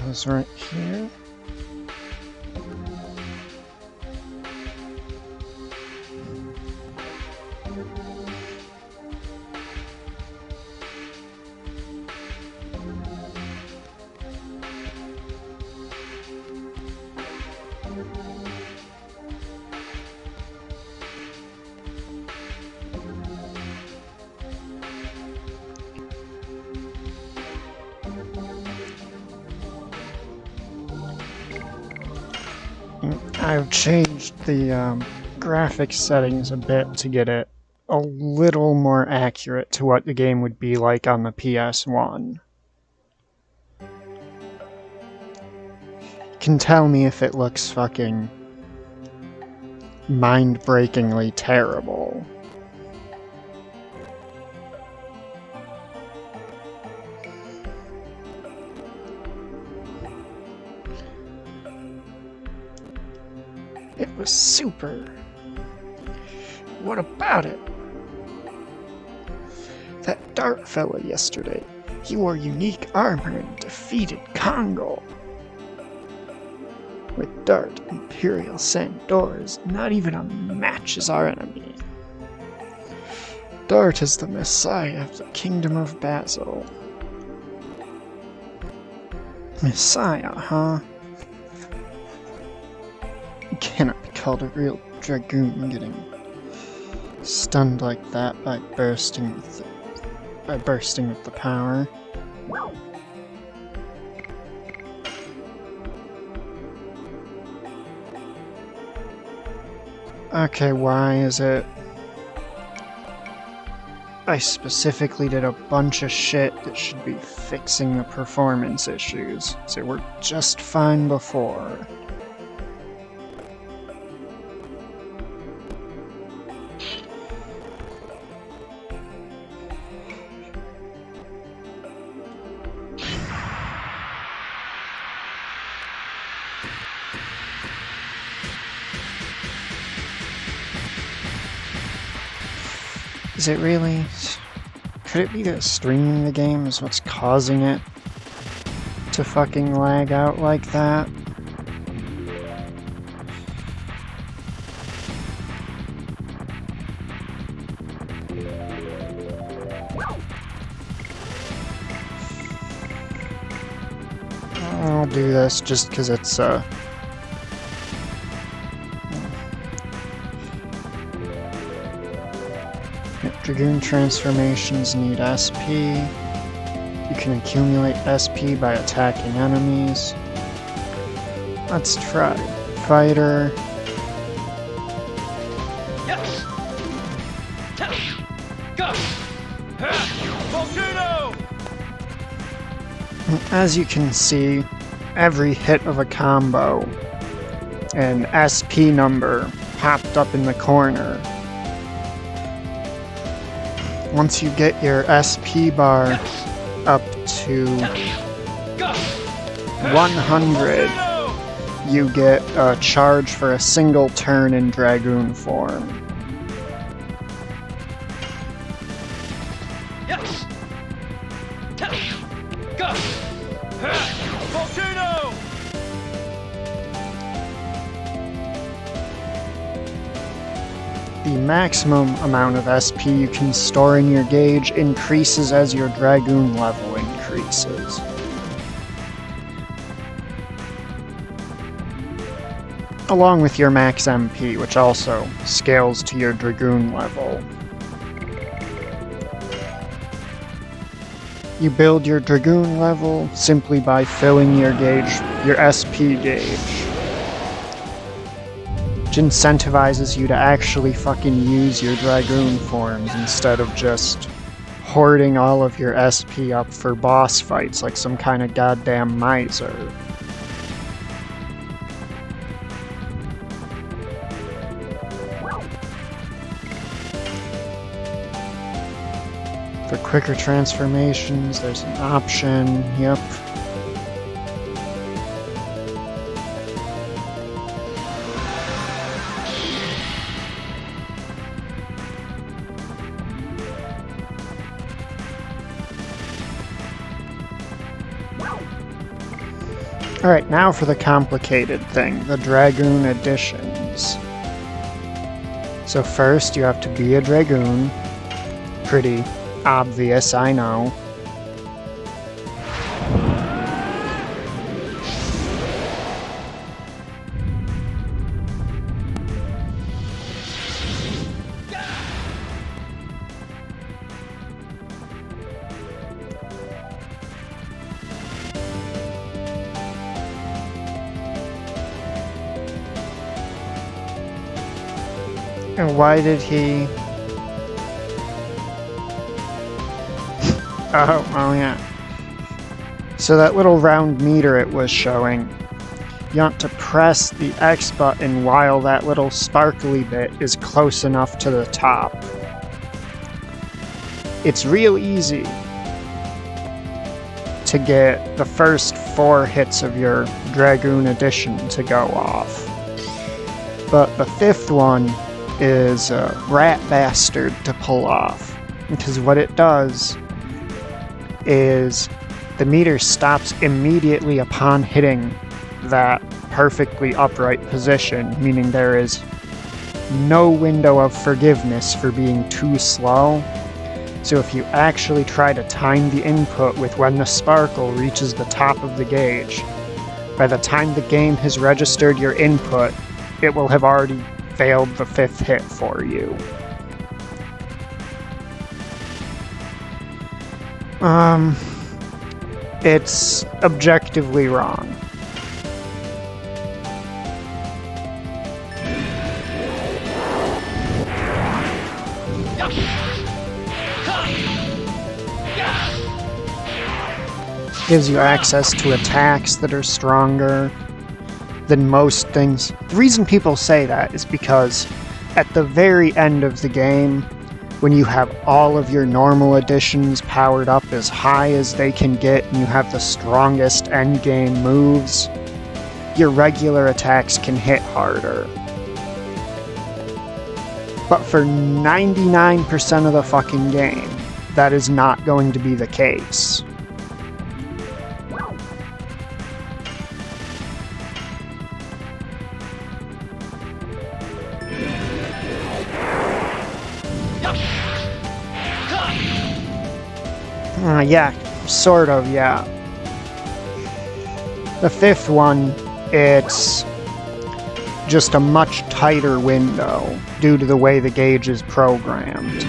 Is right here. I've changed the graphics settings a bit to get it a little more accurate to what the game would be like on the PS1. You can tell me if it looks fucking mind-breakingly terrible. It was super. What about it? That Dart fella yesterday, he wore unique armor and defeated Congo. With Dart, Imperial Sandor is not even a match as our enemy. Dart is the messiah of the Kingdom of Basil. Messiah, huh? You cannot be called a real dragoon getting stunned like that by bursting with the power. Okay, why is it? I specifically did a bunch of shit that should be fixing the performance issues, so we're just fine before. Is it really? Could it be that streaming the game is what's causing it to fucking lag out like that? I'll do this just because it's Dragoon transformations need SP. You can accumulate SP by attacking enemies. Let's try Fighter. As you can see, every hit of a combo, an SP number popped up in the corner. Once you get your SP bar up to 100, you get a charge for a single turn in Dragoon form. The maximum amount of SP you can store in your gauge increases as your Dragoon level increases. Along with your max MP, which also scales to your Dragoon level. You build your Dragoon level simply by filling your SP gauge. Which incentivizes you to actually fucking use your Dragoon forms instead of just hoarding all of your SP up for boss fights like some kind of goddamn miser. For quicker transformations, there's an option, yep. Alright, now for the complicated thing, the Dragoon additions. So first you have to be a Dragoon. Pretty obvious, I know. And why did he... oh yeah. So that little round meter it was showing, you want to press the X button while that little sparkly bit is close enough to the top. It's real easy to get the first 4 hits of your Dragoon edition to go off. But the 5th one is a rat bastard to pull off, because what it does is the meter stops immediately upon hitting that perfectly upright position, meaning there is no window of forgiveness for being too slow. So if you actually try to time the input with when the sparkle reaches the top of the gauge, by the time the game has registered your input, it will have already failed the 5th hit for you. It's objectively wrong. Gives you access to attacks that are stronger than most things. The reason people say that is because at the very end of the game, when you have all of your normal additions powered up as high as they can get and you have the strongest endgame moves, your regular attacks can hit harder. But for 99% of the fucking game, that is not going to be the case. Yeah, sort of, yeah. The 5th one, it's just a much tighter window due to the way the gauge is programmed.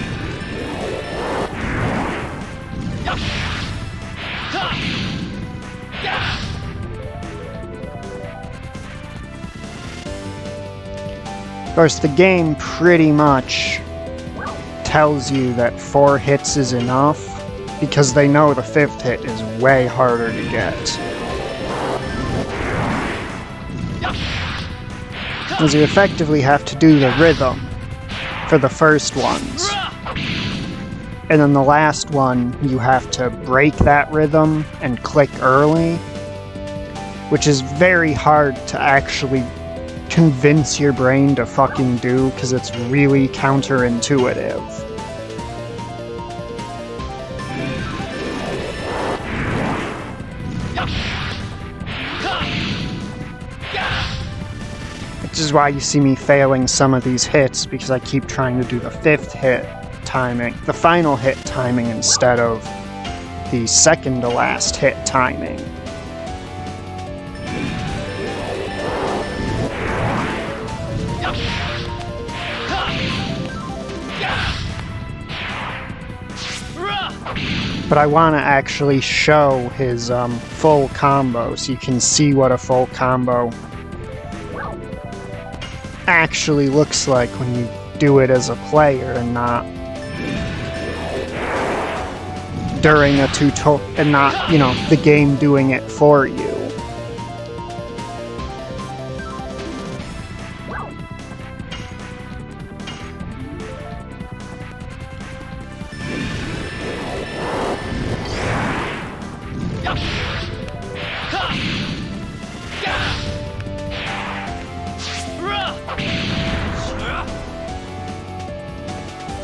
Of course, the game pretty much tells you that 4 hits is enough, because they know the 5th hit is way harder to get. Because you effectively have to do the rhythm for the first ones. And then the last one, you have to break that rhythm and click early, which is very hard to actually convince your brain to fucking do, because it's really counterintuitive. Which is why you see me failing some of these hits, because I keep trying to do the 5th hit timing, the final hit timing, instead of the second to last hit timing. But I want to actually show his full combo, so you can see what a full combo actually looks like when you do it as a player and not during a tutorial, and not, you know, the game doing it for you.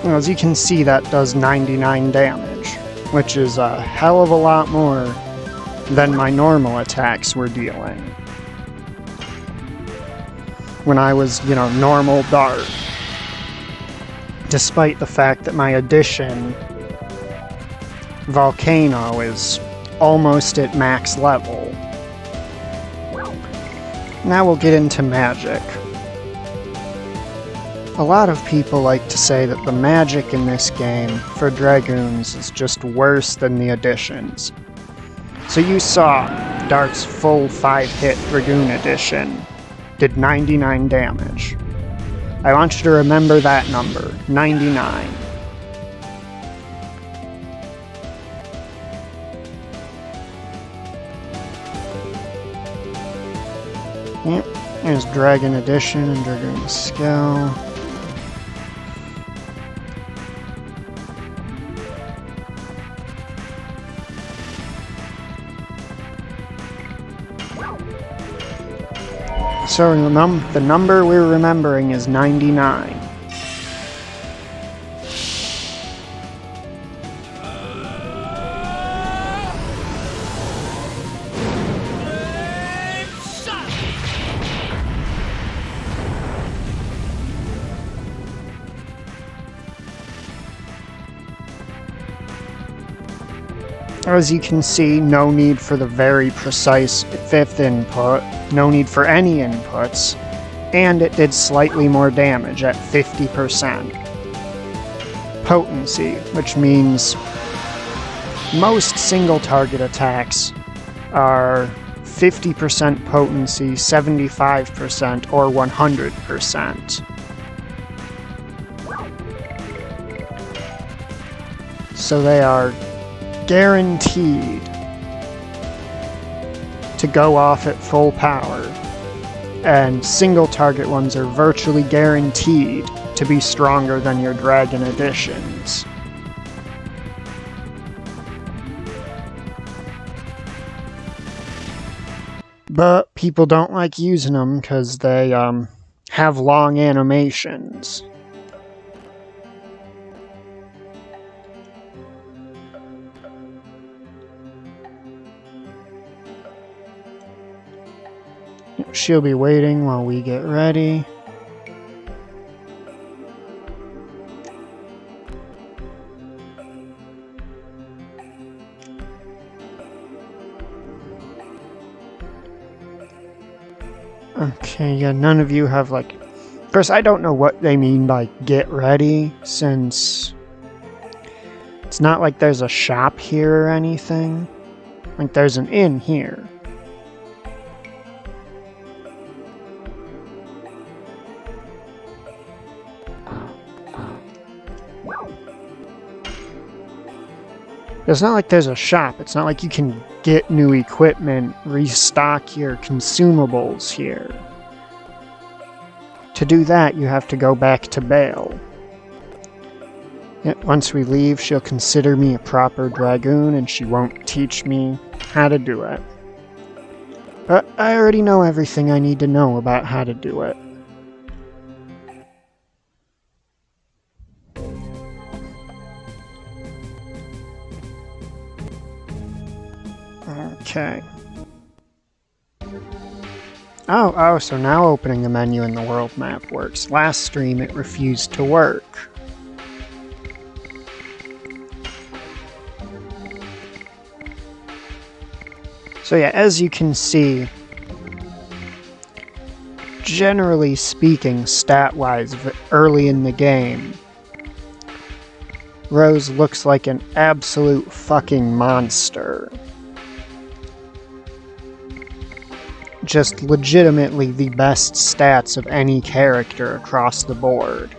As you can see, that does 99 damage, which is a hell of a lot more than my normal attacks were dealing. When I was, normal dart. Despite the fact that my addition, Volcano, is almost at max level. Now we'll get into magic. A lot of people like to say that the magic in this game for Dragoons is just worse than the additions. So you saw Dart's full 5-hit Dragoon addition did 99 damage. I want you to remember that number, 99. Yep, there's Dragon Addition and Dragoon Skill. So the number we're remembering is 99. As you can see, no need for the very precise 5th input, no need for any inputs, and it did slightly more damage at 50%. Potency, which means most single target attacks are 50% potency, 75%, or 100%. So they are guaranteed to go off at full power, and single target ones are virtually guaranteed to be stronger than your Dragon Additions. But people don't like using them because they have long animations. She'll be waiting while we get ready. Okay, yeah, none of you have, like... First, I don't know what they mean by get ready, since it's not like there's a shop here or anything. Like, there's an inn here. It's not like there's a shop. It's not like you can get new equipment, restock your consumables here. To do that, you have to go back to Bale. Yet once we leave, she'll consider me a proper Dragoon, and she won't teach me how to do it. But I already know everything I need to know about how to do it. Okay. Oh, so now opening the menu in the world map works. Last stream it refused to work. So yeah, as you can see, generally speaking, stat-wise, early in the game, Rose looks like an absolute fucking monster. Just legitimately the best stats of any character across the board.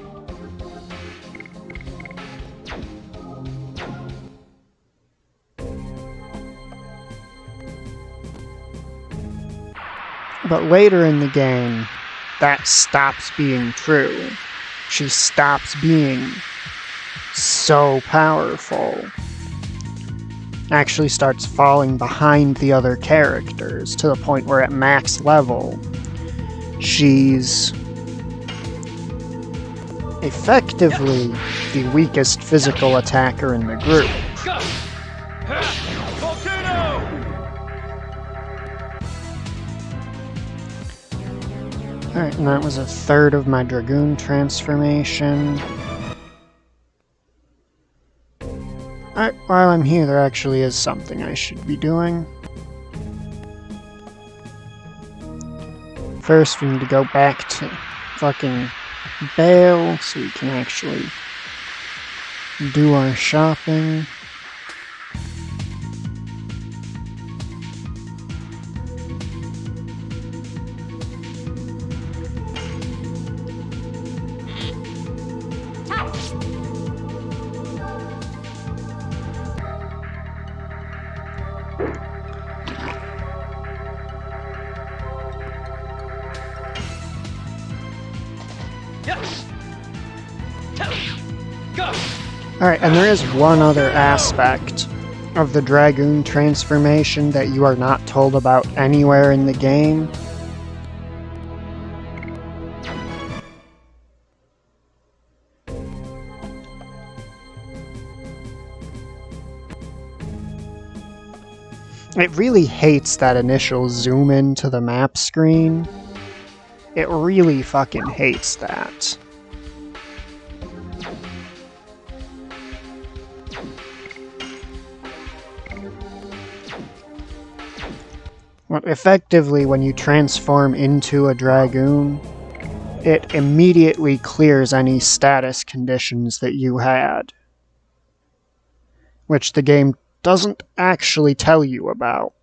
But later in the game, that stops being true. She stops being so powerful. Actually starts falling behind the other characters to the point where at max level, she's effectively the weakest physical attacker in the group. Alright, and that was a third of my Dragoon transformation. Alright, while I'm here, there actually is something I should be doing. First, we need to go back to fucking Bale so we can actually do our shopping. Alright, and there is one other aspect of the Dragoon transformation that you are not told about anywhere in the game. It really hates that initial zoom in to the map screen. It really fucking hates that. Well, effectively, when you transform into a Dragoon, it immediately clears any status conditions that you had, which the game doesn't actually tell you about.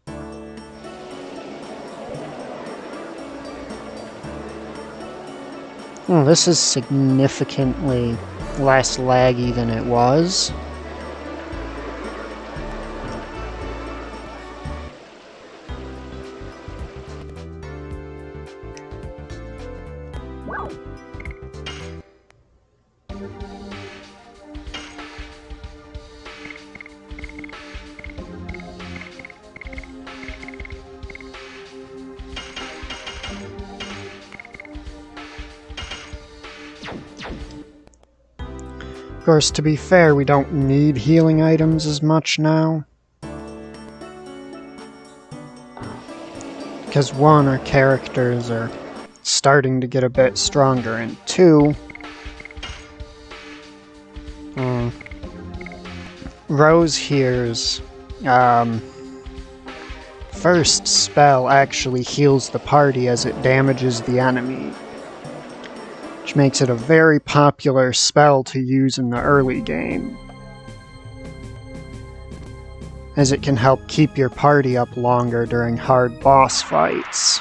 Well, this is significantly less laggy than it was. Of course, to be fair, we don't need healing items as much now. Because one, our characters are starting to get a bit stronger, and two, Rose here's first spell actually heals the party as it damages the enemy, which makes it a very popular spell to use in the early game, as it can help keep your party up longer during hard boss fights.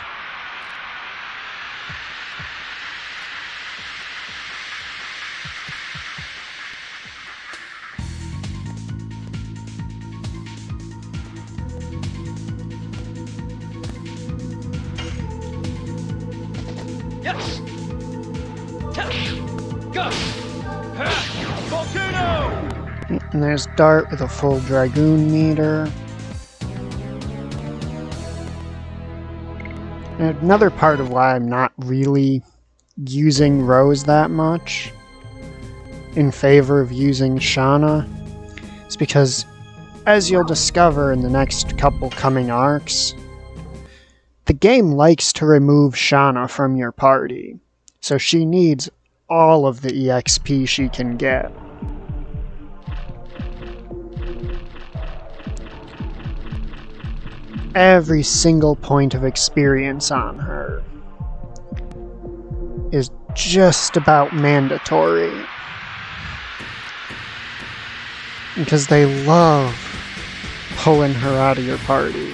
And there's Dart with a full Dragoon meter. And another part of why I'm not really using Rose that much in favor of using Shauna is because, as you'll discover in the next couple coming arcs, the game likes to remove Shauna from your party, so she needs all of the EXP she can get. Every single point of experience on her is just about mandatory. Because they love pulling her out of your party.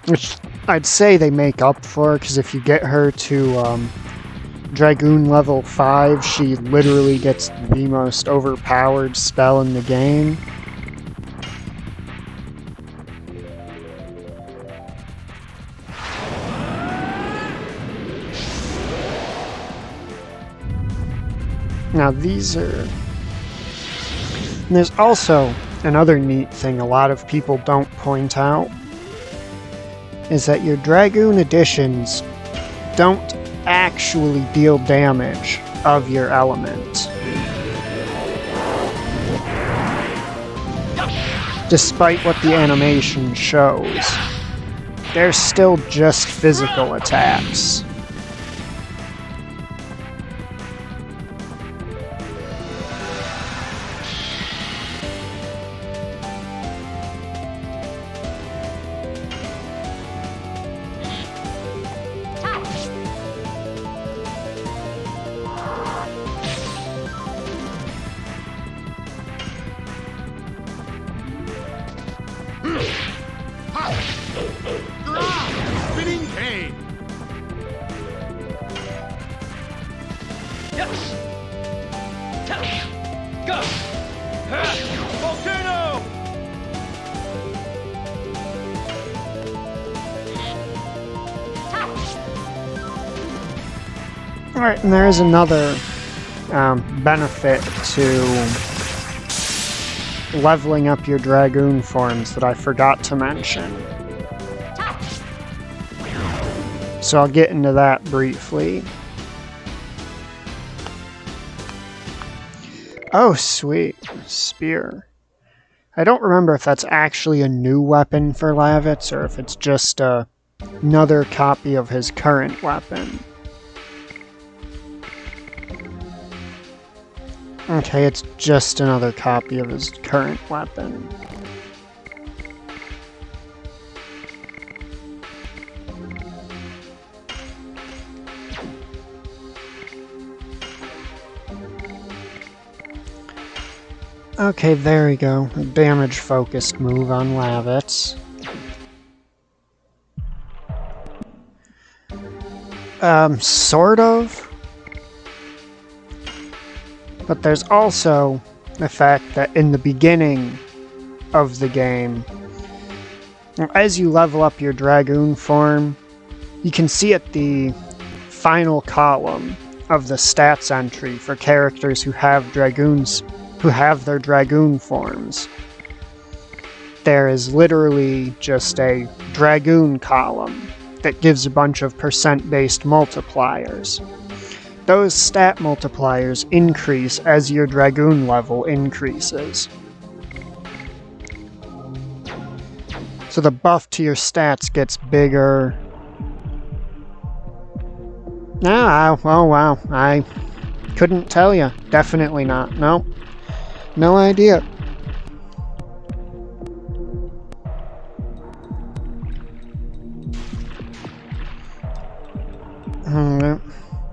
Which I'd say they make up for, because if you get her to Dragoon level 5, she literally gets the most overpowered spell in the game. Now these are... And there's also another neat thing a lot of people don't point out, is that your Dragoon editions don't actually deal damage of your element, despite what the animation shows. they're still just physical attacks. Spinning cane. Go. Volcano. Alright, and there is another benefit to leveling up your Dragoon forms that I forgot to mention. So I'll get into that briefly. Oh, sweet. Spear. I don't remember if that's actually a new weapon for Lavitz or if it's just another copy of his current weapon. Okay, it's just another copy of his current weapon. Okay, there we go. A damage-focused move on Lavitz. Sort of. But there's also the fact that in the beginning of the game, as you level up your Dragoon form, you can see at the final column of the stats entry for characters who have their Dragoon forms. There is literally just a Dragoon column that gives a bunch of percent-based multipliers. Those stat multipliers increase as your Dragoon level increases. So the buff to your stats gets bigger. Oh wow, I couldn't tell you. Definitely not. Nope. No idea.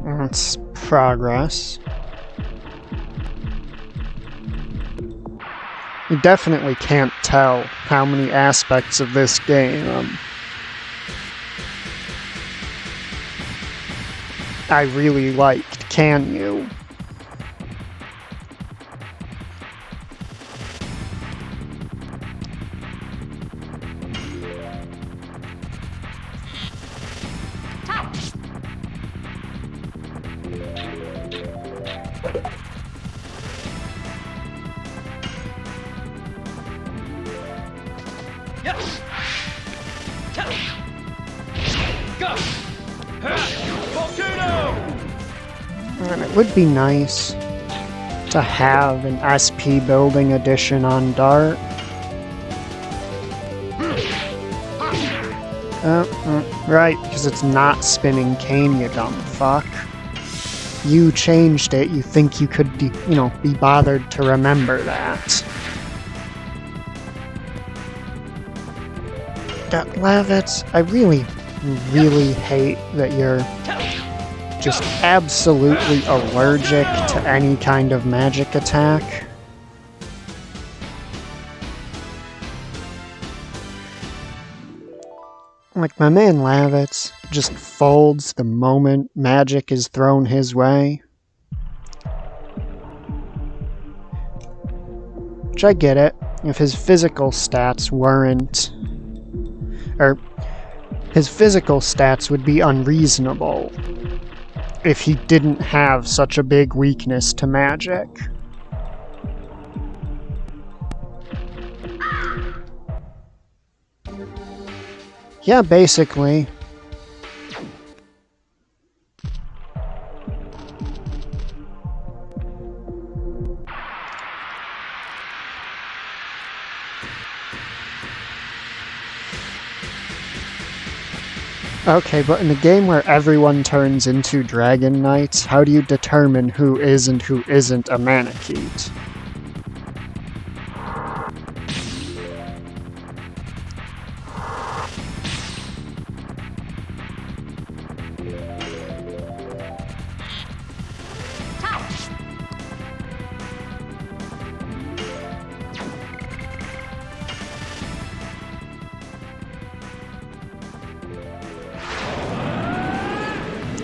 That's progress. You definitely can't tell how many aspects of this game I really liked, can you? Go. Volcano. And it would be nice to have an SP building edition on Dart. Right, because it's not spinning cane, you dumb fuck. You changed it, you think you could, be bothered to remember that. Lavitz, I really hate that you're just absolutely allergic to any kind of magic attack. Like, my man Lavitz just folds the moment magic is thrown his way. Which I get it, if his physical stats weren't... his physical stats would be unreasonable if he didn't have such a big weakness to magic. Yeah, basically. Okay, but in a game where everyone turns into Dragon Knights, how do you determine who is and who isn't a Manakete?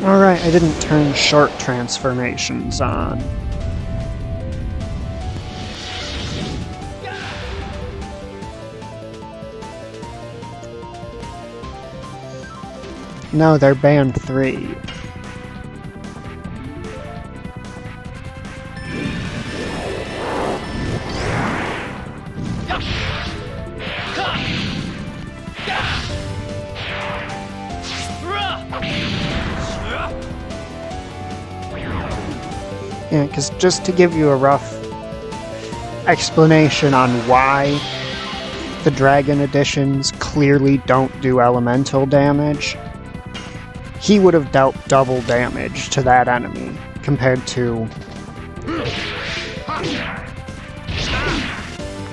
Alright, I didn't turn short transformations on. No, they're band 3. Yeah, because just to give you a rough explanation on why the Dragon Editions clearly don't do elemental damage, he would have dealt double damage to that enemy compared to...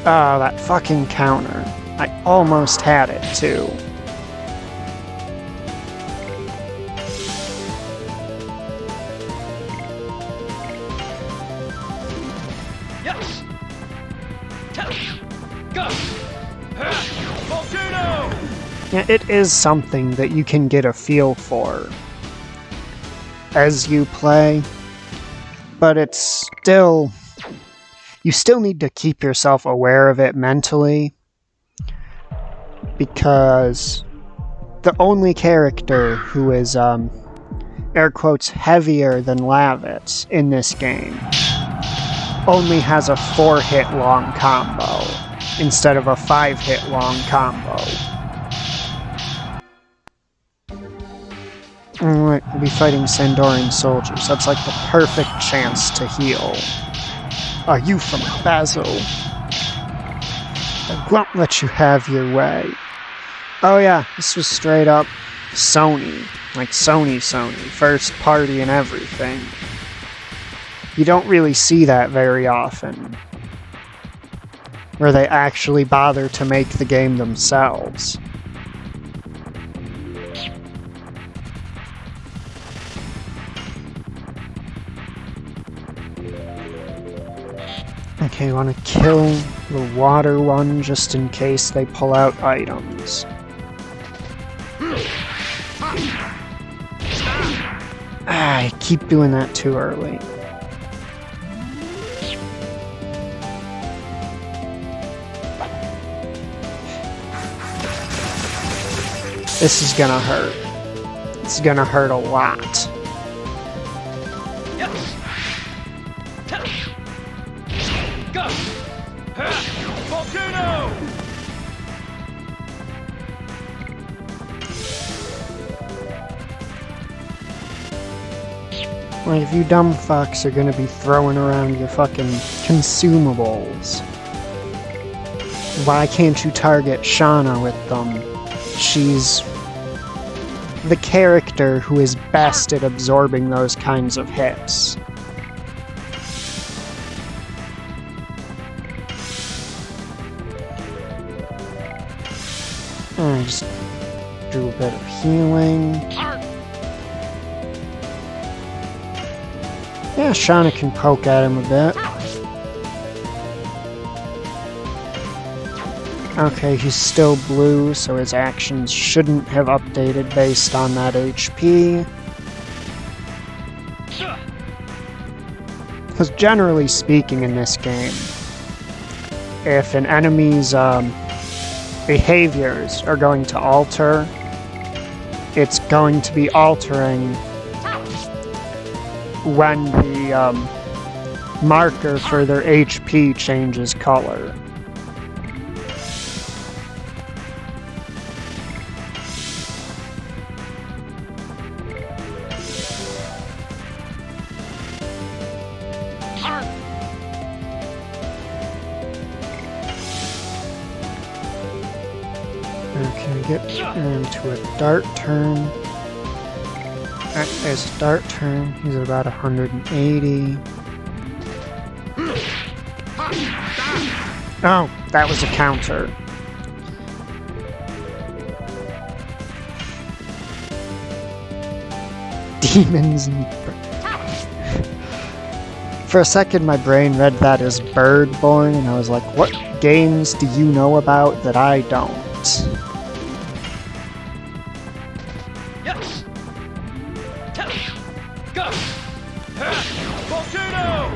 Oh, that fucking counter. I almost had it, too. Yeah, it is something that you can get a feel for as you play, but it's still... You still need to keep yourself aware of it mentally, because the only character who is, air quotes, heavier than Lavitz in this game only has a 4-hit long combo instead of a 5-hit long combo. Alright, we'll be fighting Sandoran soldiers. That's like the perfect chance to heal. Are you from Basil? I won't let you have your way. Oh yeah, this was straight up Sony. Like Sony, first party and everything. You don't really see that very often, where they actually bother to make the game themselves. Okay, I want to kill the water one just in case they pull out items. I keep doing that too early. This is gonna hurt. It's gonna hurt a lot. Go! Volcano! Like, if you dumb fucks are gonna be throwing around your fucking consumables, why can't you target Shauna with them? She's the character who is best at absorbing those kinds of hits. I just do a bit of healing. Yeah, Shauna can poke at him a bit. Okay, he's still blue, so his actions shouldn't have updated based on that HP. Because generally speaking in this game, if an enemy's behaviors are going to alter, it's going to be altering when the marker for their HP changes color. Okay, get into a dart turn. Alright, there's a dart turn. He's at about 180. Oh, that was a counter. Demons and... For a second, my brain read that as Birdborn, and I was like, what games do you know about that I don't? Yes. Go. Volcano.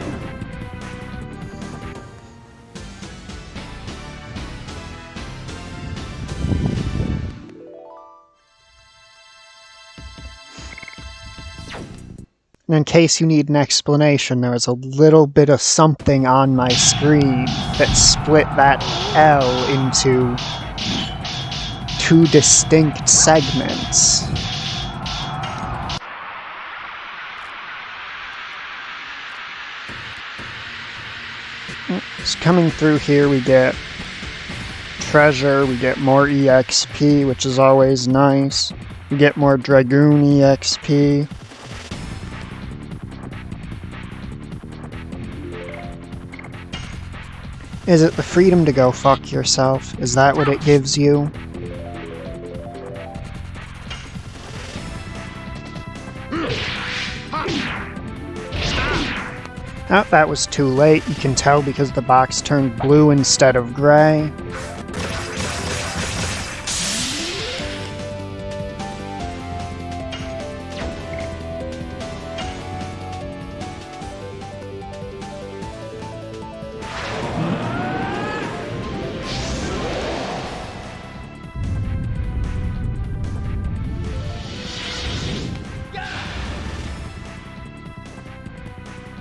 And in case you need an explanation, there was a little bit of something on my screen that split that L into 2 distinct segments. So coming through here, we get treasure, we get more EXP, which is always nice. We get more Dragoon EXP. Is it the freedom to go fuck yourself? Is that what it gives you? Oh, that was too late. You can tell because the box turned blue instead of gray.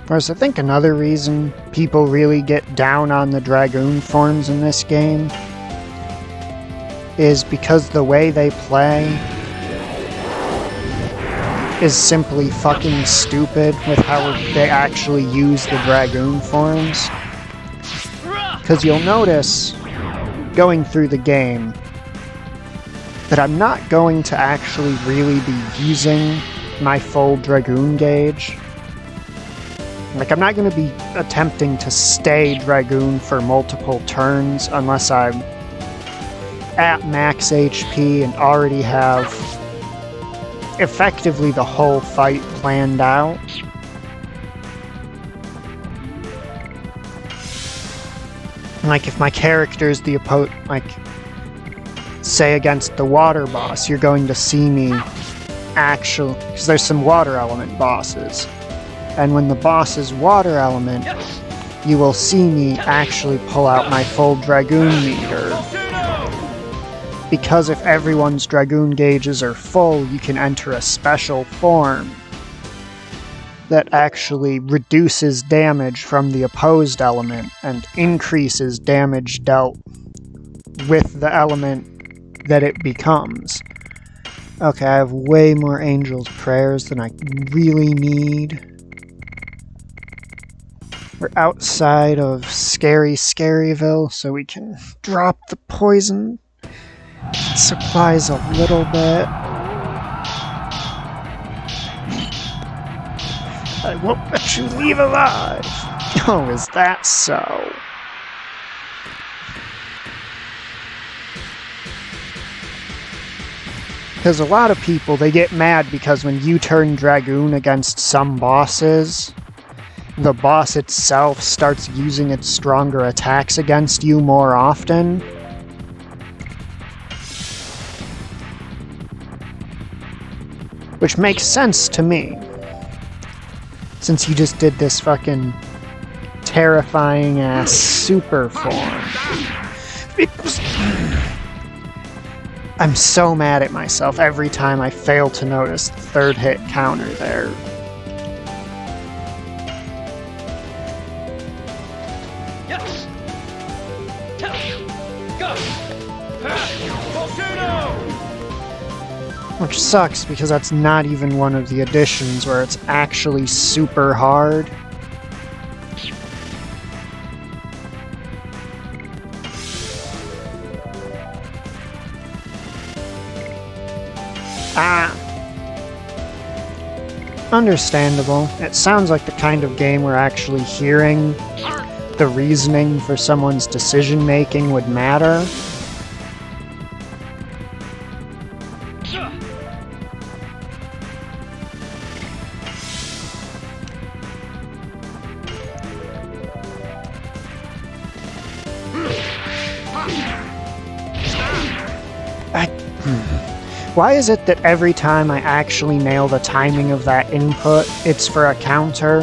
Whereas I think another reason people really get down on the Dragoon forms in this game is because the way they play is simply fucking stupid with how they actually use the Dragoon forms. Because you'll notice, going through the game, that I'm not going to actually really be using my full Dragoon gauge. Like, I'm not going to be attempting to stay Dragoon for multiple turns unless I'm at max HP and already have effectively the whole fight planned out. Like, if my character's the say against the water boss, you're going to see me actually, because there's some water element bosses. And when the boss is water element, you will see me actually pull out my full Dragoon meter. Because if everyone's Dragoon gauges are full, you can enter a special form that actually reduces damage from the opposed element and increases damage dealt with the element that it becomes. Okay, I have way more Angel's Prayers than I really need. We're outside of Scaryville, so we can drop the poison supplies a little bit. I won't let you leave alive. Oh, is that so? Because a lot of people, they get mad because when you turn Dragoon against some bosses, the boss itself starts using its stronger attacks against you more often. Which makes sense to me. Since you just did this fucking terrifying ass super form. I'm so mad at myself every time I fail to notice the third hit counter there. Which sucks, because that's not even one of the additions where it's actually super hard. Ah. Understandable. It sounds like the kind of game where actually hearing the reasoning for someone's decision-making would matter. Why is it that every time I actually nail the timing of that input, it's for a counter?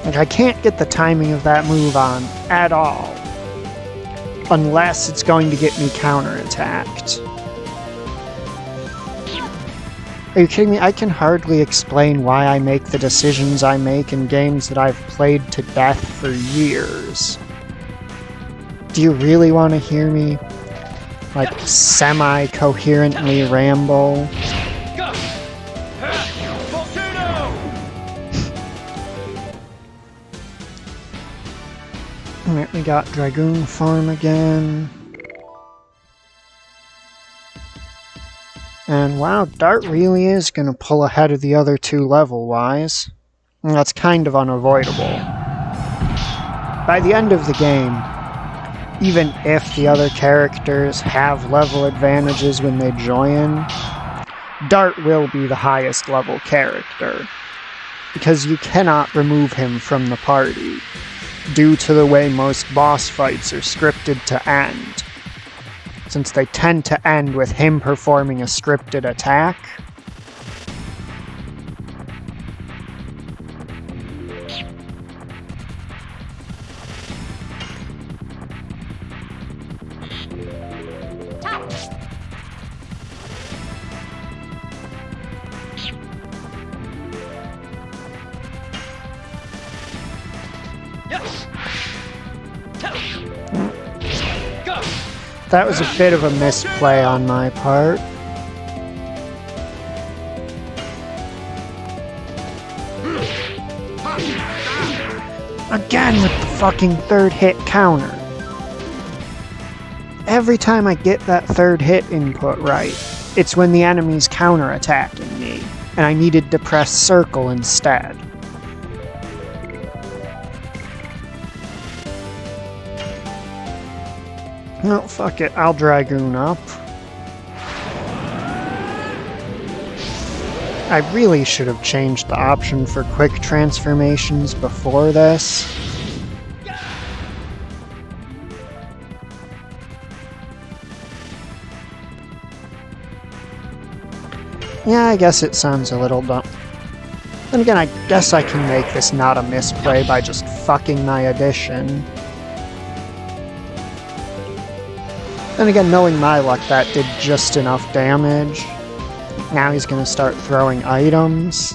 Like, I can't get the timing of that move on at all. Unless it's going to get me counterattacked. Are you kidding me? I can hardly explain why I make the decisions I make in games that I've played to death for years. Do you really want to hear me, like, semi-coherently ramble? Alright, we got Dragoon form again. And wow, Dart really is going to pull ahead of the other two level-wise. And that's kind of unavoidable. By the end of the game, even if the other characters have level advantages when they join, Dart will be the highest level character. Because you cannot remove him from the party, due to the way most boss fights are scripted to end, since they tend to end with him performing a scripted attack. That was a bit of a misplay on my part. Again with the fucking third hit counter. Every time I get that third hit input right, it's when the enemy's counterattacking me, and I needed to press circle instead. No, fuck it, I'll Dragoon up. I really should have changed the option for quick transformations before this. Yeah, I guess it sounds a little dumb. Then again, I guess I can make this not a misplay by just fucking my addition. Then again, knowing my luck, that did just enough damage. Now he's gonna start throwing items.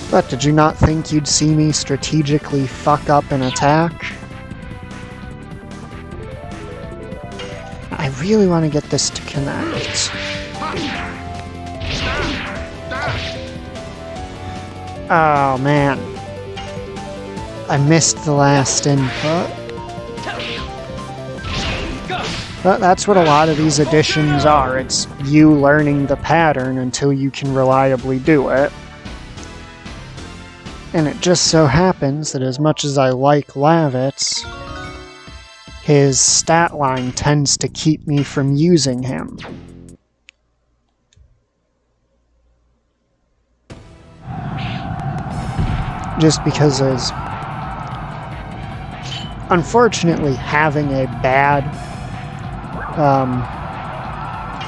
But did you not think you'd see me strategically fuck up an attack? I really want to get this to connect. Oh man. I missed the last input. But that's what a lot of these additions are. It's you learning the pattern until you can reliably do it. And it just so happens that as much as I like Lavitz, his stat line tends to keep me from using him. Just because unfortunately having a bad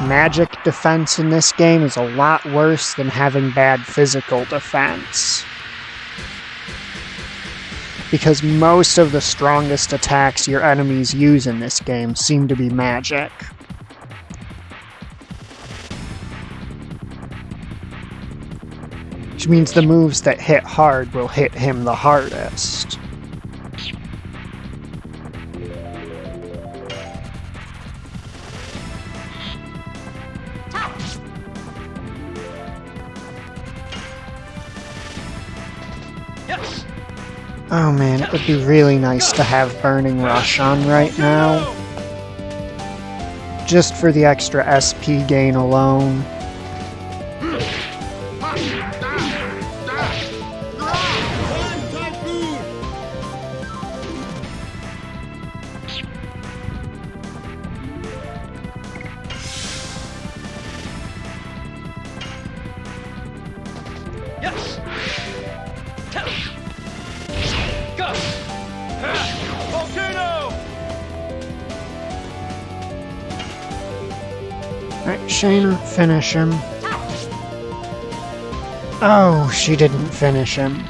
magic defense in this game is a lot worse than having bad physical defense. Because most of the strongest attacks your enemies use in this game seem to be magic. Which means the moves that hit hard will hit him the hardest. Yes. Oh man, it would be really nice to have Burning Rush on right now. Just for the extra SP gain alone. Yes. Go. Volcano. Alright, Shayna, finish him. Oh, she didn't finish him.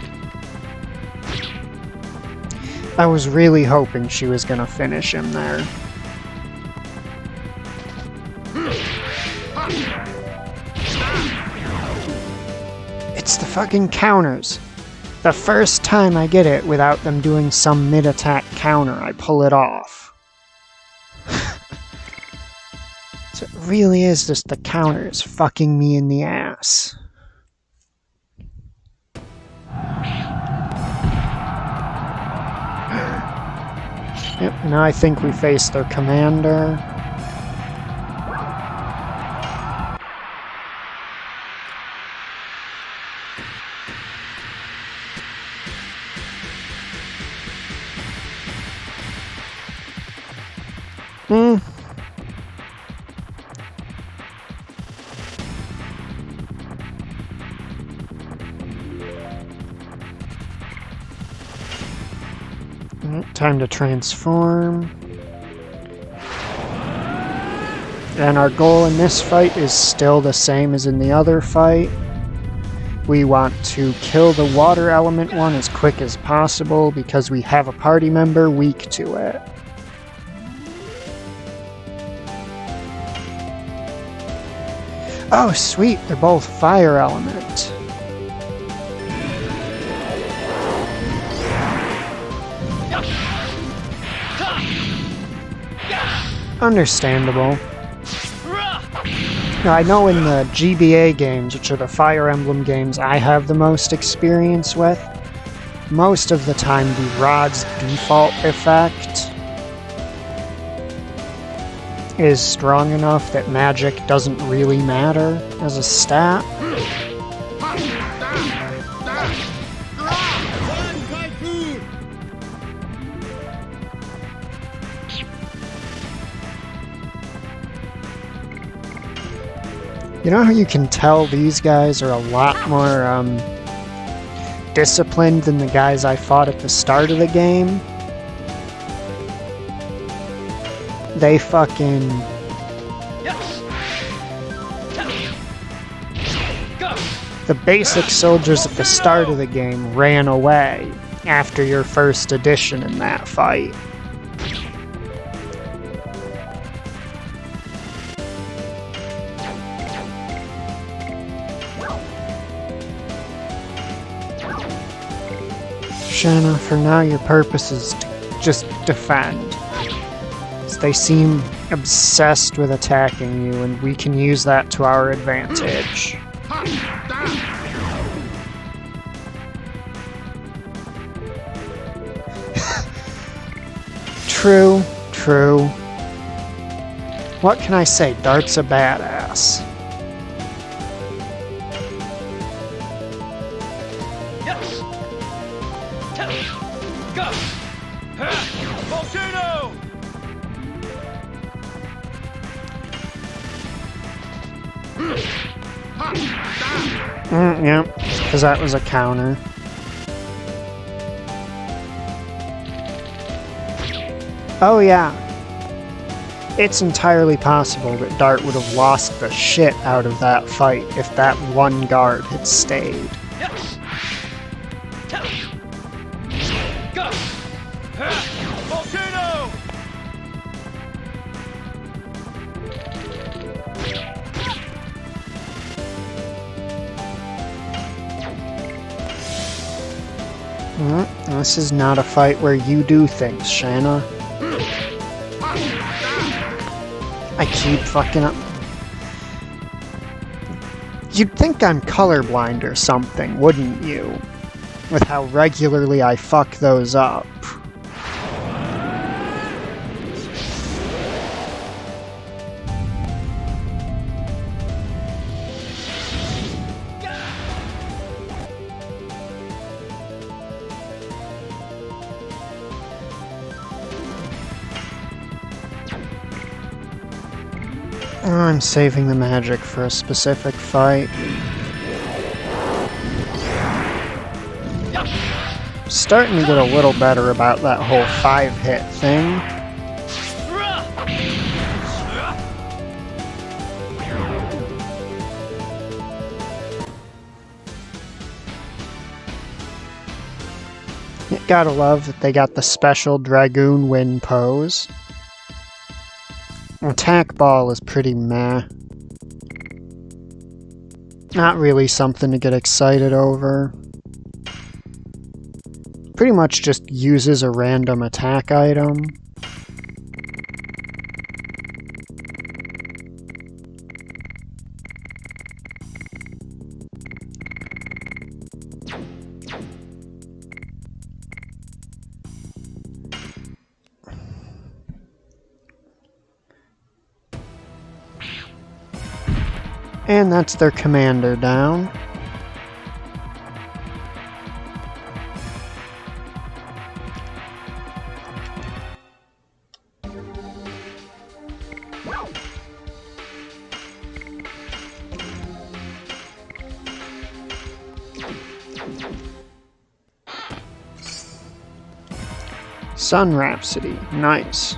I was really hoping she was gonna finish him there. It's the fucking counters. The first time I get it without them doing some mid-attack counter, I pull it off. So it really is just the counters fucking me in the ass. Yep, now I think we face their commander. Time to transform. And our goal in this fight is still the same as in the other fight. We want to kill the water element one as quick as possible because we have a party member weak to it. Oh sweet, they're both fire element. Understandable. Now, I know in the GBA games, which are the Fire Emblem games I have the most experience with, most of the time the rod's default effect is strong enough that magic doesn't really matter as a stat. You know how you can tell these guys are a lot more disciplined than the guys I fought at the start of the game? They fucking... The basic soldiers at the start of the game ran away after your first edition in that fight. Shanna, for now your purpose is to just defend. They seem obsessed with attacking you, and we can use that to our advantage. True, true. What can I say? Dart's a badass. Go! Volcano! Yep, because that was a counter. Oh yeah. It's entirely possible that Dart would have lost the shit out of that fight if that one guard had stayed. Yes. Go! Volcano! This is not a fight where you do things, Shanna. I keep fucking up. You'd think I'm colorblind or something, wouldn't you? with how regularly I fuck those up. I'm saving the magic for a specific fight. Starting to get a little better about that whole 5-hit thing. You gotta love that they got the special Dragoon win pose. Attack ball is pretty meh. Not really something to get excited over. Pretty much just uses a random attack item. And that's their commander down. Sun Rhapsody, nice.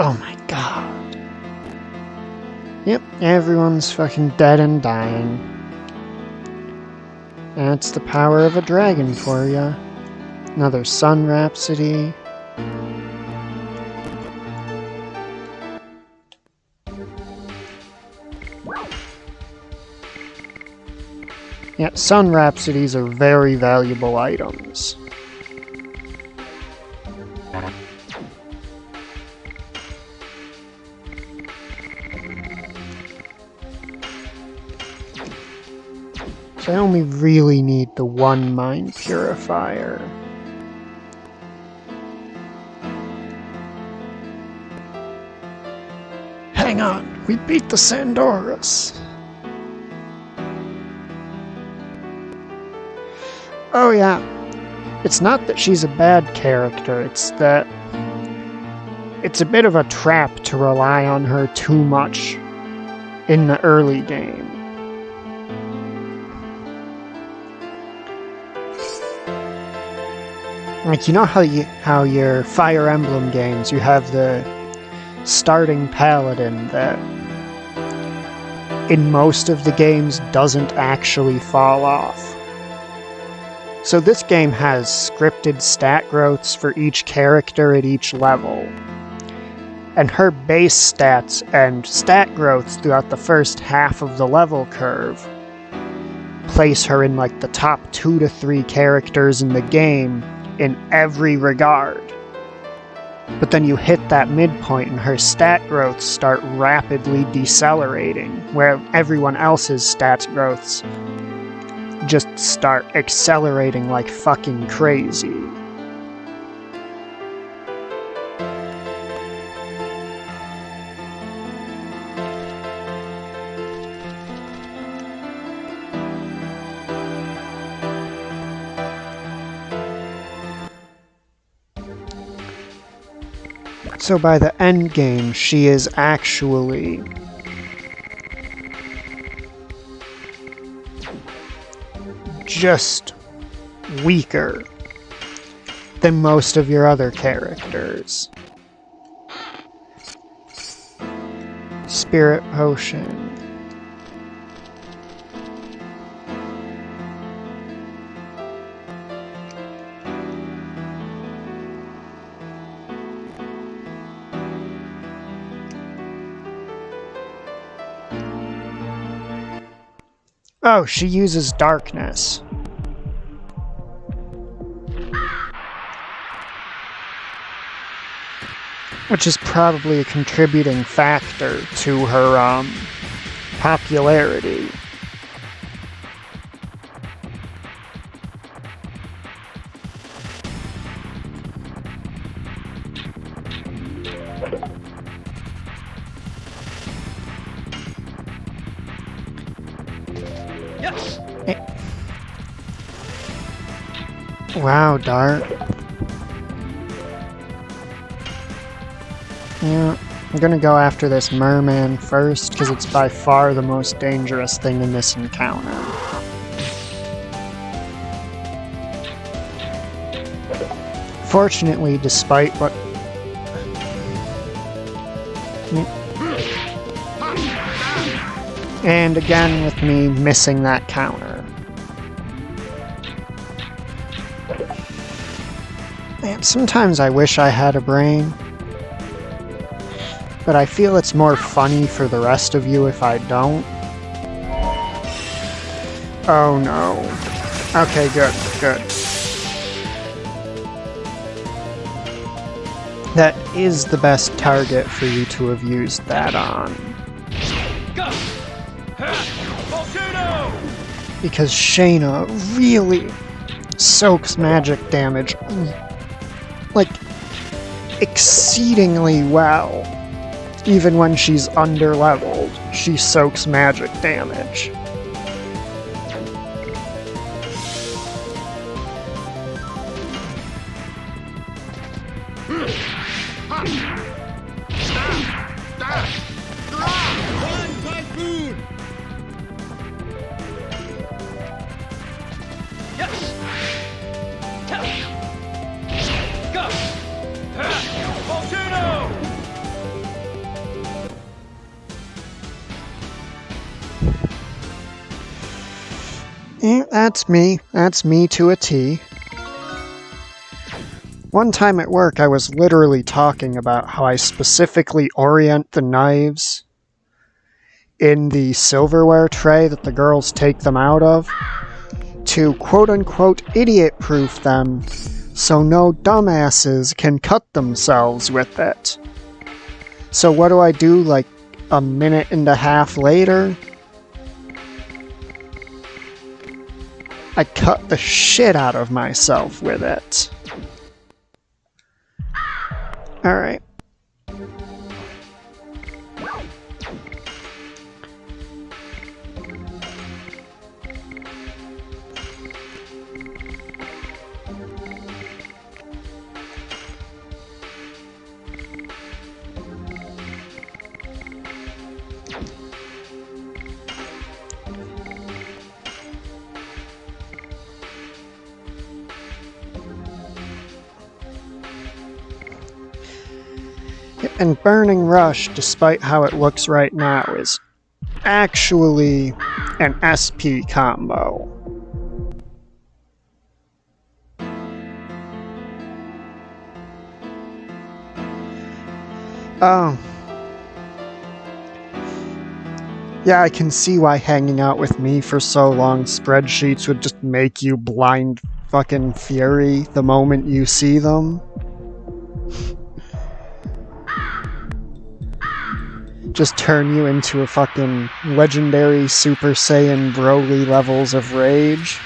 Oh my god. Yep, everyone's fucking dead and dying. That's the power of a dragon for ya. Another Sun Rhapsody. Yeah, Sun Rhapsodies are very valuable items. So I only really need the one Mind Purifier. Hang on, we beat the Sandoras. Oh yeah, it's not that she's a bad character, it's that it's a bit of a trap to rely on her too much in the early game. Like, you know how your Fire Emblem games, you have the starting paladin that in most of the games doesn't actually fall off. So this game has scripted stat growths for each character at each level. And her base stats and stat growths throughout the first half of the level curve place her in like the top 2 to 3 characters in the game in every regard. But then you hit that midpoint and her stat growths start rapidly decelerating, where everyone else's stats growths just start accelerating like fucking crazy. So by the end game, she is actually just weaker than most of your other characters. Spirit Potion. Oh, she uses darkness. which is probably a contributing factor to her popularity. Yes. Wow, Dart. Yeah, I'm gonna go after this merman first, because it's by far the most dangerous thing in this encounter. Fortunately, despite what... And again, with me missing that counter. Man, sometimes I wish I had a brain. But I feel it's more funny for the rest of you if I don't. Oh no. Okay, good, good. That is the best target for you to have used that on. Go. Volcano. Because Shayna really soaks magic damage, like, exceedingly well. Even when she's under-leveled, she soaks magic damage. Yes. Go. Volcano. That's me. That's me to a T. One time at work, I was literally talking about how I specifically orient the knives in the silverware tray that the girls take them out of to quote-unquote idiot-proof them so no dumbasses can cut themselves with it. So what do I do, like, a minute and a half later? I cut the shit out of myself with it. Alright. And Burning Rush, despite how it looks right now, is actually an SP combo. Oh. Yeah, I can see why hanging out with me for so long spreadsheets would just make you blind fucking fury the moment you see them. Just turn you into a fucking legendary Super Saiyan Broly levels of rage.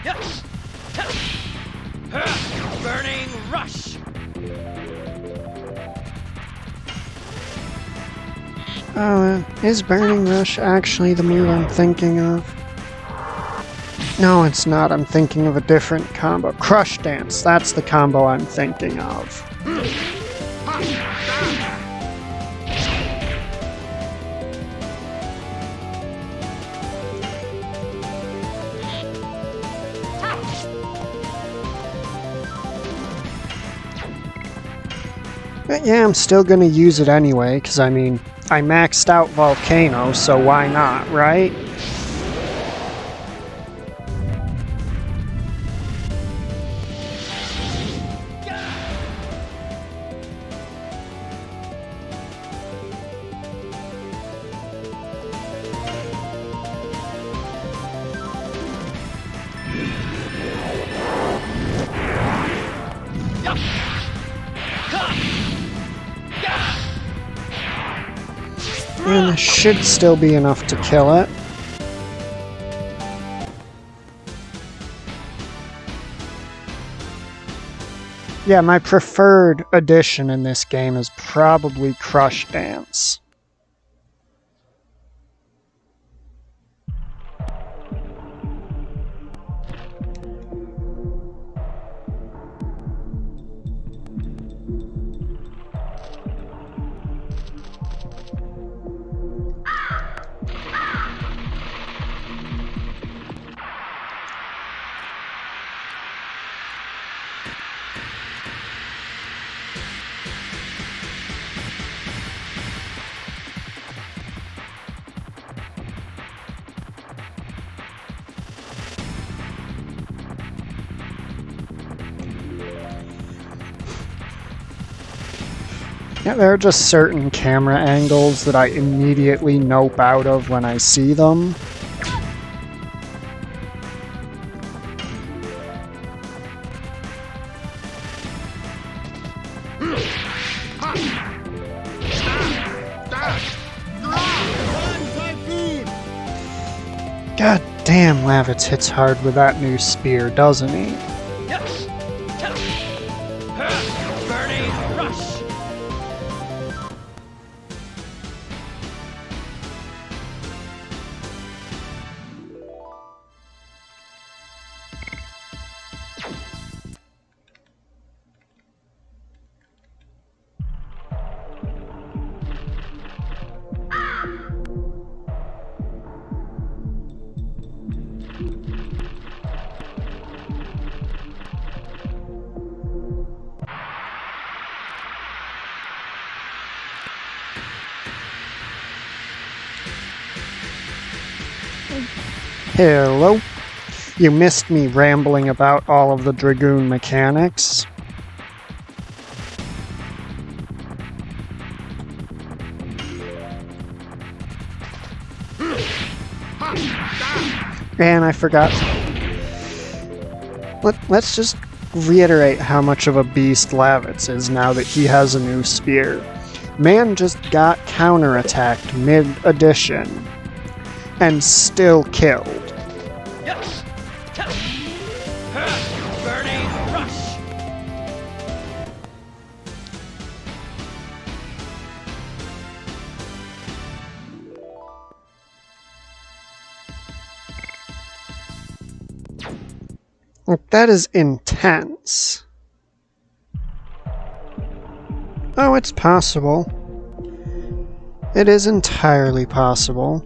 Yes. Burning Rush. Oh, is Burning Rush actually the move I'm thinking of? No, it's not. I'm thinking of a different combo. Crush Dance, that's the combo I'm thinking of. But yeah, I'm still gonna use it anyway, because I mean, I maxed out Volcano, so why not, right? And this should still be enough to kill it. Yeah, my preferred addition in this game is probably Crush Dance. Yeah, there are just certain camera angles that I immediately nope out of when I see them. God damn, Lavitz hits hard with that new spear, doesn't he? Burning rush. Hello? You missed me rambling about all of the Dragoon mechanics. And I forgot. Let's just reiterate how much of a beast Lavitz is now that he has a new spear. Man just got counterattacked mid-addition and still killed. Burning rush. That is intense. Oh, it's possible. It is entirely possible.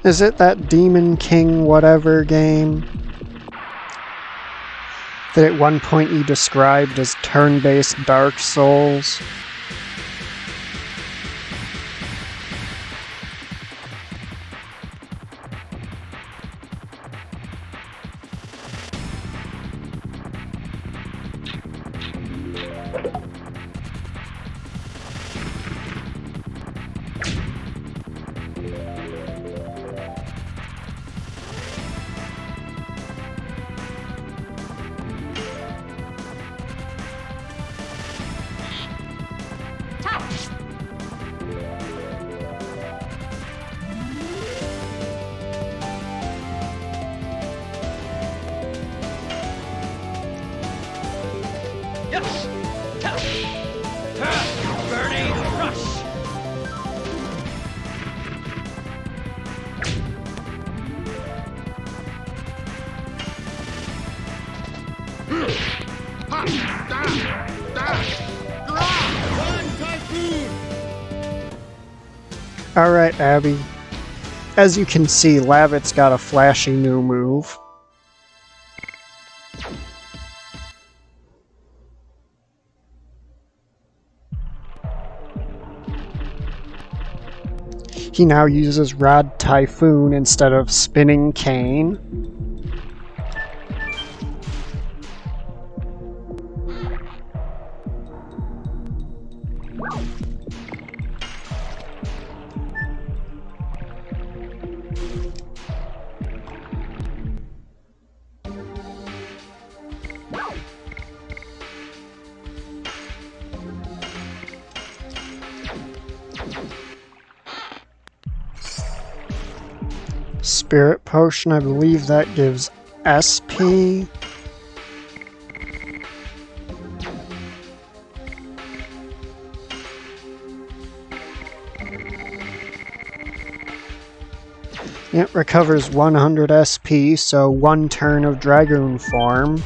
Is it that Demon King whatever game that at one point you described as turn-based Dark Souls? Burning rush. Alright, Abby. As you can see, Lavitz got a flashy new move. He now uses Rod Typhoon instead of Spinning Cane. Spirit Potion, I believe that gives SP. It recovers 100 SP, so 1 turn of Dragoon form.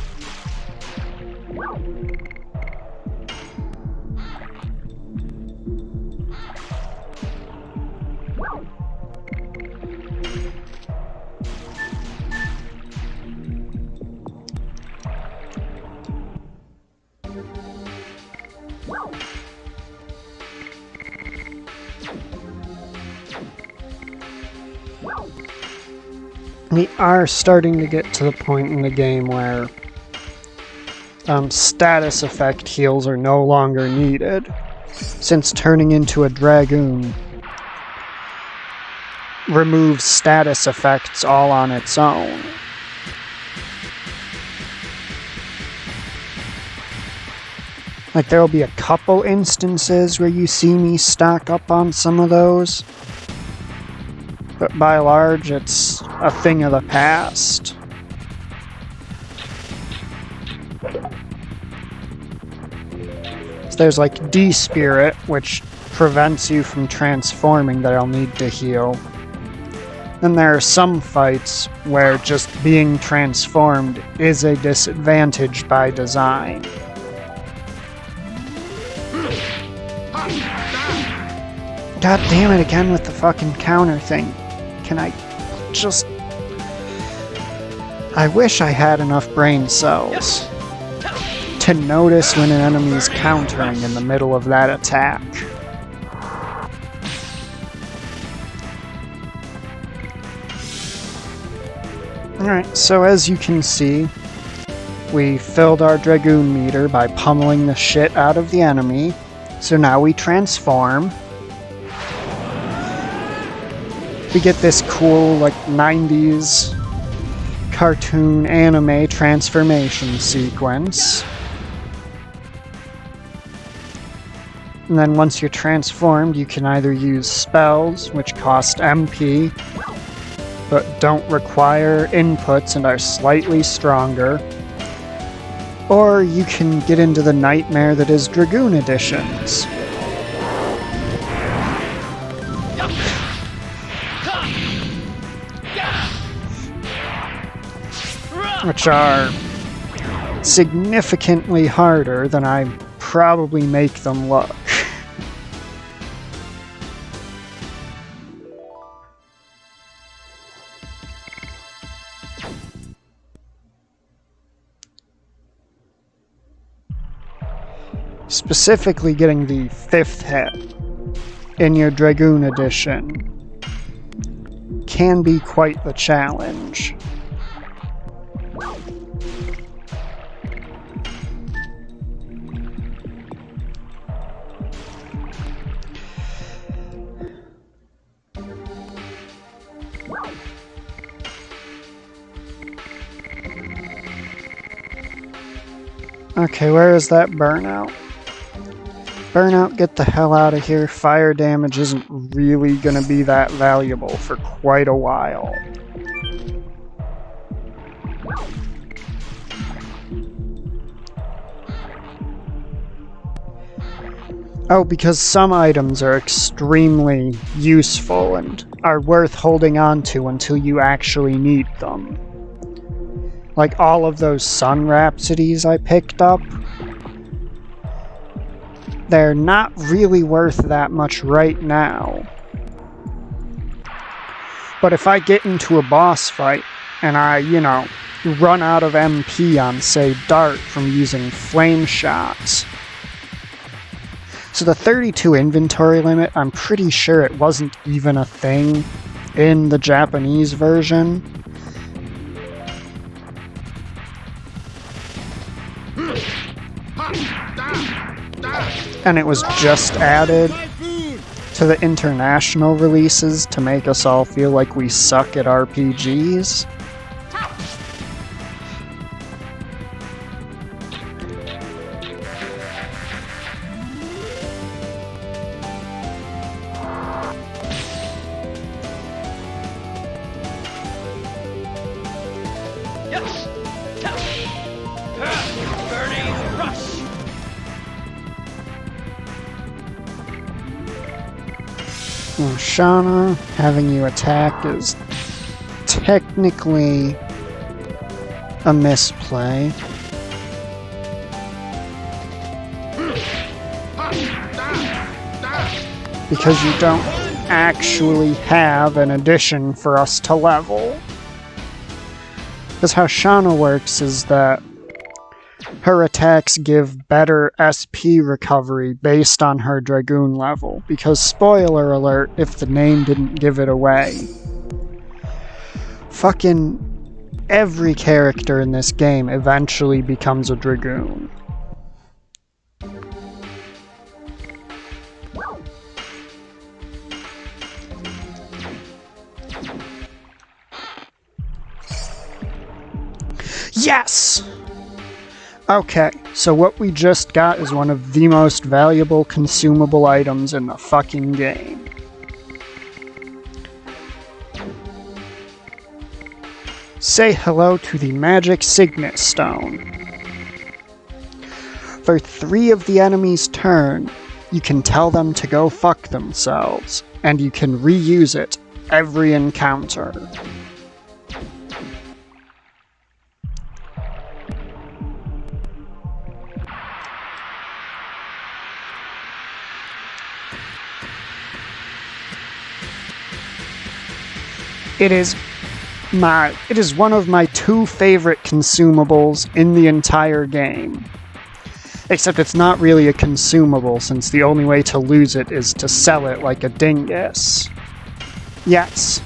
We are starting to get to the point in the game where status effect heals are no longer needed, since turning into a Dragoon removes status effects all on its own. Like, there'll be a couple instances where you see me stock up on some of those, but by and large, it's a thing of the past. So there's like D-Spirit, which prevents you from transforming that I'll need to heal. Then there are some fights where just being transformed is a disadvantage by design. God damn it again with the fucking counter thing. Can I just... I wish I had enough brain cells to notice when an enemy is countering in the middle of that attack. Alright, so as you can see, we filled our Dragoon meter by pummeling the shit out of the enemy, so now we transform. We get this cool, like, 90s cartoon anime transformation sequence. And then once you're transformed, you can either use spells, which cost MP, but don't require inputs and are slightly stronger, or you can get into the nightmare that is Dragoon editions. Which are significantly harder than I probably make them look. Specifically getting the 5th hit in your Dragoon edition can be quite the challenge. Okay, where is that burnout? Burnout, get the hell out of here. Fire damage isn't really gonna be that valuable for quite a while. Oh, because some items are extremely useful and are worth holding on to until you actually need them. Like all of those Sun Rhapsodies I picked up. They're not really worth that much right now. But if I get into a boss fight and I, run out of MP on, say, Dart from using flame shots. So the 32 inventory limit, I'm pretty sure it wasn't even a thing in the Japanese version. And it was just added to the international releases to make us all feel like we suck at RPGs. rush! Burning rush! Well, Shauna, having you attack is technically a misplay. Because you don't actually have an addition for us to level. Because how Shauna works is that her attacks give better SP recovery based on her Dragoon level. Because, spoiler alert, if the name didn't give it away, fucking every character in this game eventually becomes a Dragoon. Yes! Okay, so what we just got is one of the most valuable consumable items in the fucking game. Say hello to the magic signet stone. For 3 of the enemy's turn, you can tell them to go fuck themselves, and you can reuse it every encounter. It is one of my 2 favorite consumables in the entire game. Except it's not really a consumable, since the only way to lose it is to sell it like a dingus. Yes.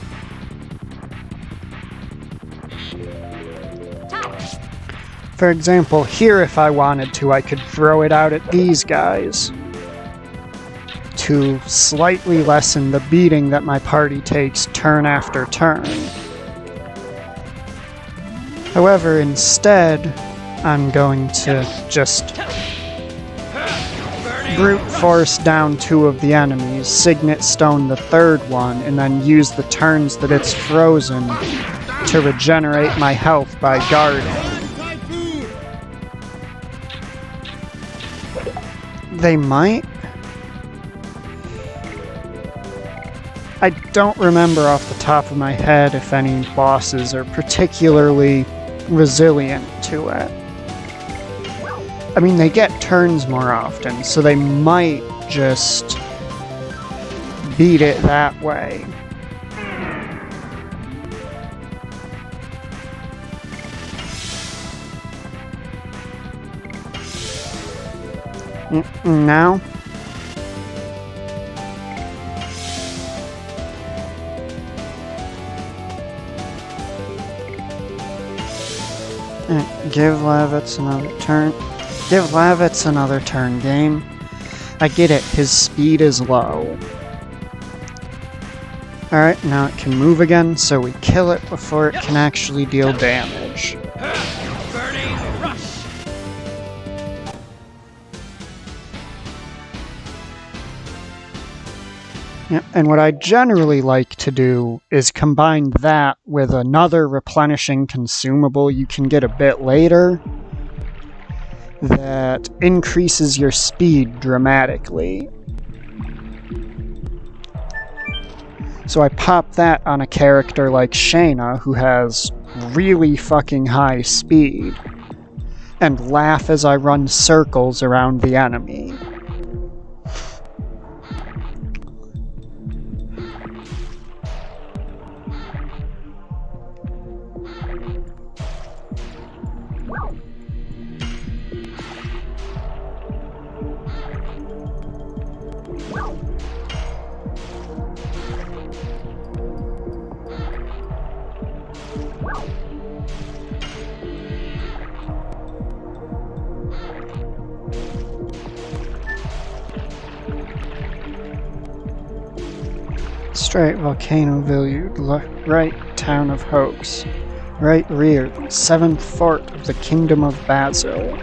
For example, here if I wanted to, I could throw it out at these guys to slightly lessen the beating that my party takes turn after turn. However, instead, I'm going to just brute force down 2 of the enemies, Signet Stone the 3rd one, and then use the turns that it's frozen to regenerate my health by guarding. They might? I don't remember off the top of my head if any bosses are particularly resilient to it. I mean, they get turns more often, so they might just beat it that way. Now? Give Lavitz another turn. Give Lavitz another turn, game. I get it, his speed is low. Alright, now it can move again, so we kill it before it can actually deal damage. Burning rush! Yep, and what I generally like to do is combine that with another replenishing consumable you can get a bit later that increases your speed dramatically. So I pop that on a character like Shayna, who has really fucking high speed, and laugh as I run circles around the enemy. Straight Volcano Villiard, right town of Hoax, right rear, 7th fort of the Kingdom of Basil.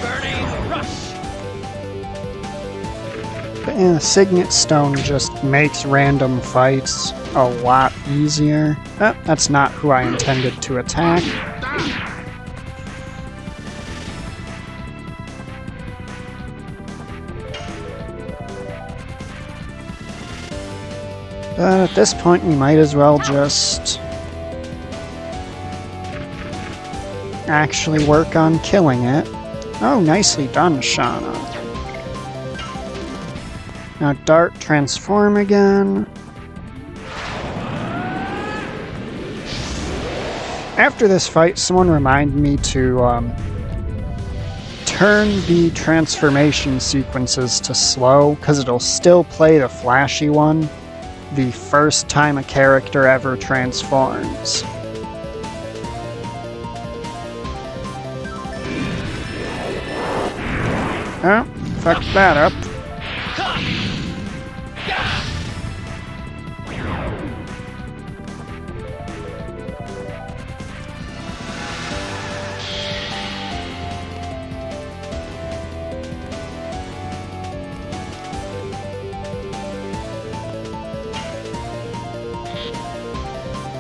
Burning rush. But yeah, Signet Stone just makes random fights a lot easier. Oh, that's not who I intended to attack. But at this point, we might as well just actually work on killing it. Oh, nicely done, Shauna. Now Dart, transform again. After this fight, someone remind me to turn the transformation sequences to slow, because it'll still play the flashy one the first time a character ever transforms. Oh, fucked that up.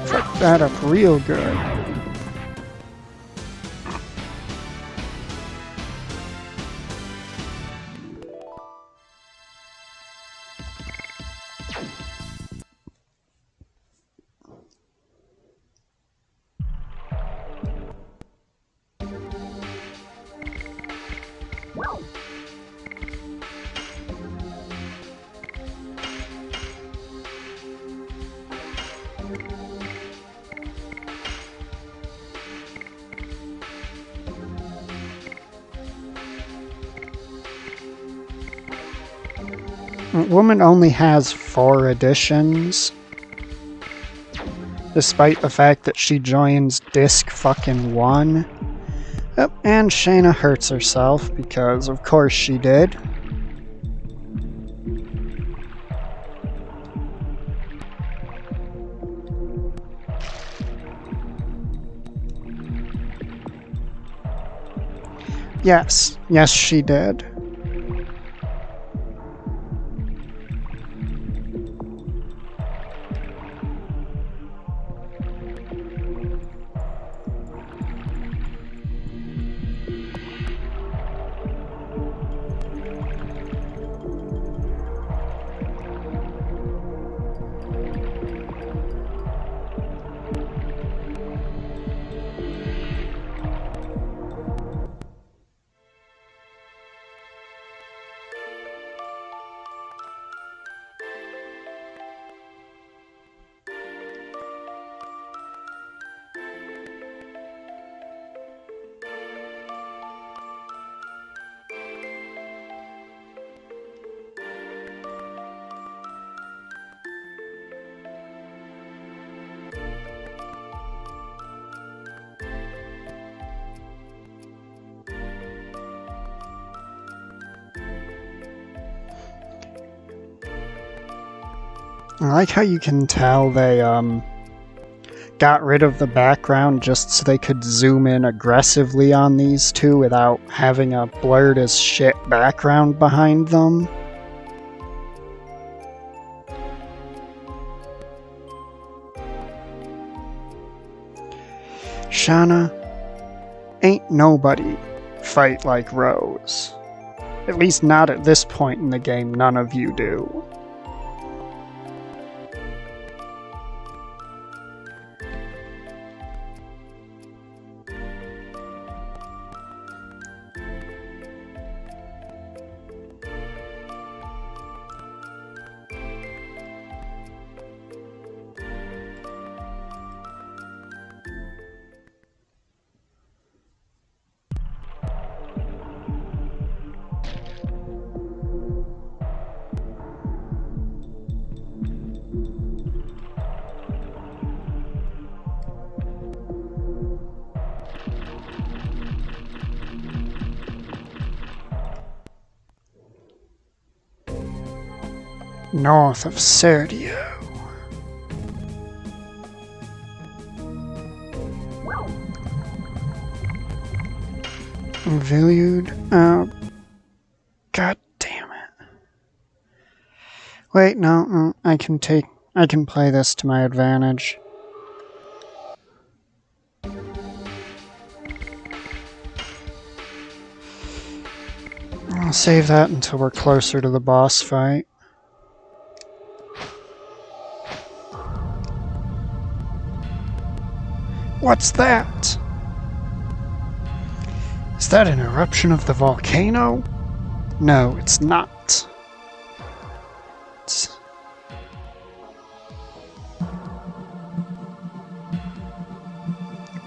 Fucked that up real good. Woman only has 4 additions, despite the fact that she joins Disc fucking 1. Oh, and Shayna hurts herself, because of course she did. Yes, she did. I like how you can tell they got rid of the background just so they could zoom in aggressively on these two without having a blurred as shit background behind them. Shauna, ain't nobody fight like Rose. At least not at this point in the game, none of you do. North of Serdio. Valued? Oh, god damn it. Wait, no, I can play this to my advantage. I'll save that until we're closer to the boss fight. What's that? Is that an eruption of the volcano? No, it's not.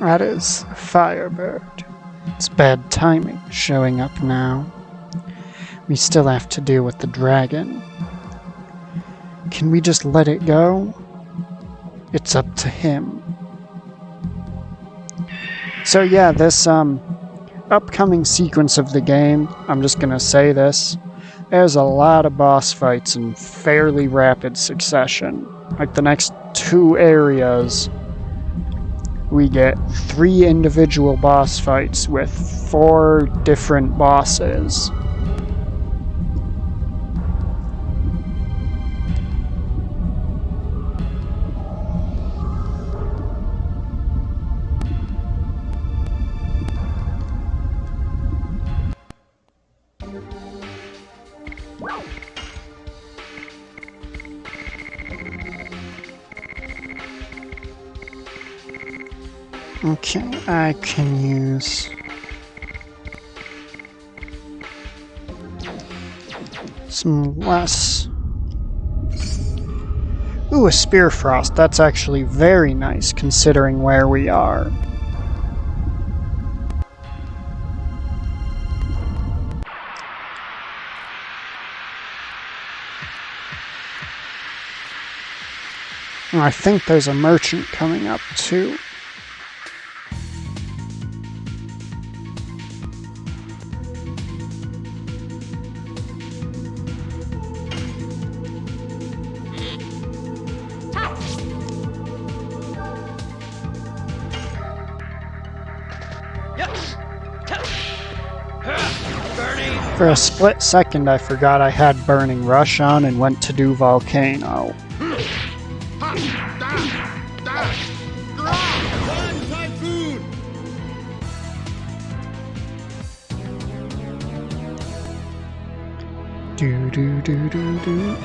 That is a Firebird. It's bad timing showing up now. We still have to deal with the dragon. Can we just let it go? It's up to him. So yeah, this upcoming sequence of the game, I'm just gonna say this, there's a lot of boss fights in fairly rapid succession. Like the next 2 areas, we get 3 individual boss fights with 4 different bosses. Okay, I can use some less. Ooh, a Spear Frost. That's actually very nice considering where we are. And I think there's a merchant coming up too. For a split second, I forgot I had Burning Rush on and went to do Volcano. Do do do do do.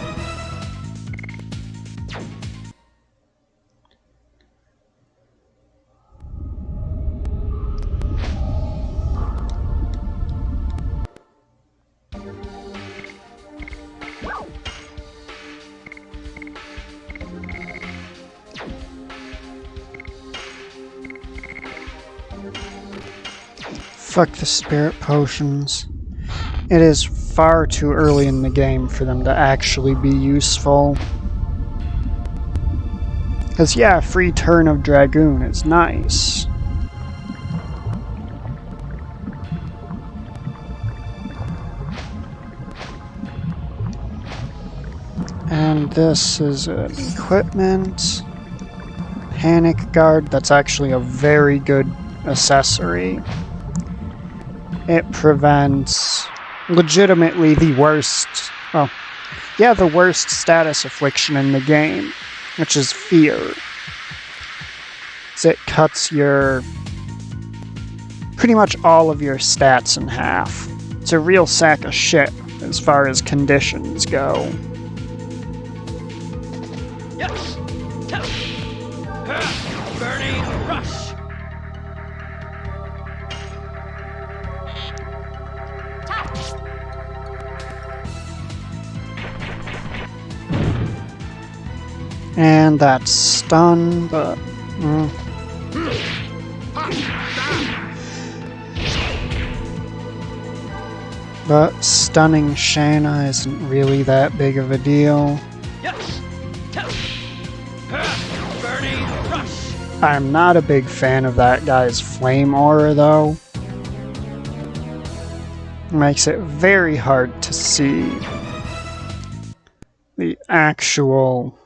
Fuck the spirit potions. It is far too early in the game for them to actually be useful. Because yeah, free turn of Dragoon is nice. And this is an equipment. Panic Guard, that's actually a very good accessory. It prevents legitimately the worst, well, yeah, the worst status affliction in the game, which is fear. So it cuts pretty much all of your stats in half. It's a real sack of shit as far as conditions go. Yes. Burning Rush. And that's stun, but but stunning Shanna isn't really that big of a deal. Yes. Burning Rush. I'm not a big fan of that guy's flame aura though. It makes it very hard to see the actual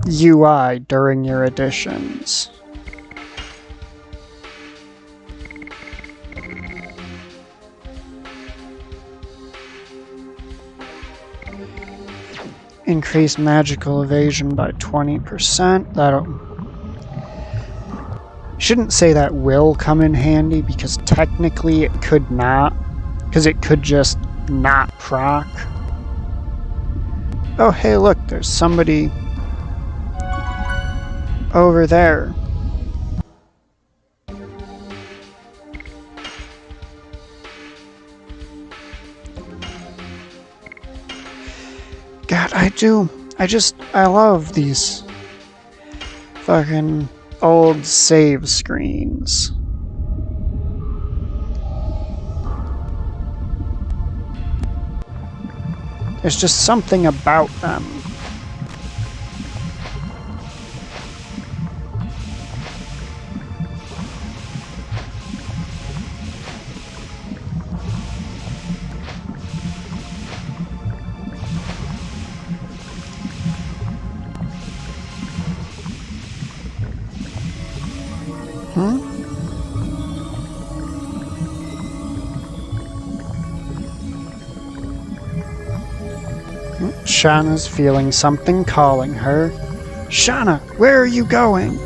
UI during your additions. Increase magical evasion by 20%. That'll... Shouldn't say that will come in handy, because technically it could not. Because it could just not proc. Oh, hey, look, there's somebody over there. God, I love these fucking old save screens. There's just something about them. Shauna's feeling something calling her. Shauna, where are you going?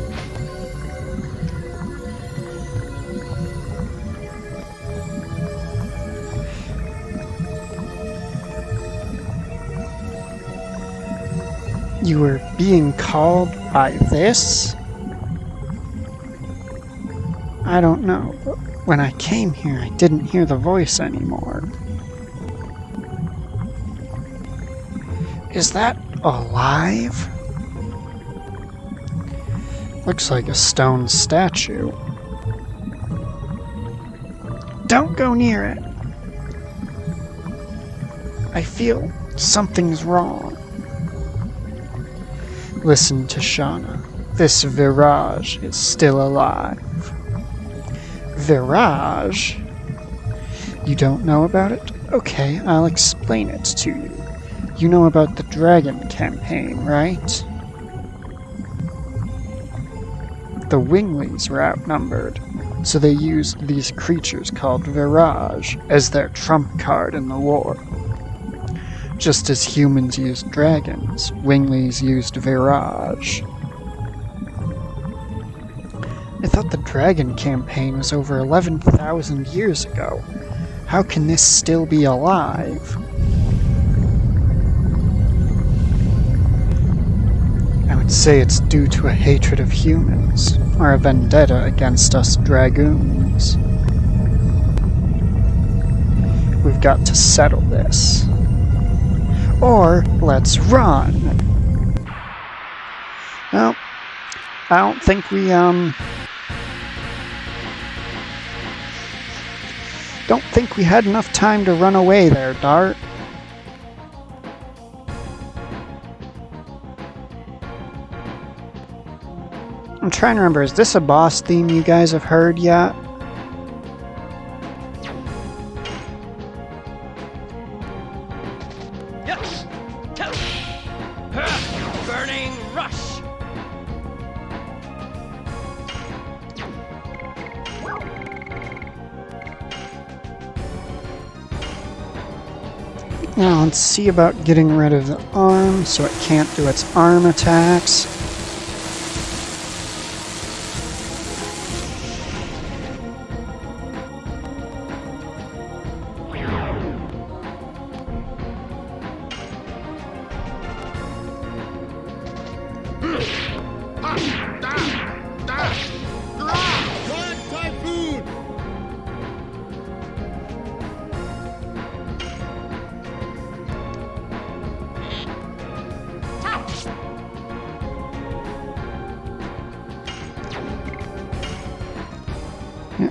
You were being called by this? I don't know, but when I came here, I didn't hear the voice anymore. Is that alive? Looks like a stone statue. Don't go near it. I feel something's wrong. Listen to Shauna. This Virage is still alive. Virage? You don't know about it? Okay, I'll explain it to you. You know about the Dragon campaign, right? The Winglies were outnumbered, so they used these creatures called Virage as their trump card in the war. Just as humans used dragons, Winglies used Virage. I thought the Dragon campaign was over 11,000 years ago. How can this still be alive? I would say it's due to a hatred of humans, or a vendetta against us Dragoons. We've got to settle this. Or, let's run! Well, I don't think we, don't think we had enough time to run away there, Dart. I'm trying to remember, is this a boss theme you guys have heard yet? Yes! Burning rush! Now let's see about getting rid of the arm so it can't do its arm attacks.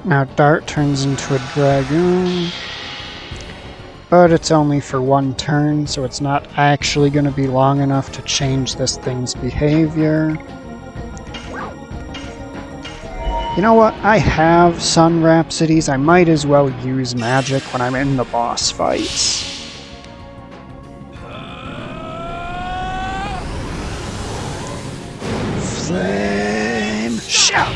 Now Dart turns into a Dragoon, but it's only for one turn, so it's not actually going to be long enough to change this thing's behavior. You know what? I have Sun Rhapsodies. I might as well use magic when I'm in the boss fights. Flame shout!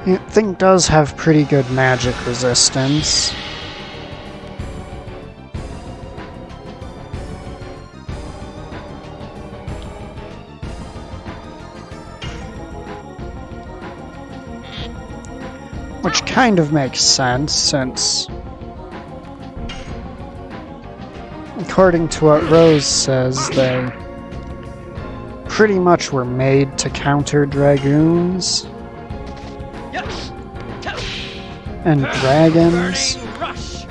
The thing does have pretty good magic resistance. Which kind of makes sense, since according to what Rose says, they pretty much were made to counter dragoons and dragons. Burning rush.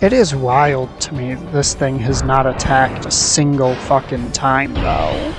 It is wild to me that this thing has not attacked a single fucking time, though.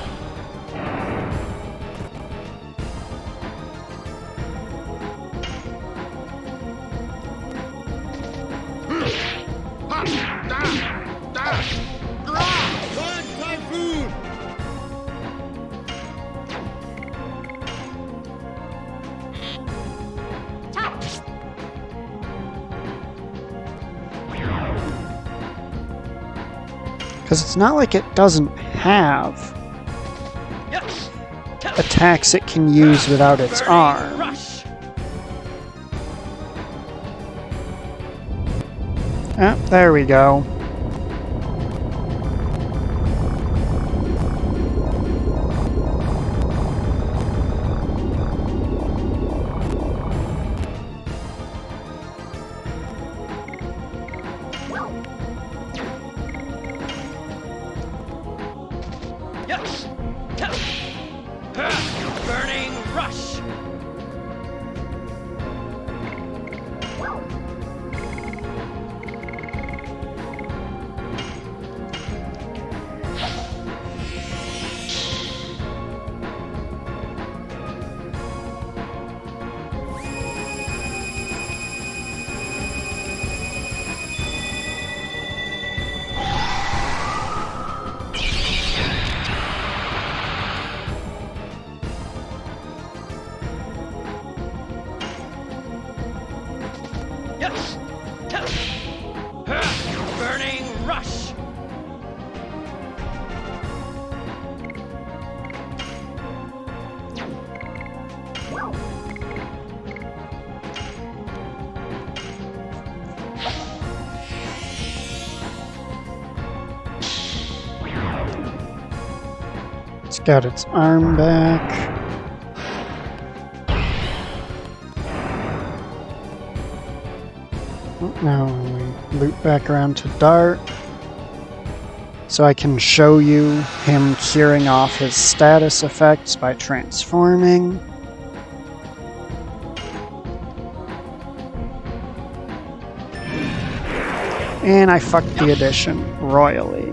Because it's not like it doesn't have attacks it can use without its arm. Rush. Ah, there we go. Burning rush. Burning rush. It's got its arm back. Now we loop back around to Dart, so I can show you him curing off his status effects by transforming. And I fucked the addition royally.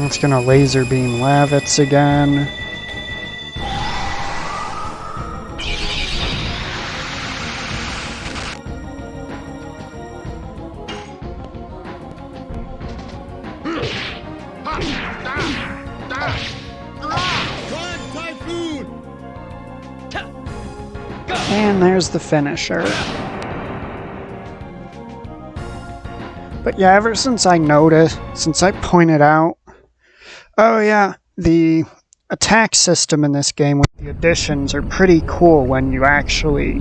It's gonna laser beam Lavitz again. And there's the finisher. But yeah, ever since I pointed out, oh yeah, the attack system in this game with the additions are pretty cool when you actually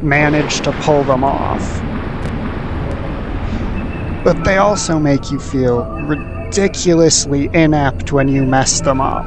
manage to pull them off. But they also make you feel ridiculously inept when you mess them up.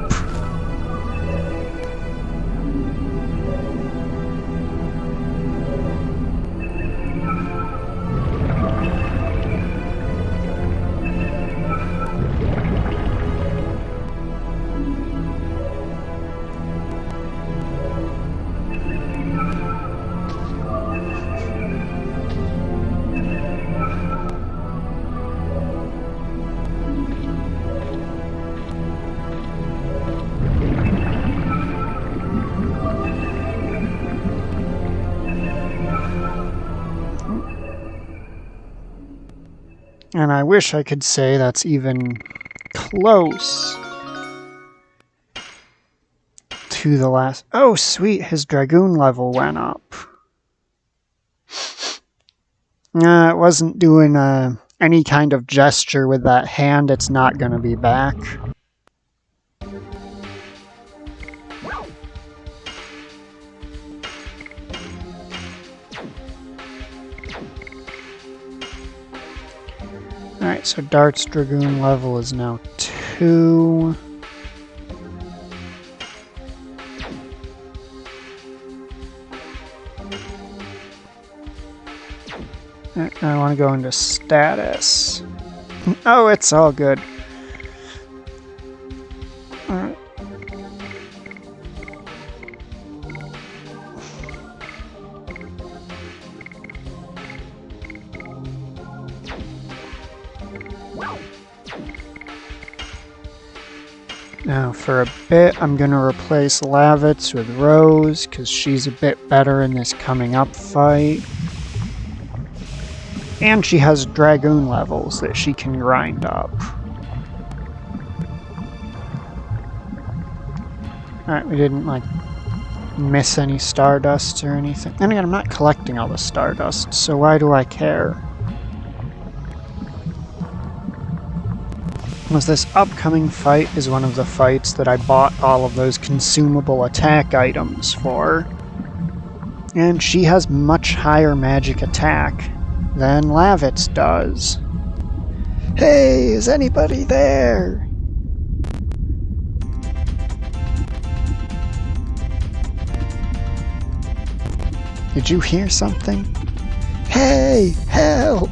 And I wish I could say that's even close to the last... Oh, sweet, his Dragoon level went up. It wasn't doing any kind of gesture with that hand. It's not going to be back. Alright, so Dart's Dragoon level is now 2. I want to go into status. Oh, it's all good. Alright. Now, for a bit, I'm going to replace Lavitz with Rose, because she's a bit better in this coming up fight. And she has Dragoon levels that she can grind up. Alright, we didn't, like, miss any Stardust or anything. And again, I'm not collecting all the Stardust, so why do I care? Was this upcoming fight is one of the fights that I bought all of those consumable attack items for. And she has much higher magic attack than Lavitz does. Hey, is anybody there? Did you hear something? Hey, help!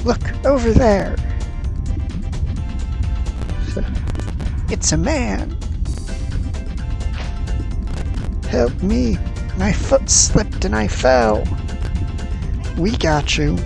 Look, over there. It's a man. Help me. My foot slipped and I fell. We got you.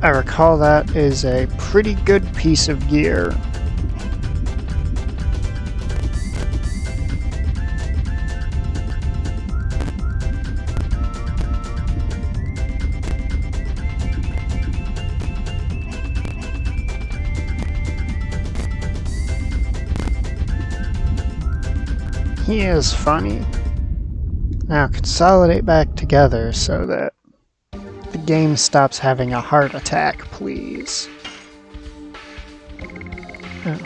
I recall that is a pretty good piece of gear. He is funny. Now consolidate back together so that the game stops having a heart attack, please. Oh.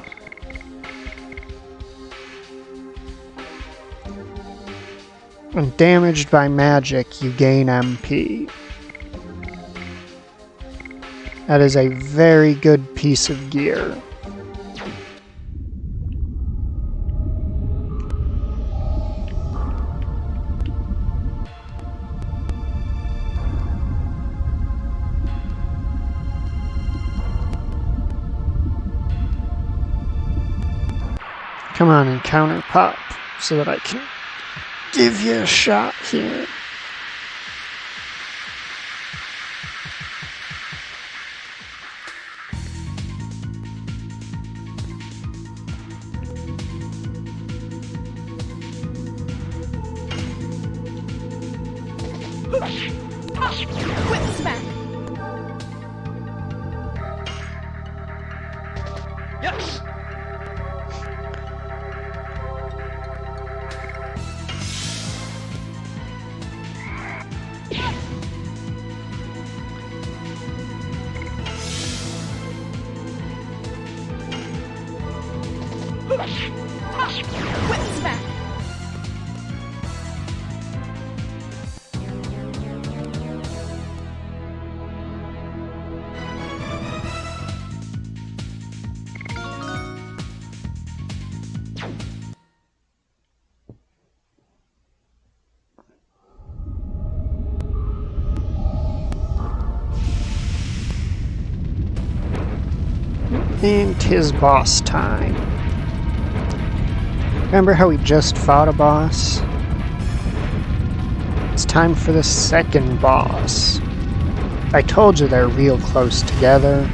When damaged by magic, you gain MP. That is a very good piece of gear. Come on, encounter pop, so that I can give you a shot here. Quick smack! Yes! Quick smack! And 'tis boss time. Remember how we just fought a boss? It's time for the second boss. I told you they're real close together.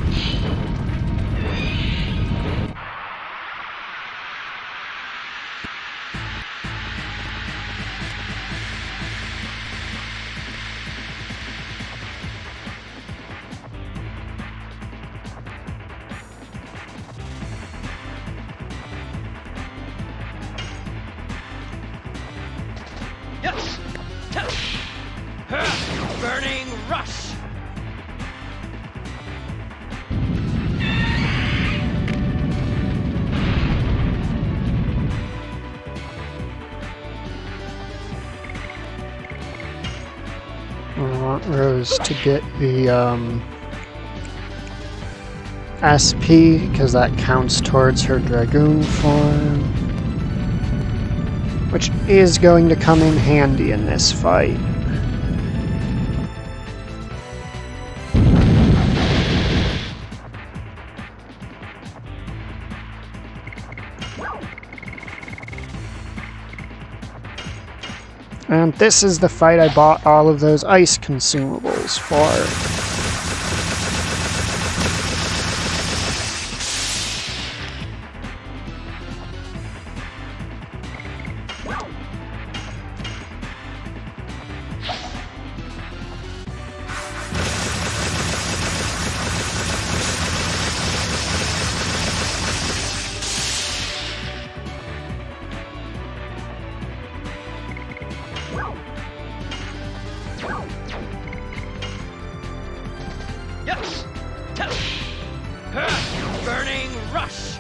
Yes. Burning rush. I want Rose to get the SP because that counts towards her Dragoon form, which is going to come in handy in this fight. And this is the fight I bought all of those ice consumables for. Yes. Burning rush.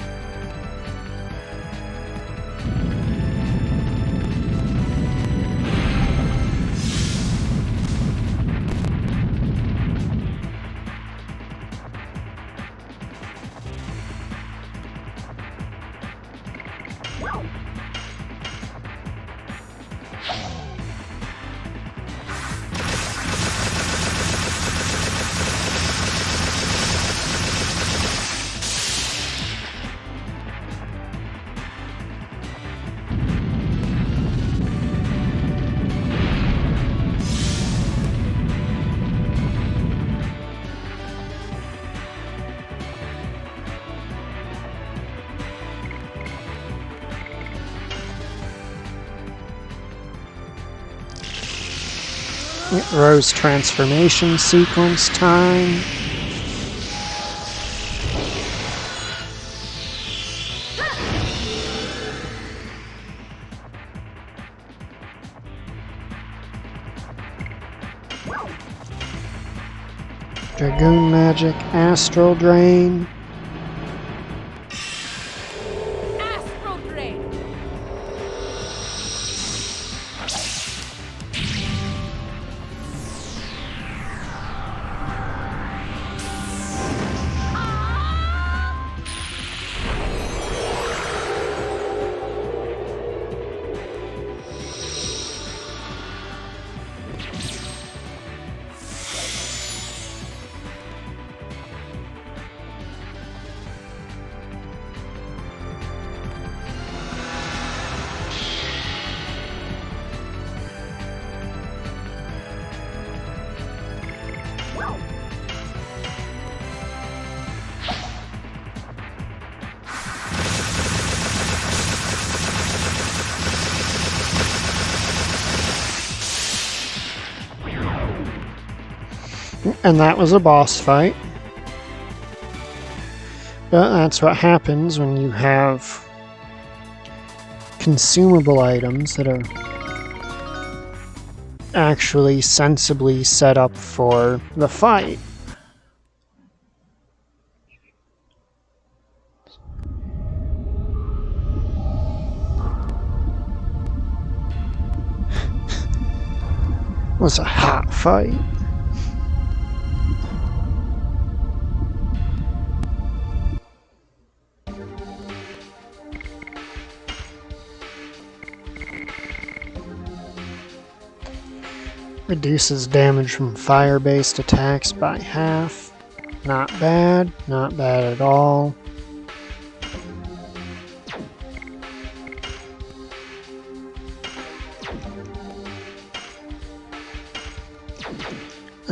Rose transformation sequence time. Dragoon magic, astral drain. Astral Drain. And that was a boss fight. But that's what happens when you have consumable items that are actually sensibly set up for the fight. It was a hot fight. Reduces damage from fire-based attacks by half. Not bad at all.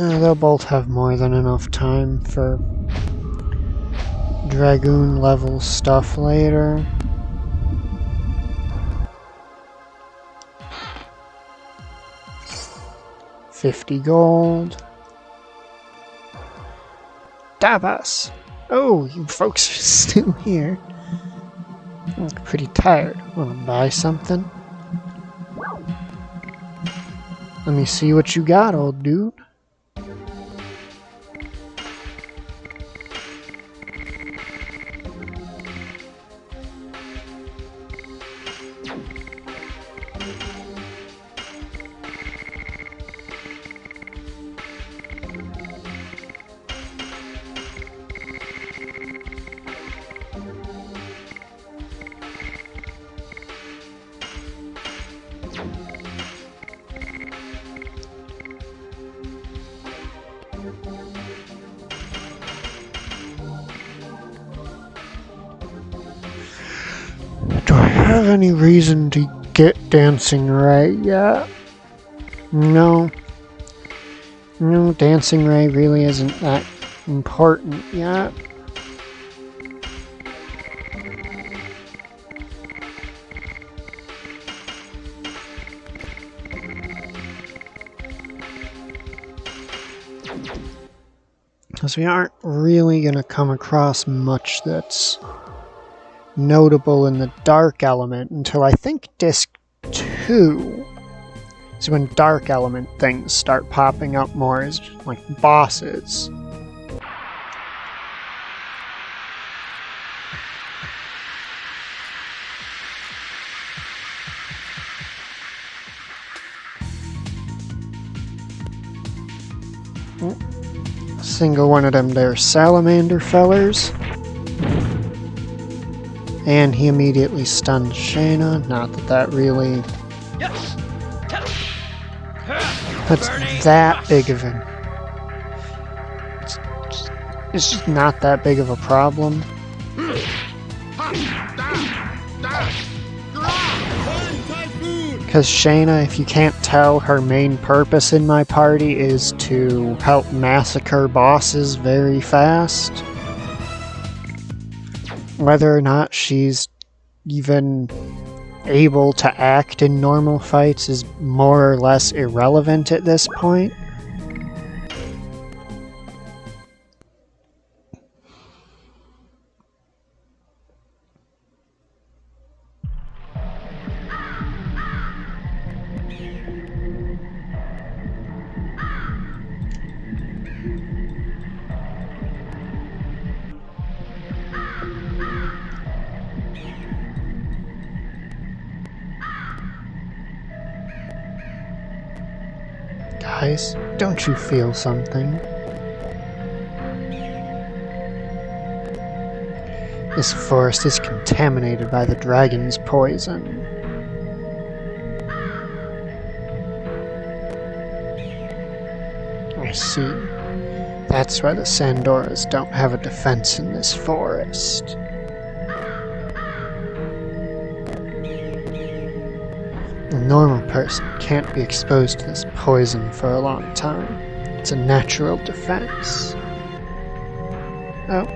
They'll both have more than enough time for Dragoon level stuff later. $50 gold. Dabas! Oh, you folks are still here. I look pretty tired. Wanna buy something? Let me see what you got, old dude. Do I have any reason to get dancing right yet? No. No, dancing ray really isn't that important yet. Because we aren't really going to come across much that's notable in the dark element until I think disc 2 is when dark element things start popping up more as like bosses. A single one of them there salamander fellers. And he immediately stunned Shayna. Not that that really... Yes. That's Burning that rush. big of an... It's just not that big of a problem. Because Shayna, if you can't tell, her main purpose in my party is to help massacre bosses very fast. Whether or not she's even able to act in normal fights is more or less irrelevant at this point. Guys, don't you feel something? This forest is contaminated by the dragon's poison. I see. That's why the Sandoras don't have a defense in this forest. A normal person can't be exposed to this poison for a long time. It's a natural defense. Oh,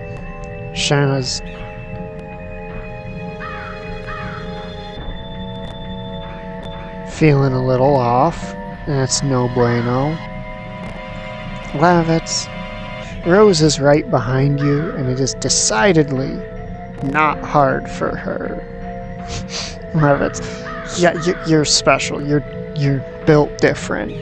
Shana's feeling a little off. That's no bueno. Lavitz, Rose is right behind you, and it is decidedly not hard for her. Lavitz, yeah, you're special. You're built different.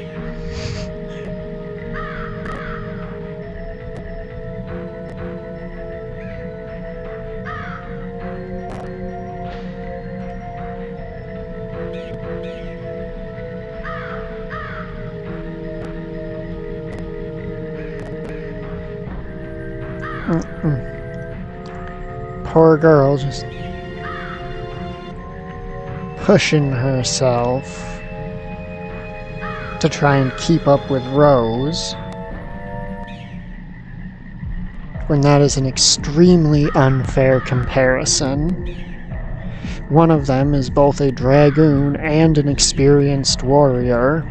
Poor girl, just pushing herself to try and keep up with Rose, when that is an extremely unfair comparison. One of them is both a dragoon and an experienced warrior.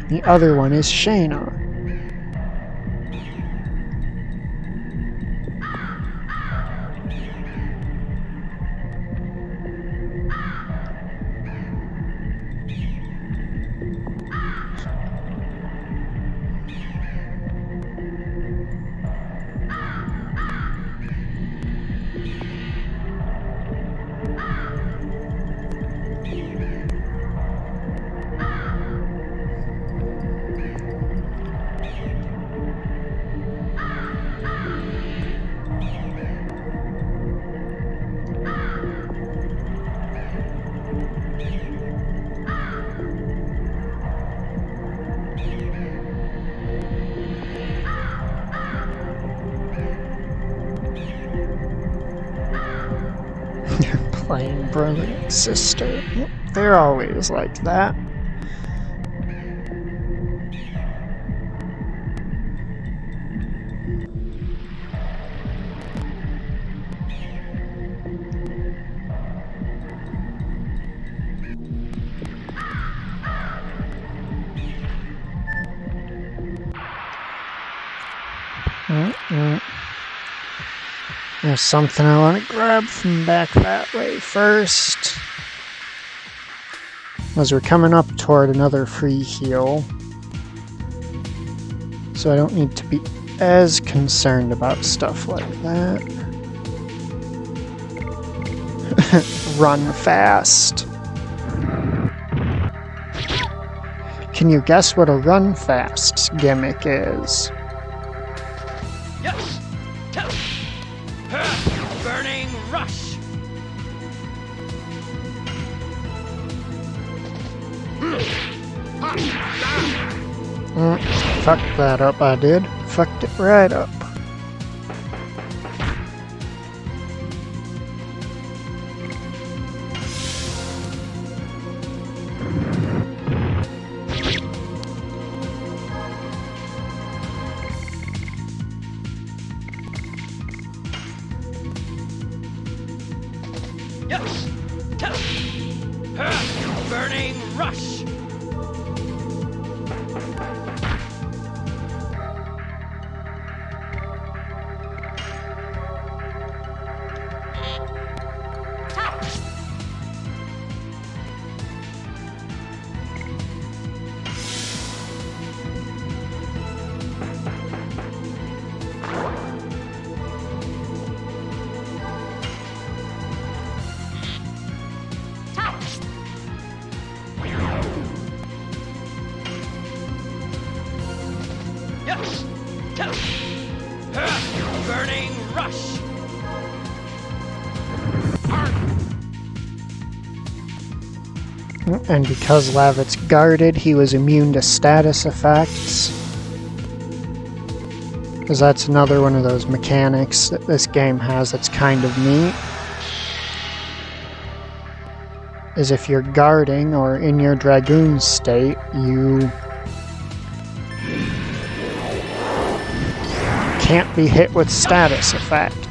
The other one is Shayna. playing brother and sister. They're always like that. There's something I want to grab from back that way first. As we're coming up toward another free heal. So I don't need to be as concerned about stuff like that. Run fast. Can you guess what a run fast gimmick is? Yes. Burning rush. Fucked that up, I did. Fucked it right up. Yes. Burning rush. Yes. Burning rush. And because Lavit's guarded, he was immune to status effects. Because that's another one of those mechanics that this game has that's kind of neat. Is if you're guarding or in your Dragoon state, you can't be hit with status effects.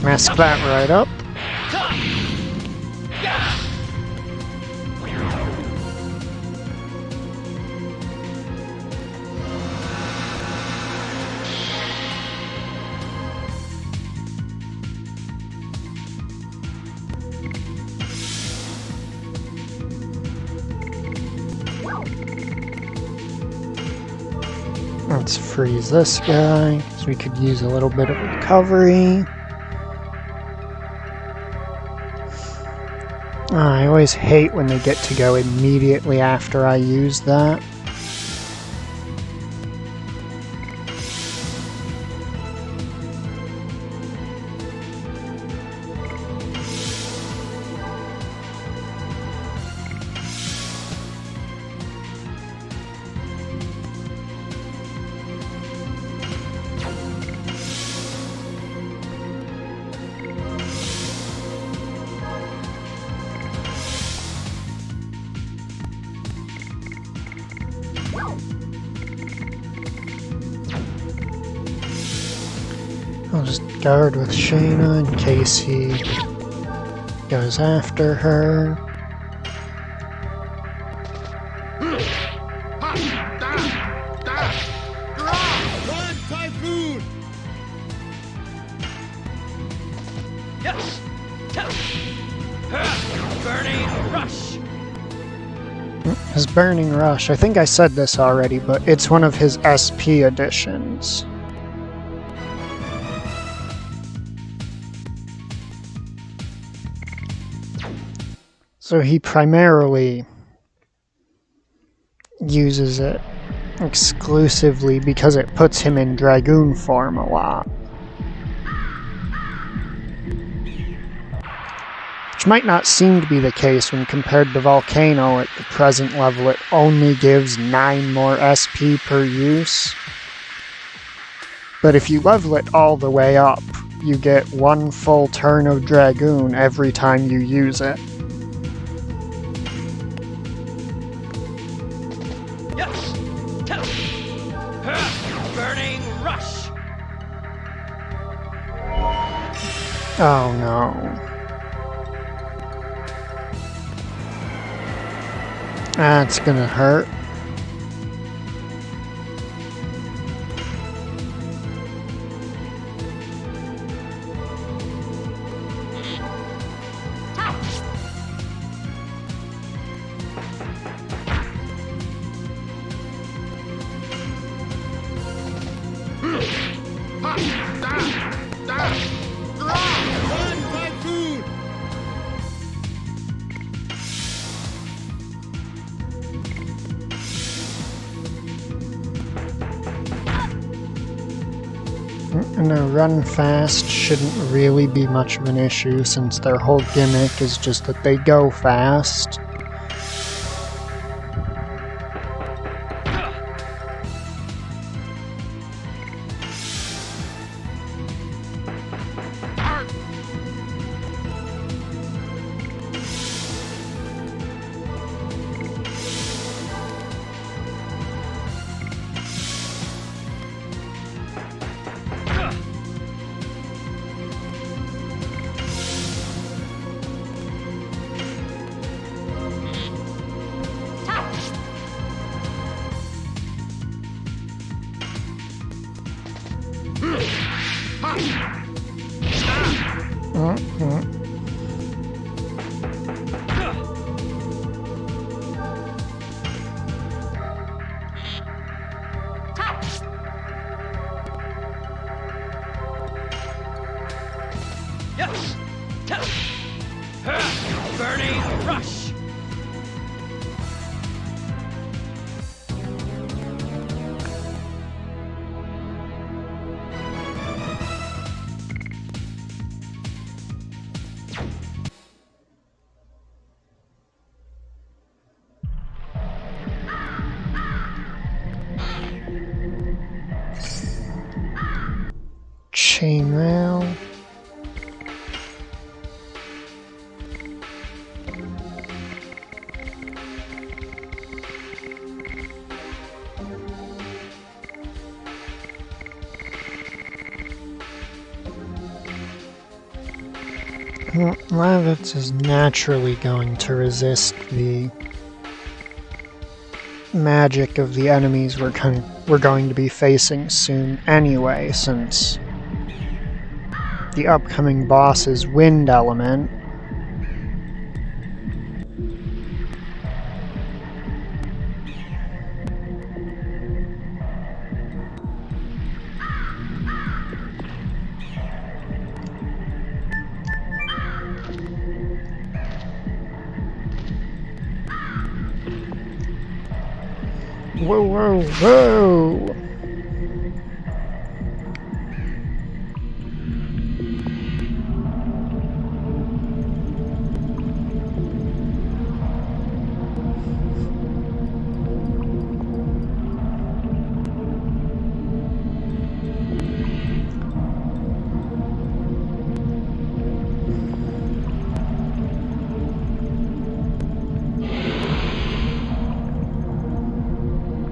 Messed that right up. Let's freeze this guy, so we could use a little bit of recovery. I always hate when they get to go immediately after I use that. guard with Shayna in case he goes after her. Burning rush. His Burning Rush, I think I said this already, but it's one of his SP editions. So he primarily uses it exclusively because it puts him in Dragoon form a lot. Which might not seem to be the case when compared to Volcano. At the present level, it only gives 9 more SP per use. But if you level it all the way up, you get 1 full turn of Dragoon every time you use it. Burning rush. Oh no. That's gonna hurt. And a run fast shouldn't really be much of an issue since their whole gimmick is just that they go fast. Burning rush. Chainmail. Lavitz is naturally going to resist the magic of the enemies we're going to be facing soon anyway, since the upcoming boss is Wind Element. Whoa, whoa, whoa!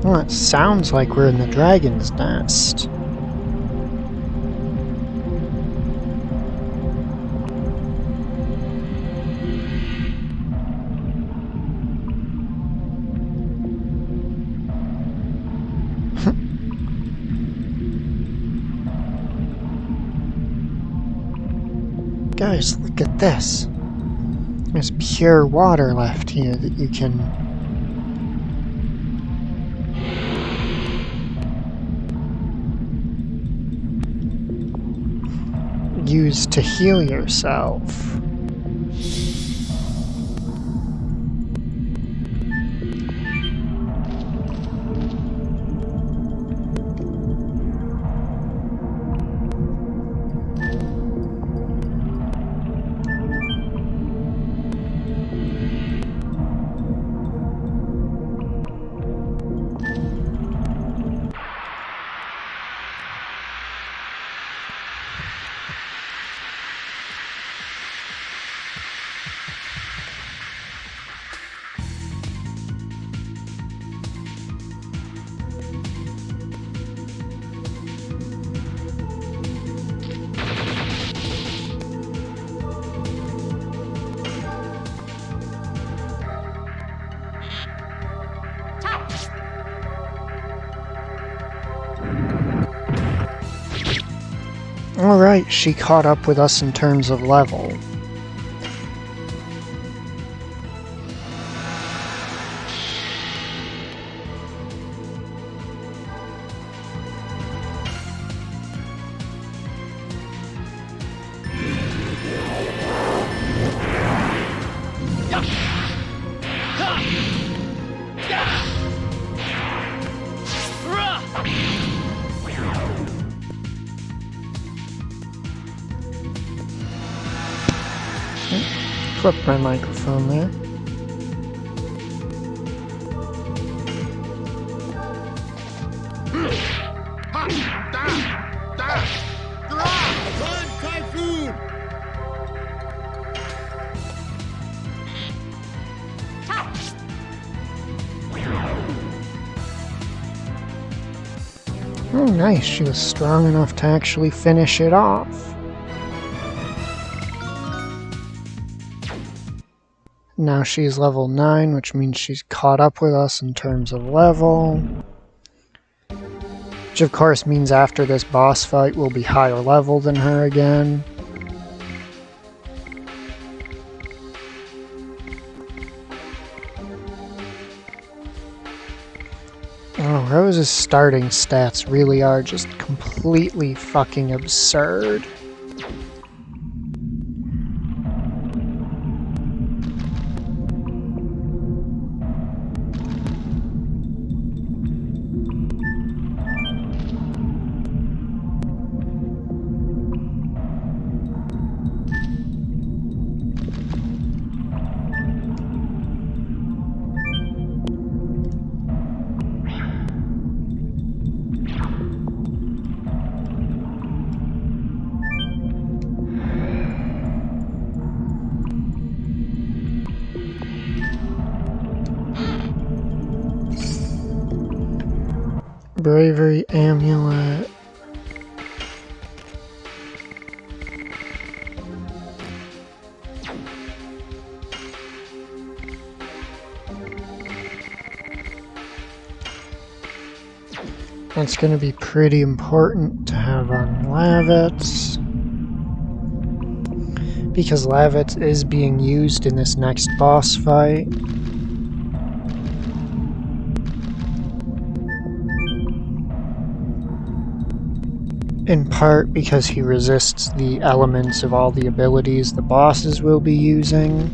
Well, it sounds like we're in the Dragon's Nest. Guys, look at this. There's pure water left here that you can use to heal yourself. Alright, she caught up with us in terms of level. Flip my microphone there. Oh, nice. She was strong enough to actually finish it off. Now she's level 9, which means she's caught up with us in terms of level. Which of course means after this boss fight we'll be higher level than her again. Oh, Rose's starting stats really are just completely fucking absurd. Bravery amulet. That's going to be pretty important to have on Lavitz, because Lavitz is being used in this next boss fight. In part because he resists the elements of all the abilities the bosses will be using.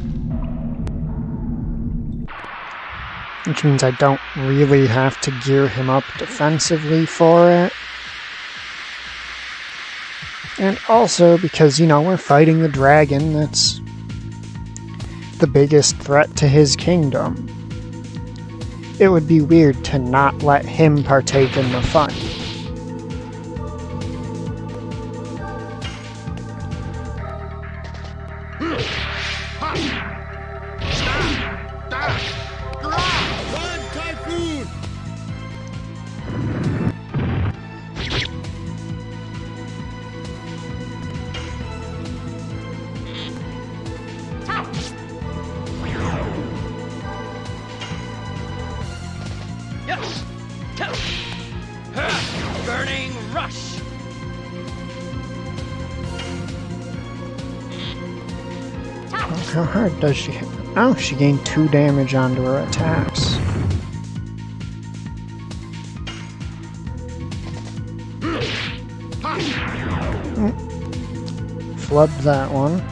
Which means I don't really have to gear him up defensively for it. And also because, you know, we're fighting the dragon that's the biggest threat to his kingdom. It would be weird to not let him partake in the fun. How hard does she hit? Oh, she gained 2 damage onto her attacks. Flubbed that one.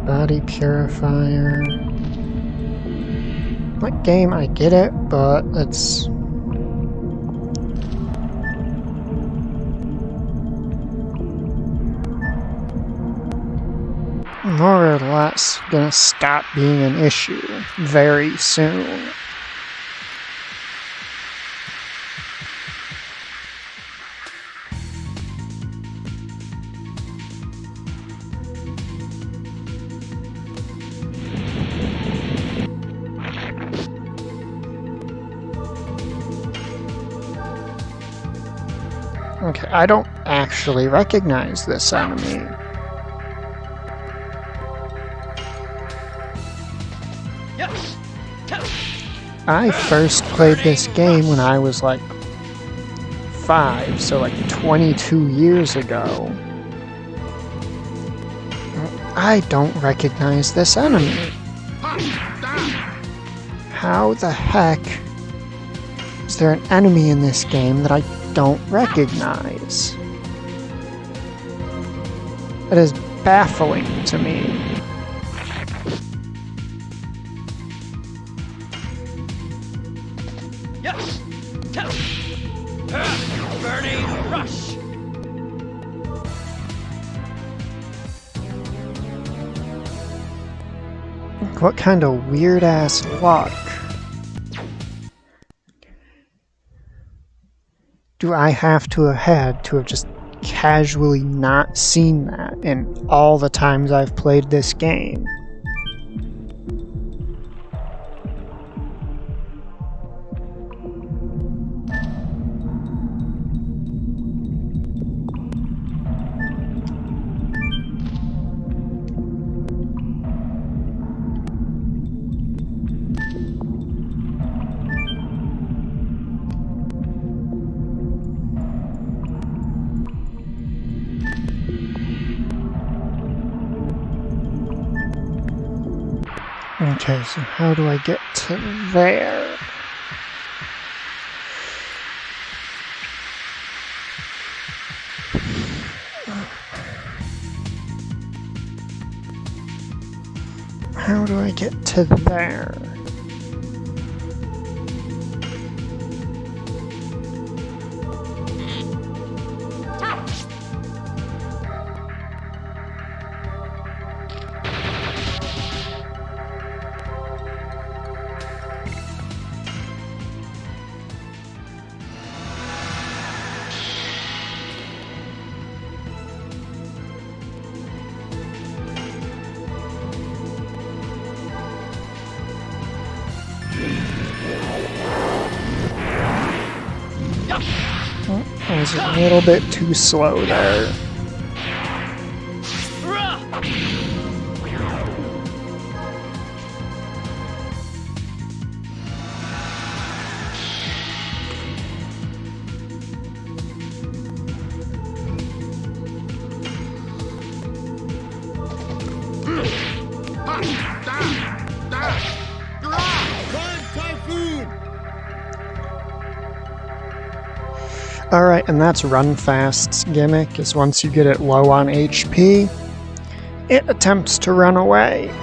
Body purifier. Like, game, I get it, but it's... more or less gonna stop being an issue very soon. Okay, I don't actually recognize this enemy. I first played this game when I was like 5, so like 22 years ago. I don't recognize this enemy. How the heck is there an enemy in this game that I don't recognize? It is baffling to me. Burning rush. What kind of weird ass luck? Do I have to have had to have just casually not seen that in all the times I've played this game? Okay, so how do I get to there? How do I get to there? I was a little bit too slow there. Alright, and that's Run Fast's gimmick, is once you get it low on HP, it attempts to run away.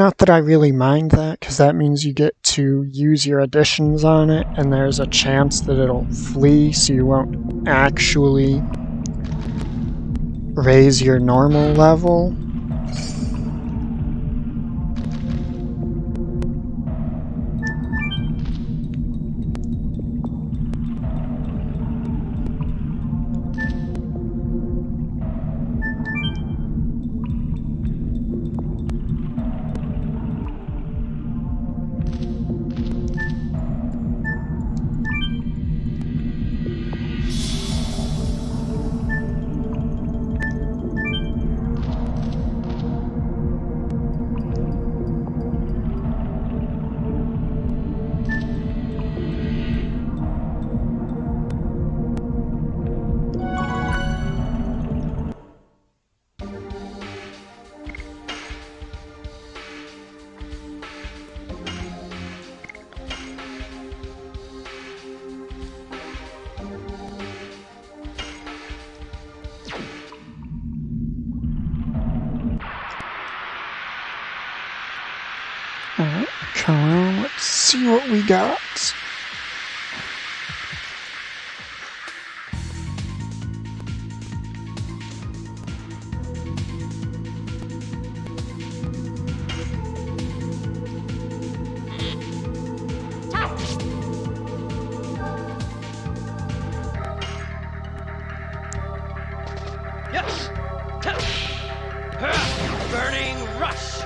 Not that I really mind that, because that means you get to use your additions on it, and there's a chance that it'll flee, so you won't actually raise your normal level. Alright, come on, let's see what we got. Yes! Burning rush!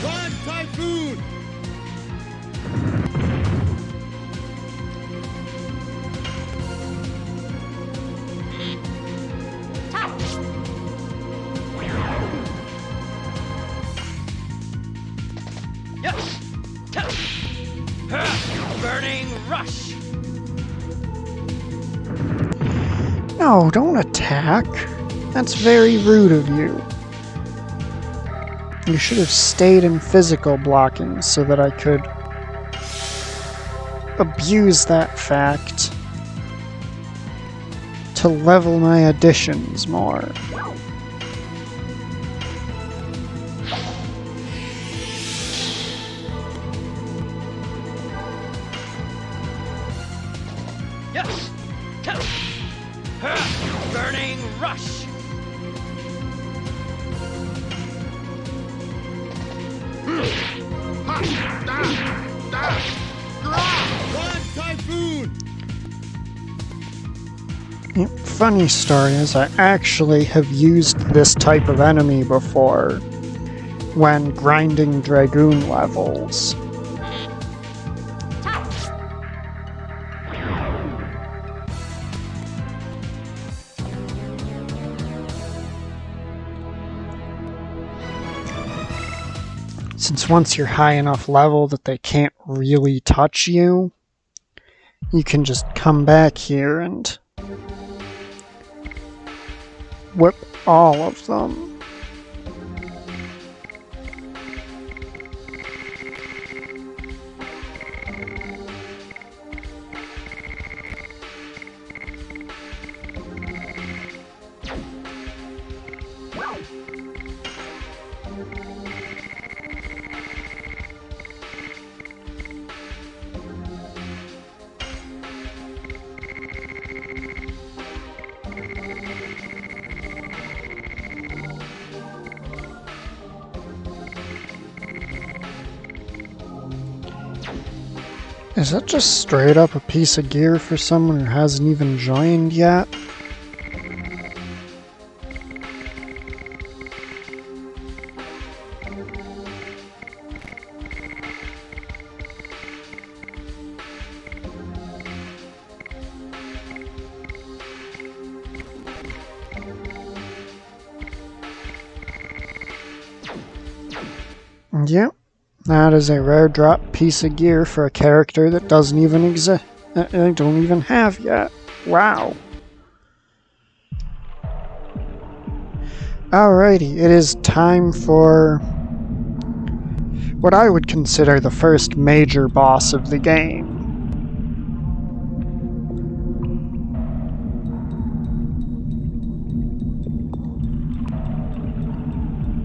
Run, Typhoon! Yes! Burning rush! No, don't attack. That's very rude of you. You should have stayed in physical blocking so that I could abuse that fact to level my additions more. Yes! Burning rush! Run, Typhoon! Funny story is I actually have used this type of enemy before when grinding Dragoon levels. Since once you're high enough level that they can't really touch you, you can just come back here and whip all of them. Is that just straight up a piece of gear for someone who hasn't even joined yet? Yep. That is a rare drop piece of gear for a character that doesn't even exist. I don't even have yet. Wow. Alrighty, it is time for what I would consider the first major boss of the game.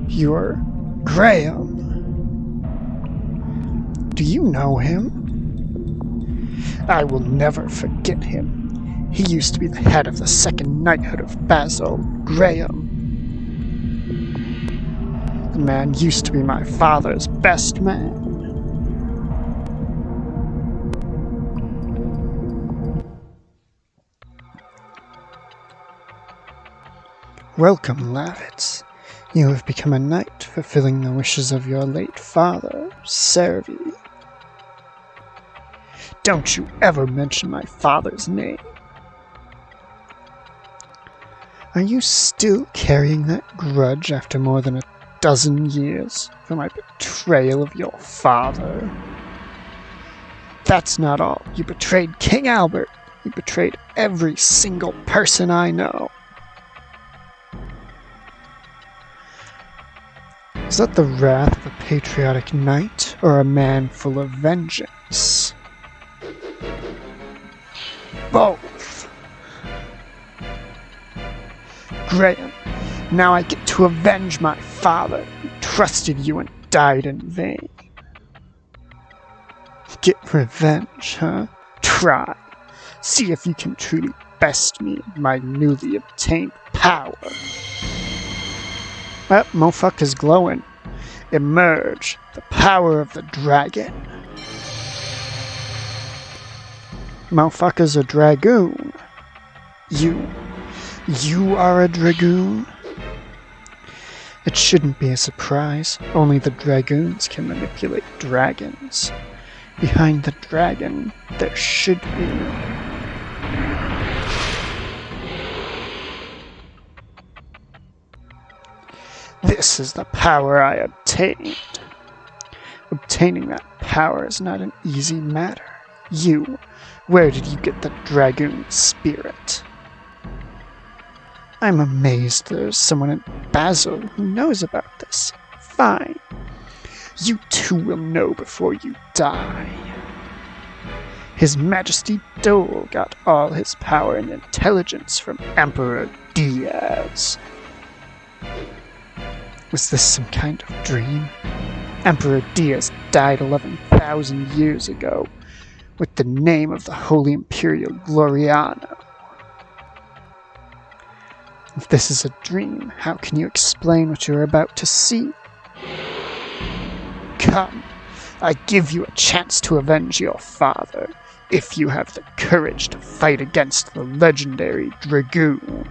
You're Graham. Do you know him? I will never forget him. He used to be the head of the Second Knighthood of Basil, Graham. The man used to be my father's best man. Welcome, Lavitz. You have become a knight, fulfilling the wishes of your late father, Servi. Don't you ever mention my father's name. Are you still carrying that grudge after more than a dozen years for my betrayal of your father? That's not all. You betrayed King Albert. You betrayed every single person I know. Is that the wrath of a patriotic knight, or a man full of vengeance? Both. Graham, now I get to avenge my father, who trusted you and died in vain. Get revenge, huh? Try. See if you can truly best me in my newly obtained power. That motherfucker's glowing. Emerge, the power of the dragon. Motherfucker's a dragoon. You are a dragoon? It shouldn't be a surprise. Only the dragoons can manipulate dragons. Behind the dragon, there should be... This is the power I obtained. Obtaining that power is not an easy matter. You, where did you get the dragoon spirit? I'm amazed there's someone in Basil who knows about this. Fine. You too will know before you die. His Majesty Dole got all his power and intelligence from Emperor Diaz. Was this some kind of dream? Emperor Diaz died 11,000 years ago with the name of the Holy Imperial Gloriano. If this is a dream, how can you explain what you're about to see? Come, I give you a chance to avenge your father, if you have the courage to fight against the legendary Dragoon.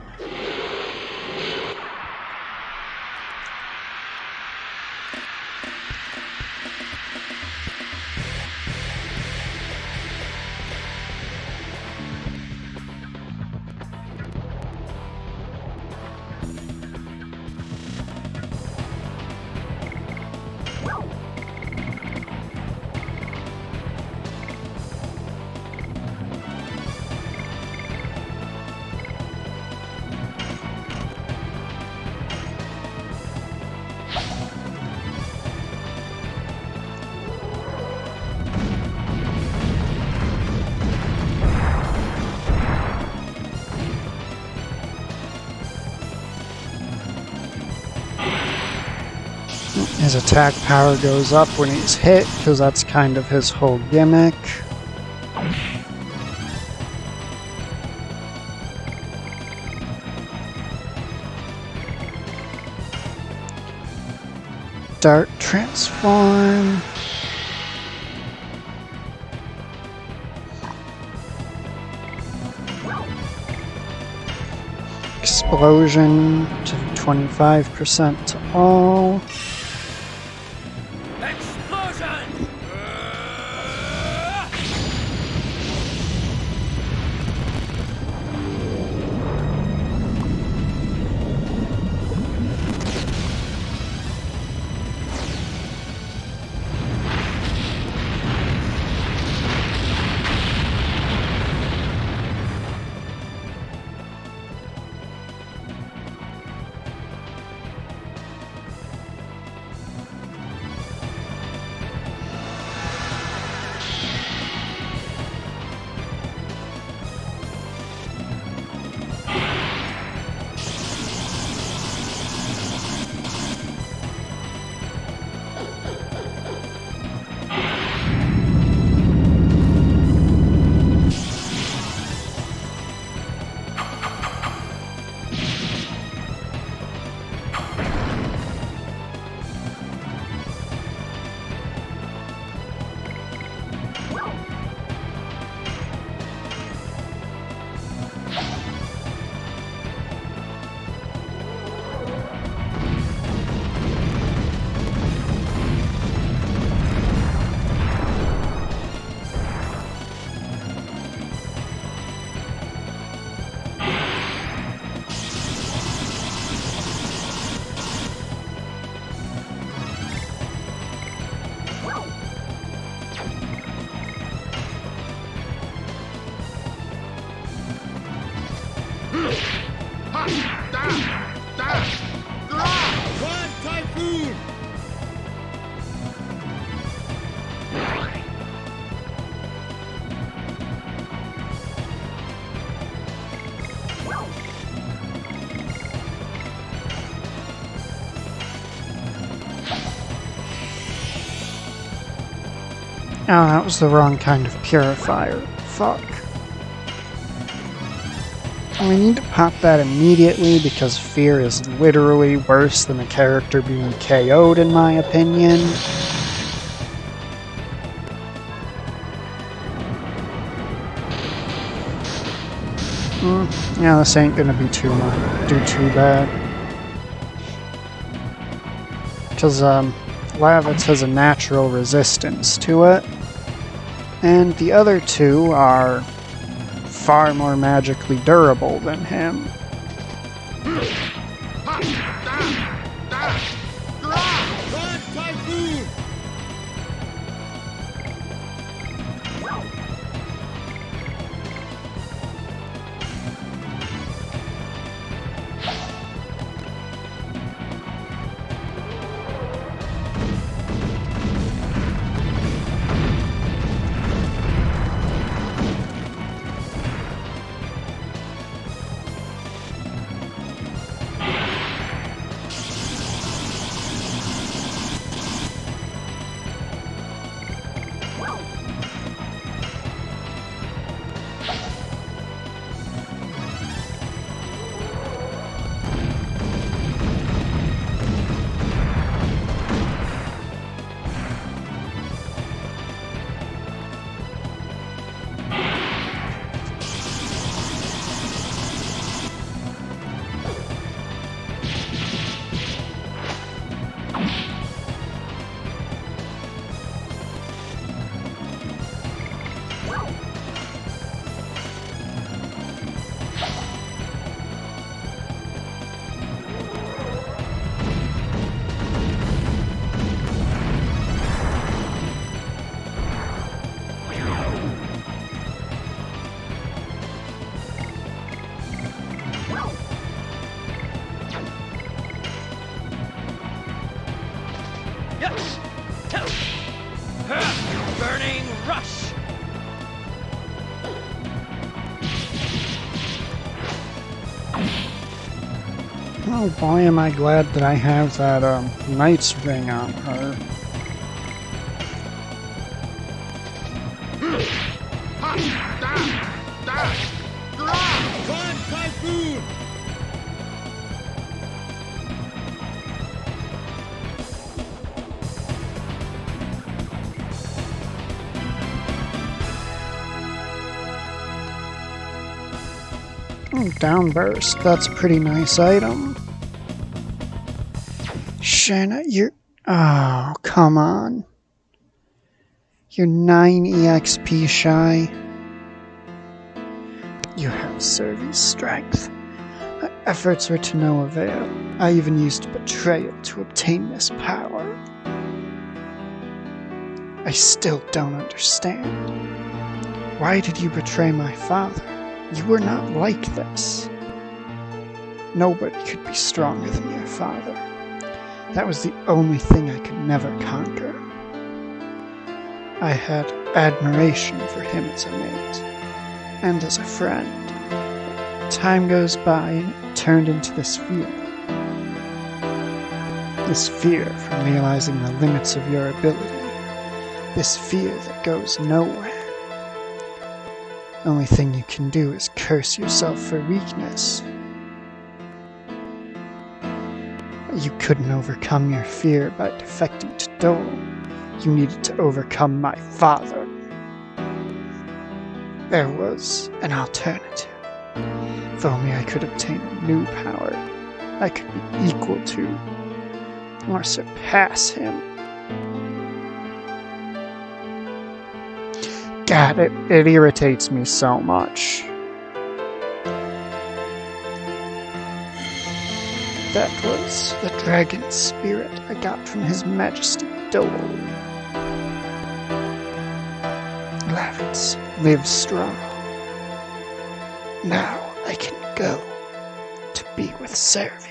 His attack power goes up when he's hit, because that's kind of his whole gimmick. Dart transform. Explosion to 25% to all. Explosion! Oh, that was the wrong kind of purifier. Fuck. We need to pop that immediately because fear is literally worse than a character being KO'd in my opinion. Yeah, this ain't gonna be too bad. Because Lavitz has a natural resistance to it. And the other two are far more magically durable than him. Run, Typhoon! Yes! Tell! Burning rush! Oh boy, am I glad that I have that Knight's Ring on her. Run, Typhoon! Oh, Downburst, that's a pretty nice item. Shanna, you're... Oh, come on. You're 9 EXP shy. You have Servi's strength. My efforts were to no avail. I even used betrayal to obtain this power. I still don't understand. Why did you betray my father? You were not like this. Nobody could be stronger than your father. That was the only thing I could never conquer. I had admiration for him as a mate, and as a friend. Time goes by and it turned into this fear. This fear from realizing the limits of your ability. This fear that goes nowhere. The only thing you can do is curse yourself for weakness. You couldn't overcome your fear by defecting to Dole. You needed to overcome my father. There was an alternative. If only I could obtain a new power, I could be equal to, or surpass him. God, it irritates me so much. That was the dragon spirit I got from His Majesty Dole. Lavitz lives strong. Now I can go to be with Servi.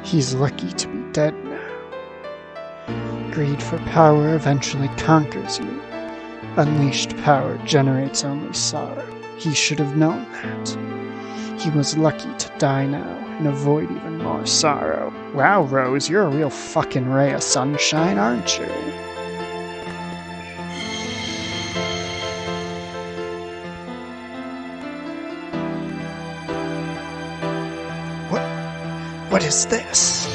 He's lucky to be dead now. Greed for power eventually conquers you, Unleashed power generates only sorrow. He should have known that. He was lucky to die now and avoid even more sorrow. Wow, Rose, you're a real fucking ray of sunshine, aren't you? What is this?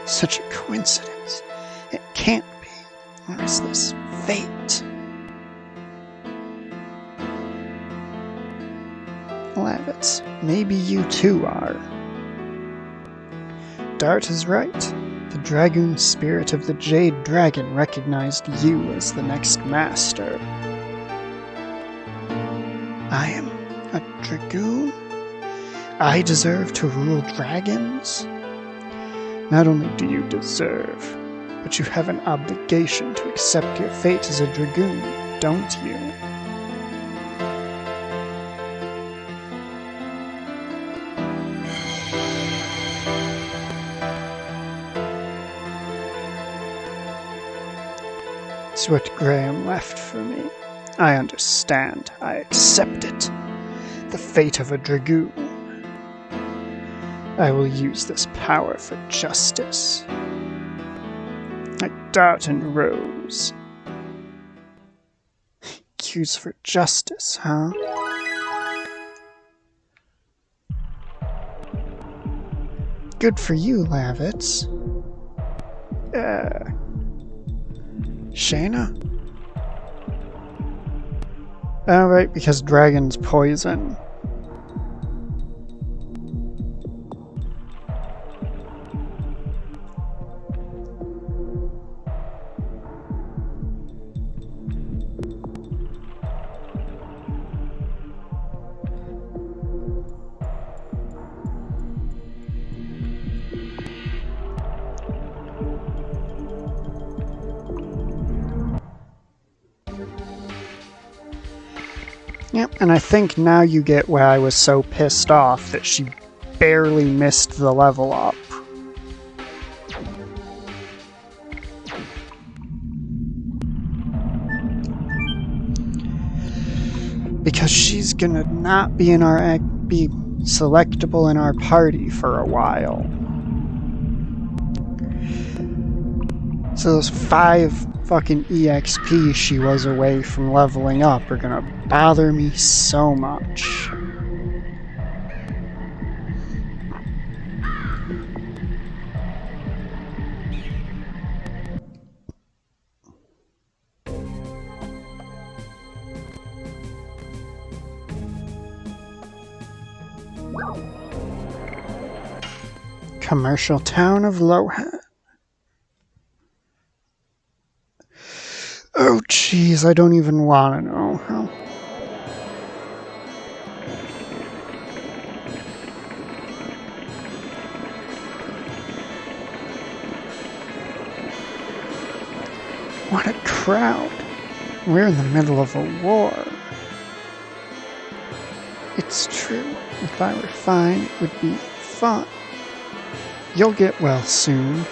Such a coincidence. It can't be. Or is this fate? Lavitz, maybe you too are. Dart is right. The Dragoon spirit of the Jade Dragon recognized you as the next master. I am a Dragoon? I deserve to rule dragons? Not only do you deserve, but you have an obligation to accept your fate as a Dragoon, don't you? It's what Graham left for me. I understand. I accept it. The fate of a Dragoon. I will use this power for justice. Like Dart and Rose. Use for justice, huh? Good for you, Lavitz. Shayna? Oh, right, because dragon's poison. Yep, and I think now you get why I was so pissed off that she barely missed the level up. Because she's gonna not be be selectable in our party for a while. So those 5 fucking EXP she was away from leveling up are gonna bother me so much. Commercial town of Lohan. Oh jeez, I don't even want to know. What a crowd. We're in the middle of a war. It's true. If I were fine, it would be fun. You'll get well soon.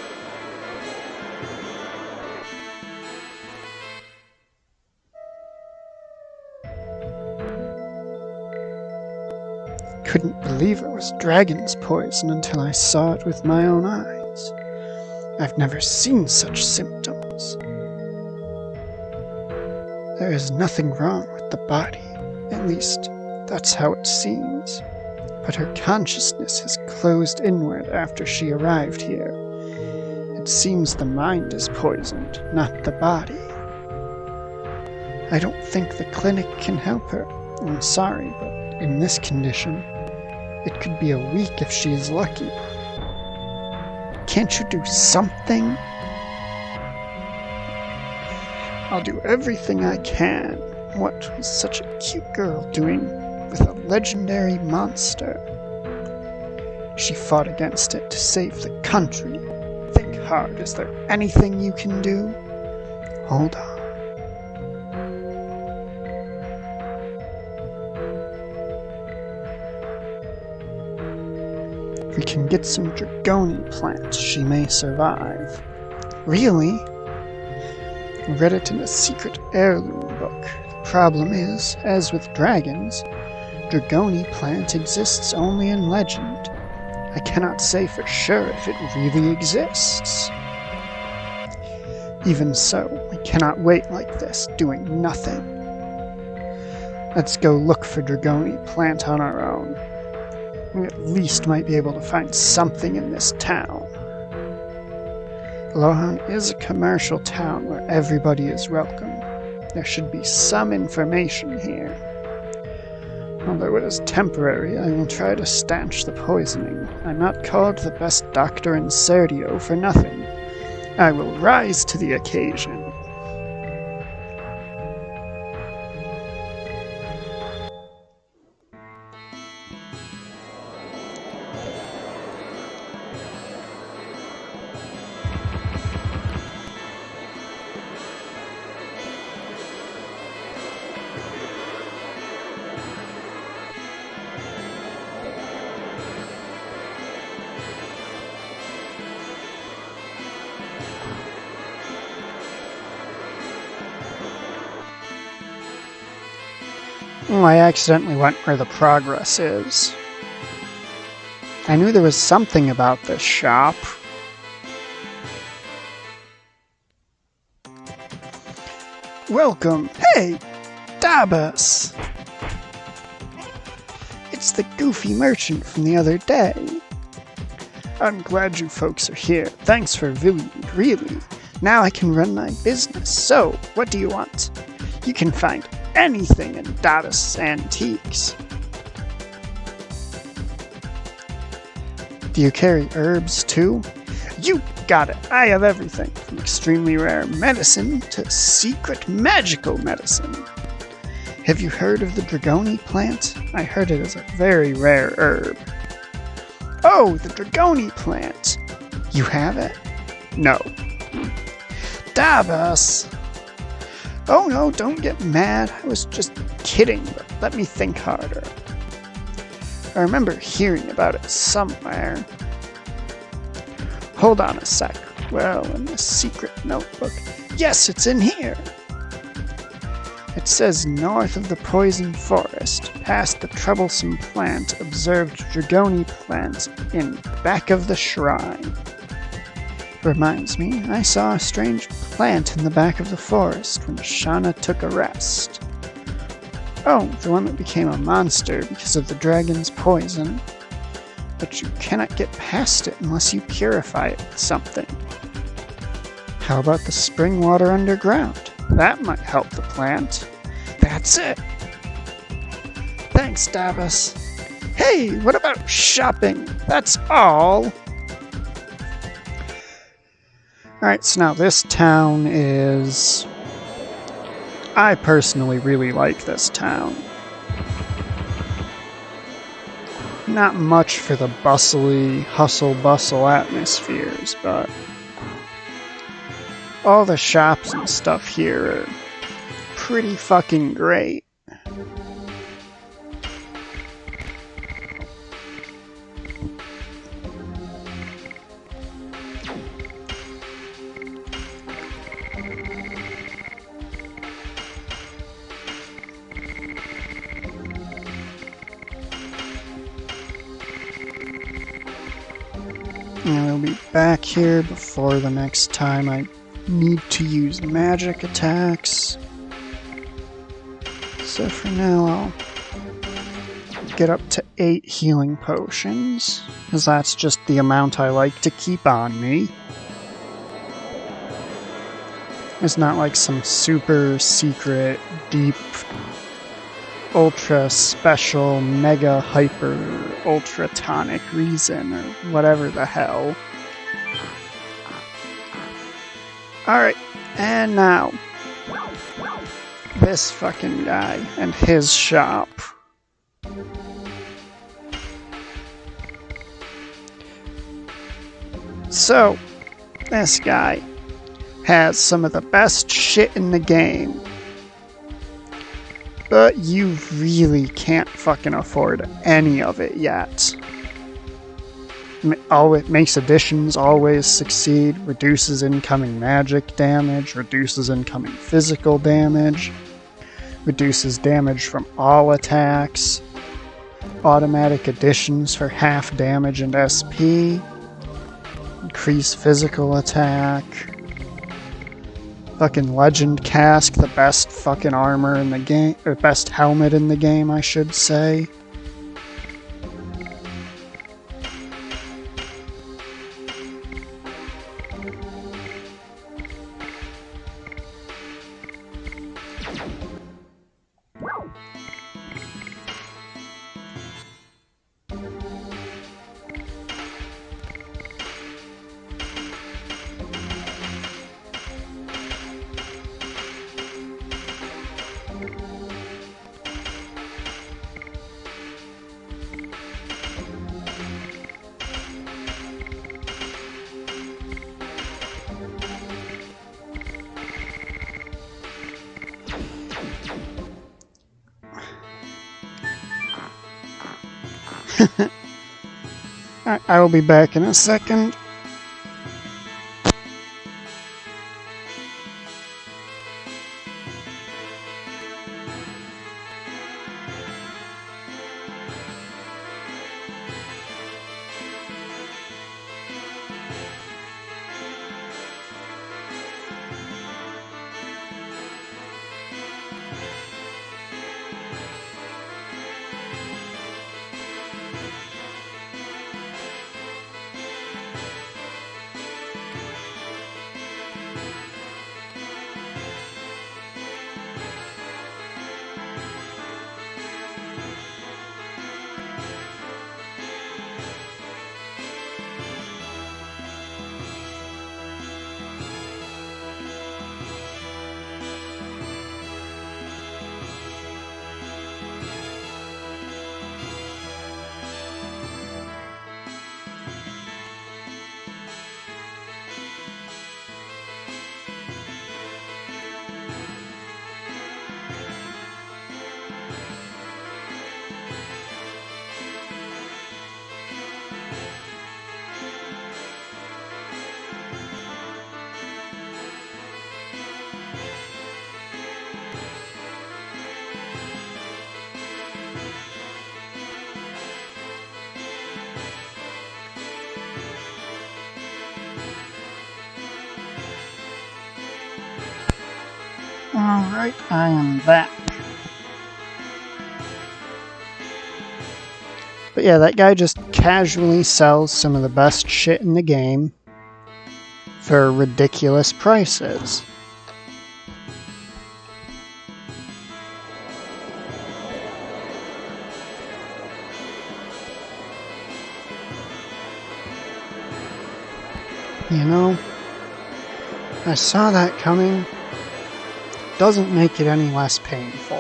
Couldn't believe it was dragon's poison until I saw it with my own eyes. I've never seen such symptoms. There is nothing wrong with the body, at least that's how it seems. But her consciousness has closed inward after she arrived here. It seems the mind is poisoned, not the body. I don't think the clinic can help her. I'm sorry, but in this condition, it could be a week if she is lucky. Can't you do something? I'll do everything I can. What was such a cute girl doing with a legendary monster? She fought against it to save the country. Think hard. Is there anything you can do? Hold on. If we can get some Dragoni plants, she may survive. Really? Read it in a secret heirloom book. The problem is, as with dragons, Dragoni plant exists only in legend. I cannot say for sure if it really exists. Even so, we cannot wait like this, doing nothing. Let's go look for Dragoni plant on our own. We at least might be able to find something in this town. Lohan is a commercial town where everybody is welcome. There should be some information here. Although it is temporary, I will try to stanch the poisoning. I'm not called the best doctor in Serdio for nothing. I will rise to the occasion. Oh, I accidentally went where the progress is. I knew there was something about this shop. Welcome! Hey! Dabas! It's the goofy merchant from the other day. I'm glad you folks are here. Thanks for really. Now I can run my business. So, what do you want? You can find anything in Dabas Antiques. Do you carry herbs too? You got it! I have everything, from extremely rare medicine to secret magical medicine. Have you heard of the Dragoni plant? I heard it is a very rare herb. Oh, the Dragoni plant! You have it? No. Dabas! Oh no, don't get mad. I was just kidding, but let me think harder. I remember hearing about it somewhere. Hold on a sec. Well, in the secret notebook. Yes, it's in here! It says north of the poison forest, past the troublesome plant, observed Dragoni plant in back of the shrine. Reminds me, I saw a strange plant in the back of the forest when Shauna took a rest. Oh, the one that became a monster because of the dragon's poison. But you cannot get past it unless you purify it with something. How about the spring water underground? That might help the plant. That's it! Thanks, Dabas. Hey, what about shopping? That's all! Alright, so now this town is... I personally really like this town. Not much for the bustly, hustle-bustle atmospheres, but... all the shops and stuff here are pretty fucking great. And we'll be back here before the next time I need to use magic attacks. So for now I'll get up to 8 healing potions, because that's just the amount I like to keep on me. It's not like some super secret, deep, ultra special, mega hyper, ultra tonic reason, or whatever the hell. Alright, and now, this fucking guy and his shop. So, this guy has some of the best shit in the game. But you really can't fucking afford any of it yet. It makes additions always succeed, reduces incoming magic damage, reduces incoming physical damage, reduces damage from all attacks, automatic additions for half damage and SP, increase physical attack, fucking Legend Cask, the best fucking armor in the game, or best helmet in the game, I should say. I will be back in a second. Alright, I am back. But yeah, that guy just casually sells some of the best shit in the game for ridiculous prices. You know, I saw that coming. Doesn't make it any less painful.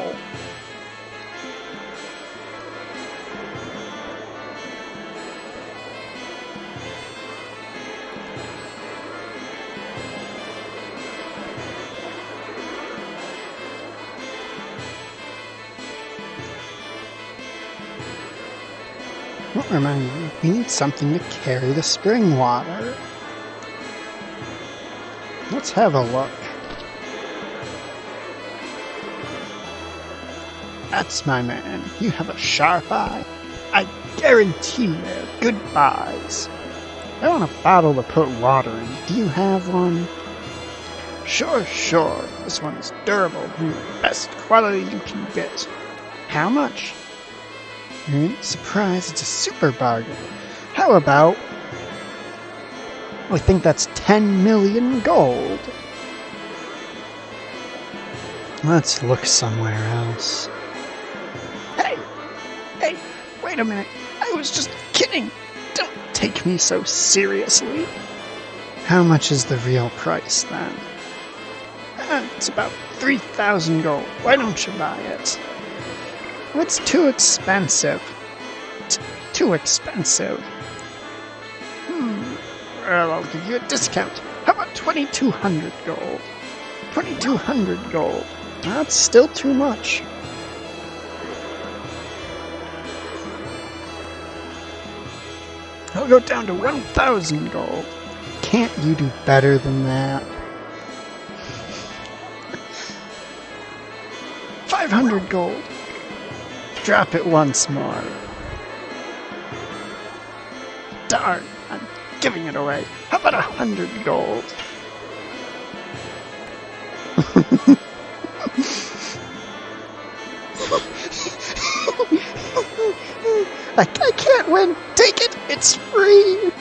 Well, remind me, we need something to carry the spring water. Let's have a look. That's my man. You have a sharp eye. I guarantee they're good buys. I want a bottle to put water in. Do you have one? Sure. This one's durable and the best quality you can get. How much? You're surprised it's a super bargain. How about... I think that's 10 million gold. Let's look somewhere else. Hey, wait a minute. I was just kidding. Don't take me so seriously. How much is the real price, then? It's about 3,000 gold. Why don't you buy it? It's too expensive. Too expensive. Well, I'll give you a discount. How about 2,200 gold? 2,200 gold. That's still too much. I'll go down to 1,000 gold. Can't you do better than that? 500 gold. Drop it once more. Darn, I'm giving it away. How about 100 gold? I can't win. Take it. It's free.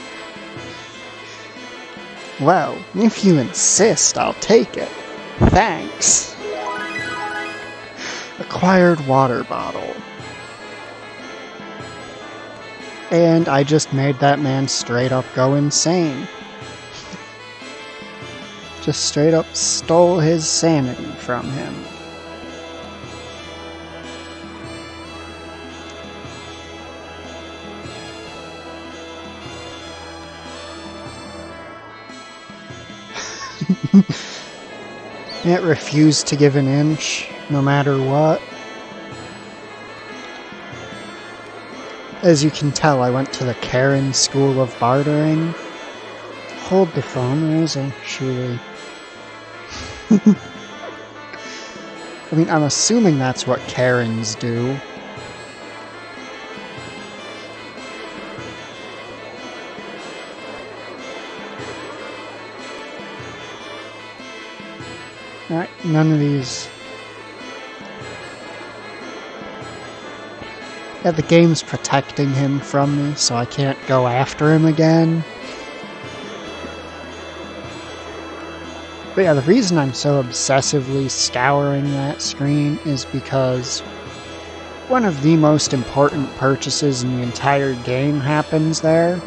Well, if you insist, I'll take it. Thanks. Acquired water bottle. And I just made that man straight up go insane. Just straight up stole his sanity from him. It refused to give an inch, no matter what. As you can tell, I went to the Karen School of Bartering. Hold the phone, where is he? Surely. I mean, I'm assuming that's what Karens do. Alright, none of these. Yeah, the game's protecting him from me, so I can't go after him again. But yeah, the reason I'm so obsessively scouring that screen is because one of the most important purchases in the entire game happens there.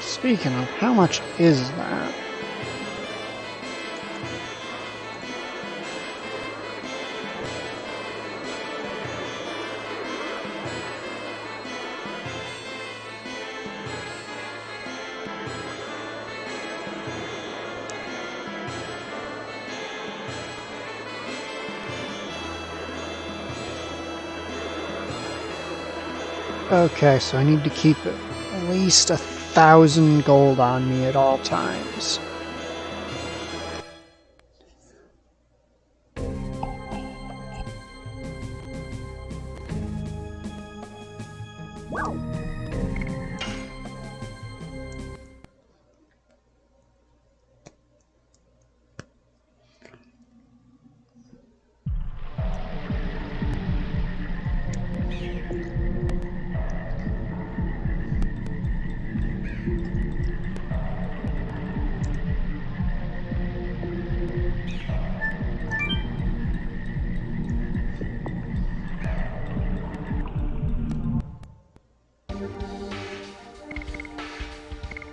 Speaking of, how much is that? Okay, so I need to keep it at least 1,000 gold on me at all times.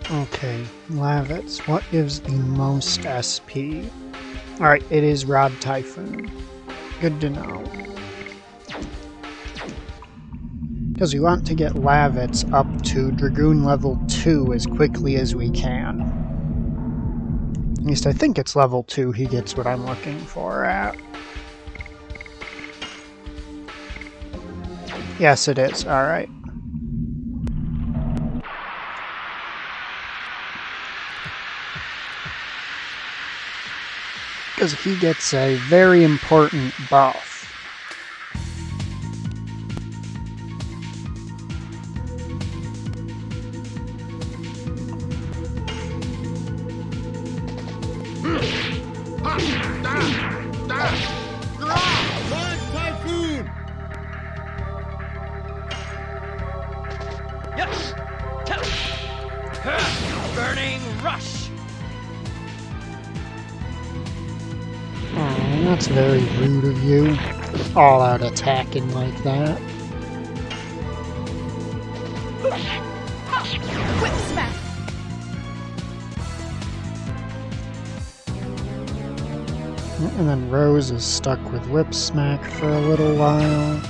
Okay, Lavitz, what gives the most SP? Alright, it is Rod Typhoon. Good to know. Because we want to get Lavitz up to Dragoon level 2 as quickly as we can. At least I think it's level 2 he gets what I'm looking for at. Yes, it is. Alright. Because he gets a very important buff. Burning rush. Oh, that's very rude of you. All out attacking like that. Whip smack. And then Rose is stuck with Whip Smack for a little while.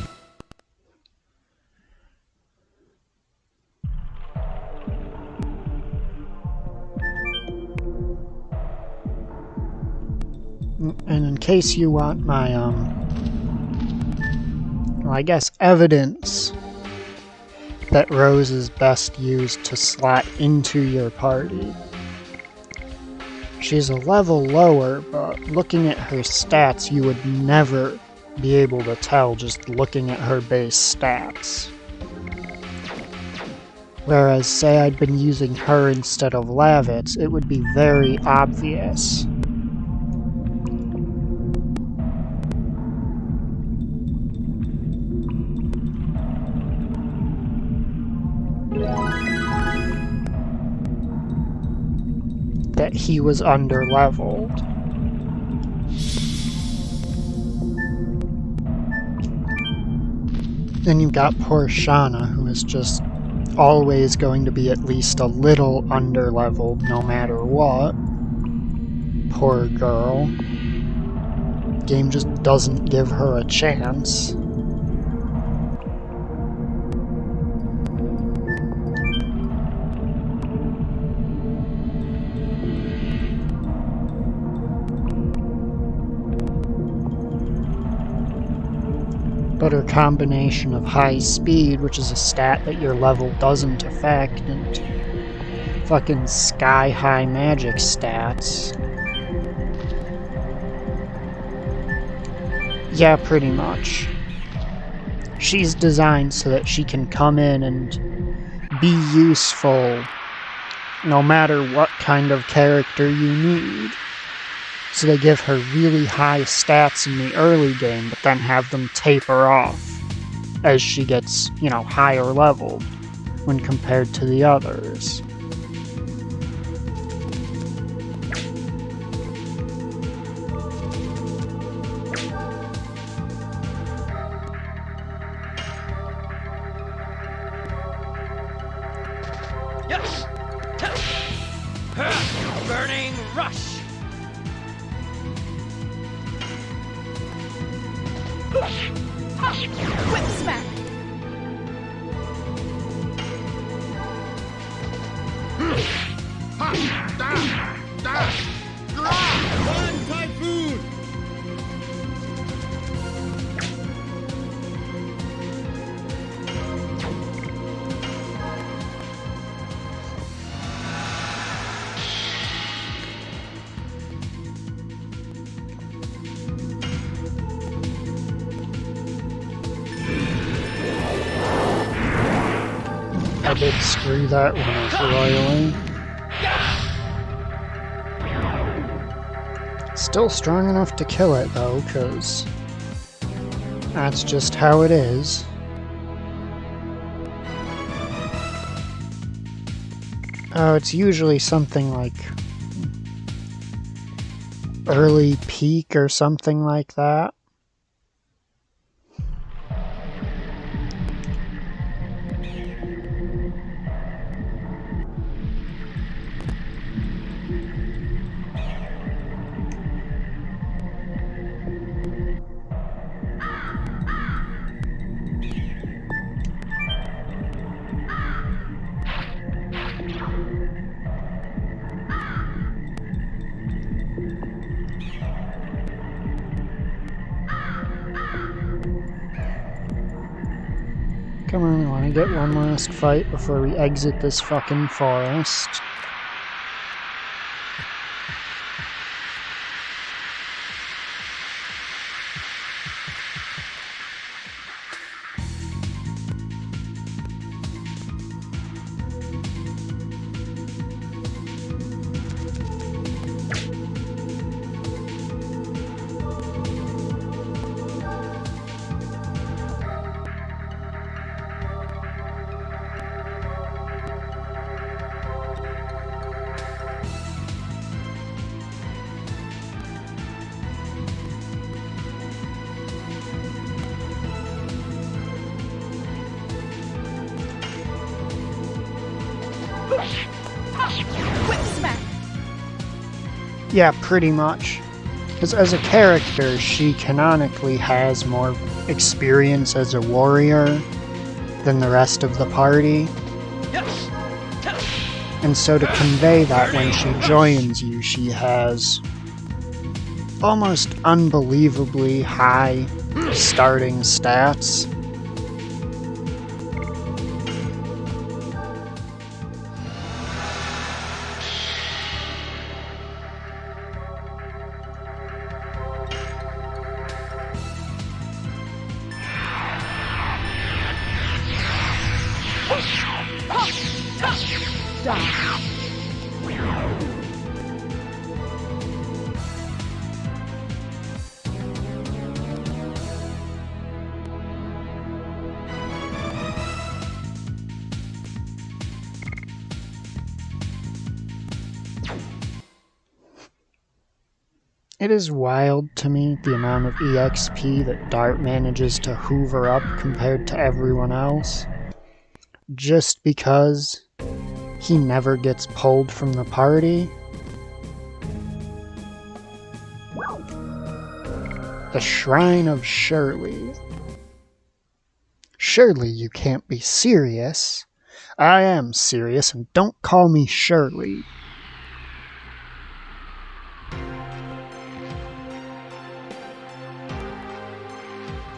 And in case you want my, well, I guess evidence that Rose is best used to slot into your party. She's a level lower, but looking at her stats, you would never be able to tell just looking at her base stats. Whereas, say I'd been using her instead of Lavitz, it would be very obvious. That he was under-leveled. Then you've got poor Shauna, who is just always going to be at least a little under-leveled no matter what. Poor girl. Game just doesn't give her a chance. But her combination of high speed, which is a stat that your level doesn't affect, and fucking sky-high magic stats. Yeah, pretty much. She's designed so that she can come in and be useful no matter what kind of character you need. So they give her really high stats in the early game, but then have them taper off as she gets, you know, higher leveled when compared to the others. Yes. Burning rush. Whip smack. Run, Typhoon! I did screw that one up royally. Still strong enough to kill it though, because that's just how it is. Oh, it's usually something like early peak or something like that. Come on, I want to get one last fight before we exit this fucking forest. Whip smack. Yeah, pretty much. Because as a character, she canonically has more experience as a warrior than the rest of the party. And so to convey that when she joins you, she has almost unbelievably high starting stats. It is wild to me the amount of EXP that Dart manages to hoover up compared to everyone else, just because he never gets pulled from the party. The Shrine of Shirley. Surely you can't be serious. I am serious, and don't call me Shirley.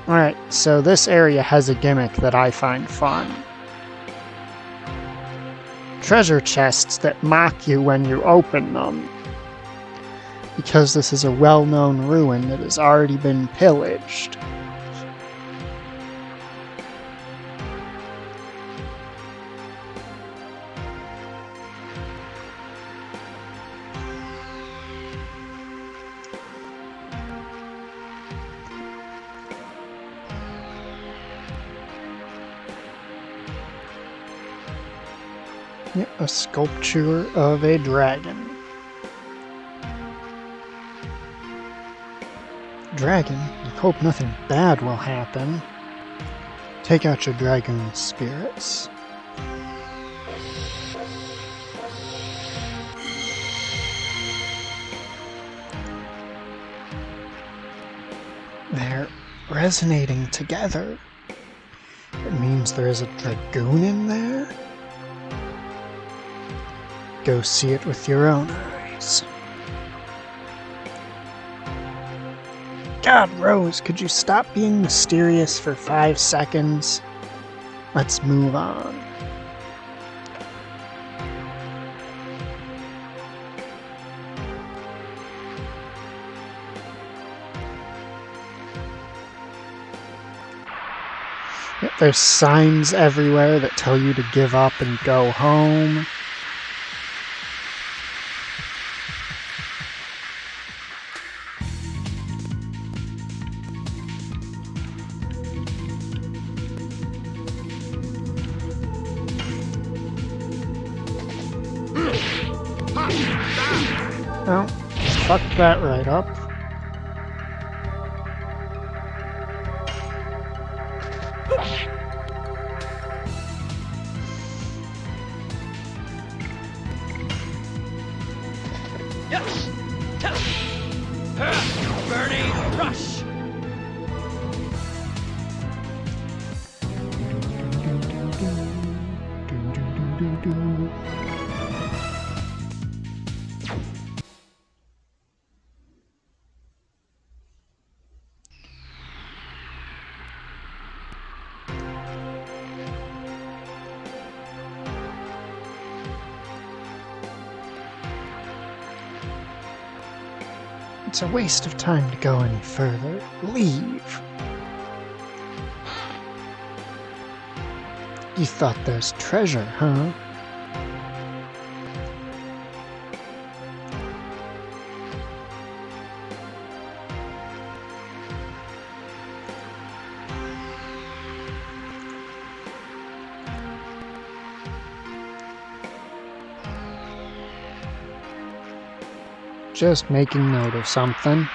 Alright, so this area has a gimmick that I find fun. Treasure chests that mock you when you open them. Because this is a well-known ruin that has already been pillaged. Yep, a sculpture of a dragon. Dragon? I hope nothing bad will happen. Take out your dragoon spirits. They're resonating together. It means there is a dragoon in there? Go see it with your own eyes. God, Rose, could you stop being mysterious for 5 seconds? Let's move on. Yep, there's signs everywhere that tell you to give up and go home. Oh, fuck that right up. Burning rush. It's a waste of time to go any further. Leave. You thought there's treasure, huh? Just making note of something.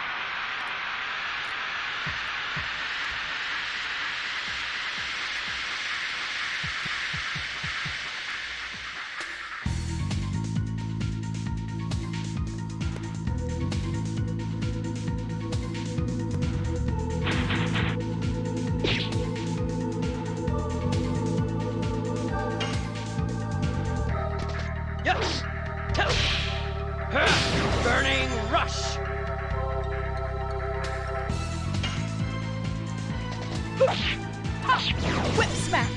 Yes. Burning rush. Whip smack.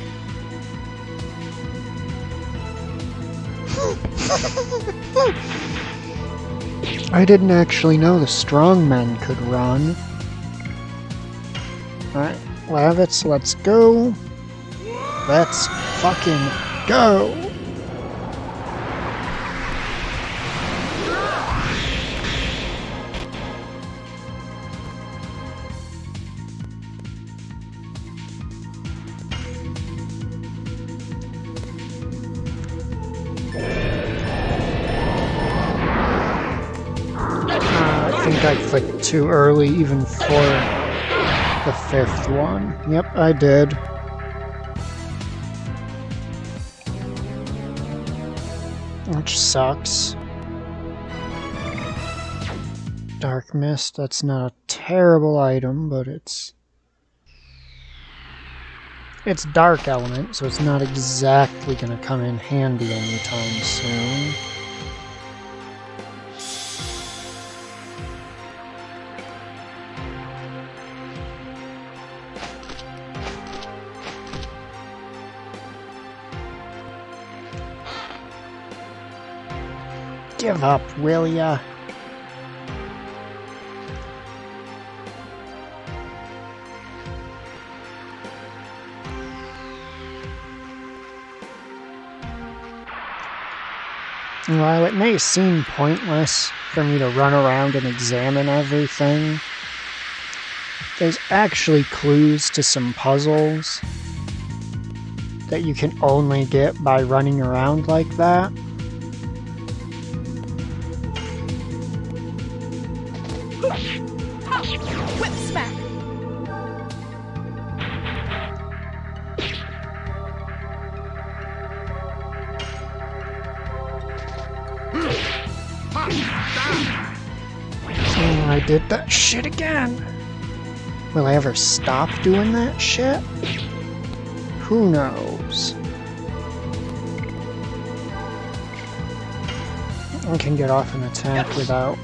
I didn't actually know the strong men could run. Alright, Lavitz, let's go. Let's fucking go. I think I clicked too early even for the 5th one. Yep, I did. Which sucks. Dark Mist, that's not a terrible item, but it's dark element, so it's not exactly gonna come in handy anytime soon. Give up, will ya? While it may seem pointless for me to run around and examine everything, there's actually clues to some puzzles that you can only get by running around like that. Whip smack. Oh, I did that shit again. Will I ever stop doing that shit? Who knows? I can get off an attack without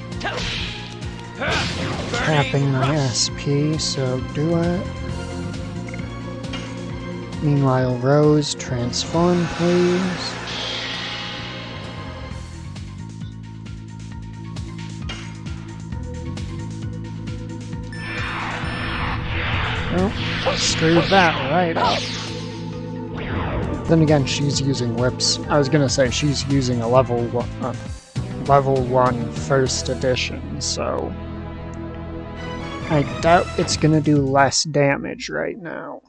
tapping my SP, so do it. Meanwhile, Rose, transform, please. Oh, screwed that right up. Then again, she's using whips. I was gonna say she's using a level 1 first edition, so I doubt it's gonna do less damage right now.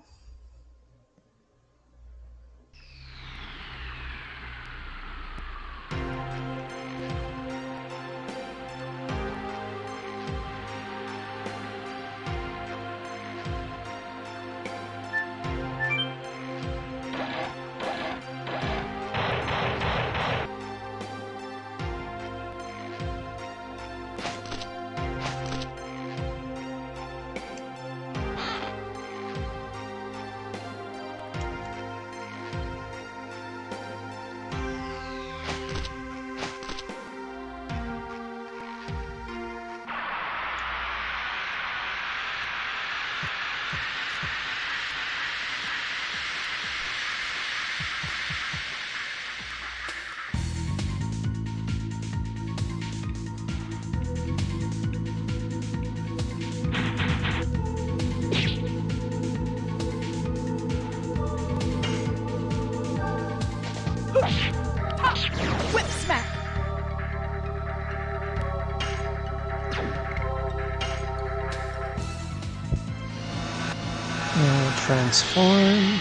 Whip smack. Now transform.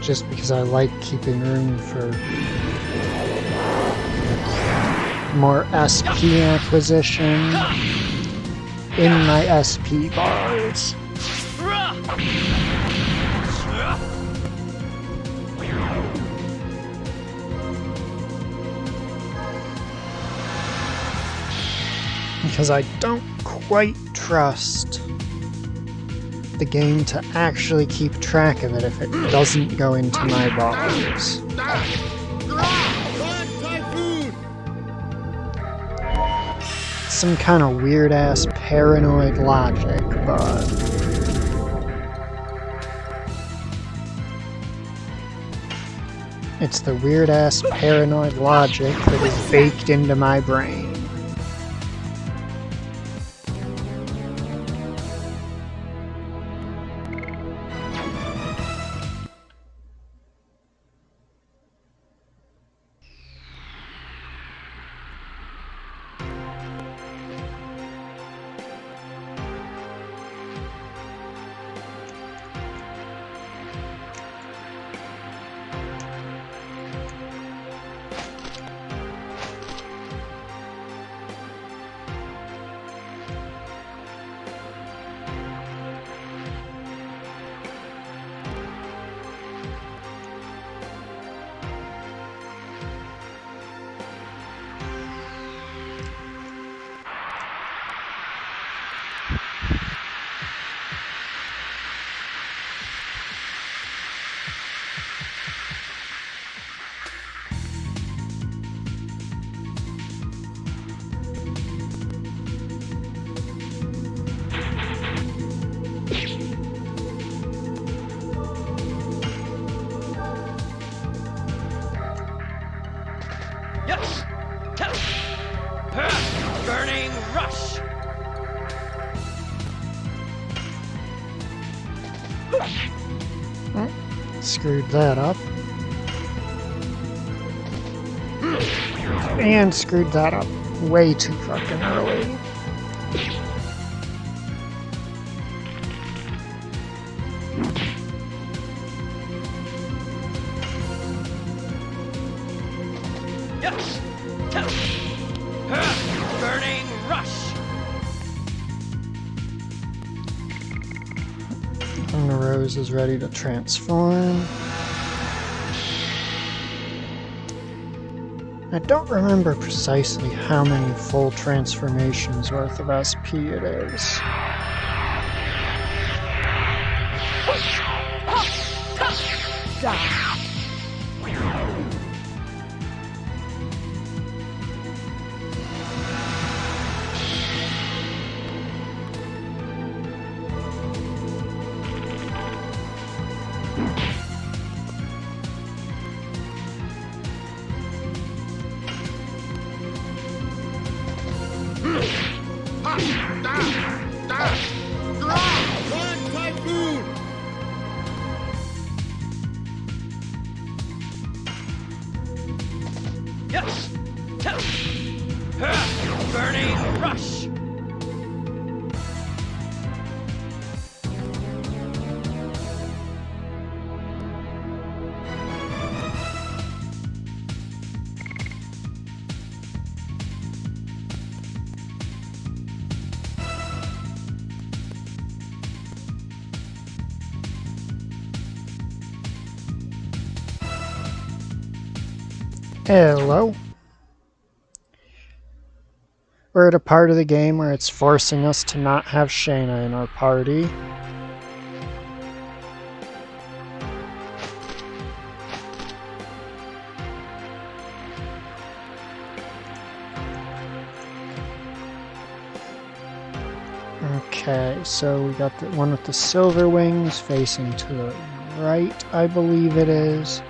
Just because I like keeping room for more SP acquisition in my SP bars. Because I don't quite trust the game to actually keep track of it if it doesn't go into my bars. One typhoon. Some kind of weird-ass paranoid logic, but... it's the weird-ass paranoid logic that is baked into my brain. Yes! Burning rush! Screwed that up. And screwed that up way too fucking early. Yes! Burning rush! And the rose is ready to transform. I don't remember precisely how many full transformations worth of SP it is. Die. One typhoon. Yes! Burning rush! Hello. We're at a part of the game where it's forcing us to not have Shayna in our party. Okay, so we got the one with the silver wings facing to the right, I believe it is.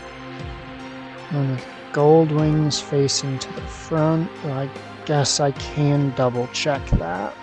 One with gold wings facing to the front. Well, I guess I can double check that.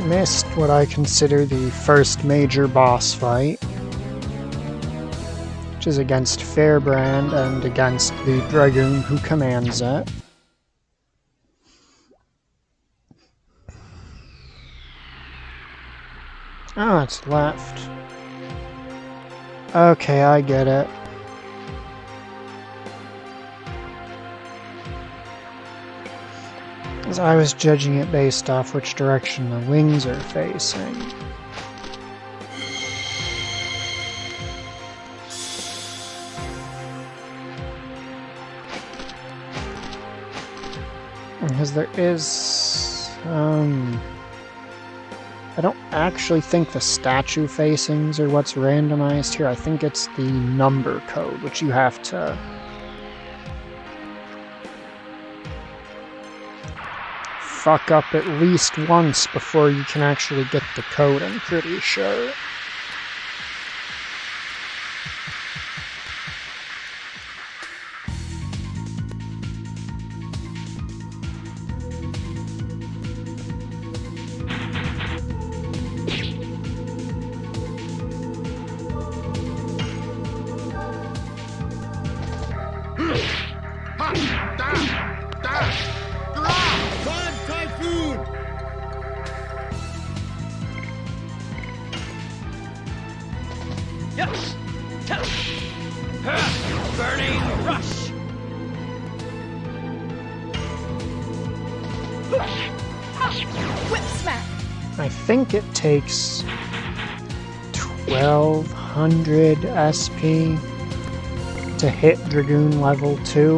missed what I consider the first major boss fight, which is against Fairbrand and against the Dragoon who commands it. Oh, it's left. Okay, I get it. As I was judging it based off which direction the wings are facing. Because there is, I don't actually think the statue facings are what's randomized here. I think it's the number code, which you have to fuck up at least once before you can actually get the code, I'm pretty sure. Yes! Burning rush! Whip smack. I think it takes 1200 SP to hit Dragoon level 2.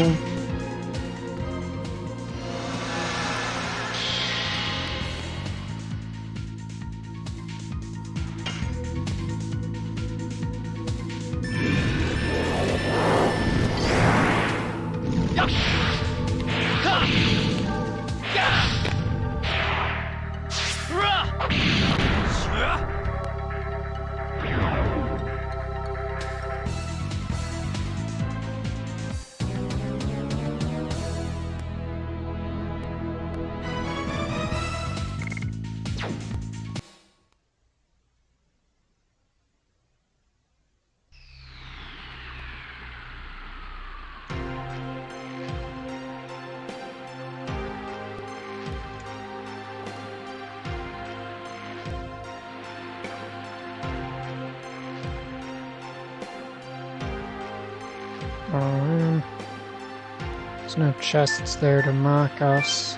There's no chests there to mock us.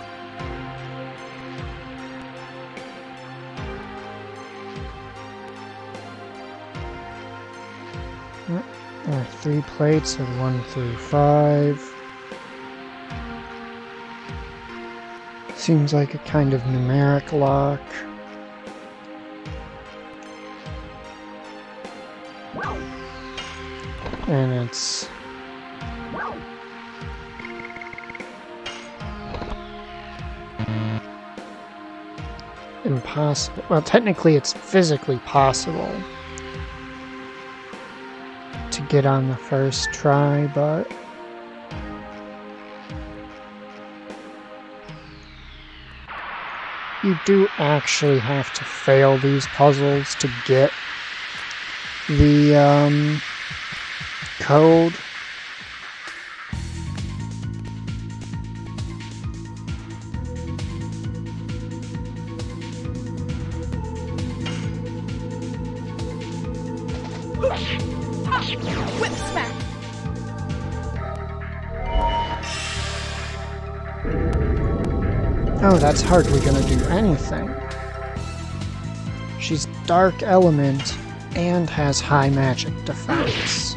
There are 3 plates of 1 through 5. Seems like a kind of numeric lock. And it's impossible. Well, technically it's physically possible to get on the first try, but you do actually have to fail these puzzles to get the code. Whip smack. Oh, that's hardly gonna do anything. She's dark element and has high magic defense.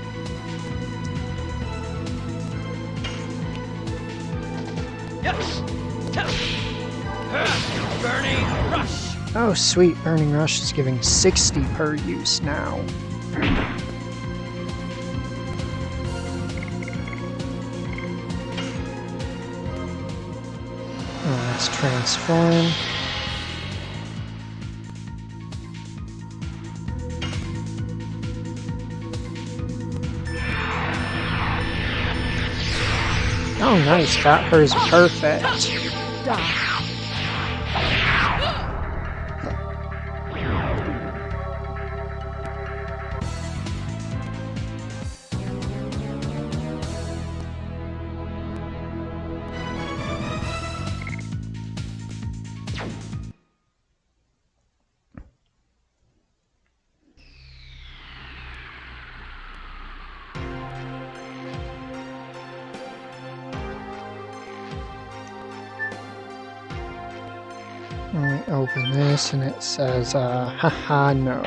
Yes! Burning rush! Oh, sweet, Burning Rush is giving 60 per use now. Oh, let's transform. Oh, nice, got hers perfect. Die. And we open this and it says, haha, no.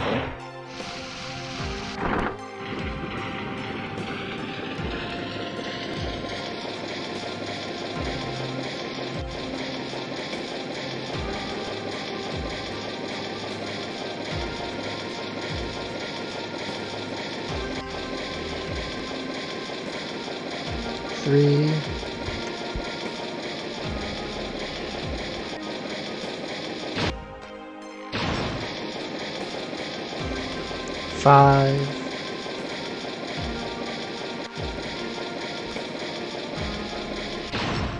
Three. Five.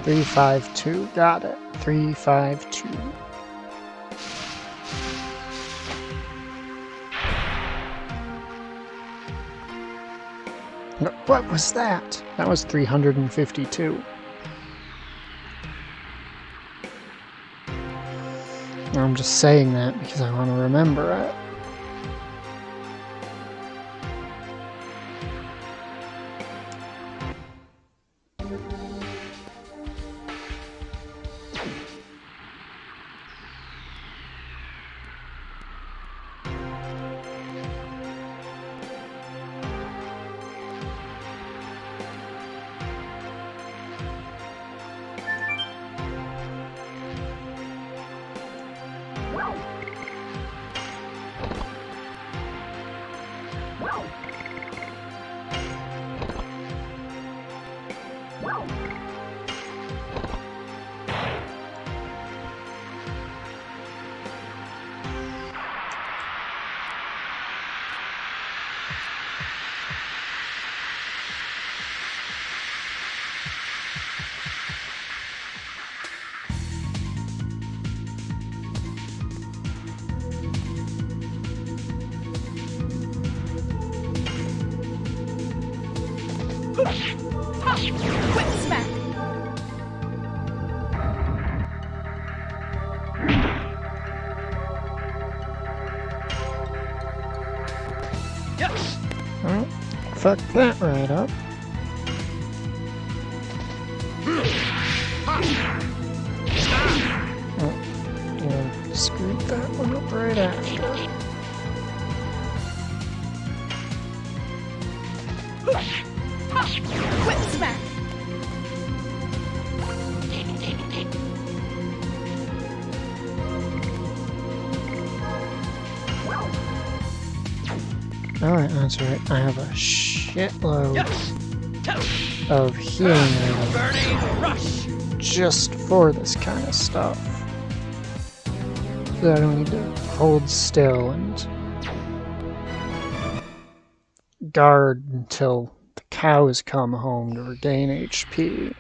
352. Got it. 352. No, what was that? That was 352. I'm just saying that because I want to remember it. Whip smack. Yes. Oh, fuck that right up. Oh, yeah, screwed that one up right after. Whip smack. Alright, that's right. I have a shitload Yes. of healing items Burning rush. just for this kind of stuff. So I don't need to hold still and guard until the cows come home to regain HP.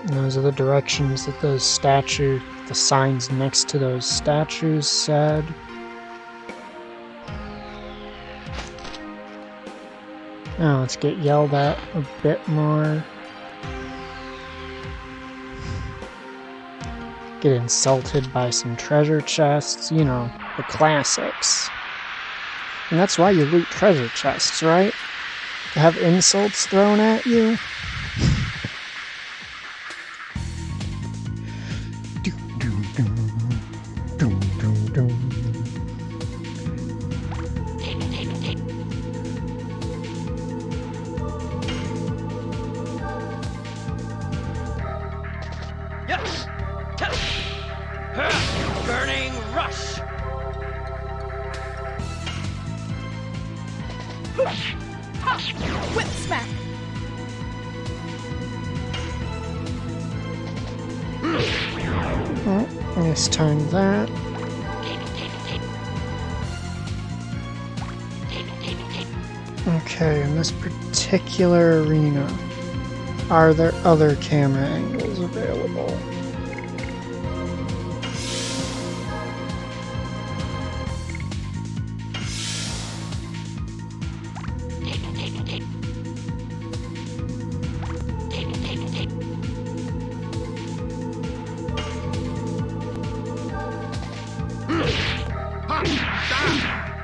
Those are the directions that those statues, the signs next to those statues said. Now let's get yelled at a bit more. Get insulted by some treasure chests, you know, the classics. And that's why you loot treasure chests, right? To have insults thrown at you? Yes. Burning rush. Whip smack. Oh, misturn that. Okay, in this particular arena, are there other camera angles available?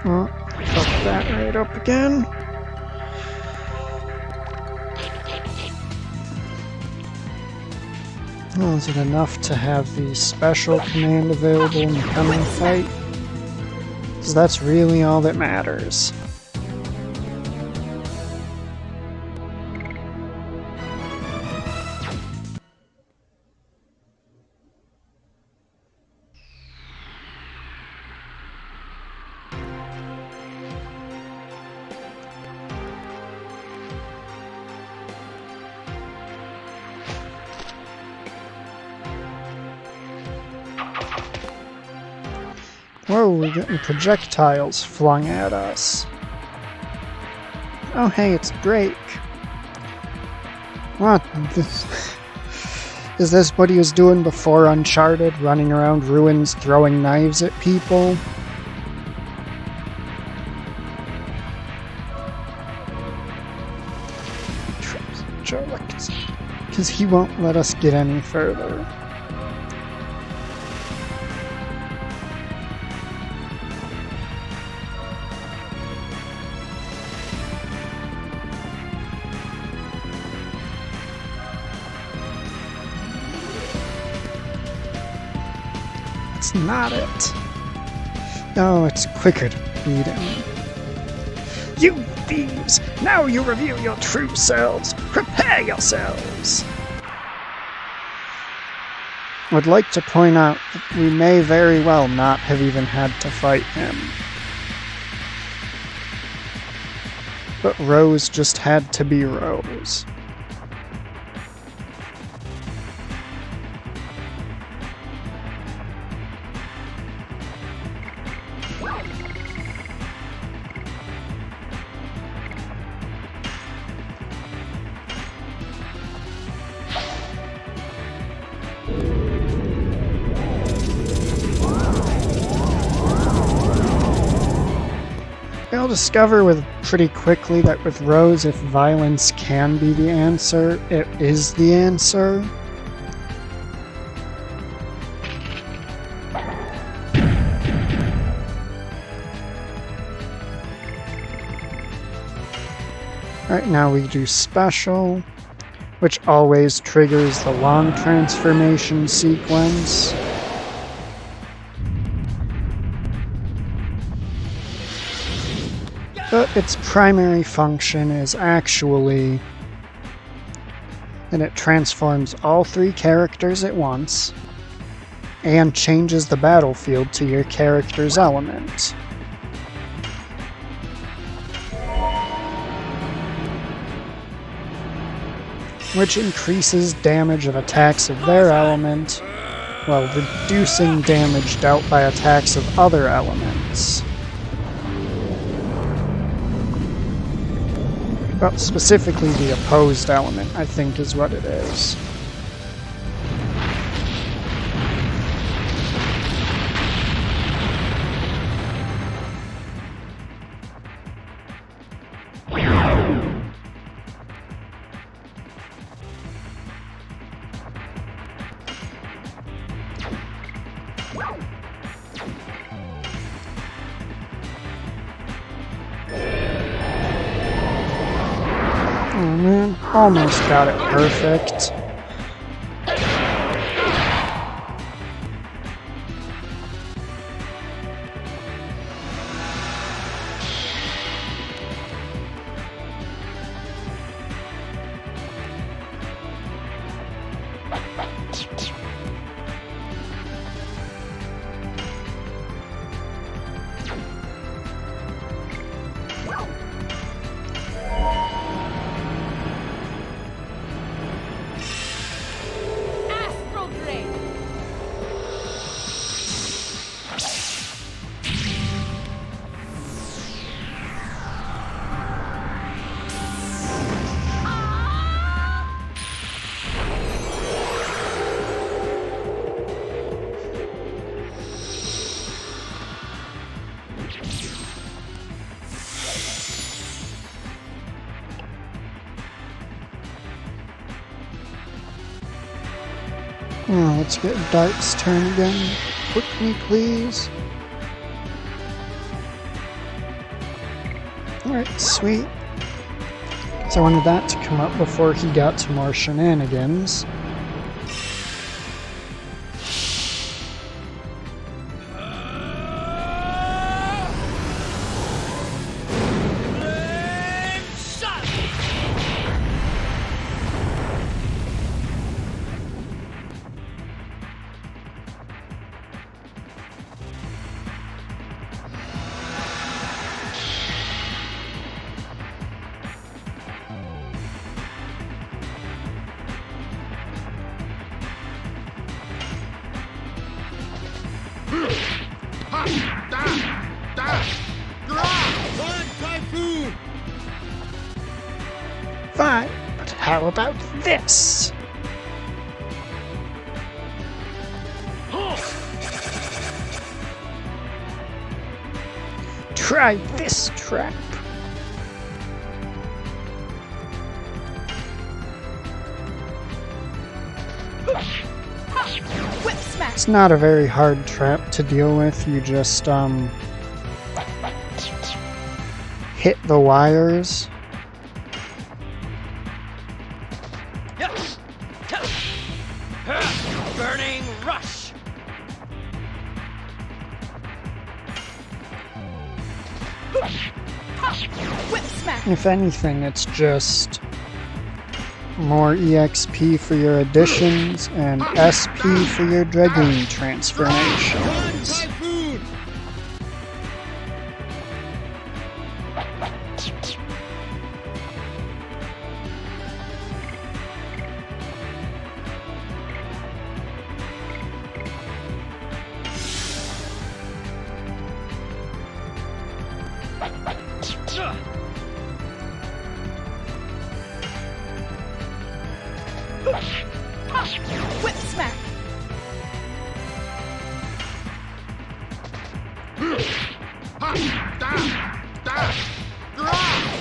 Oh, fuck that right up again. Oh, is it enough to have the special command available in the coming fight? Because that's really all that matters. Whoa, we're getting projectiles flung at us. Oh hey, it's Drake. What? Is this what he was doing before Uncharted, running around ruins throwing knives at people? Because he won't let us get any further. That's not it. No, it's quicker to beat him. You thieves! Now you reveal your true selves! Prepare yourselves! Would like to point out that we may very well not have even had to fight him. But Rose just had to be Rose. You'll discover pretty quickly that with Rose, if violence can be the answer, it is the answer. Right now we do special, which always triggers the long transformation sequence. But its primary function is actually that it transforms all three characters at once and changes the battlefield to your character's element. Which increases damage of attacks of their element, while reducing damage dealt by attacks of other elements. Well, specifically the opposed element, I think, is what it is. Oh man, almost got it perfect. Oh, let's get Dart's turn again. Quickly, please. Alright, sweet. So I wanted that to come up before he got to more shenanigans. One typhoon! Fine, but how about this? Try this trap. Whip smack. It's not a very hard trap to deal with. You just hit the wires. Burning rush. Whip smack. If anything, it's just more EXP for your additions and SP for your Dragoon One transformations. typhoon! Whip smack.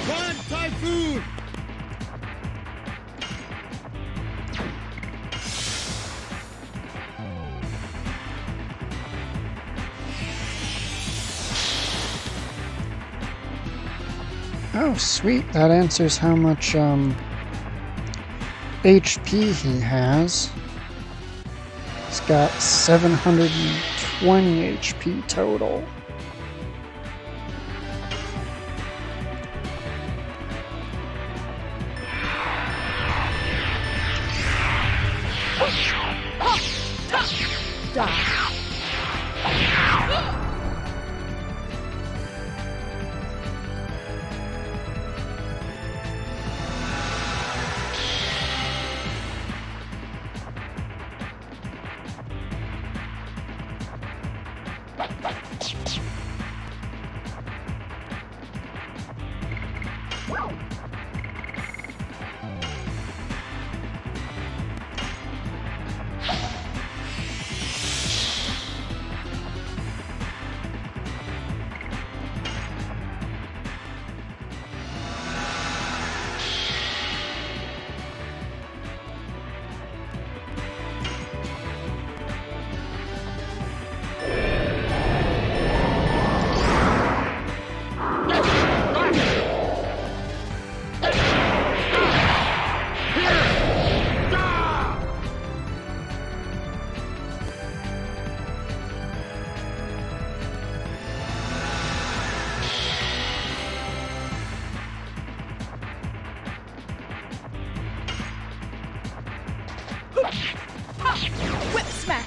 One typhoon! Oh, sweet. That answers how much HP he has. He's got 720 HP total. Whip smack.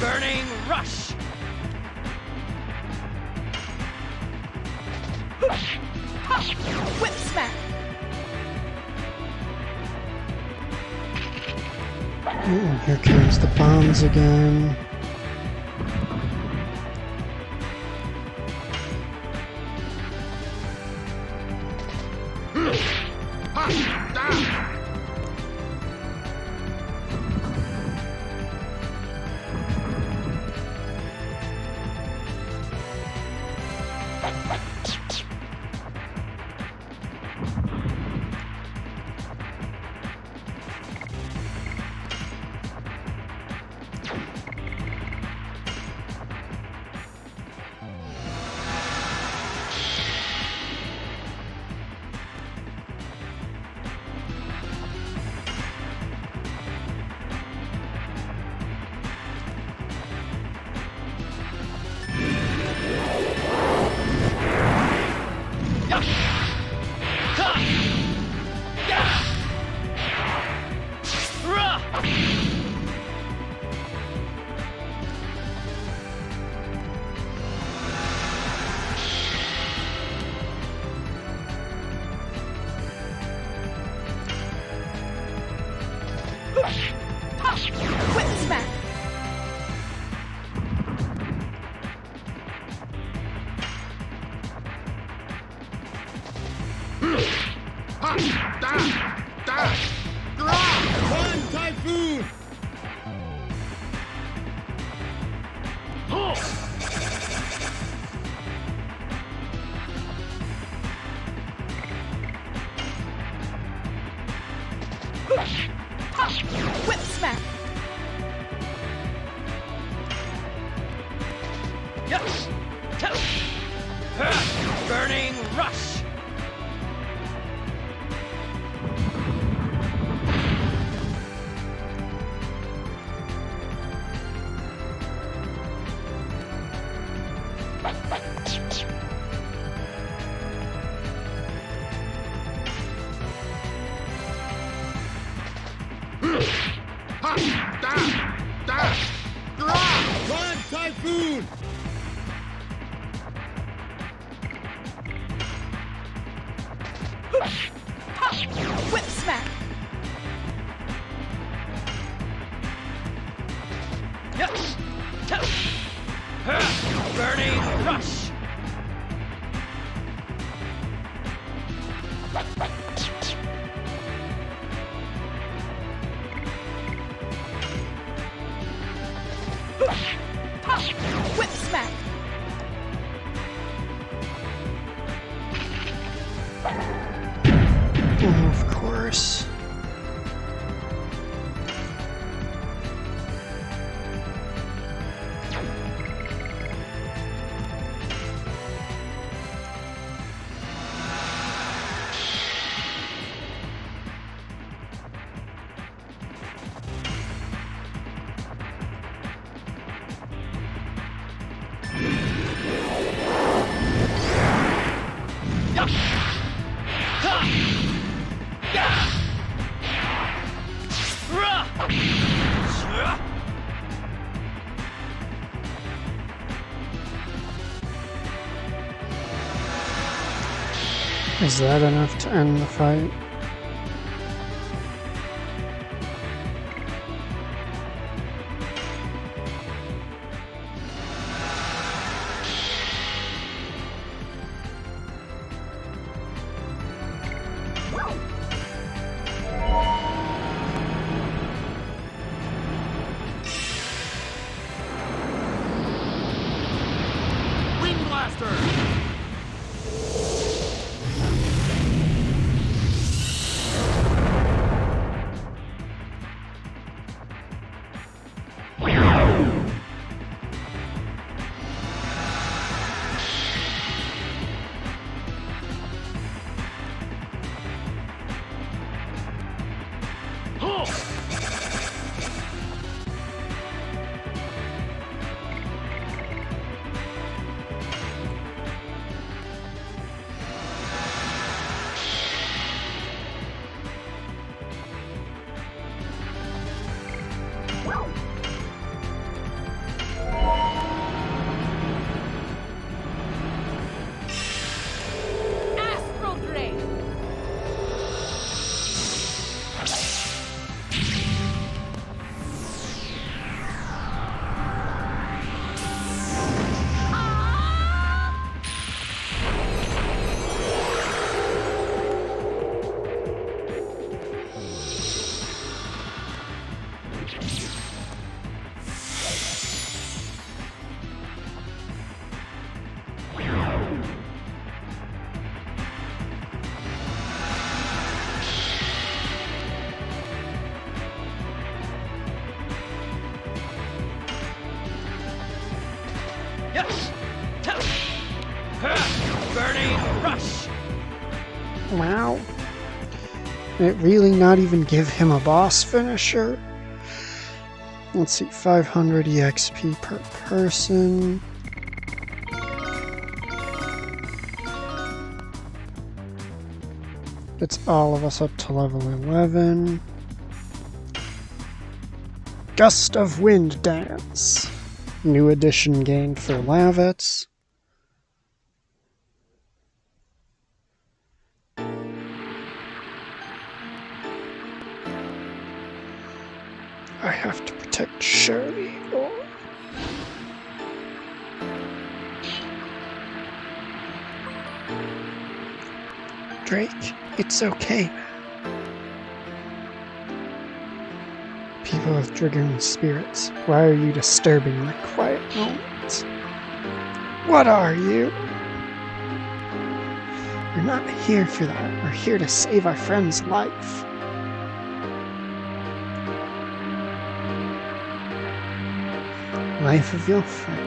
Burning rush. Whip smack. Ooh, here comes the bombs again. Whip smack. One typhoon. Whip smack. Yes. Burning rush. One typhoon. Whip smack. Yes. Burning rush. Whip smack. Of course. Is that enough to end the fight? Wind blaster. Astral drain. Yes. Burning rush. Wow. Did it really not even give him a boss finisher? Let's see, 500 EXP per person. It's all of us up to level 11. Gust of Wind Dance. New edition gained for Lavets. I have to protect Shirley. Oh. Drake, it's okay, man. People of Dragoon spirits, why are you disturbing my quiet moments? What are you? We're not here for that. We're here to save our friend's life. Life of your friend.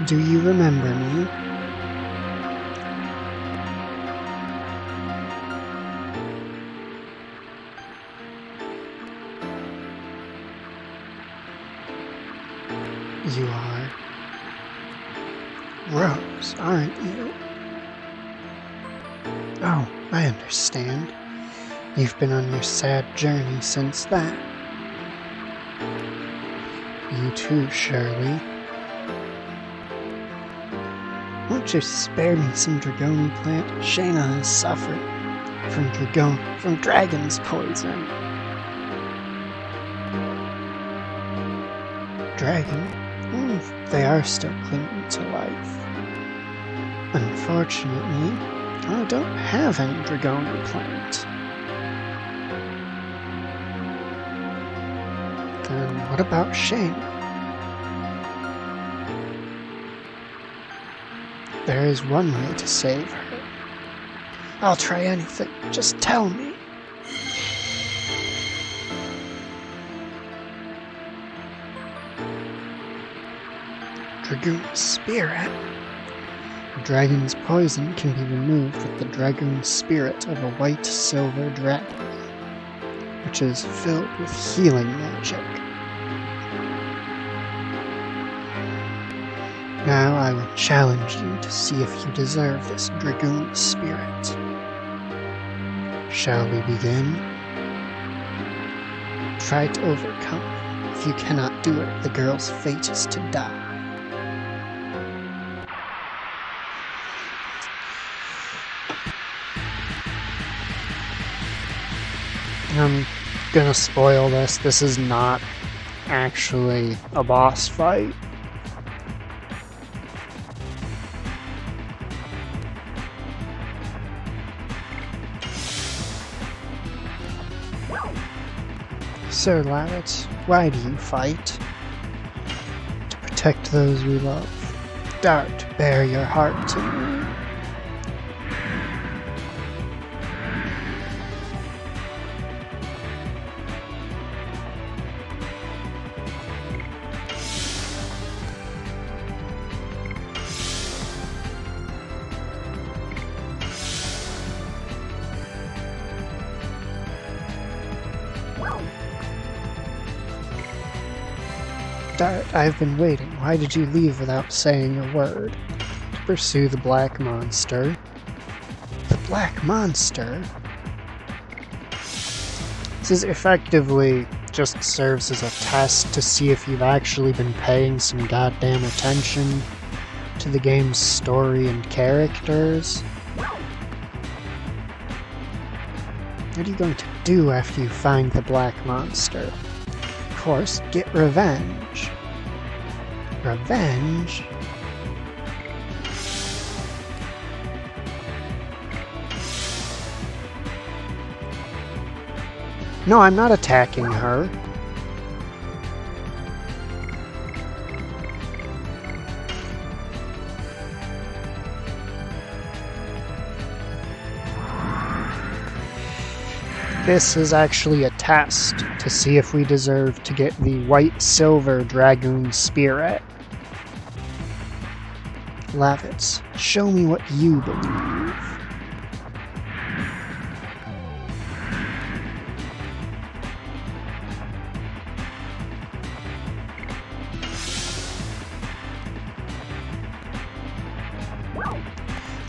Do you remember me? You are Rose, aren't you? Oh, I understand. You've been on your sad journey since that. You too, Shirley. Won't you spare me some Dragoni plant? Shayna has suffered from dragon's poison. Dragon? They are still clinging to life. Unfortunately, I don't have any Dragoni plant. Then what about Shayna? There is one way to save her. I'll try anything. Just tell me. Dragoon Spirit. The dragon's poison can be removed with the Dragoon Spirit of a white-silver dragon, which is filled with healing magic. Now I will challenge you to see if you deserve this Dragoon Spirit. Shall we begin? Try to overcome. If you cannot do it, the girl's fate is to die. I'm gonna spoil this. This is not actually a boss fight. Sir Lavitz, why do you fight? To protect those we love. Dart, bare your heart to me. Dart, I've been waiting. Why did you leave without saying a word? To pursue the Black Monster. The Black Monster? This is effectively just serves as a test to see if you've actually been paying some goddamn attention to the game's story and characters. What are you going to do after you find the Black Monster? Of course, get revenge. Revenge? No, I'm not attacking her. This is actually a test to see if we deserve to get the white-silver Dragoon Spirit. Lavitz, show me what you believe.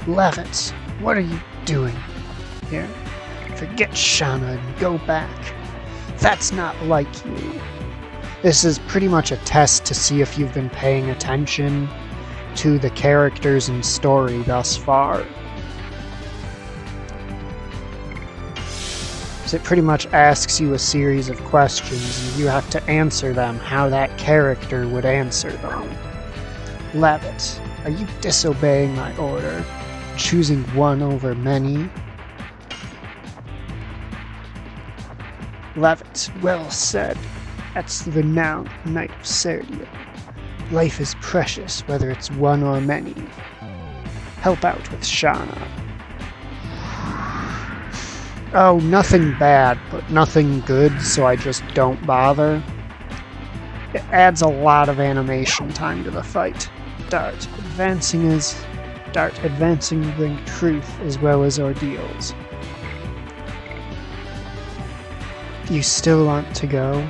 Lavitz, what are you doing here? Forget Shauna and go back. That's not like you. This is pretty much a test to see if you've been paying attention to the characters and story thus far. So it pretty much asks you a series of questions, and you have to answer them how that character would answer them. Levitt, are you disobeying my order? Choosing one over many? Levitt, well said. That's the renowned Knight of Serdia. Life is precious, whether it's one or many. Help out with Shauna. Oh, nothing bad, but nothing good, so I just don't bother. It adds a lot of animation time to the fight. Dart advancing bring truth as well as ordeals. You still want to go?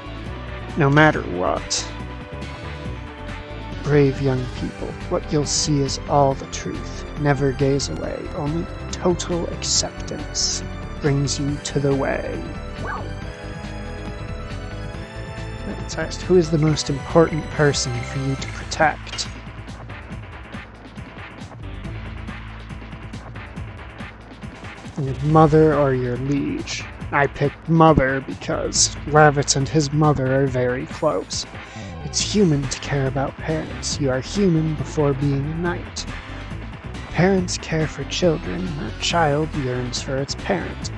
No matter what. Brave young people, what you'll see is all the truth. Never gaze away, only total acceptance brings you to the way. Let's ask, who is the most important person for you to protect? Your mother or your liege? I picked mother because Levitt and his mother are very close. It's human to care about parents. You are human before being a knight. Parents care for children, that child yearns for its parent.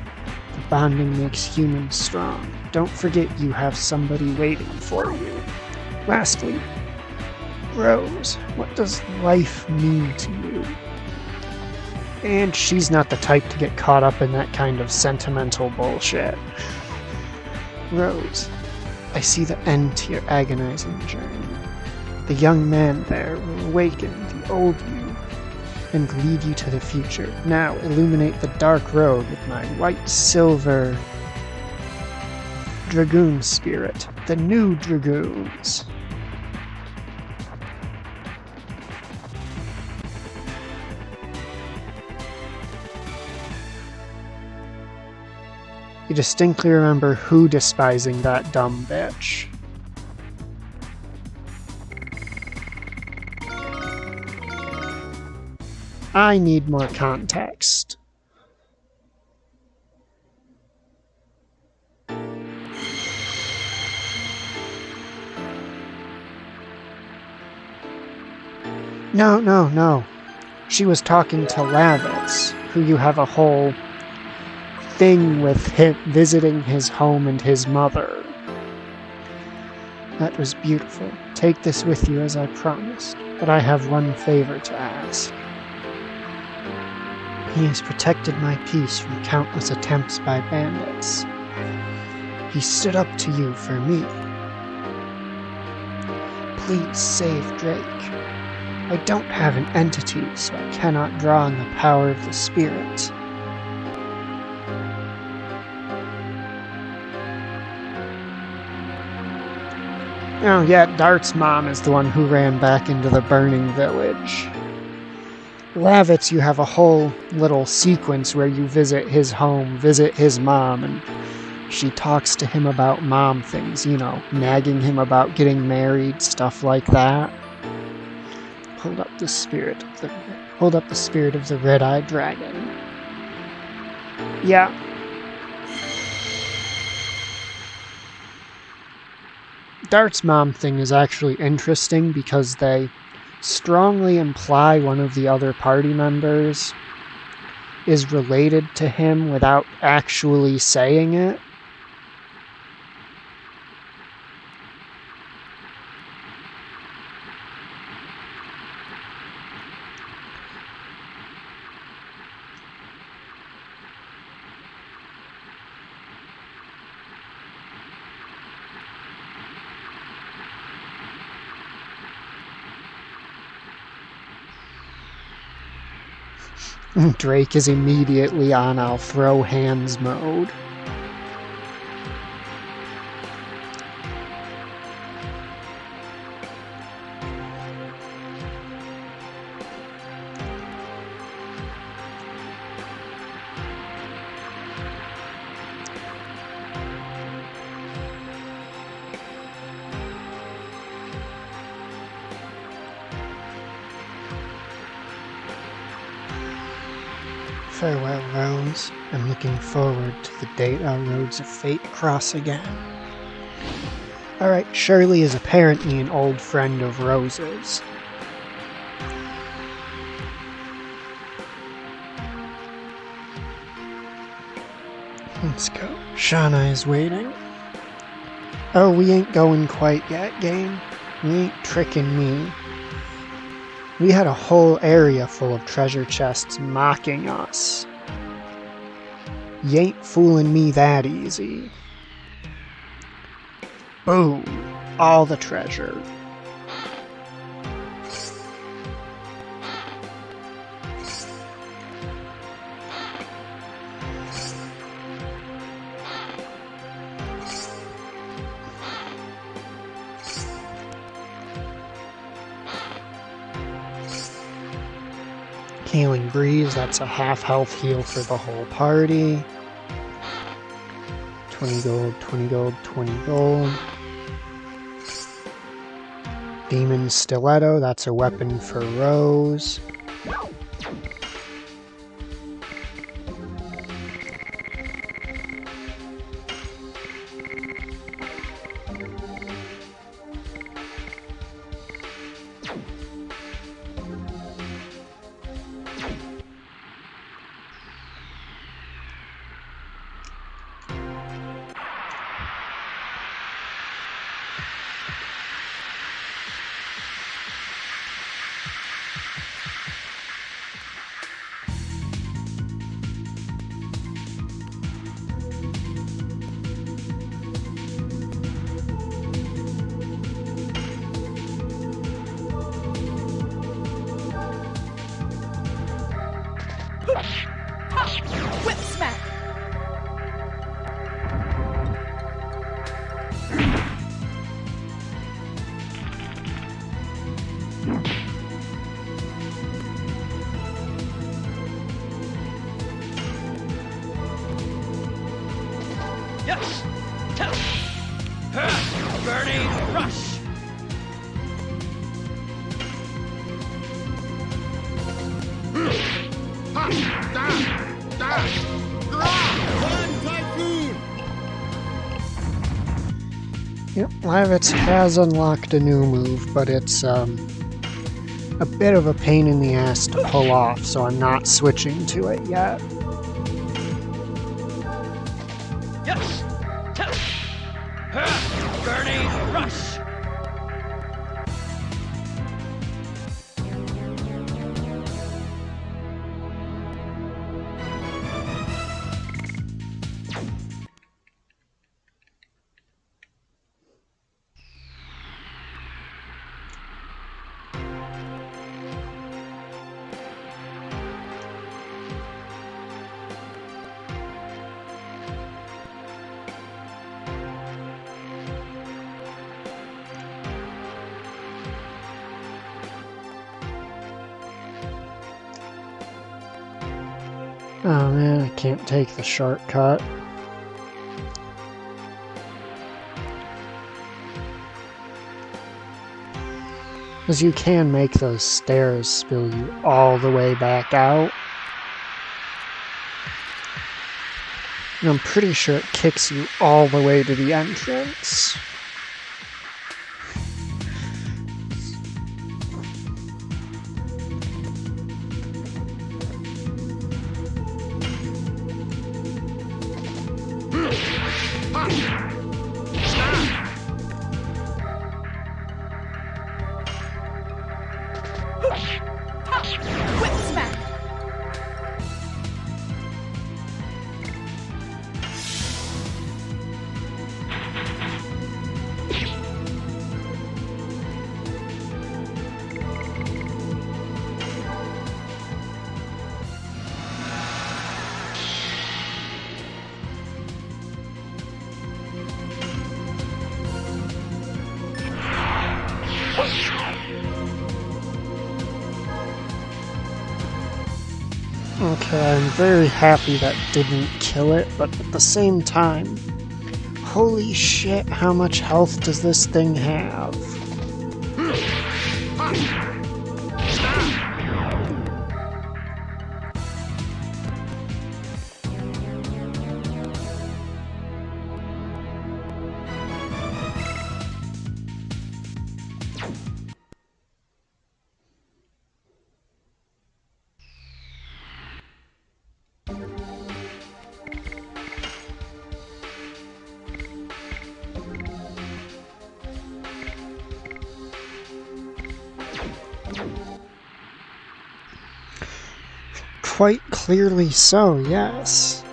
The bonding makes humans strong. Don't forget you have somebody waiting for you. Lastly, Rose, what does life mean to you? And she's not the type to get caught up in that kind of sentimental bullshit. Rose, I see the end to your agonizing journey. The young man there will awaken the old you and lead you to the future. Now illuminate the dark road with my white silver dragoon spirit, the new dragoons. You distinctly remember who despising that dumb bitch. I need more context. No. She was talking to Lavitz, who you have a whole thing with him visiting his home and his mother. That was beautiful. Take this with you as I promised, but I have one favor to ask. He has protected my peace from countless attempts by bandits. He stood up to you for me. Please save Drake. I don't have an entity, so I cannot draw on the power of the spirit. Oh yeah, Dart's mom is the one who ran back into the burning village. Lavitz, you have a whole little sequence where you visit his home, visit his mom, and she talks to him about mom things, nagging him about getting married, stuff like that. Hold up the spirit of the red-eyed dragon. Yeah. Dart's mom thing is actually interesting because they strongly imply one of the other party members is related to him without actually saying it. Drake is immediately on I'll throw hands mode. Farewell, Rose. I'm looking forward to the date our roads of fate cross again. Alright, Shirley is apparently an old friend of Rose's. Let's go. Shauna is waiting. Oh, we ain't going quite yet, game. You ain't tricking me. We had a whole area full of treasure chests mocking us. You ain't fooling me that easy. Boom. All the treasure. Healing Breeze, that's a half health heal for the whole party. 20 gold, 20 gold, 20 gold. Demon Stiletto, that's a weapon for Rose. Whip smack. Yes! Burning rush! One typhoon! Yep, Lavitz has unlocked a new move, but it's a bit of a pain in the ass to pull off, so I'm not switching to it yet. Yes! Burning rush! Oh man, I can't take the shortcut. Because you can make those stairs spill you all the way back out. And I'm pretty sure it kicks you all the way to the entrance. Whip smack. Okay, I'm very happy that didn't kill it, but at the same time, holy shit, how much health does this thing have? quite clearly so, yes.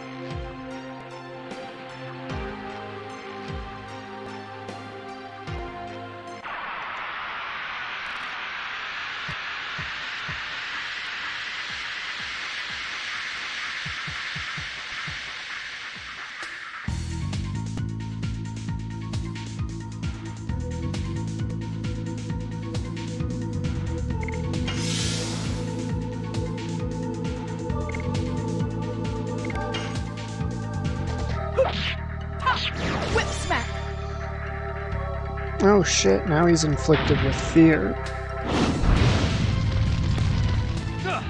Whip smack. Oh shit, now he's inflicted with fear. Ugh.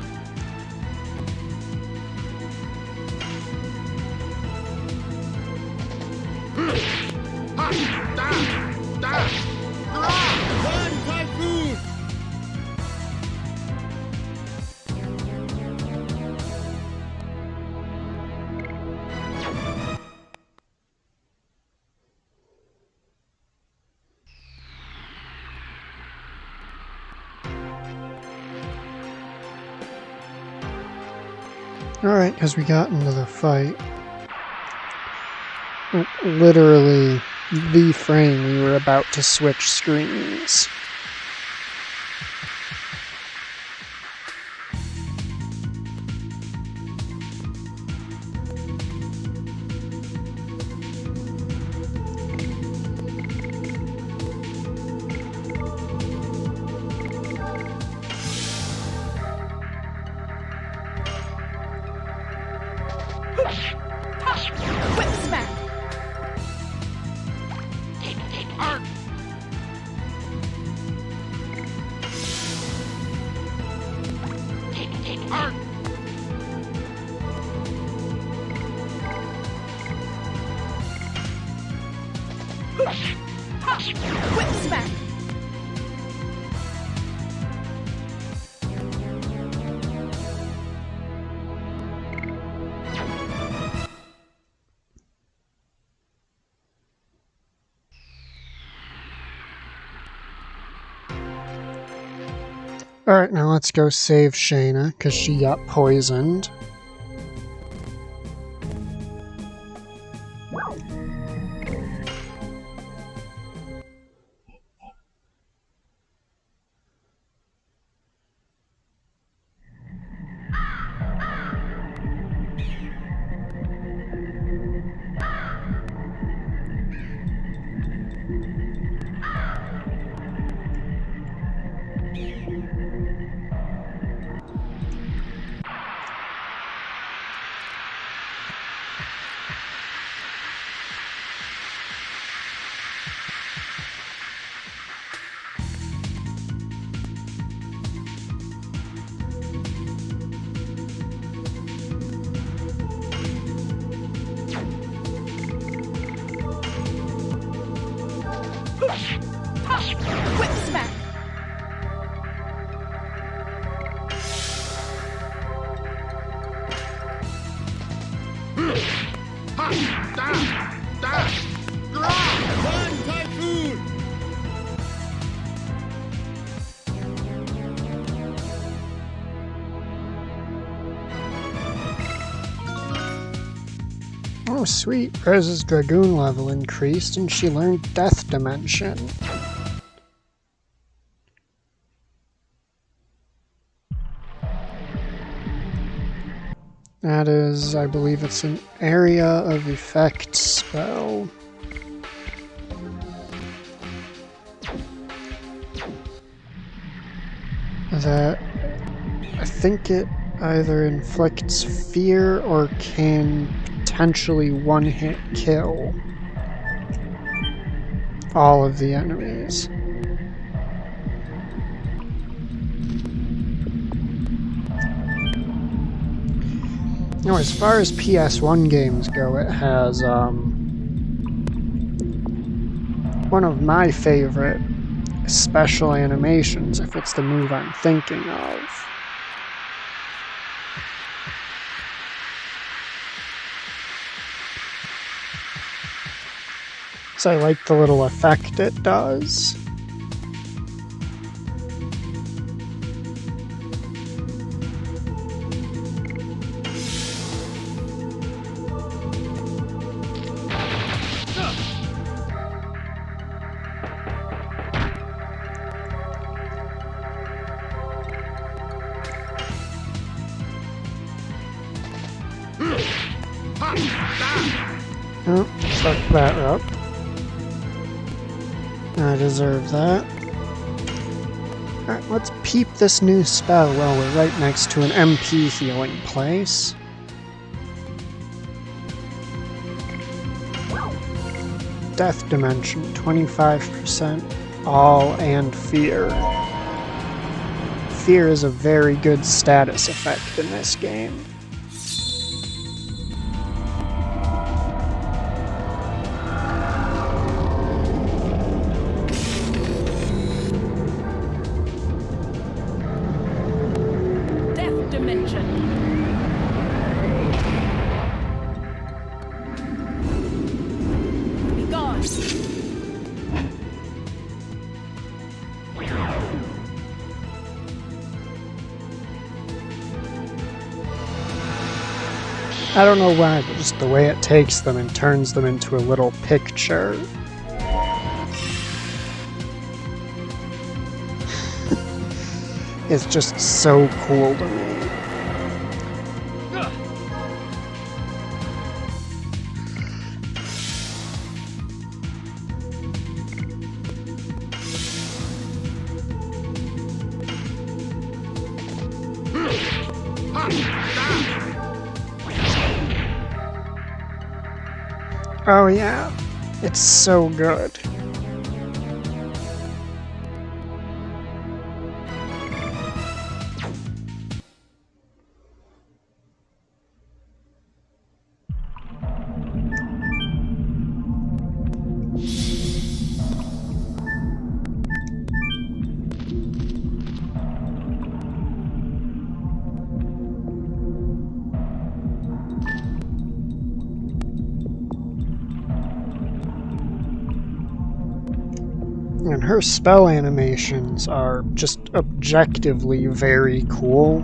One typhoon. Alright, because we got into the fight. Literally, the frame we were about to switch screens. Whip smack. Arr. Arr. Whip smack. Alright, now let's go save Shayna, because she got poisoned. Whip smack. One typhoon. Oh sweet, Rose's Dragoon level increased and she learned Death Dimension. That is, I believe it's an area of effect spell. That, I think it either inflicts fear or can potentially one-hit kill all of the enemies. Now, as far as PS1 games go, it has one of my favorite special animations, if it's the move I'm thinking of. So I like the little effect it does. Oh, fuck that up. I deserve that. Alright, let's peep this new spell. Well, we're right next to an MP healing place. Death Dimension, 25%. All and Fear. Fear is a very good status effect in this game. Death Dimension. Be gone. I don't know why, but just the way it takes them and turns them into a little picture. It's just so cool to me. Oh yeah, it's so good. And her spell animations are just objectively very cool.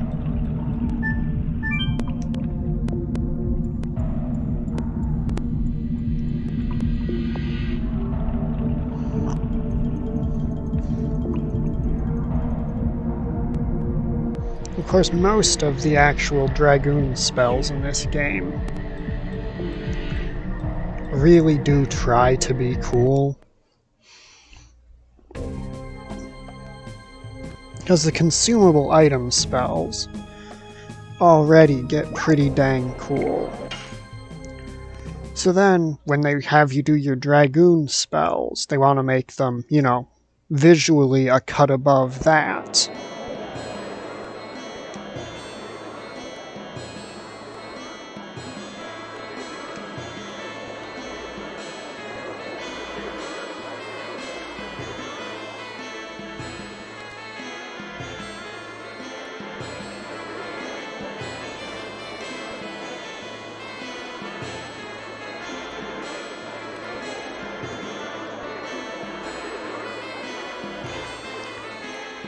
Of course, most of the actual Dragoon spells in this game really do try to be cool. Because the consumable item spells already get pretty dang cool. So then, when they have you do your Dragoon spells, they want to make them, you know, visually a cut above that.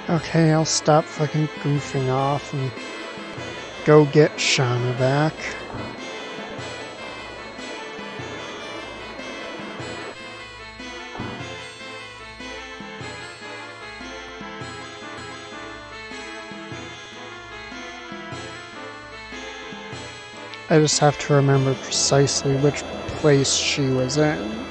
Okay, I'll stop fucking goofing off and go get Shauna back. I just have to remember precisely which place she was in.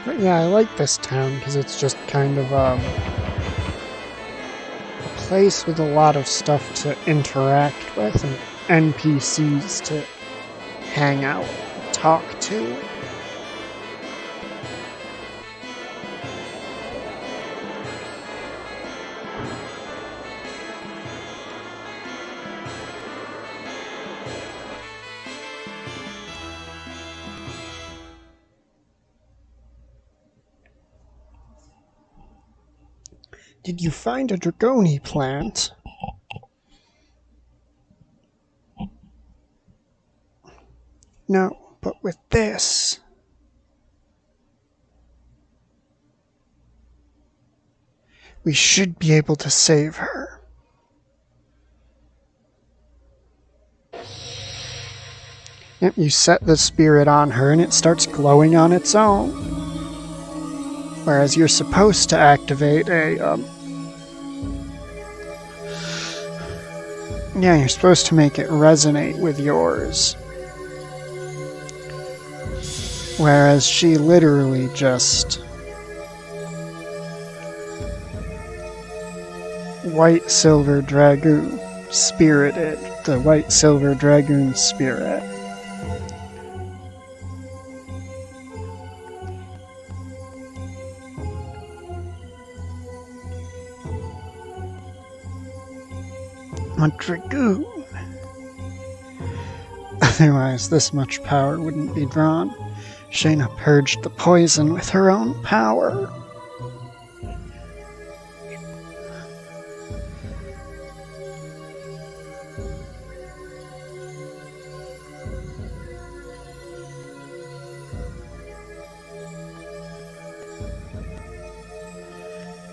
But yeah, I like this town because it's just kind of a place with a lot of stuff to interact with and NPCs to hang out, talk to. Did you find a Dragoni plant? No, but with this... we should be able to save her. Yep, you set the spirit on her and it starts glowing on its own. Whereas you're supposed to activate a, yeah, you're supposed to make it resonate with yours. Whereas she literally just... White Silver Dragoon spirited. The White Silver Dragoon spirit. A Dragoon. Otherwise, this much power wouldn't be drawn. Shayna purged the poison with her own power.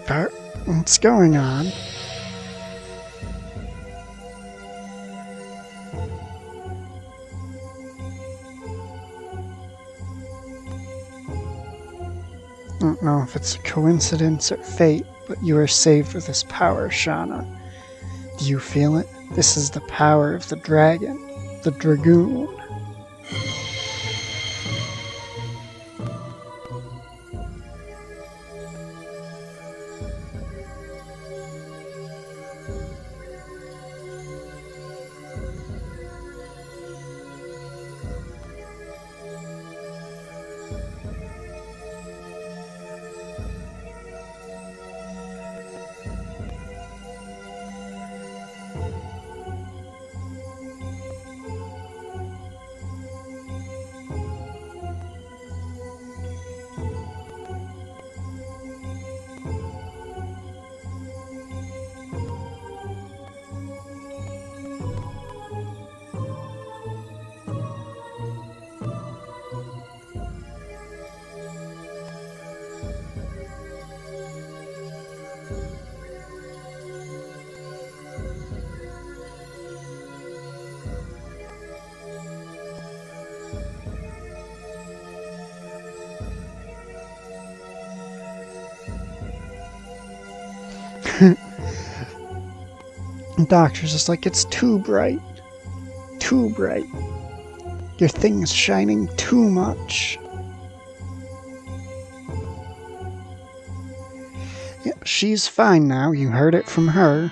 But what's going on? I don't know if it's a coincidence or fate, but you are saved with this power, Shauna. Do you feel it? This is the power of the dragon, the Dragoon. The doctor's just like, it's too bright. Too bright. Your thing's shining too much. Yeah, she's fine now. You heard it from her.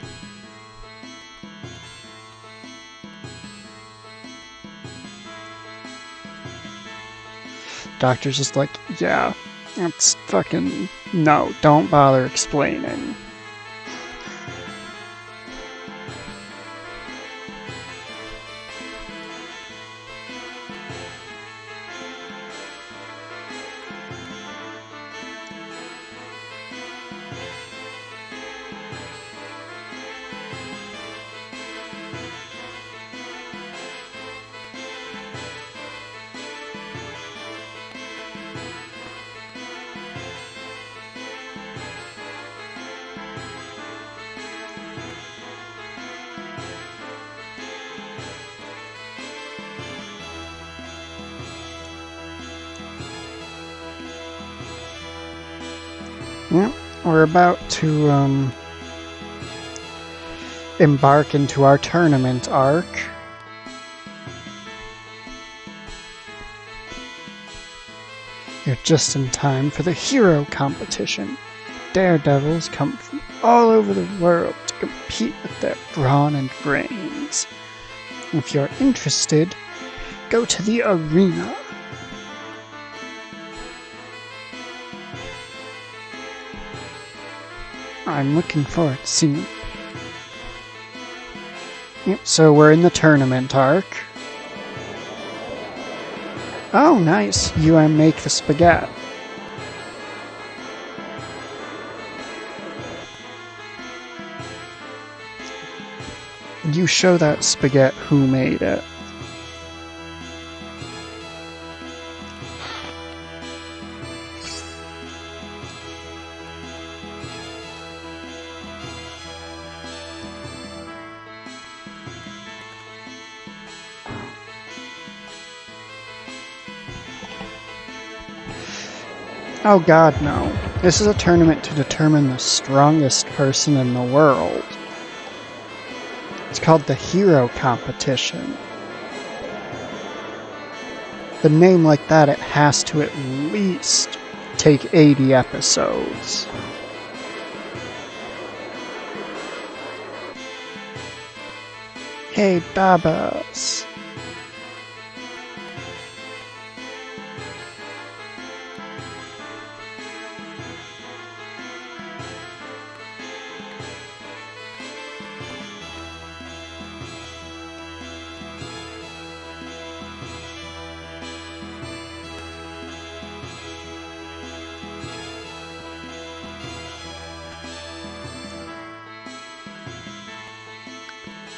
Doctor's just like, yeah, it's fucking... No, don't bother explaining. Yeah, we're about to embark into our tournament arc. You're just in time for the hero competition. Daredevils come from all over the world to compete with their brawn and brains. If you're interested, go to the arena. I'm looking forward to seeing you. Yep, so we're in the tournament arc. Oh, nice. You make the spaghetti. You show that spaghetti who made it. Oh god, no. This is a tournament to determine the strongest person in the world. It's called the Hero Competition. The name like that, it has to at least take 80 episodes. Hey, Babas.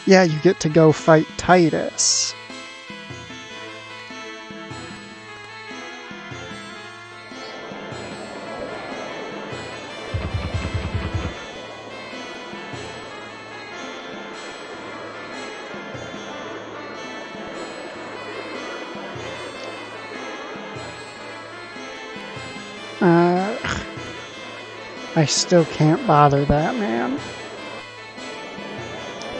Yeah, you get to go fight Titus. I still can't bother that man.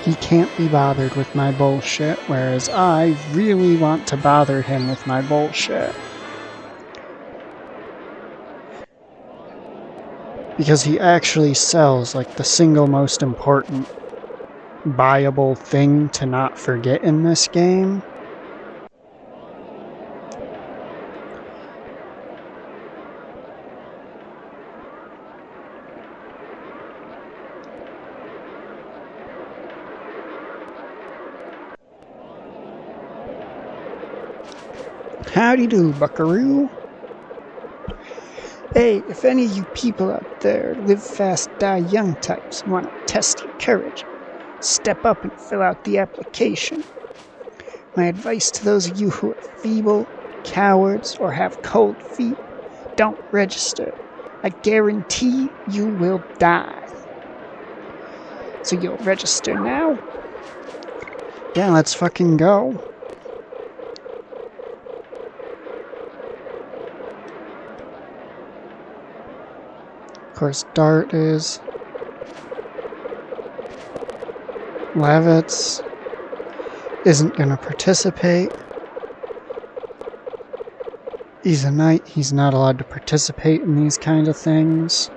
He can't be bothered with my bullshit, whereas I really want to bother him with my bullshit. Because he actually sells like the single most important buyable thing to not forget in this game. Howdy do, buckaroo. Hey, if any of you people out there live fast, die young types want to test your courage, step up and fill out the application. My advice to those of you who are feeble, cowards, or have cold feet, don't register. I guarantee you will die. So you'll register now? Yeah, let's fucking go. Of course, Dart is. Levitz isn't going to participate. He's a knight, he's not allowed to participate in these kind of things.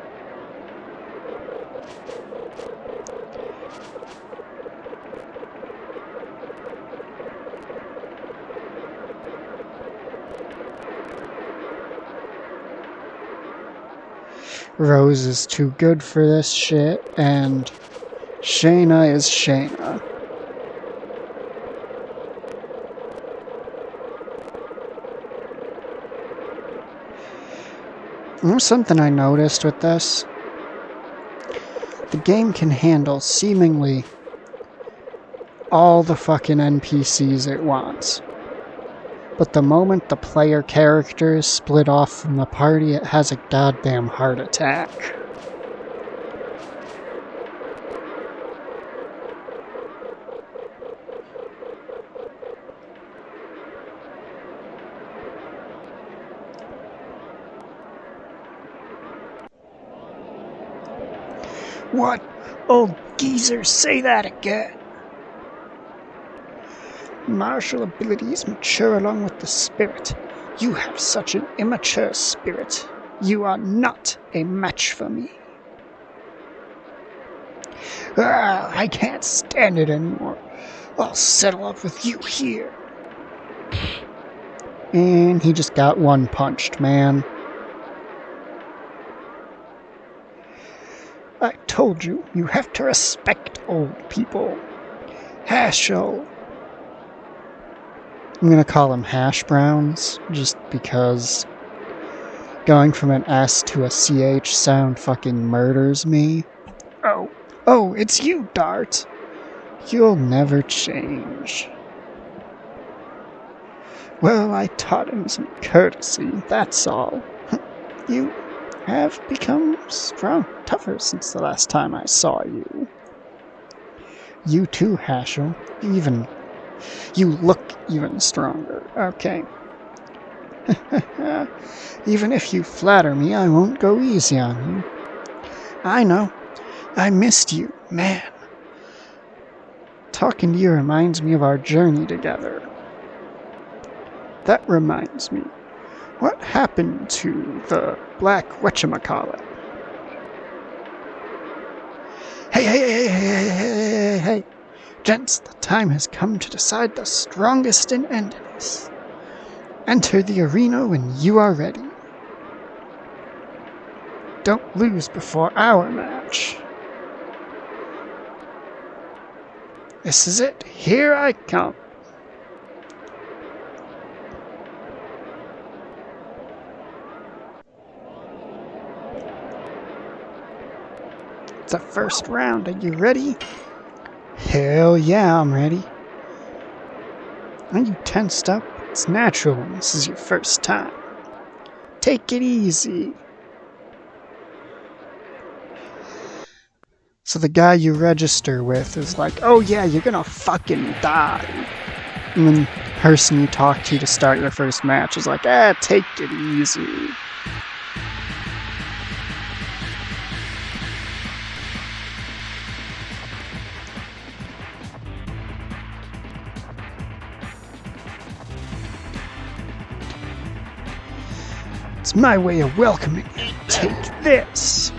Rose is too good for this shit, and Shayna is Shayna. There's something I noticed with this. The game can handle seemingly all the fucking NPCs it wants. But the moment the player character is split off from the party, it has a goddamn heart attack. What? Old geezer, say that again. Martial abilities mature along with the spirit. You have such an immature spirit. You are not a match for me. I can't stand it anymore. I'll settle up with you here. And he just got one punched, man. I told you, you have to respect old people. Hashel. I'm gonna call him Hash Browns, just because going from an S to a CH sound fucking murders me. Oh, it's you, Dart. You'll never change. Well, I taught him some courtesy, that's all. You have become tougher since the last time I saw you. You too, Hashel. You look even stronger. Okay. Even if you flatter me, I won't go easy on you. I know. I missed you, man. Talking to you reminds me of our journey together. That reminds me. What happened to the black whatchamacallit? Hey. Gents, the time has come to decide the strongest in Endless. Enter the arena when you are ready. Don't lose before our match. This is it. Here I come. It's the first round. Are you ready? Hell yeah, I'm ready. Are you tensed up? It's natural when this is your first time. Take it easy. So the guy you register with is like, oh yeah, you're gonna fucking die. And then the person you talk to start your first match is like, take it easy. It's my way of welcoming you. Take this.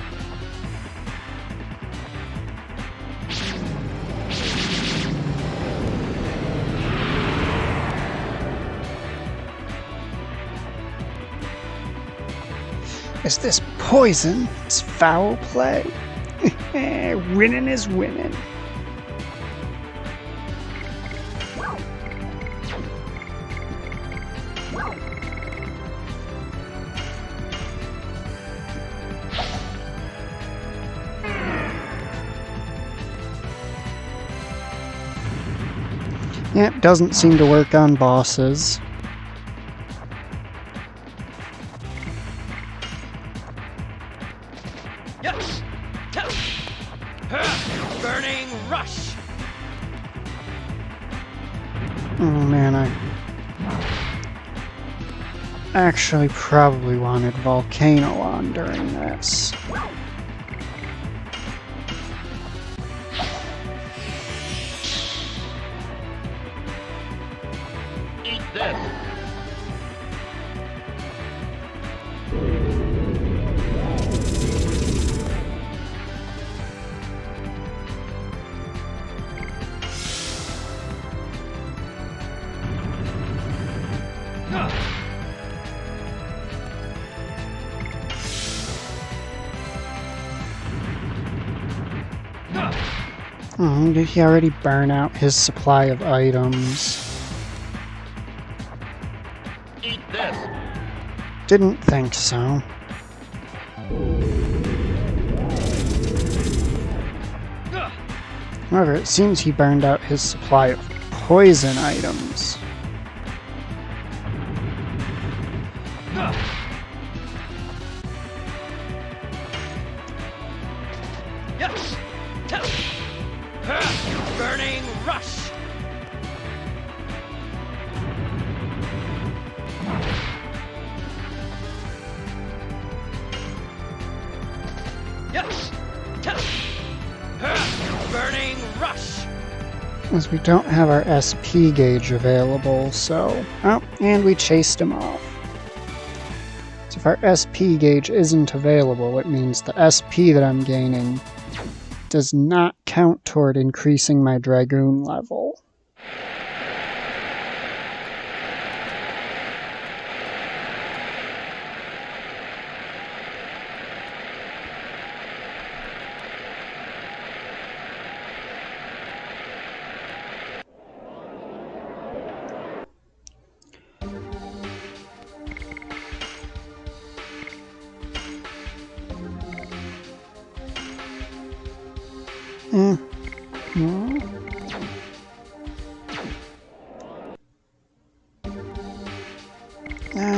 Is this poison? It's foul play. Winning is winning. It doesn't seem to work on bosses. Burning rush. Oh man, I actually probably wanted Volcano on during this. Eat this. Oh, did he already burn out his supply of items? Eat this. Didn't think so. However, it seems he burned out his supply of poison items. Burning rush. Burning rush. As we don't have our SP gauge available, so... Oh, and we chased him off. So if our SP gauge isn't available, it means the SP that I'm gaining does not count toward increasing my Dragoon level.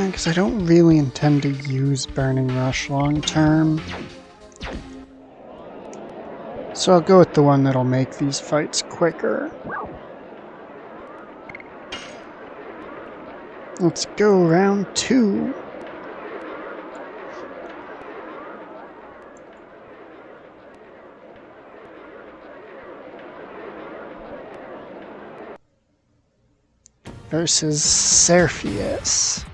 Because I don't really intend to use Burning Rush long term. So I'll go with the one that'll make these fights quicker. Let's go round 2. Versus Serphius.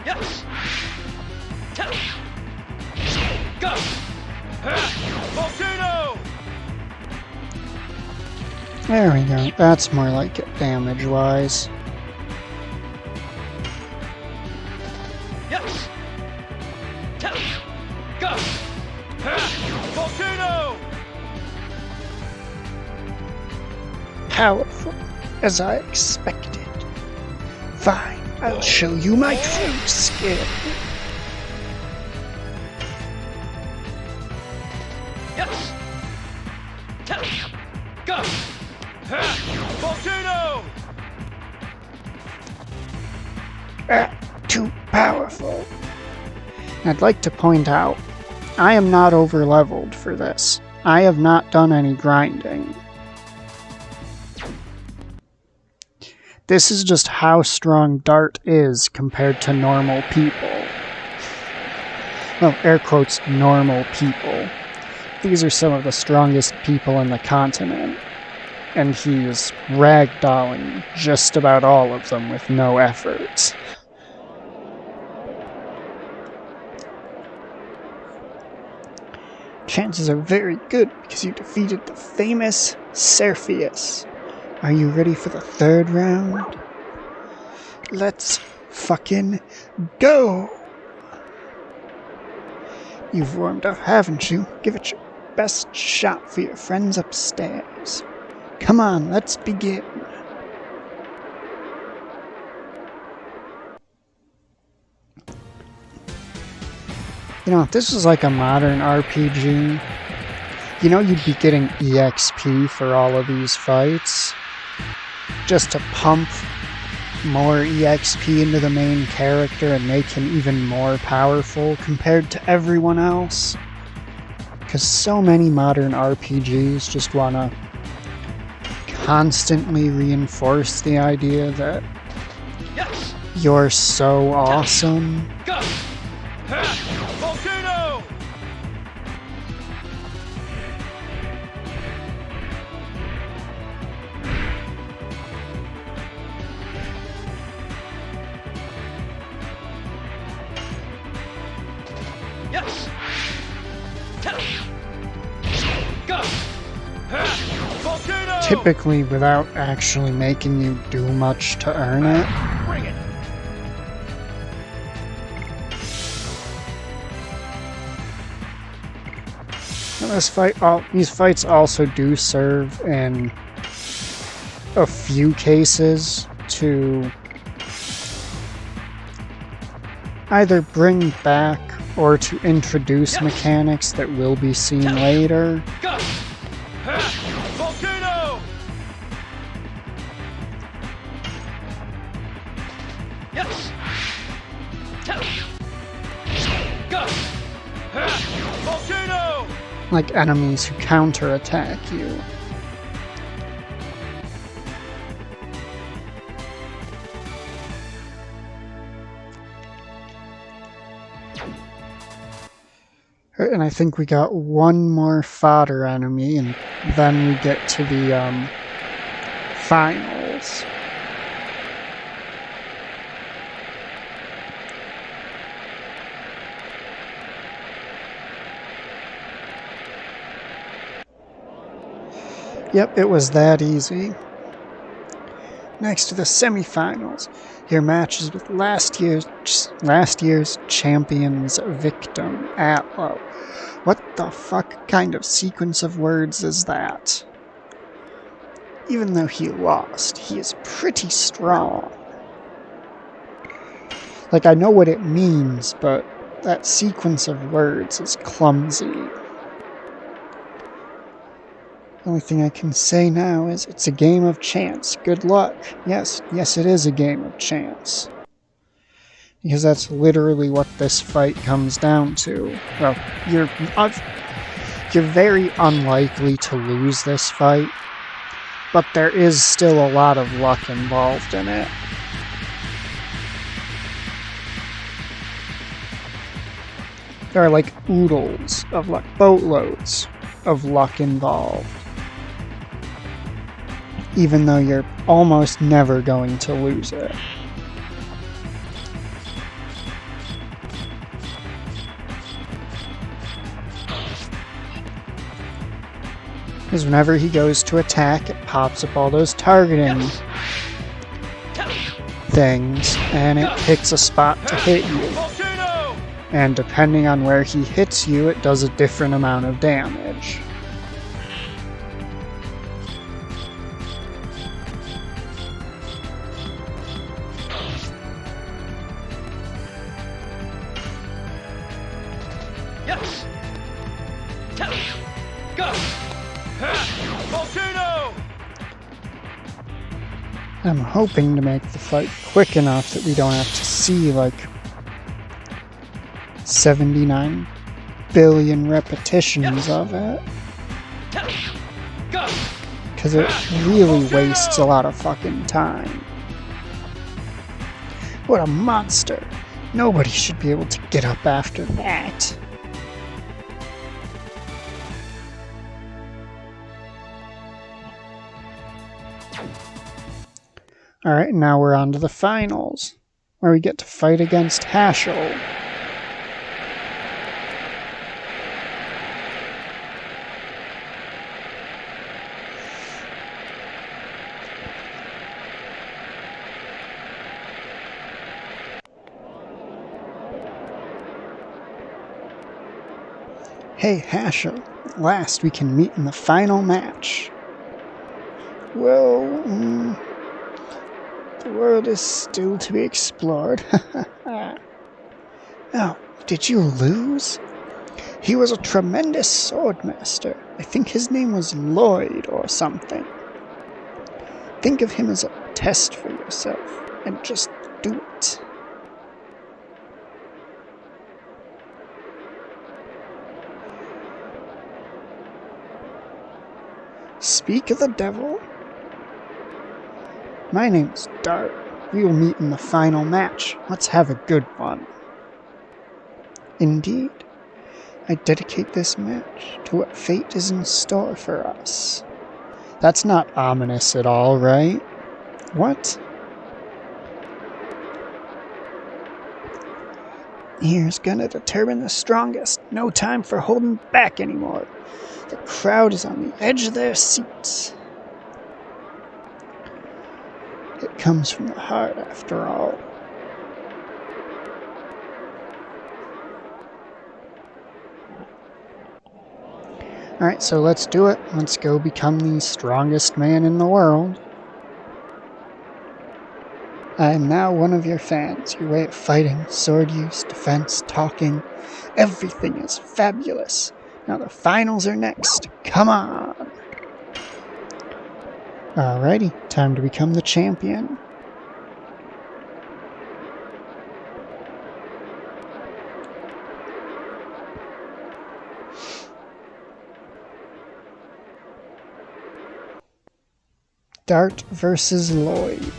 Yes. Go. Volcano. There we go. That's more like it damage-wise. Yes. Go. Volcano. Powerful, as I expected. Fine, I'll show you my true skill. Yes. Go. Volcano. Too powerful. I'd like to point out, I am not over-leveled for this. I have not done any grinding. This is just how strong Dart is compared to normal people. Well, air quotes, normal people. These are some of the strongest people in the continent, and he is ragdolling just about all of them with no effort. Chances are very good because you defeated the famous Serphius. Are you ready for the 3rd round? Let's fucking go! You've warmed up, haven't you? Give it your best shot for your friends upstairs. Come on, let's begin. You know, if this was like a modern RPG, you know you'd be getting EXP for all of these fights, just to pump more EXP into the main character and make him even more powerful compared to everyone else. Because so many modern RPGs just want to constantly reinforce the idea that you're so awesome. Go. Volcano. Yes. Go. Volcano. Typically without actually making you do much to earn it. Bring it. And these fights also do serve in a few cases to either bring back or to introduce mechanics that will be seen later. Go. Volcano. Yes. Go. Volcano. Like enemies who counterattack you. Alright, and I think we got one more fodder enemy, and then we get to the finals. Yep, it was that easy. Next to the semifinals, your match is with last year's champion's victim, Atlo. What the fuck kind of sequence of words is that? Even though he lost, he is pretty strong. Like, I know what it means, but that sequence of words is clumsy. The only thing I can say now is it's a game of chance. Good luck. Yes, it is a game of chance. Because that's literally what this fight comes down to. Well, you're very unlikely to lose this fight, but there is still a lot of luck involved in it. There are like oodles of luck, boatloads of luck involved. Even though you're almost never going to lose it. Because whenever he goes to attack, it pops up all those targeting things, and it picks a spot to hit you. And depending on where he hits you, it does a different amount of damage. Yes! Go! Volcano! I'm hoping to make the fight quick enough that we don't have to see like 79 billion repetitions of it. Go! Because it really wastes a lot of fucking time. What a monster! Nobody should be able to get up after that. Alright, now we're on to the finals, where we get to fight against Hashel. Hey Hashel, at last we can meet in the final match. Well, the world is still to be explored. Oh, did you lose? He was a tremendous swordmaster. I think his name was Lloyd or something. Think of him as a test for yourself, and just do it. Speak of the devil. My name's Dart. We will meet in the final match. Let's have a good one. Indeed. I dedicate this match to what fate is in store for us. That's not ominous at all, right? What? Here's gonna determine the strongest. No time for holding back anymore. The crowd is on the edge of their seats. It comes from the heart, after all. Alright, so let's do it. Let's go become the strongest man in the world. I am now one of your fans. Your way of fighting, sword use, defense, talking, everything is fabulous. Now the finals are next. Come on! Alrighty, time to become the champion. Dart versus Lloyd.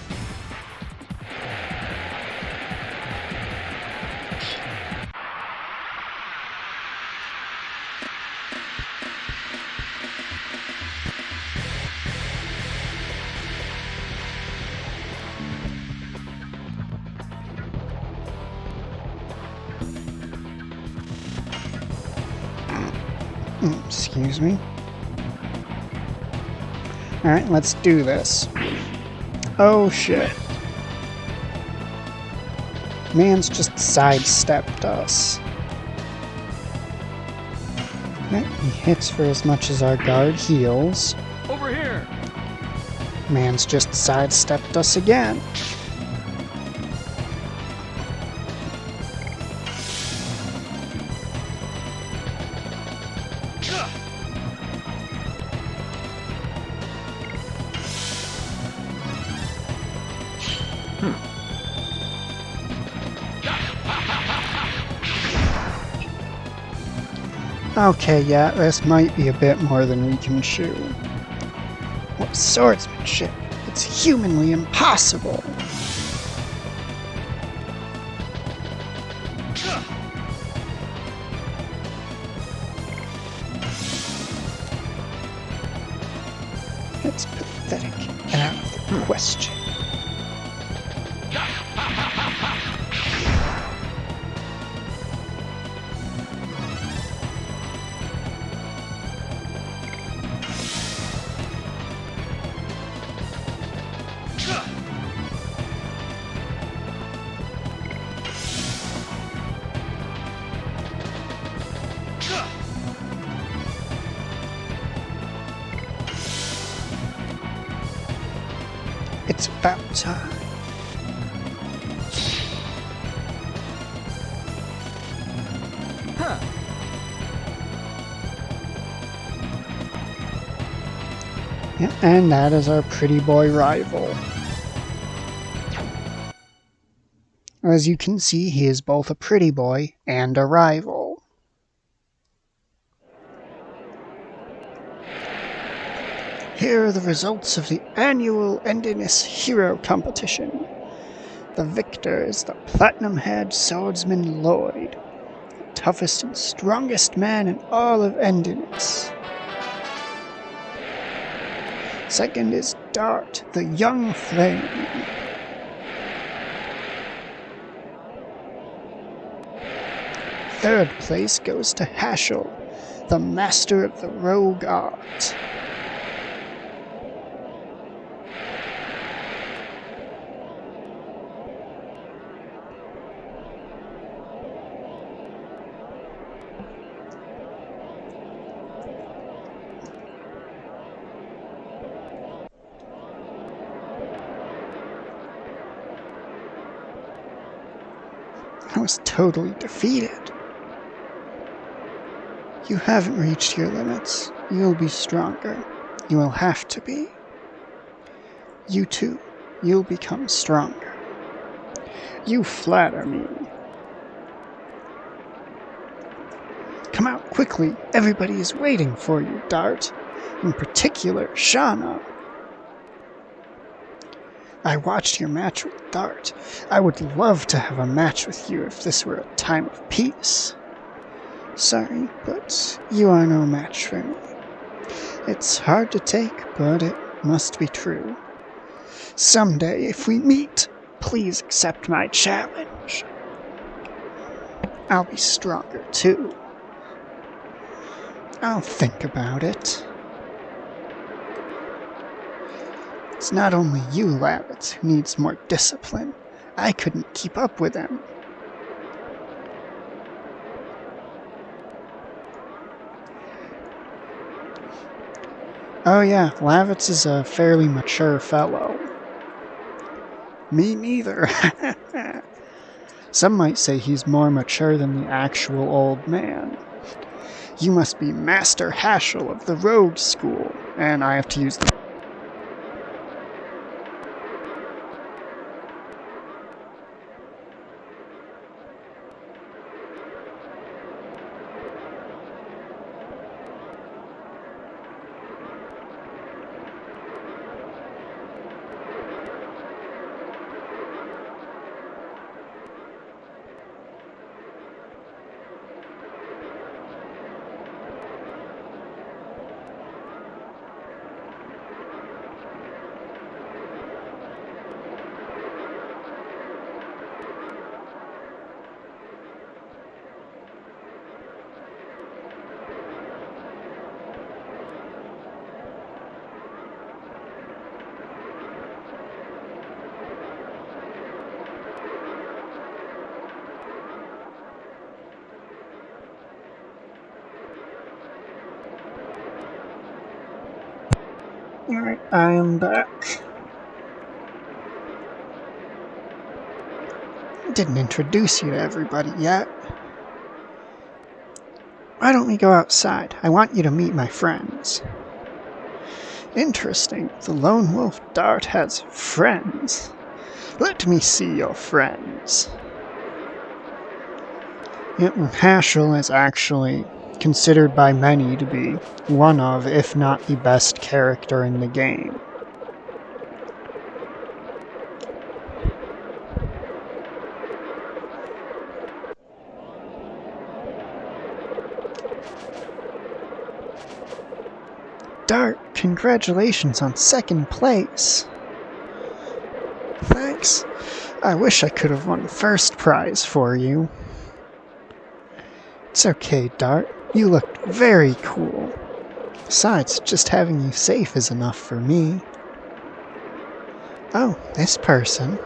Excuse me. Alright, let's do this. Oh shit. Man's just sidestepped us. Okay, he hits for as much as our guard heals. Over here. Man's just sidestepped us again. Okay, yeah, this might be a bit more than we can chew. What swordsmanship? It's humanly impossible! It's pathetic and out of the question. It's about time. Huh. Yeah, and that is our pretty boy rival. As you can see, he is both a pretty boy and a rival. Here are the results of the annual Endiness Hero Competition. The victor is the platinum-haired swordsman Lloyd, the toughest and strongest man in all of Endiness. Second is Dart, the young flame. Third place goes to Hashel, the master of the rogue art. I was totally defeated. You haven't reached your limits. You'll be stronger. You will have to be. You too, you'll become stronger. You flatter me. Come out quickly. Everybody is waiting for you, Dart. In particular, Shauna. I watched your match with Dart. I would love to have a match with you if this were a time of peace. Sorry, but you are no match for me. It's hard to take, but it must be true. Someday, if we meet, please accept my challenge. I'll be stronger, too. I'll think about it. It's not only you, Lavitz, who needs more discipline. I couldn't keep up with him. Oh yeah, Lavitz is a fairly mature fellow. Me neither. Some might say he's more mature than the actual old man. You must be Master Hashel of the Rogue School, and I have to use the... Alright, I am back. Didn't introduce you to everybody yet. Why don't we go outside? I want you to meet my friends. Interesting, the lone wolf Dart has friends. Let me see your friends. Yep, Haschel is actually considered by many to be one of, if not the best character in the game. Dart, congratulations on second place. Thanks. I wish I could have won first prize for you. It's okay, Dart. You looked very cool. Besides, just having you safe is enough for me. Oh, this person.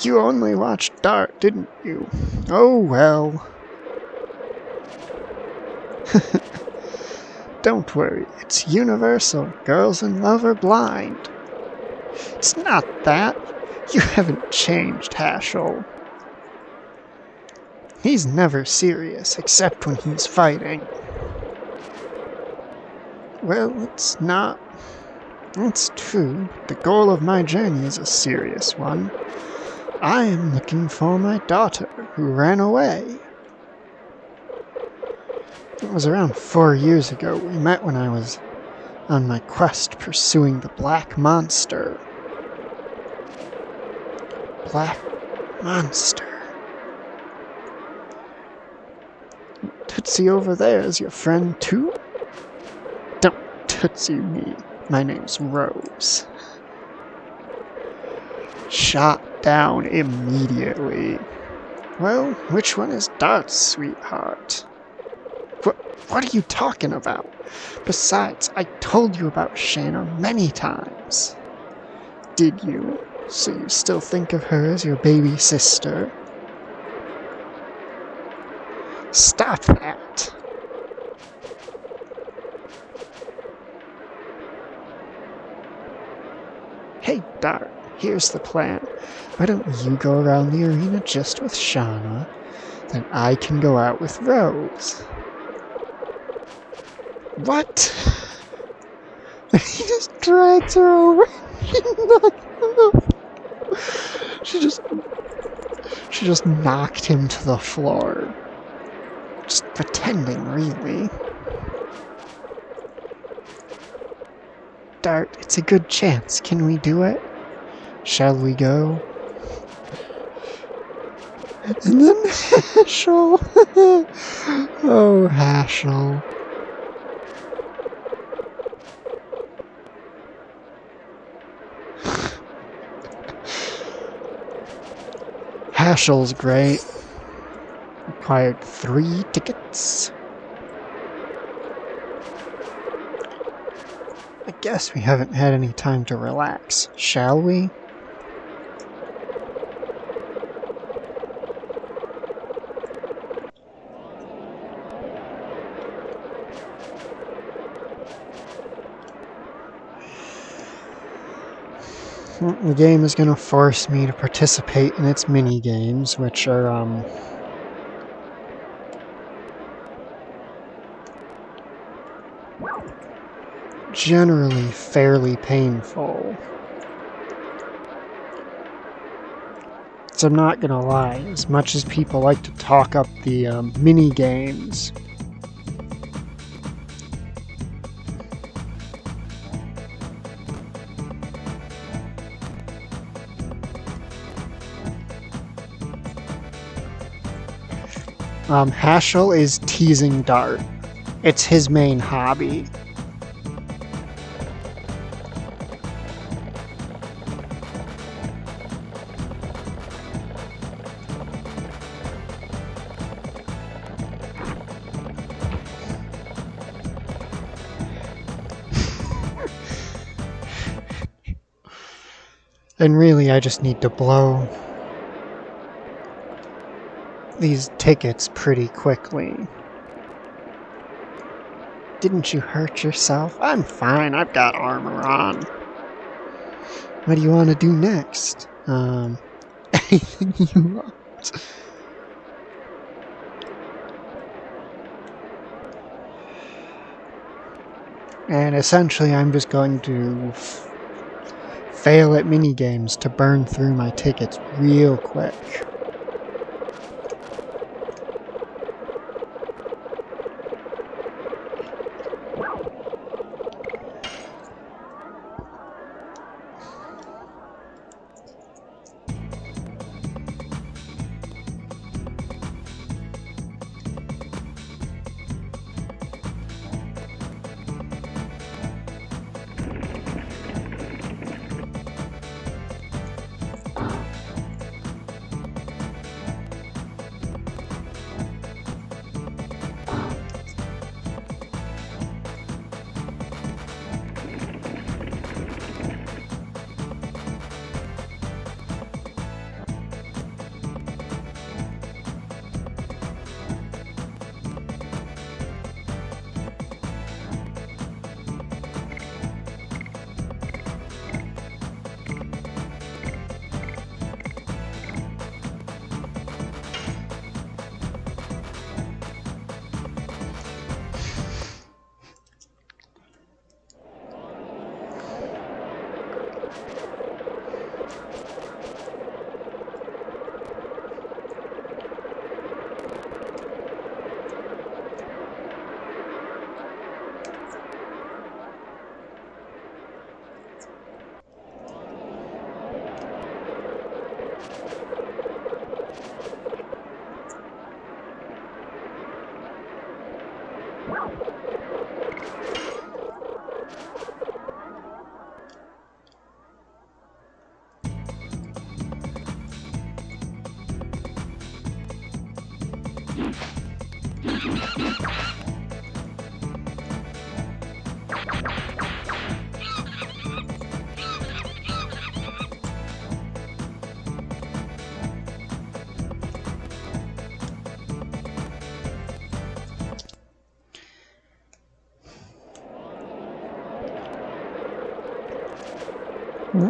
You only watched Dart, didn't you? Oh well. Don't worry, it's universal. Girls in love are blind. It's not that. You haven't changed, Haschel. He's never serious, except when he's fighting. Well, it's not. It's true. The goal of my journey is a serious one. I am looking for my daughter, who ran away. It was around 4 years ago. We met when I was on my quest pursuing the Black Monster. Black Monster. Tootsie over there is your friend too? Don't Tootsie me. My name's Rose. Shot down immediately. Well, which one is Dart's sweetheart? What are you talking about? Besides, I told you about Shayna many times. Did you? So you still think of her as your baby sister? Stop that. Hey, Dart, here's the plan. Why don't you go around the arena just with Shauna? Then I can go out with Rose. What? He just drags her over. She just knocked him to the floor. Just pretending, really. Dart, it's a good chance. Can we do it? Shall we go? And then Haschel. Oh, Haschel. Haschel's great. Required 3 tickets. I guess we haven't had any time to relax, shall we? The game is going to force me to participate in its mini-games, which are, generally fairly painful. So I'm not gonna lie, as much as people like to talk up the mini-games, Haschel is teasing Dart. It's his main hobby. And really, I just need to blow these tickets pretty quickly. Didn't you hurt yourself? I'm fine, I've got armor on. What do you want to do next? Anything you want. And essentially, I'm just going to fail at minigames to burn through my tickets real quick.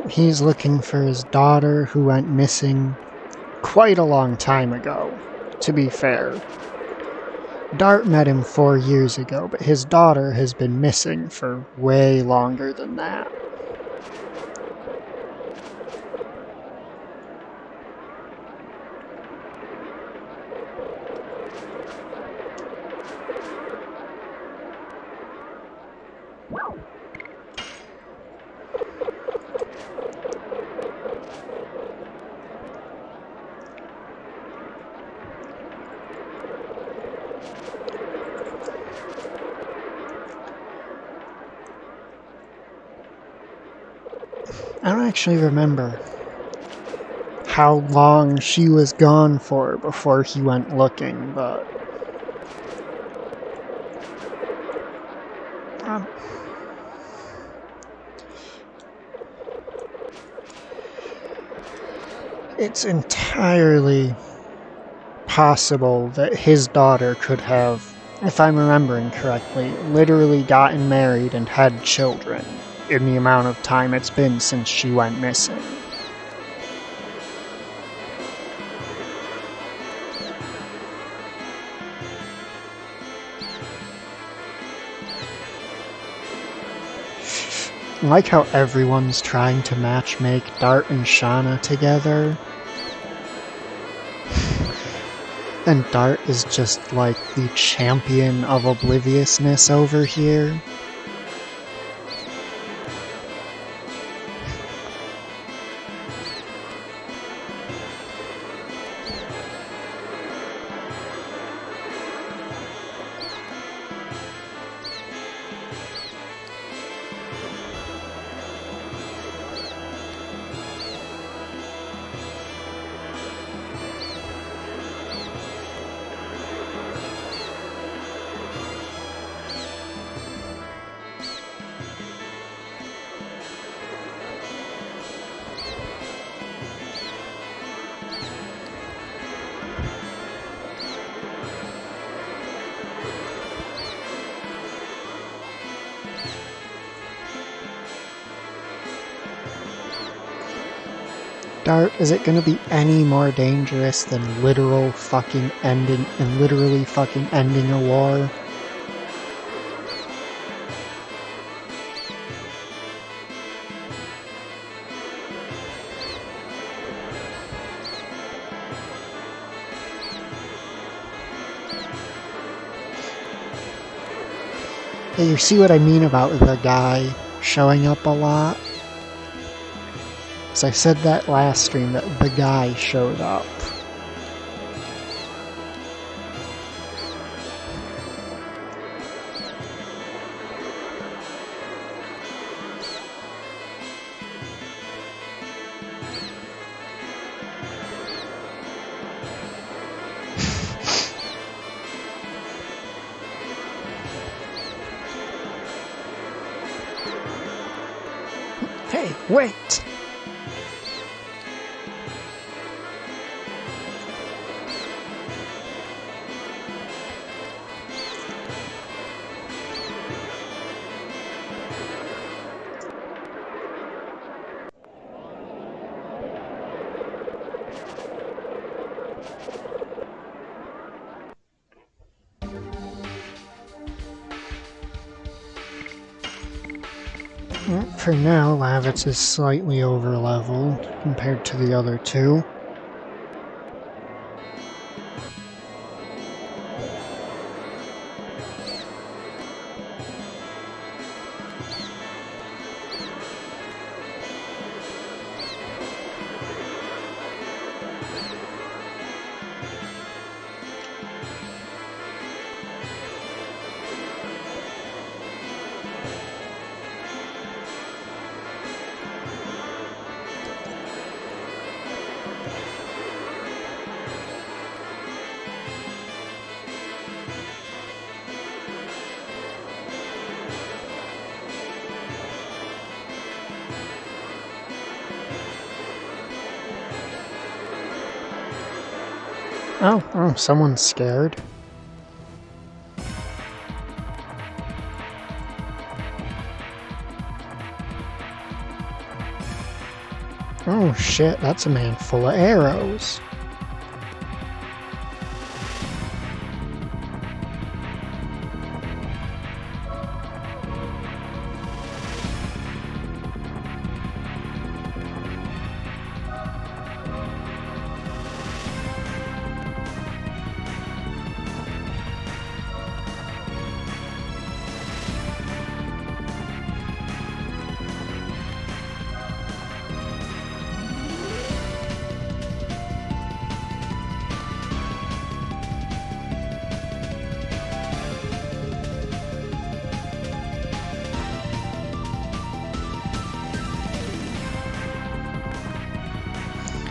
He's looking for his daughter who went missing quite a long time ago, to be fair. Dart met him 4 years ago, but his daughter has been missing for way longer than that. I don't actually remember how long she was gone for before he went looking, but it's entirely possible that his daughter could have, if I'm remembering correctly, literally gotten married and had children in the amount of time it's been since she went missing. I like how everyone's trying to matchmake Dart and Shauna together. And Dart is just like the champion of obliviousness over here. Dart, is it gonna be any more dangerous than literally fucking ending a war? Yeah, you see what I mean about the guy showing up a lot? So I said that last stream that the guy showed up. Hey, wait! For now, Lavitz is slightly over-leveled compared to the other two. Oh, someone's scared. Oh shit, that's a man full of arrows.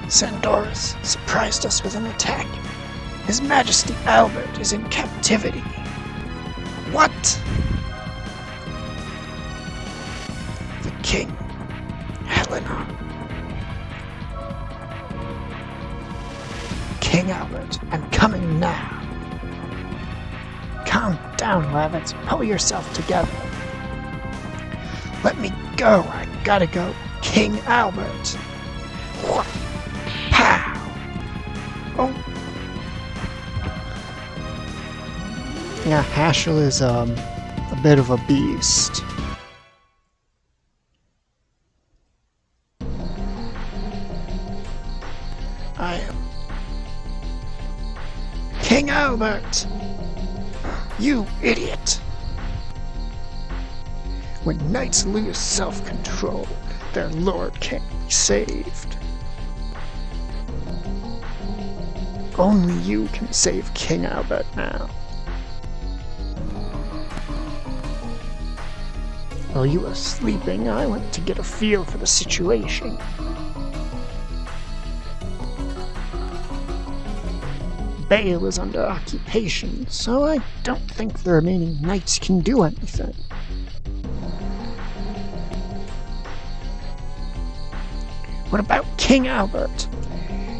Sandoris surprised us with an attack. His Majesty Albert is in captivity. What? The King, Helena. King Albert, I'm coming now. Calm down, Lavitz. Pull yourself together. Let me go. I gotta go. King Albert. Pow! Oh. Yeah, Hashel is a bit of a beast. I am King Albert! You idiot! When knights lose self-control, their lord can't be saved. Only you can save King Albert now. While you were sleeping, I went to get a feel for the situation. Bale is under occupation, so I don't think the remaining knights can do anything. What about King Albert?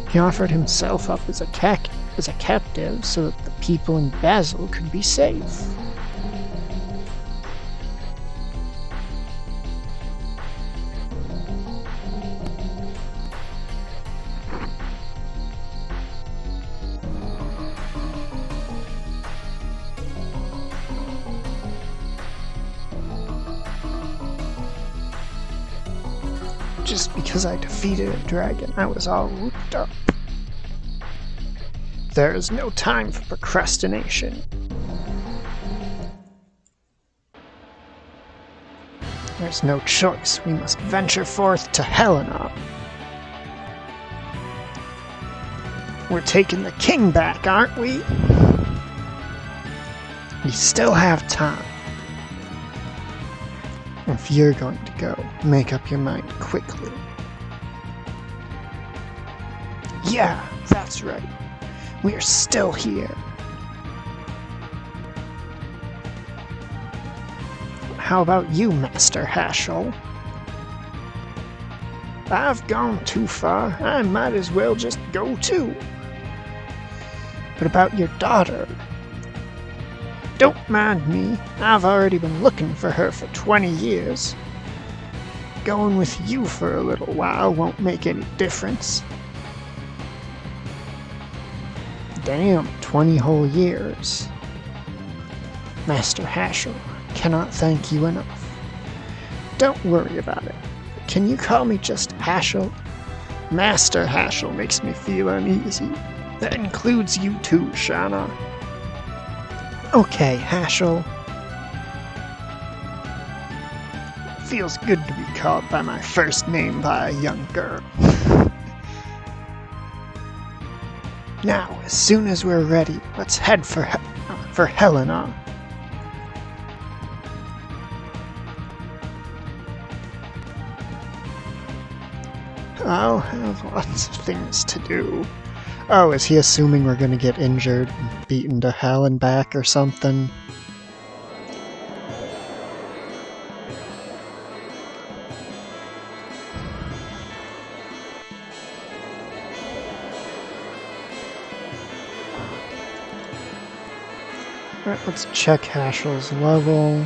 He offered himself up as a captive so that the people in Basel could be safe. Just because I defeated a dragon, I was all whooped up. There is no time for procrastination. There's no choice. We must venture forth to Helena. We're taking the king back, aren't we? We still have time. If you're going to go, make up your mind quickly. Yeah, that's right. We are still here. How about you, Master Haschel? I've gone too far. I might as well just go too. What about your daughter? Don't mind me. I've already been looking for her for 20 years. Going with you for a little while won't make any difference. Damn, 20 whole years. Master Haschel, cannot thank you enough. Don't worry about it. Can you call me just Haschel? Master Haschel makes me feel uneasy. That includes you too, Shana. Okay, Haschel. Feels good to be called by my first name by a young girl. Now, as soon as we're ready, let's head for Helena. I'll have lots of things to do. Oh, is he assuming we're gonna get injured, beaten to hell and back or something? Alright, let's check Haschel's level.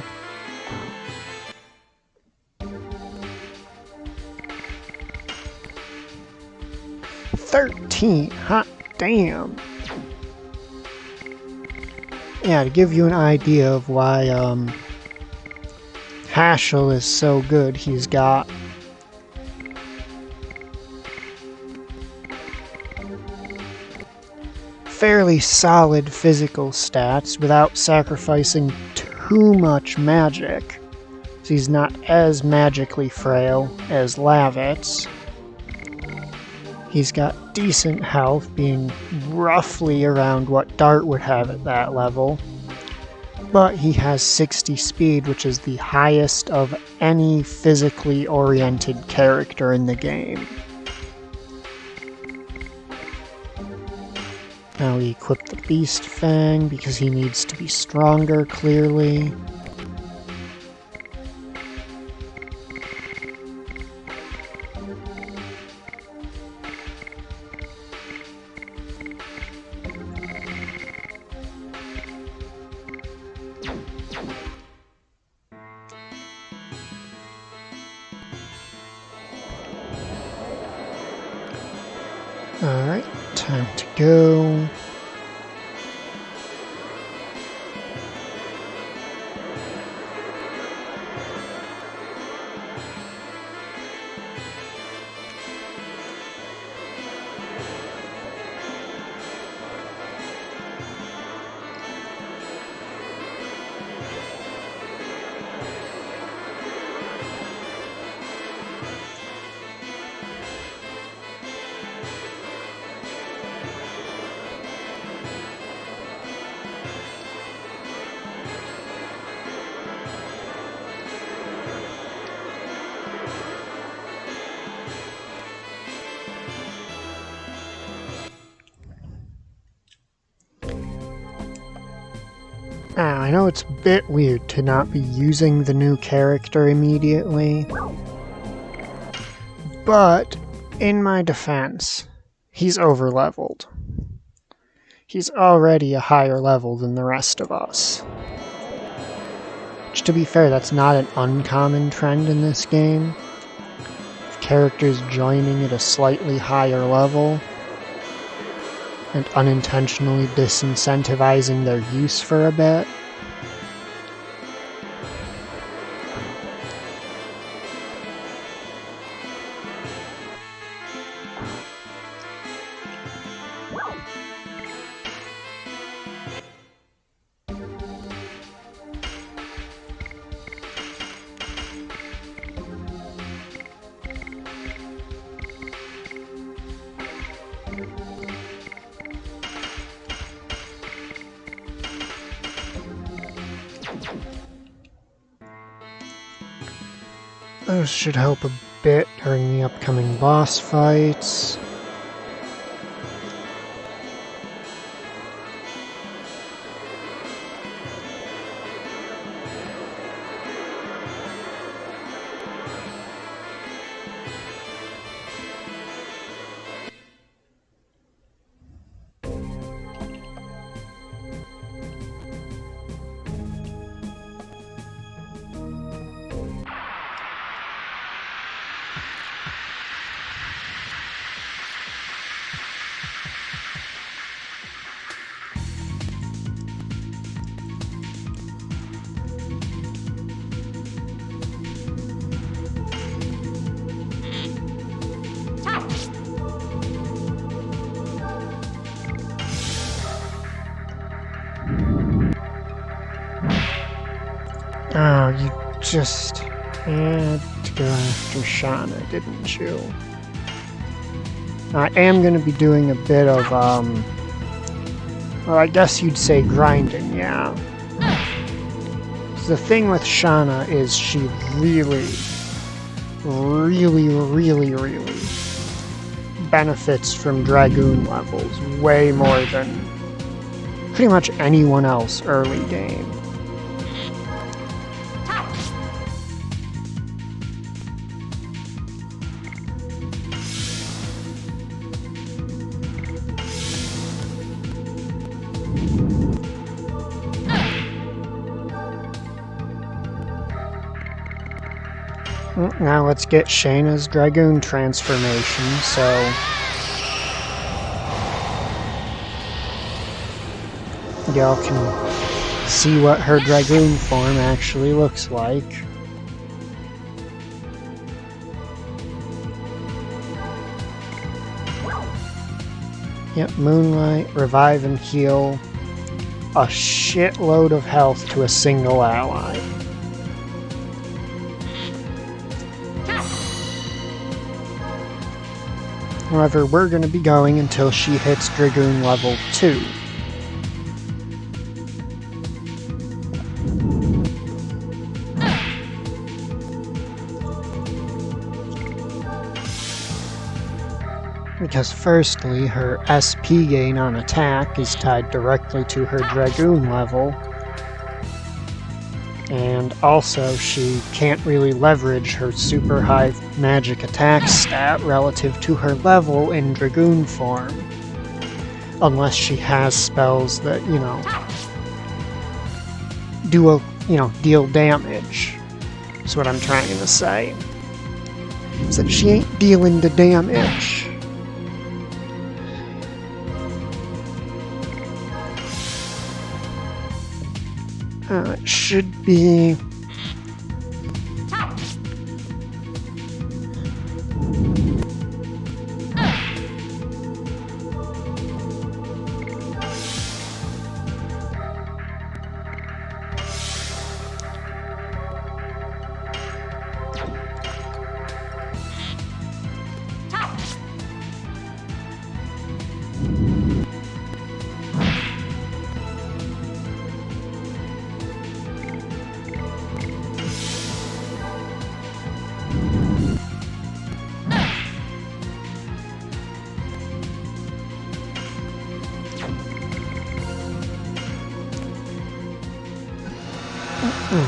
Hot damn. Yeah, to give you an idea of why Haschel is so good, he's got fairly solid physical stats without sacrificing too much magic. So he's not as magically frail as Lavitz. He's got decent health, being roughly around what Dart would have at that level. But he has 60 speed, which is the highest of any physically oriented character in the game. Now we equip the Beast Fang because he needs to be stronger, clearly. Alright, time to go. Now, I know it's a bit weird to not be using the new character immediately, but in my defense, he's overleveled. He's already a higher level than the rest of us. Which, to be fair, that's not an uncommon trend in this game. Characters joining at a slightly higher level and unintentionally disincentivizing their use for a bit. Those should help a bit during the upcoming boss fights. Oh, you just had to go after Shauna, didn't you? I am going to be doing a bit of, well, I guess you'd say grinding, yeah. The thing with Shauna is she really benefits from Dragoon levels way more than pretty much anyone else early game. Now let's get Shayna's Dragoon transformation, so... y'all can see what her Dragoon form actually looks like. Yep, Moonlight, revive and heal a shitload of health to a single ally. However, we're going to be going until she hits Dragoon level 2. Because firstly, her SP gain on attack is tied directly to her Dragoon level. And also, she can't really leverage her super high magic attack stat relative to her level in Dragoon form. Unless she has spells that, deal damage. That's what I'm trying to say. Is that she ain't dealing the damage. It should be...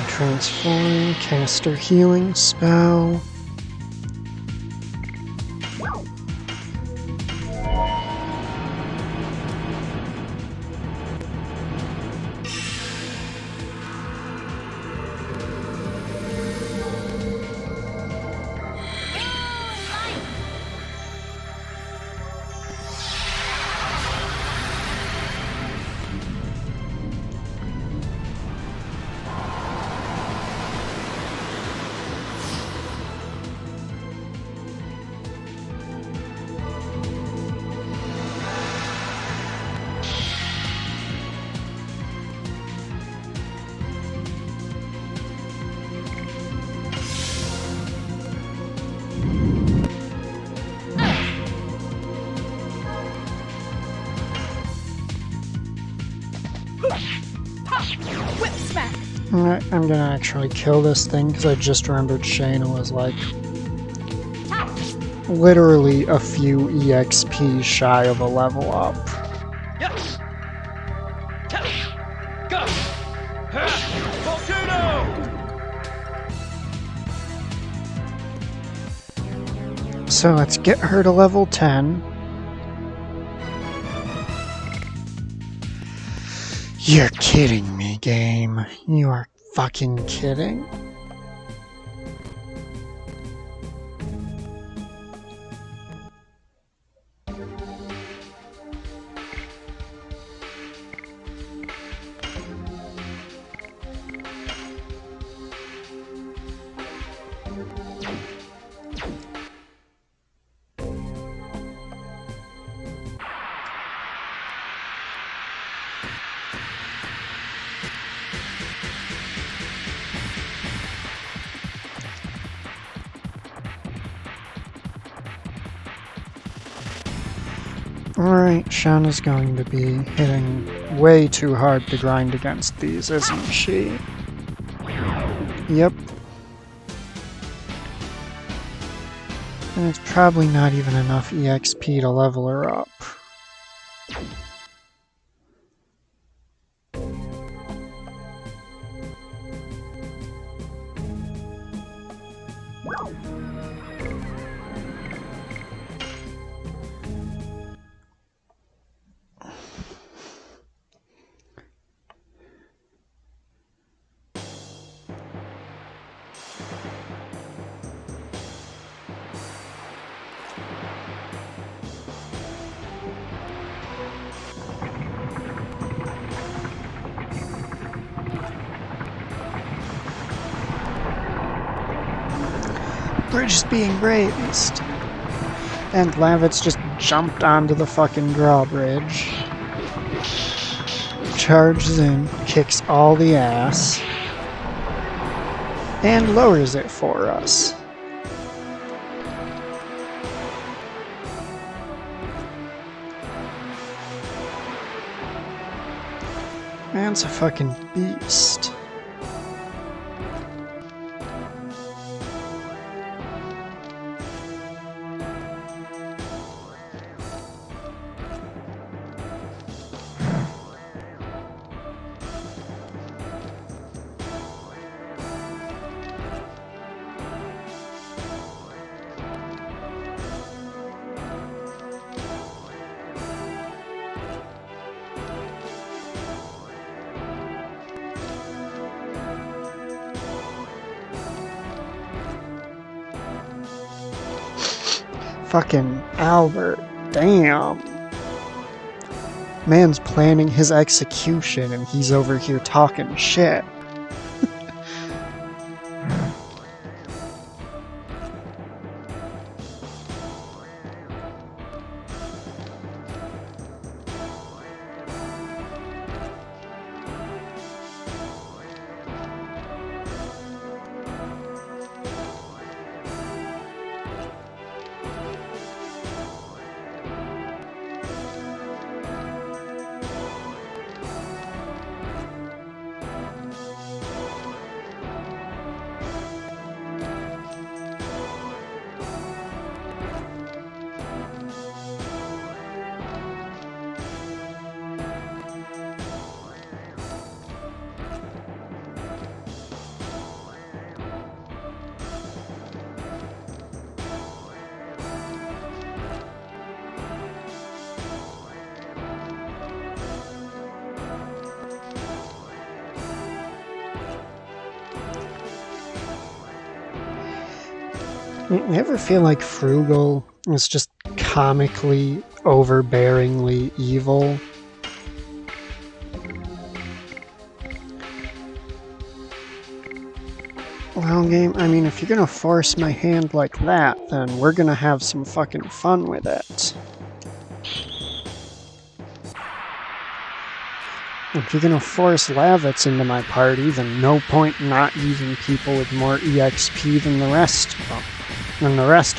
transform, caster healing spell. I'm gonna actually kill this thing because I just remembered Shayna was like literally a few EXP shy of a level up. Yes. Go. Volcano. So let's get her to level 10. You're kidding me, game. You are fucking kidding. Alright, Shauna's going to be hitting way too hard to grind against these, isn't she? Yep. And it's probably not even enough EXP to level her up. Bridge is being raised. And Lavitz just jumped onto the fucking drawbridge. Charges in, kicks all the ass. And lowers it for us. Man's a fucking beast. Fucking Albert, damn. Man's planning his execution and he's over here talking shit. You ever feel like Frugal is just comically, overbearingly evil? Well, game, I mean, if you're gonna force my hand like that, then we're gonna have some fucking fun with it. If you're gonna force Lavitz into my party, then no point not using people with more EXP than the rest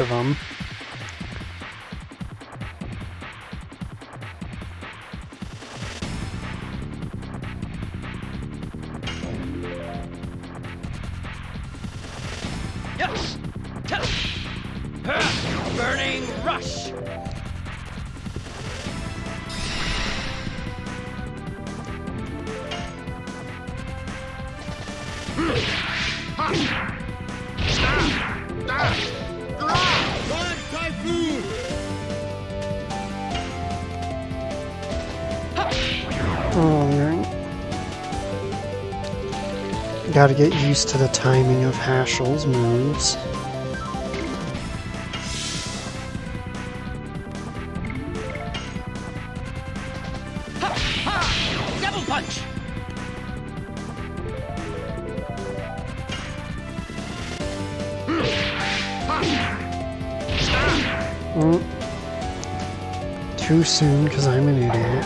of them. Burning rush. One typhoon. Alright. Gotta get used to the timing of Hashel's moves. Double punch. Too soon, because I'm an idiot.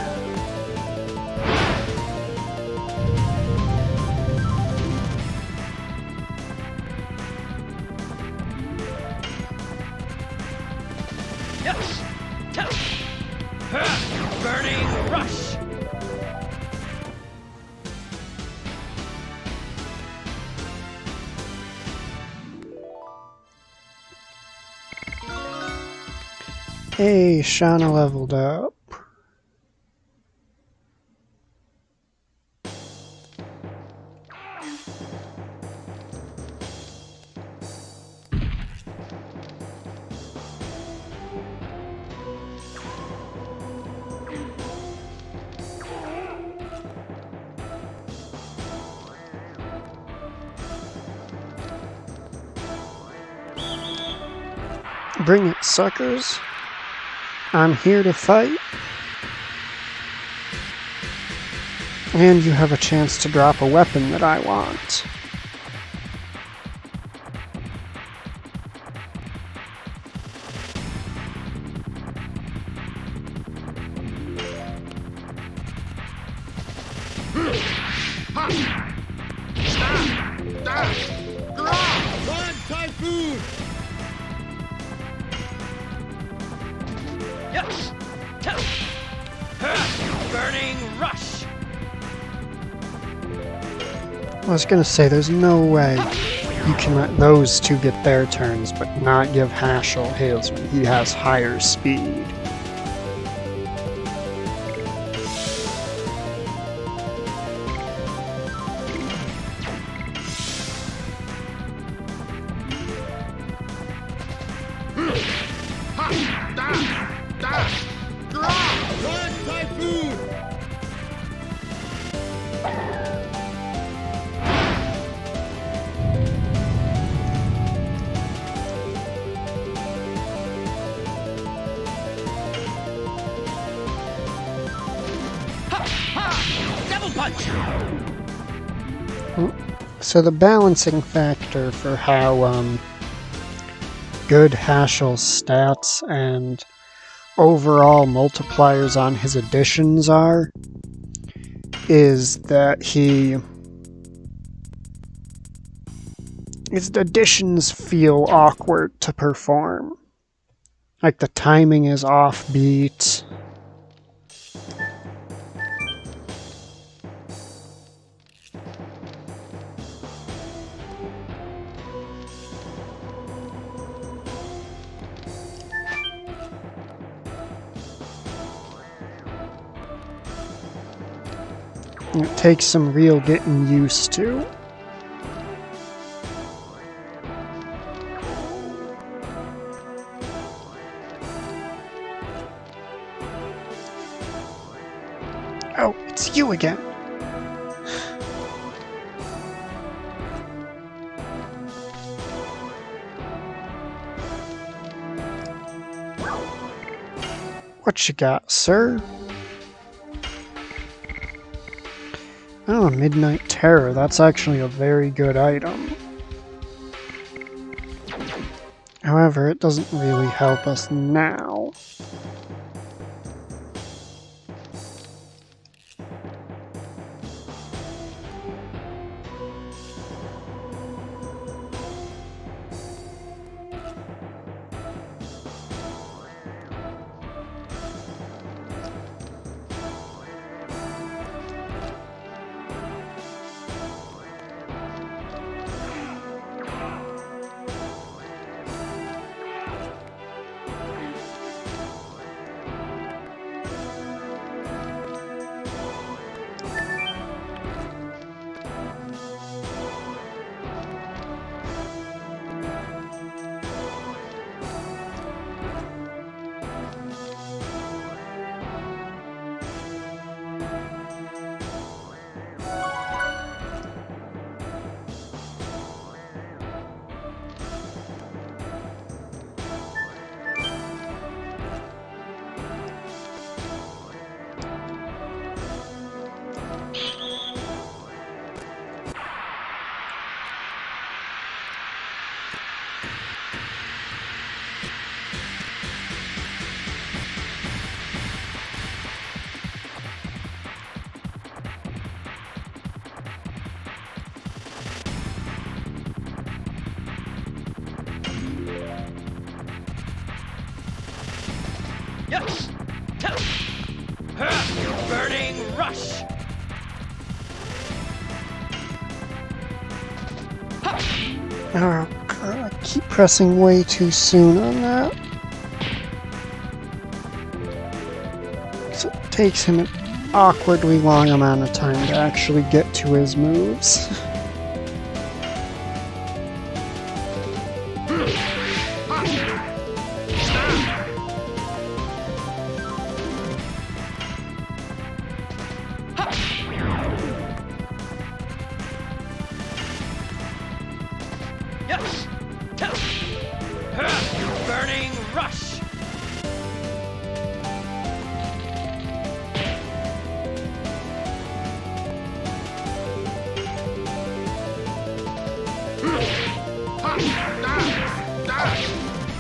Yes. Burning rush. Hey, Shauna leveled up. Bring it, suckers. I'm here to fight. And you have a chance to drop a weapon that I want. One typhoon. Yes. Burning rush. I was gonna say, there's no way you can let those two get their turns, but not give Hashel his when he has higher speed. One typhoon. Double punch. So the balancing factor for how good Hashel's stats and overall multipliers on his additions are is that his additions feel awkward to perform. Like the timing is offbeat. It takes some real getting used to. Oh, it's you again. What you got, sir? Oh, Midnight Terror. That's actually a very good item. However, it doesn't really help us now. Yes. Burning rush. Oh god, I keep pressing way too soon on that. So it takes him an awkwardly long amount of time to actually get to his moves. Yes. Burning rush.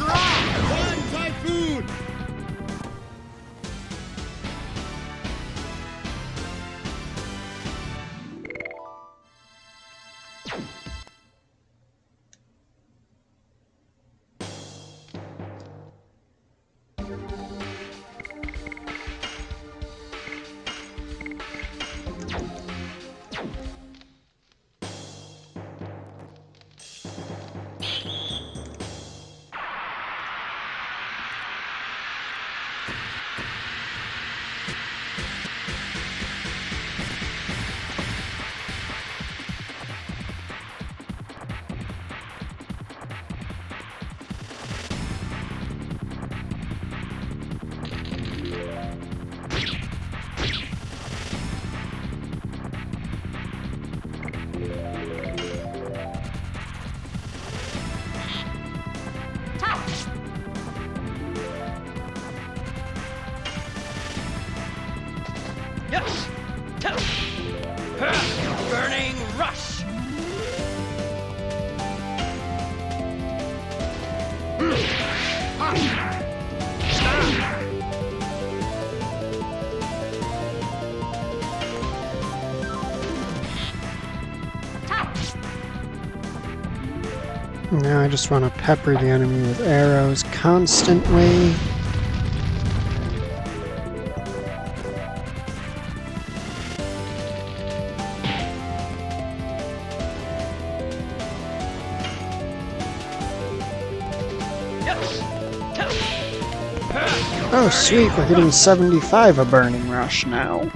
Run, Typhoon! Yes. Burning rush. Now I just want to pepper the enemy with arrows constantly. Oh sweet, we're hitting 75 a burning rush now.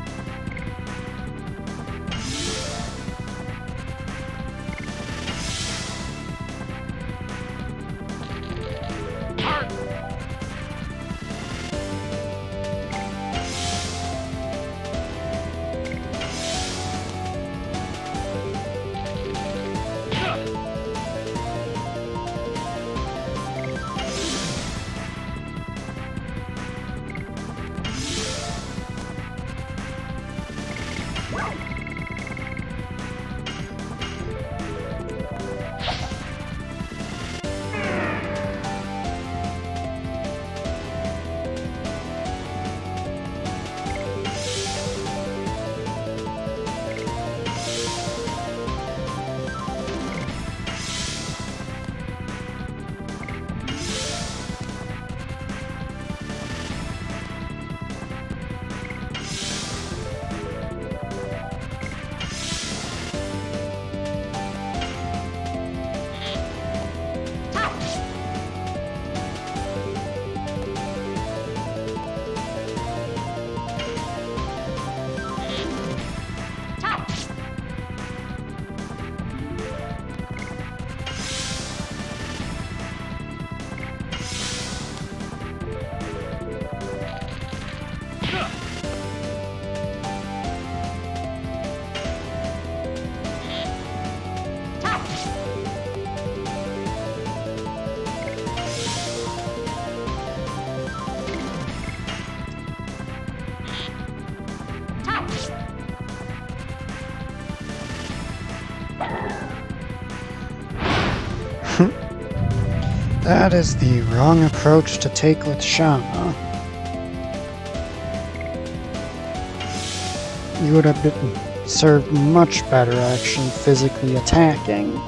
That is the wrong approach to take with Shama. You would have been served much better actually physically attacking.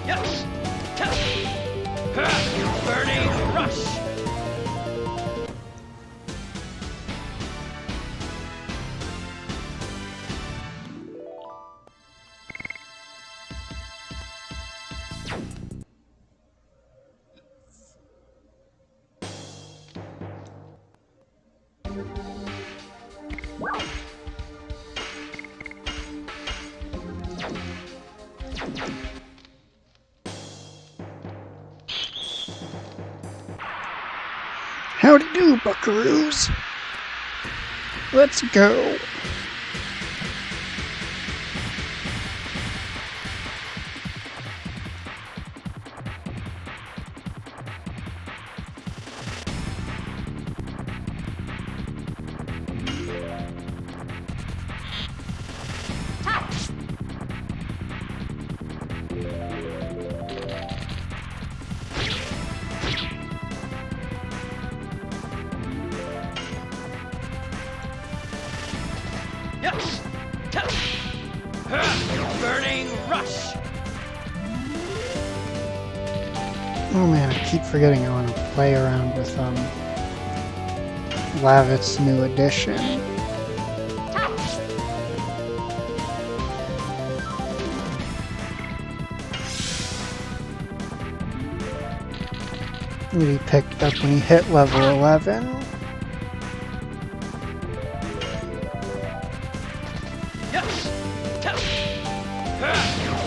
Yes! Burning rush! Howdy do, buckaroos. Let's go. Yes! Burning rush! Oh man, I keep forgetting I want to play around with Lavit's new edition. What he picked up when he hit level 11. Yes!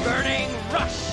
Burning rush!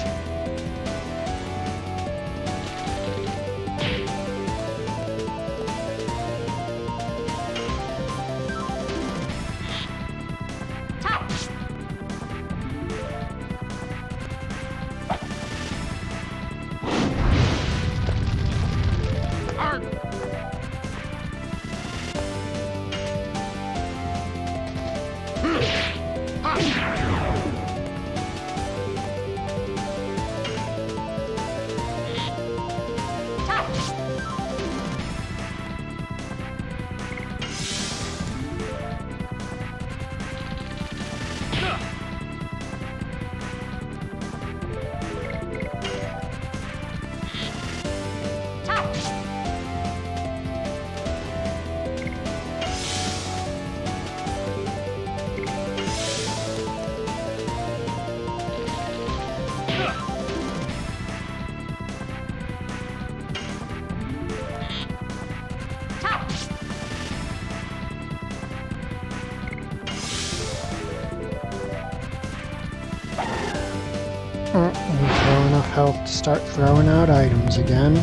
We've low enough health to start throwing out items again.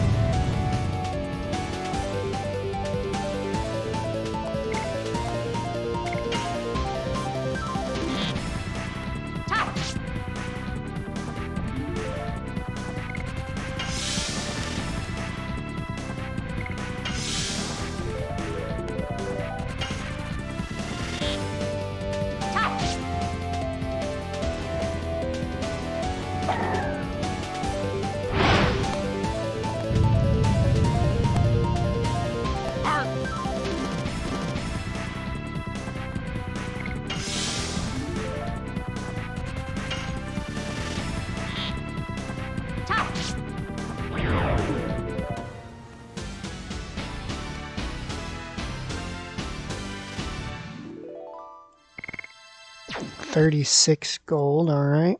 $36 gold, alright.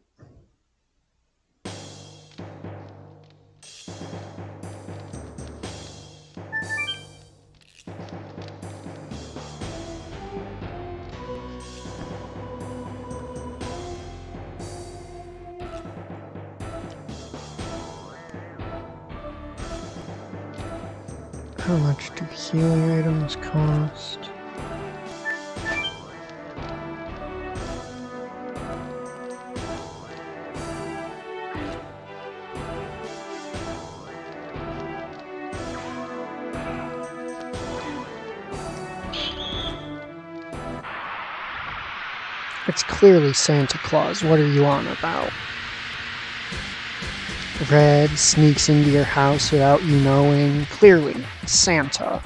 How much do healing items cost? It's clearly Santa Claus. What are you on about? Red sneaks into your house without you knowing. Clearly, Santa.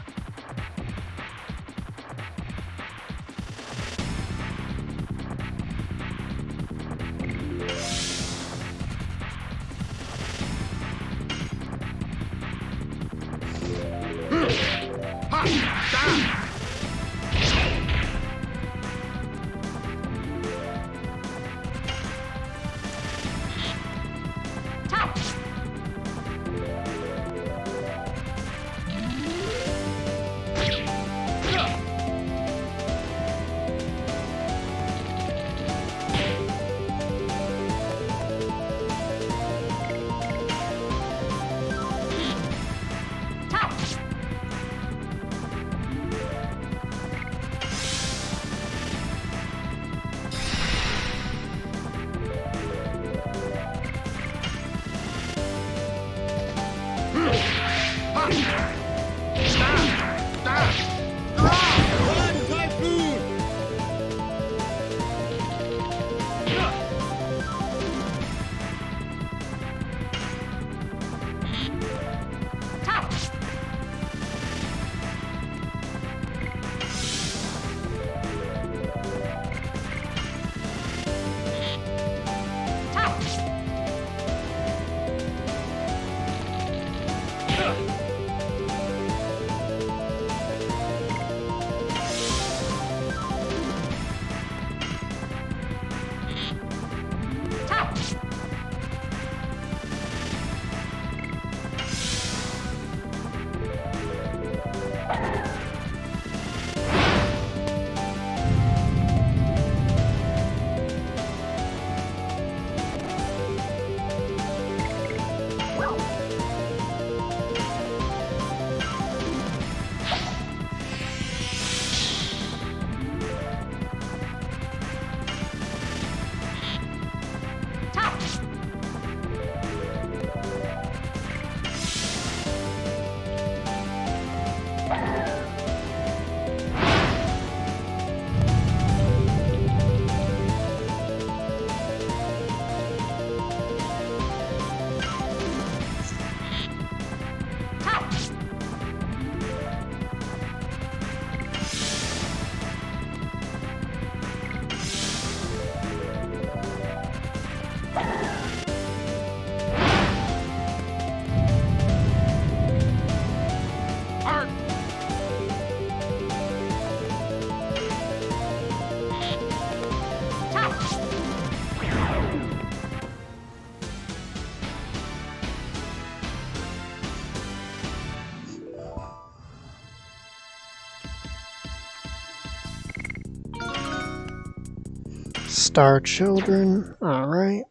Star Children, alright.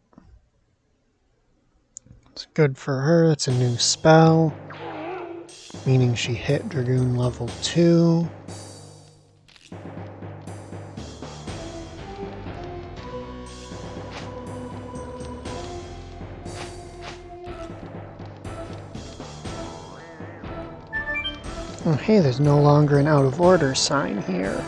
It's good for her, it's a new spell. Meaning she hit Dragoon level 2. Oh, hey, there's no longer an out of order sign here.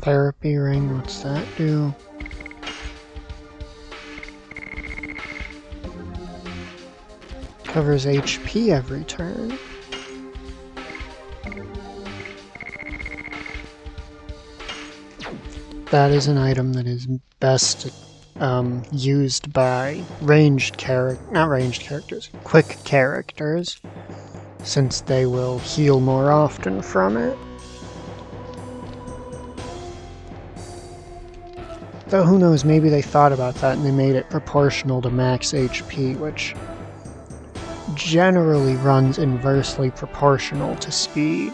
Therapy ring, what's that do? Covers HP every turn. That is an item that is best used by quick characters, since they will heal more often from it. Though who knows, maybe they thought about that and they made it proportional to max HP, which generally runs inversely proportional to speed.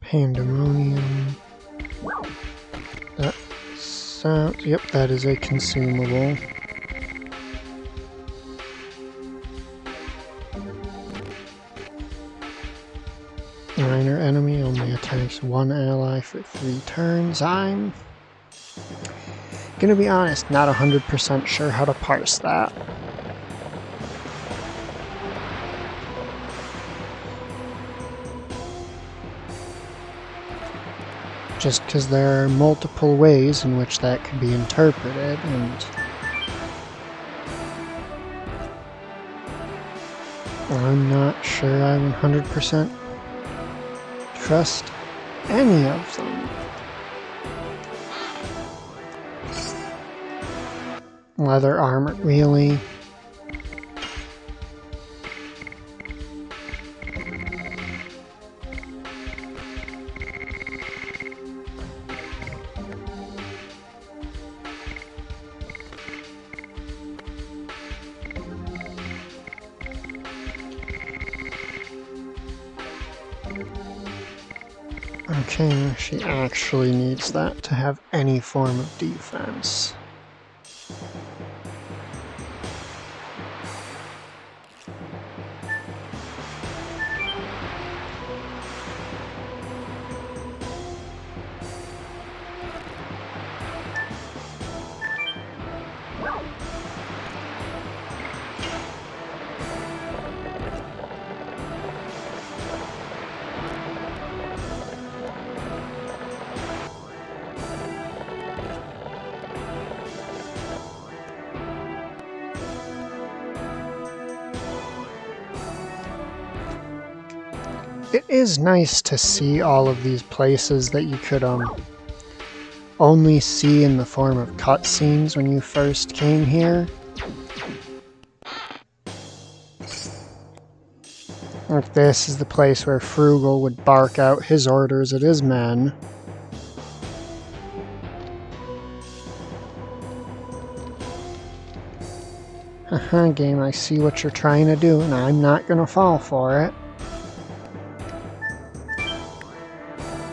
Pandemonium. That sounds... Yep, that is a consumable. Minor enemy only attacks one ally for 3 turns. I'm gonna be honest, not 100% sure how to parse that. Just because there are multiple ways in which that could be interpreted, and I'm not sure I 100% trust any of them. Leather armor, really? Okay, she actually needs that to have any form of defense. It is nice to see all of these places that you could only see in the form of cutscenes when you first came here. Like this is the place where Frugal would bark out his orders at his men. Haha, game, I see what you're trying to do, and I'm not gonna fall for it.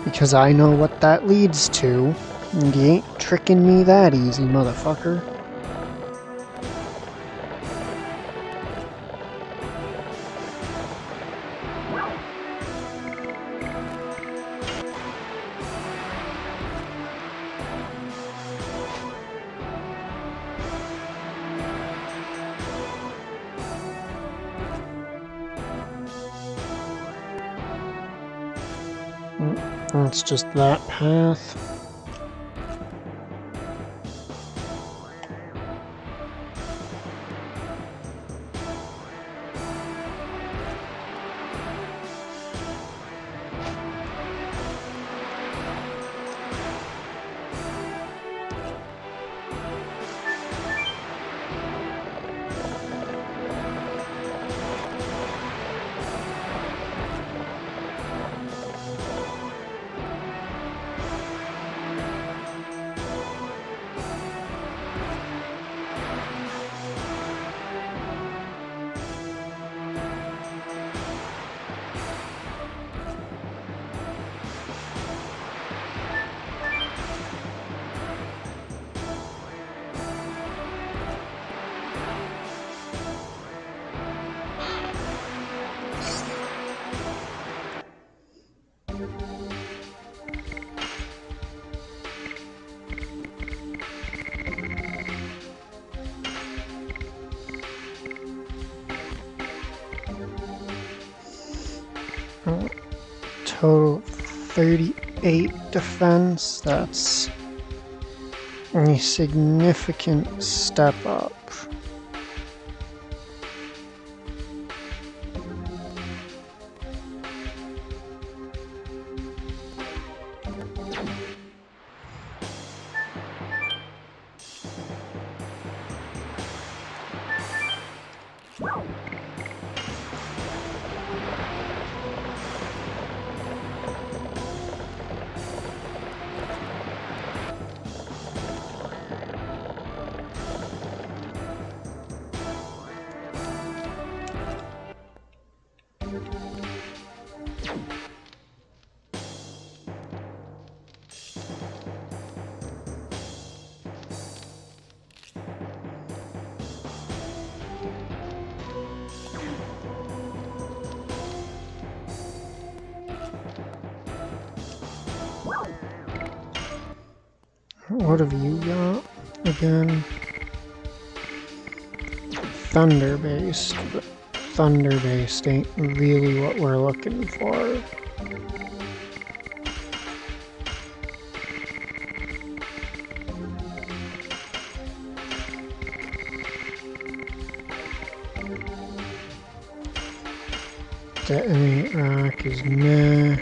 Because I know what that leads to, and you ain't tricking me that easy, motherfucker. It's just that path. Total 38 defense. That's a significant step up. What have you got again? Thunder-based, but thunder-based ain't really what we're looking for. Detonate rock is meh.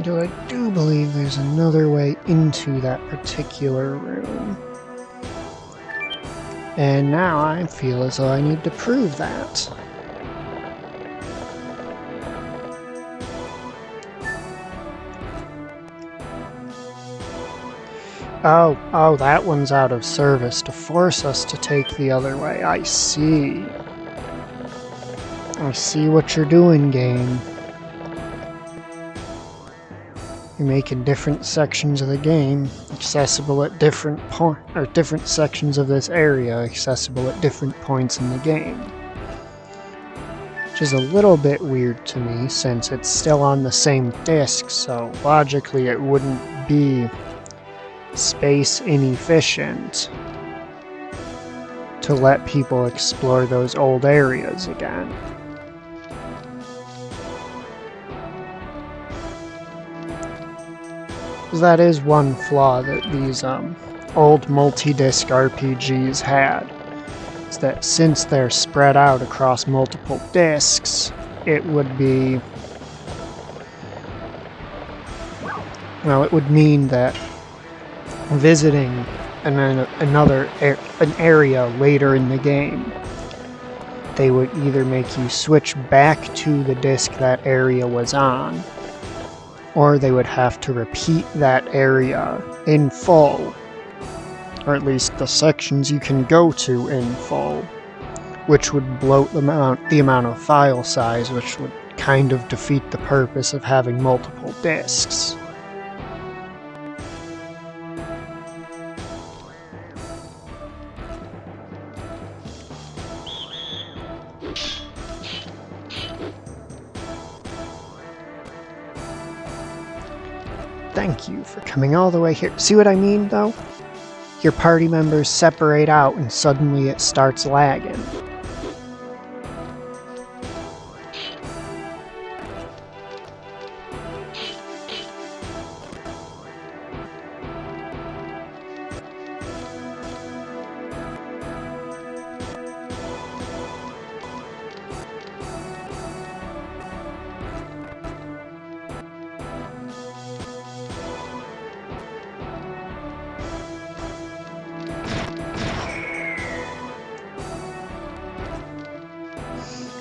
Though I do believe there's another way into that particular room. And now I feel as though I need to prove that. Oh, that one's out of service to force us to take the other way. I see. I see what you're doing, game. You're making different sections of the game accessible at different different sections of this area accessible at different points in the game. Which is a little bit weird to me since it's still on the same disc, so logically it wouldn't be space inefficient to let people explore those old areas again. Because that is one flaw that these old multi-disc RPGs had, is that since they're spread out across multiple discs, it would be, well, it would mean that visiting an area later in the game, they would either make you switch back to the disc that area was on, or they would have to repeat that area in full, or at least the sections you can go to in full, which would bloat the amount of file size, which would kind of defeat the purpose of having multiple discs. Thank you for coming all the way here. See what I mean, though? Your party members separate out and suddenly it starts lagging.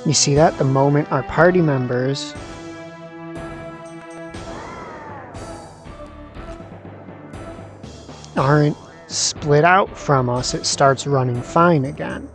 You see that? The moment our party members aren't split out from us, it starts running fine again.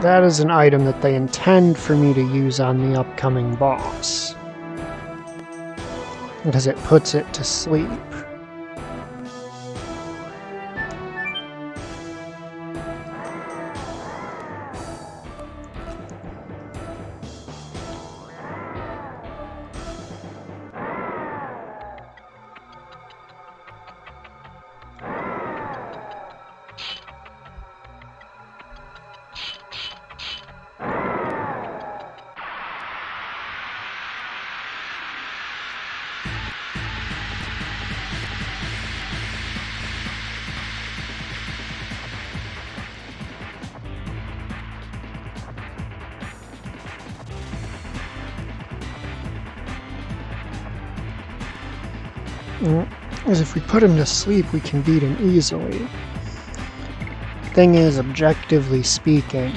That is an item that they intend for me to use on the upcoming boss, because it puts it to sleep. Because if we put him to sleep, we can beat him easily. Thing is, objectively speaking,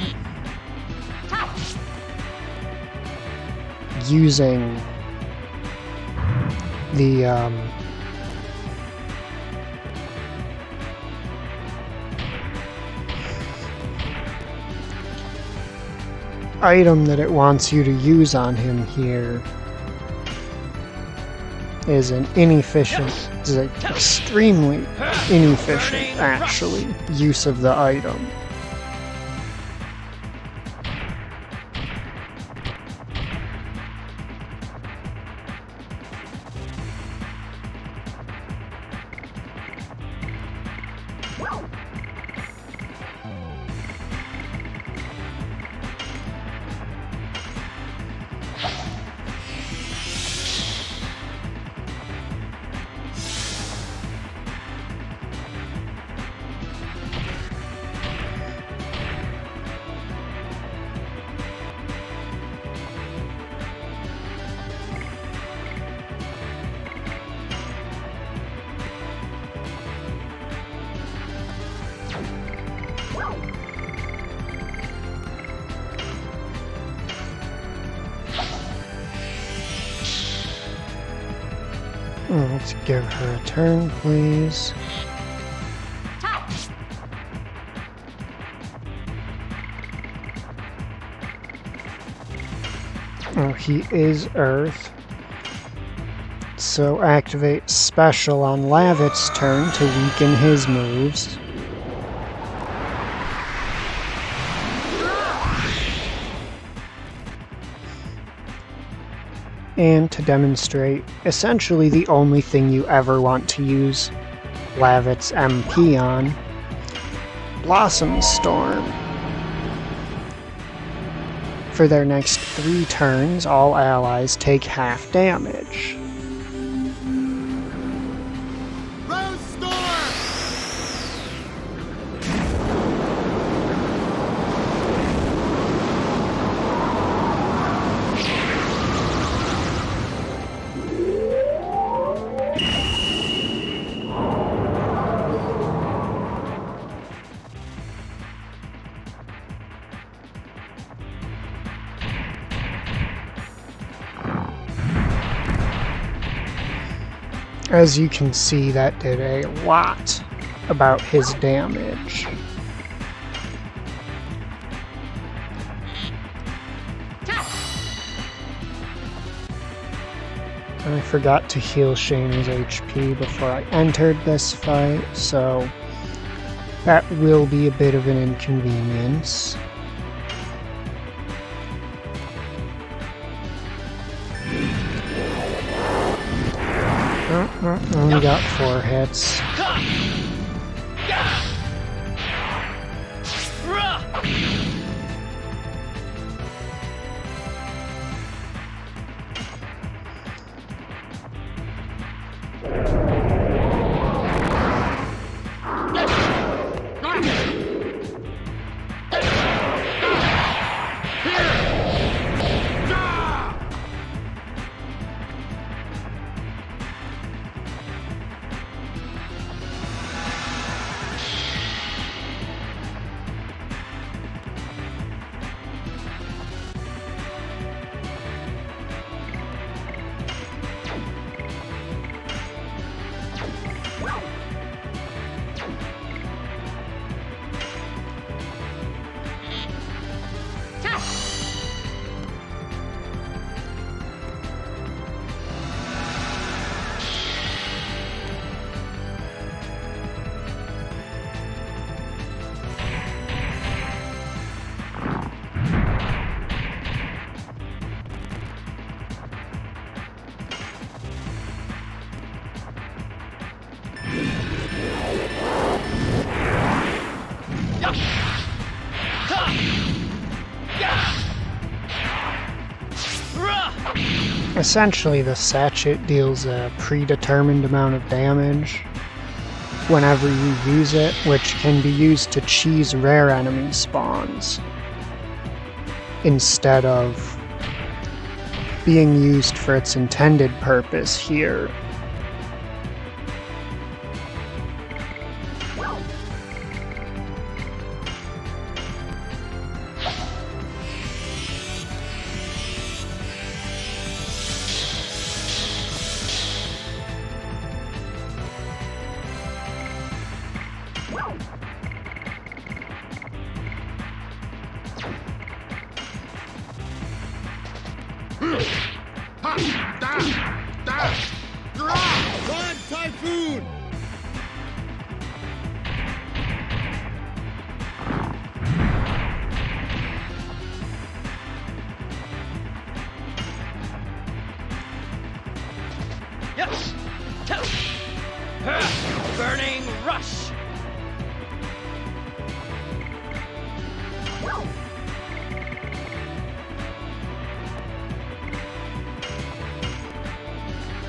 using the item that it wants you to use on him here is an inefficient, is an extremely inefficient, actually, use of the item. Let's give her a turn, please. Oh, he is Earth. So activate Special on Lavit's turn to weaken his moves. And to demonstrate essentially the only thing you ever want to use Lavit's MP on, Blossom Storm. For their next 3 turns, all allies take half damage. Rose Storm! As you can see, that did a lot about his damage. I forgot to heal Shayna's HP before I entered this fight, so that will be a bit of an inconvenience. Only got 4 hits. Essentially, the sachet deals a predetermined amount of damage whenever you use it, which can be used to cheese rare enemy spawns instead of being used for its intended purpose here. Yes! Burning rush!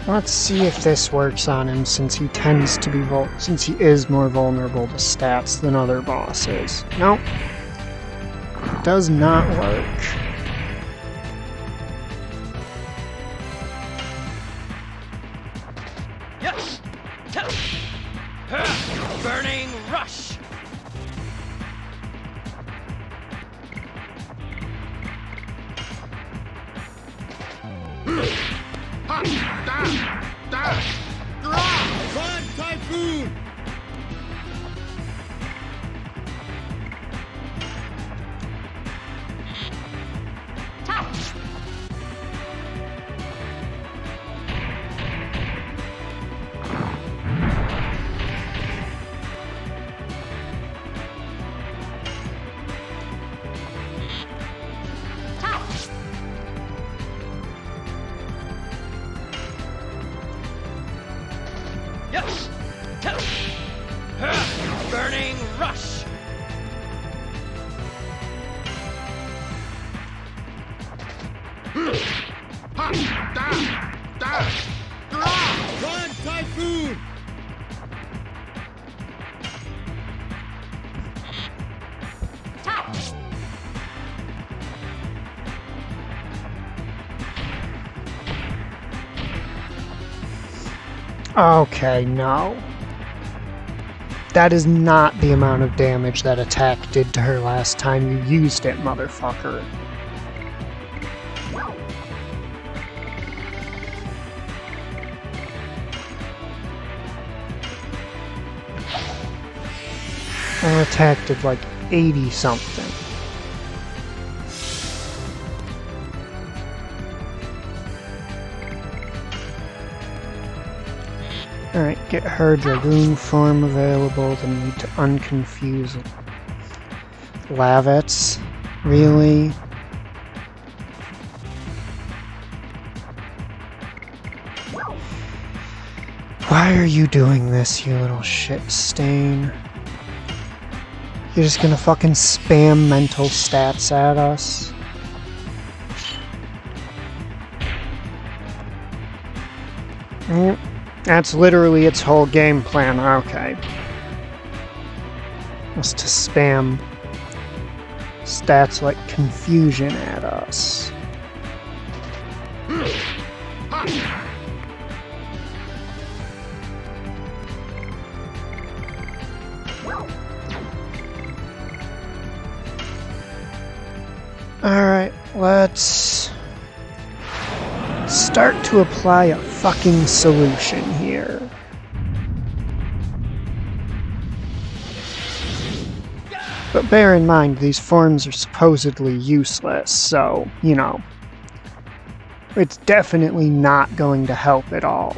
Let's see if this works on him, since he tends to be since he is more vulnerable to stats than other bosses. Nope. Does not work. Yes! Burning rush! Run, Typhoon! Yes! Burning rush! Run, Typhoon! Okay, no. That is not the amount of damage that attack did to her last time you used it, motherfucker. That attack did like 80 something. Alright, get her Dragoon form available, then need to unconfuse Lavets. Really? Why are you doing this, you little shit stain? You're just gonna fucking spam mental stats at us? That's literally its whole game plan, okay. Was to spam stats like confusion at us. Alright, let's start to apply a fucking solution here. But bear in mind, these forms are supposedly useless, so, you know, it's definitely not going to help at all.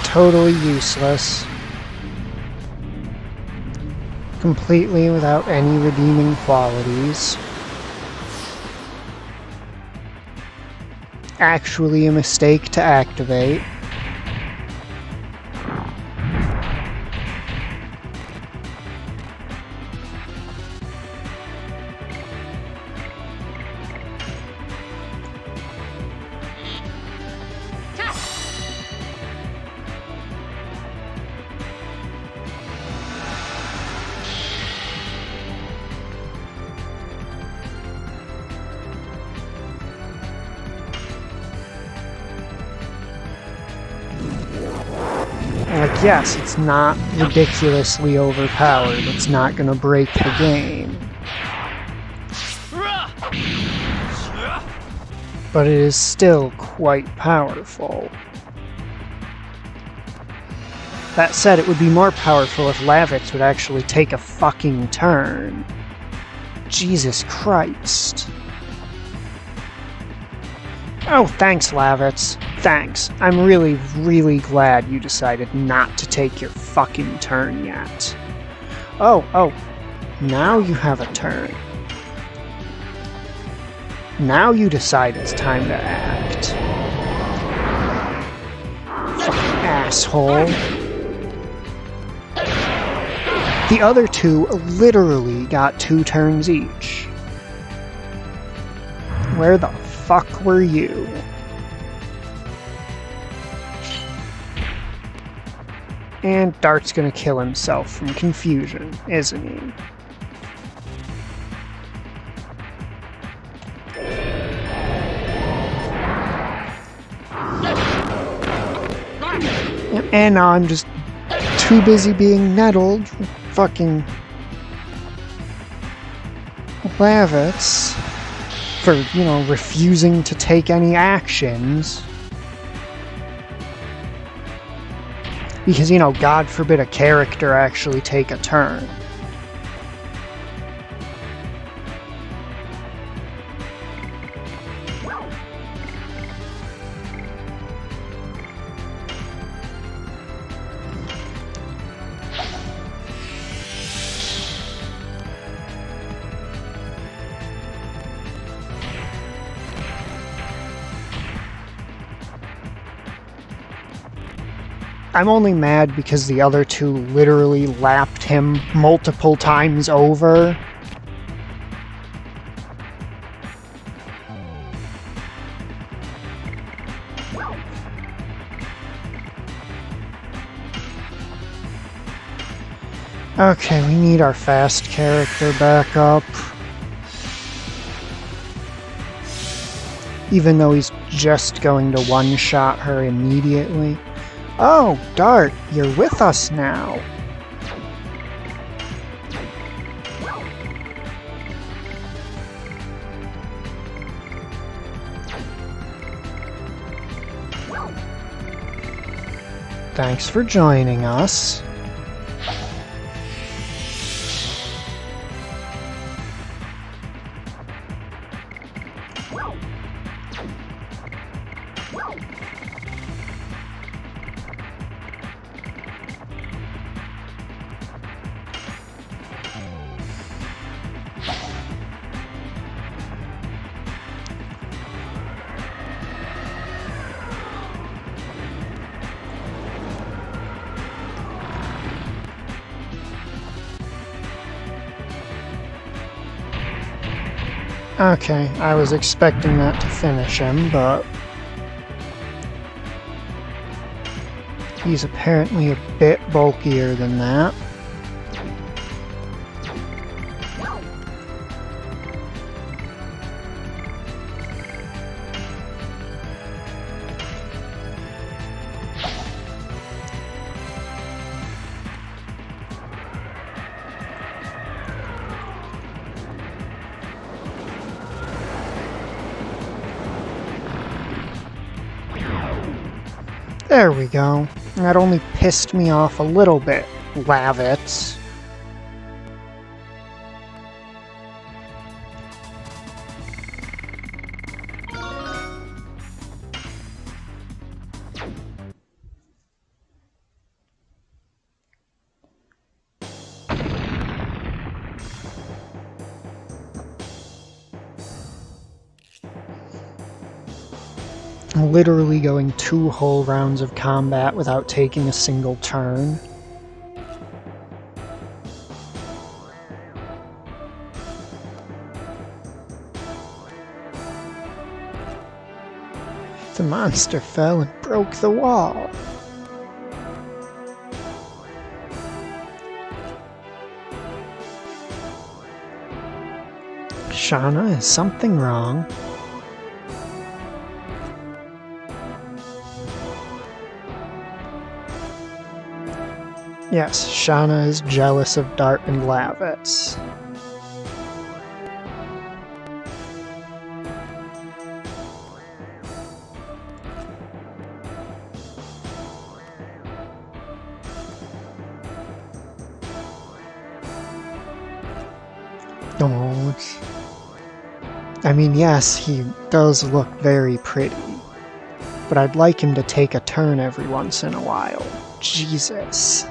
Totally useless. Completely without any redeeming qualities. Actually a mistake to activate. yes, it's not ridiculously overpowered. It's not gonna break the game. But it is still quite powerful. That said, it would be more powerful if Lavix would actually take a fucking turn. Jesus Christ. Oh, thanks, Lavix. Thanks. I'm really, really glad you decided not to take your fucking turn yet. Oh, now you have a turn. Now you decide it's time to act. Fucking asshole. The other two literally got 2 turns each. Where the fuck were you? And Dart's gonna kill himself from confusion, isn't he? And now I'm just too busy being nettled. Fucking Lavix for, refusing to take any actions. Because, God forbid a character actually take a turn. I'm only mad because the other two literally lapped him multiple times over. Okay, we need our fast character back up. Even though he's just going to one-shot her immediately. Oh, Dart, you're with us now. Thanks for joining us. Okay, I was expecting that to finish him, but he's apparently a bit bulkier than that. There we go. That only pissed me off a little bit, Lavix. Literally going 2 whole rounds of combat without taking a single turn. The monster fell and broke the wall. Shauna, is something wrong? Yes, Shauna is jealous of Dart and Lavitz. Oh, I mean, yes, he does look very pretty, but I'd like him to take a turn every once in a while. Jesus.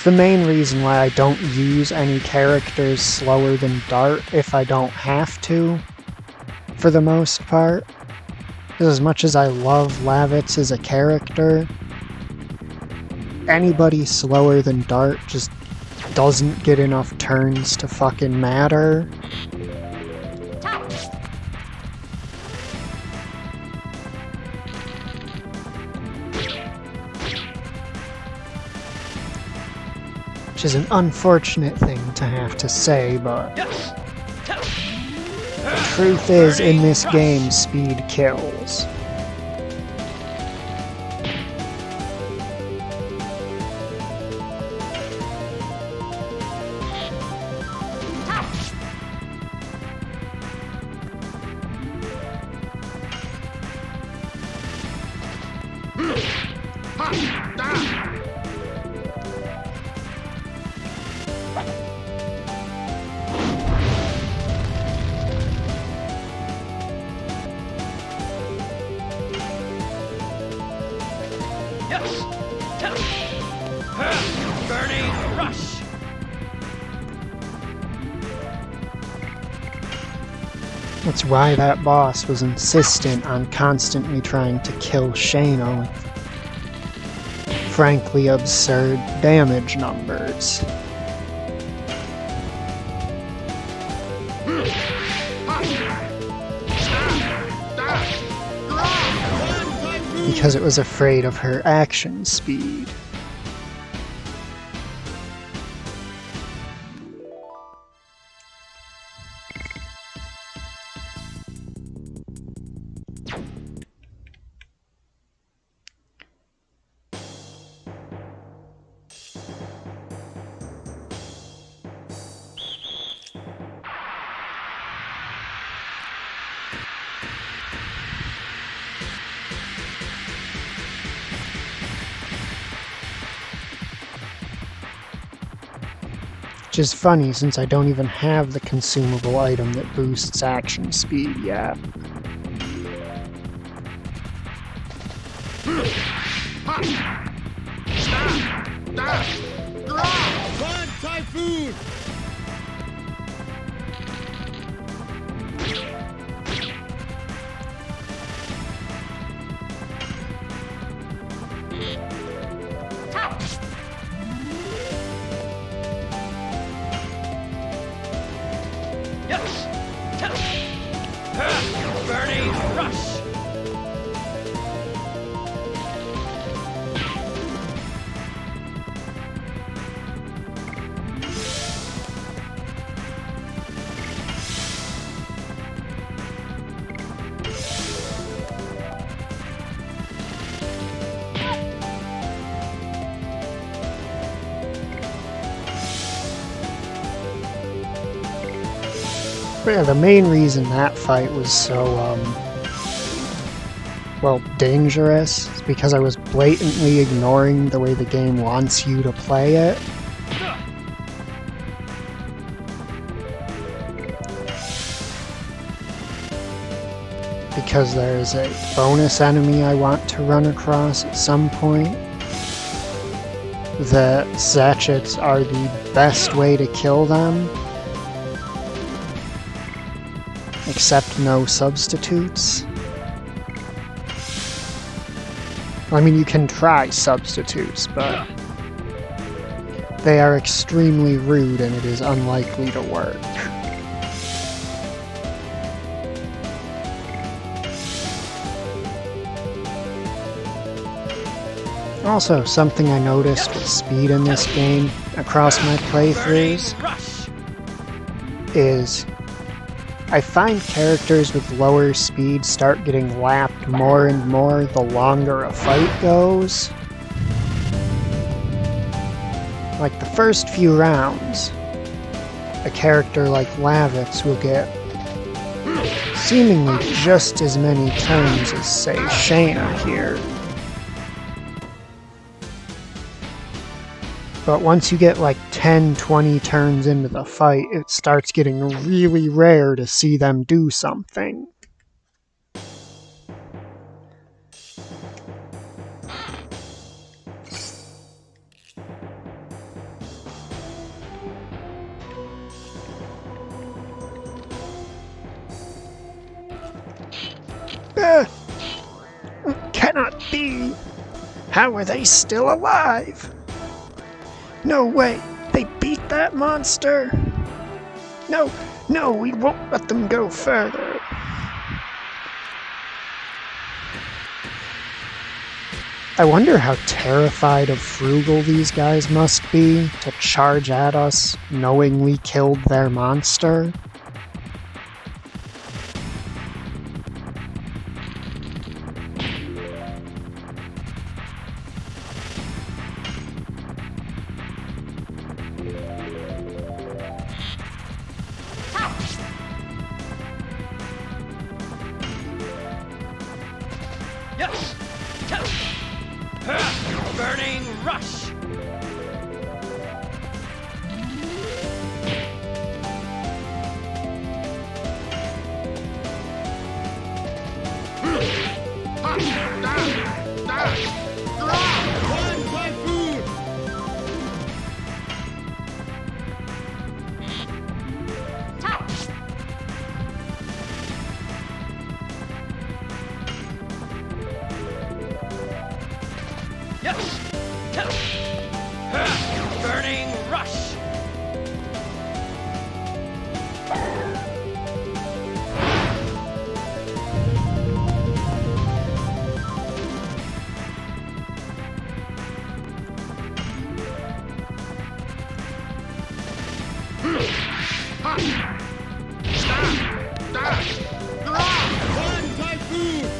The main reason why I don't use any characters slower than Dart if I don't have to, for the most part, is as much as I love Lavitz as a character, anybody slower than Dart just doesn't get enough turns to fucking matter. Which is an unfortunate thing to have to say, but the truth is, in this game, speed kills. Burning rush. That's why that boss was insistent on constantly trying to kill Shayna with frankly absurd damage numbers. Because it was afraid of her action speed. Which is funny since I don't even have the consumable item that boosts action speed yet. Blood Typhoon! Burning rush. But yeah, the main reason that fight was so, well, dangerous is because I was blatantly ignoring the way the game wants you to play it. Because there's a bonus enemy I want to run across at some point. The sachets are the best way to kill them. Except no substitutes. I mean, you can try substitutes, but they are extremely rude and it is unlikely to work. Also, something I noticed with speed in this game across my playthroughs Rush. is I find characters with lower speed start getting lapped more and more the longer a fight goes. Like the first few rounds, a character like Lavix will get seemingly just as many turns as, say, Shayna here. But once you get like 10, 20 turns into the fight, it starts getting really rare to see them do something. Cannot be! How are they still alive? No way! They beat that monster? No, we won't let them go further. I wonder how terrified of Frugal these guys must be to charge at us knowing we killed their monster. Yes. Burning rush. One typhoon! Yes. Burning rush. One typhoon!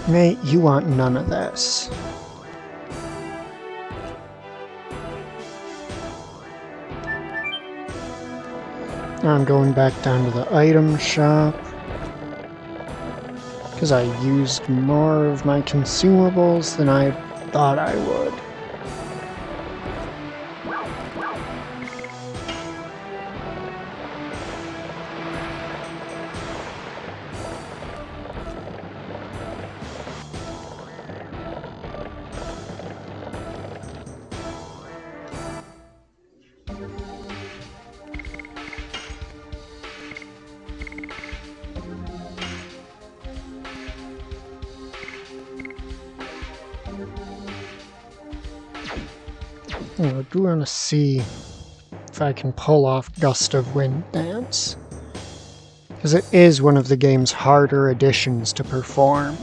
Mate, you want none of this. I'm going back down to the item shop because I used more of my consumables than I thought I would. I do want to see if I can pull off Gust of Wind Dance, because it is one of the game's harder additions to perform.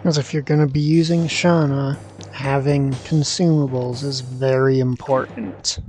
Because if you're going to be using Shauna, having consumables is very important.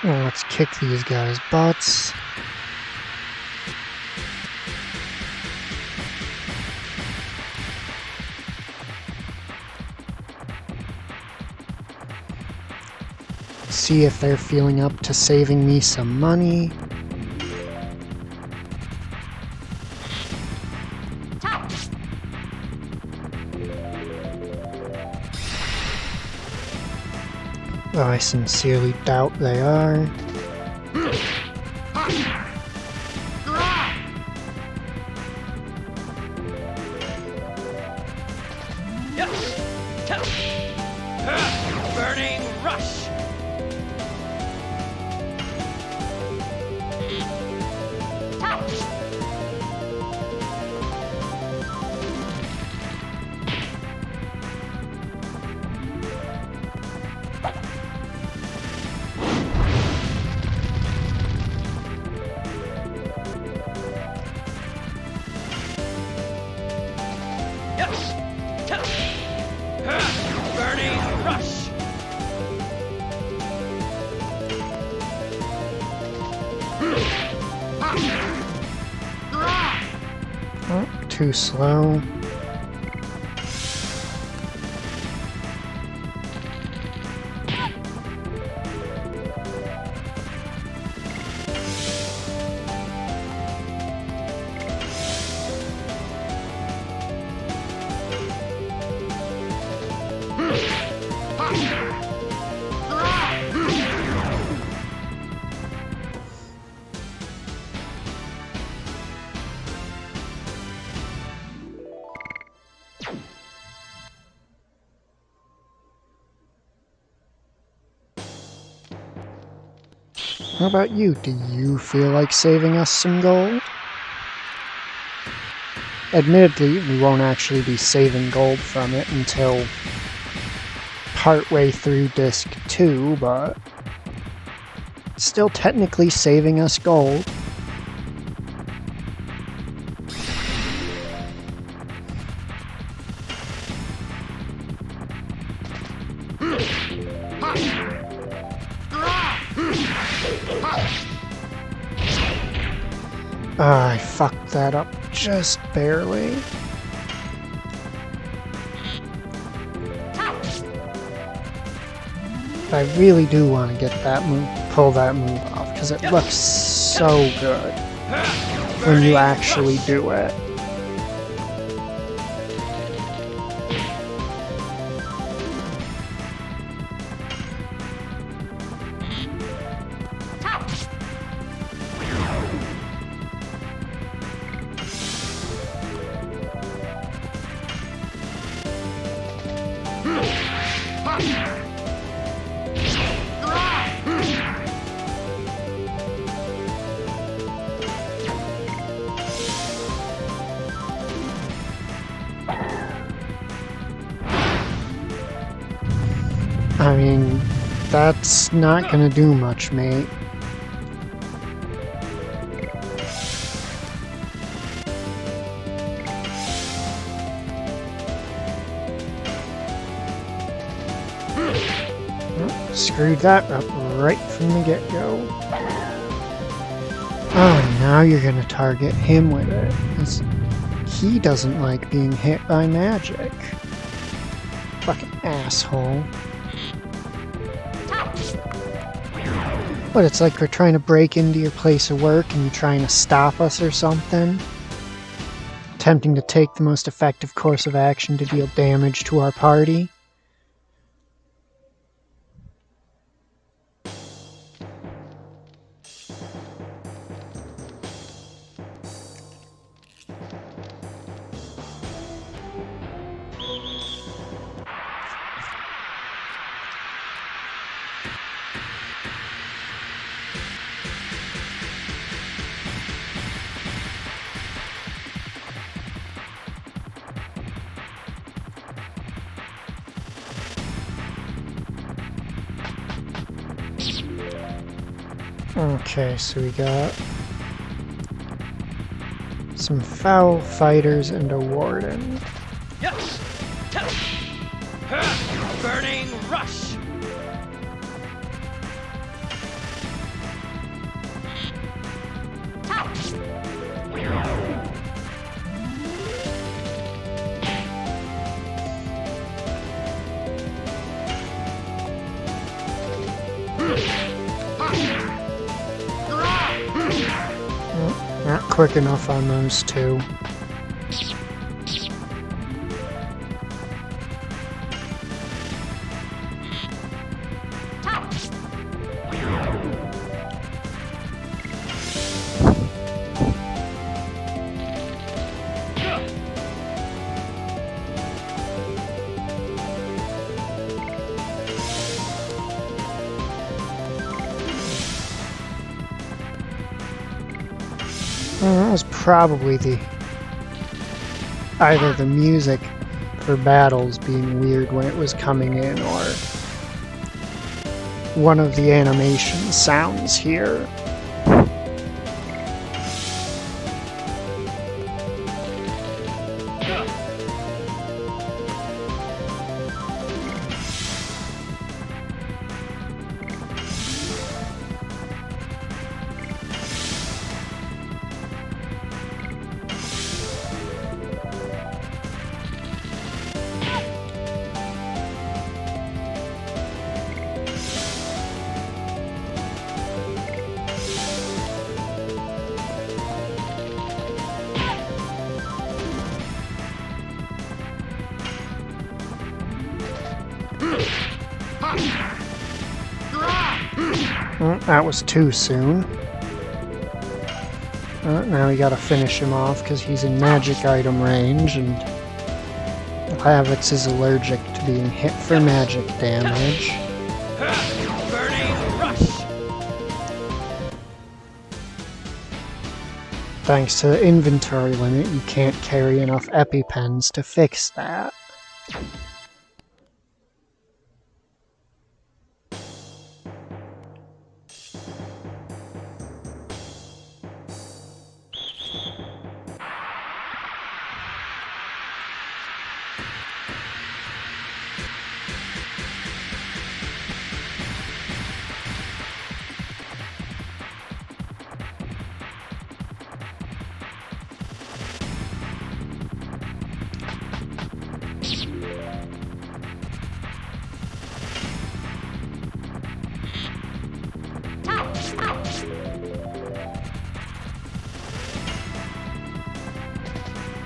Well, let's kick these guys' butts. See if they're feeling up to saving me some money. Though I sincerely doubt they are. Burning rush. Burning rush. Oh, too slow. How about you? Do you feel like saving us some gold? Admittedly, we won't actually be saving gold from it until partway through Disc 2, but still technically saving us gold. I fucked that up just barely. But I really do want to get that move, pull that move off, because it looks so good when you actually do it. I mean, that's not gonna do much, mate. Well, screwed that up right from the get-go. Oh, now you're gonna target him with it. 'Cause he doesn't like being hit by magic. Fucking asshole. What, it's like we're trying to break into your place of work and you're trying to stop us or something? Attempting to take the most effective course of action to deal damage to our party? Okay, so we got some foul fighters and a warden. Yes! Burning rush! Not quick enough on those two. That was probably either the music for battles being weird when it was coming in, or one of the animation sounds here. That was too soon. Now we gotta finish him off because he's in magic item range, and Havix is allergic to being hit for magic damage. Burning rush! Thanks to the inventory limit, you can't carry enough EpiPens to fix that.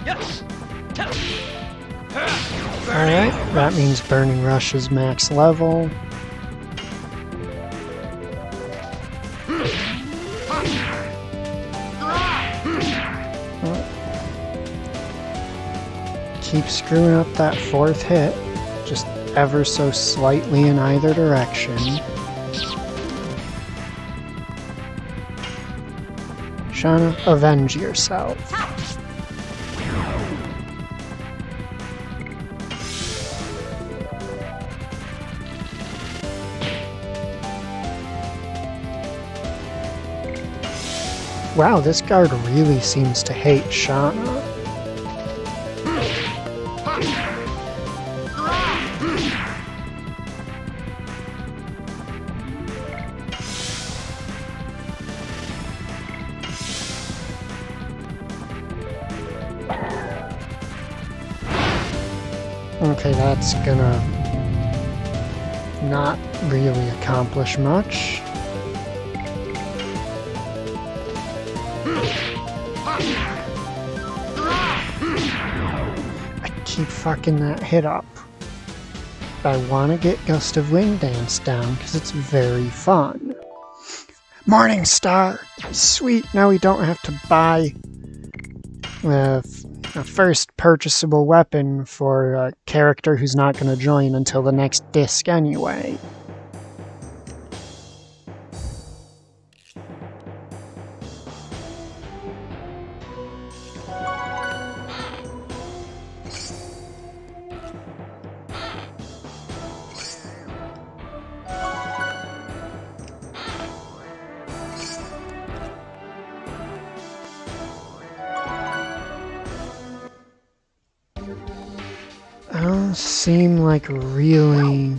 Yes! Alright, that means Burning Rush is max level. Keep screwing up that fourth hit, just ever so slightly in either direction. Shauna, avenge yourself. Wow, this guard really seems to hate Shauna. Okay, that's gonna not really accomplish much. I keep fucking that hit up. But I want to get Gust of Wind Dance down because it's very fun. Morning Star! Sweet, now we don't have to buy a first purchasable weapon for a character who's not going to join until the next disc anyway. Those seem like really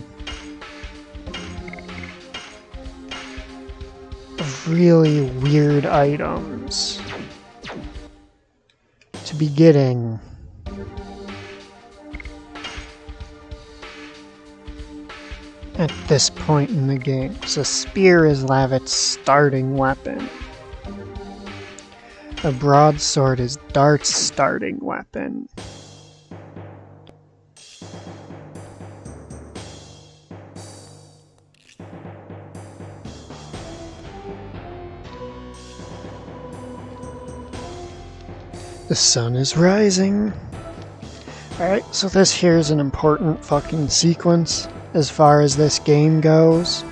weird items to be getting. At this point in the game, so spear is Lavit's starting weapon. A broadsword is Dart's starting weapon. The sun is rising. Alright, so this here is an important fucking sequence as far as this game goes.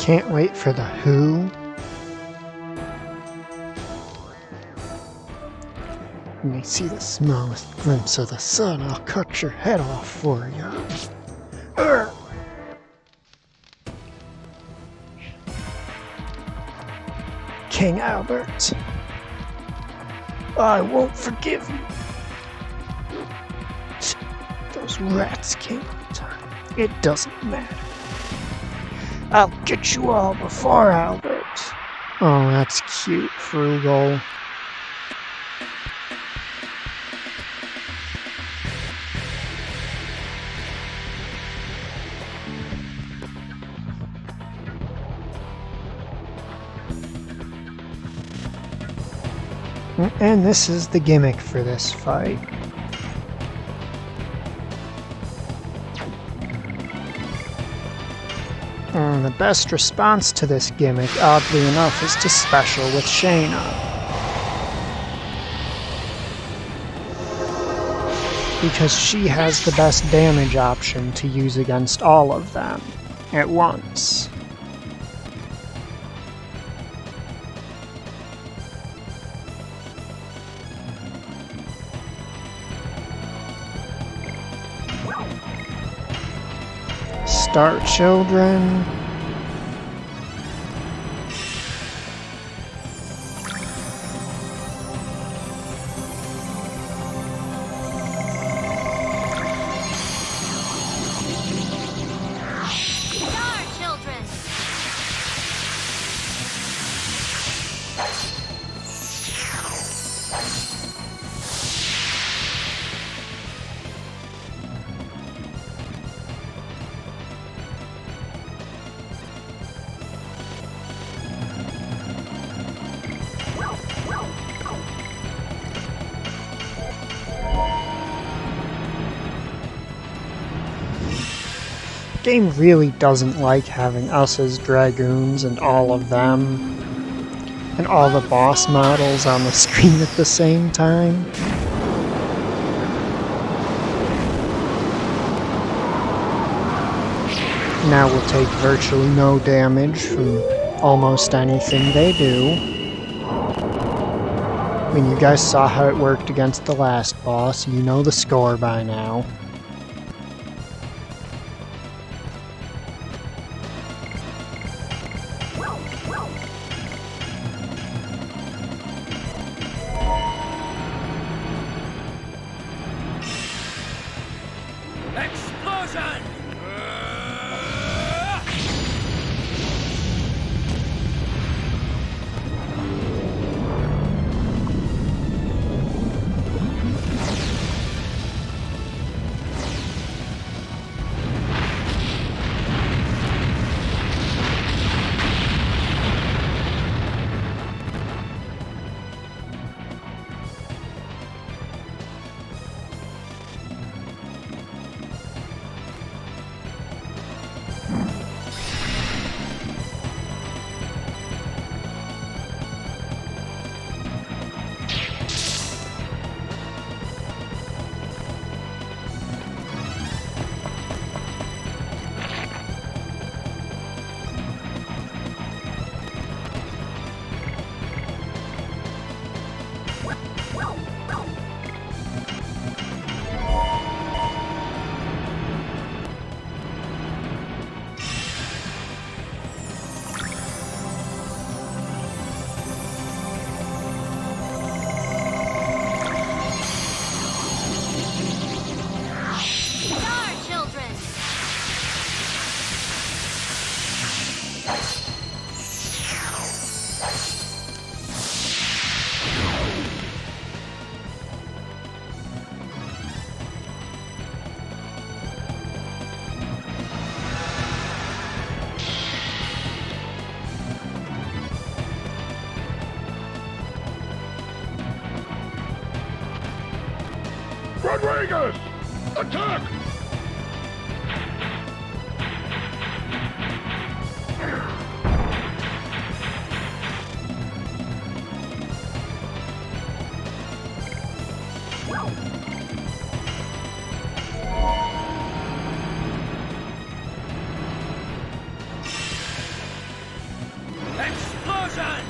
Can't wait for the Who. When you see the smallest glimpse of the sun, I'll cut your head off for you. Urgh. King Albert, I won't forgive you. Those rats came on time. It doesn't matter. I'll get you all before Albert. Oh, that's cute, Frugal. And this is the gimmick for this fight. And the best response to this gimmick, oddly enough, is to special with Shayna. Because she has the best damage option to use against all of them at once. Star Children. The game really doesn't like having us as Dragoons and all of them, and all the boss models on the screen at the same time. Now we'll take virtually no damage from almost anything they do. I mean, you guys saw how it worked against the last boss. You know the score by now. Explosion! Star children! Rodriguez! Attack! Explosion!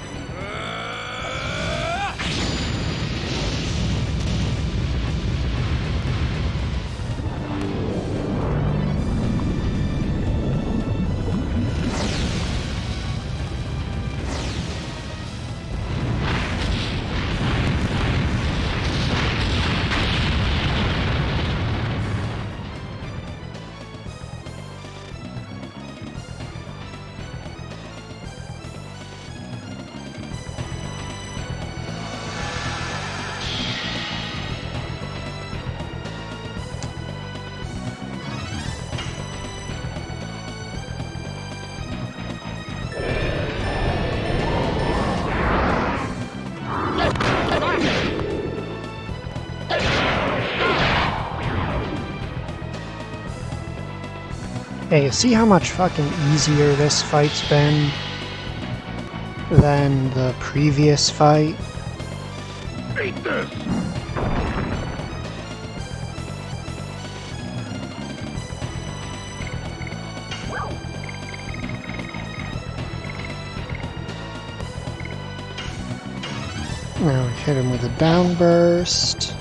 Hey, see how much fucking easier this fight's been than the previous fight? Eat this! Now we hit him with a downburst.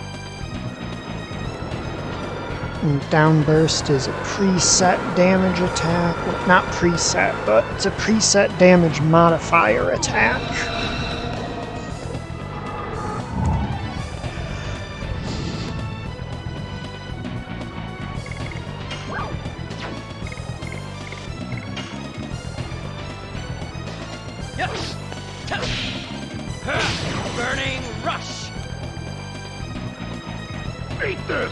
And downburst is a preset damage attack. Well, not preset, but it's a preset damage modifier attack. Burning rush! Eat this!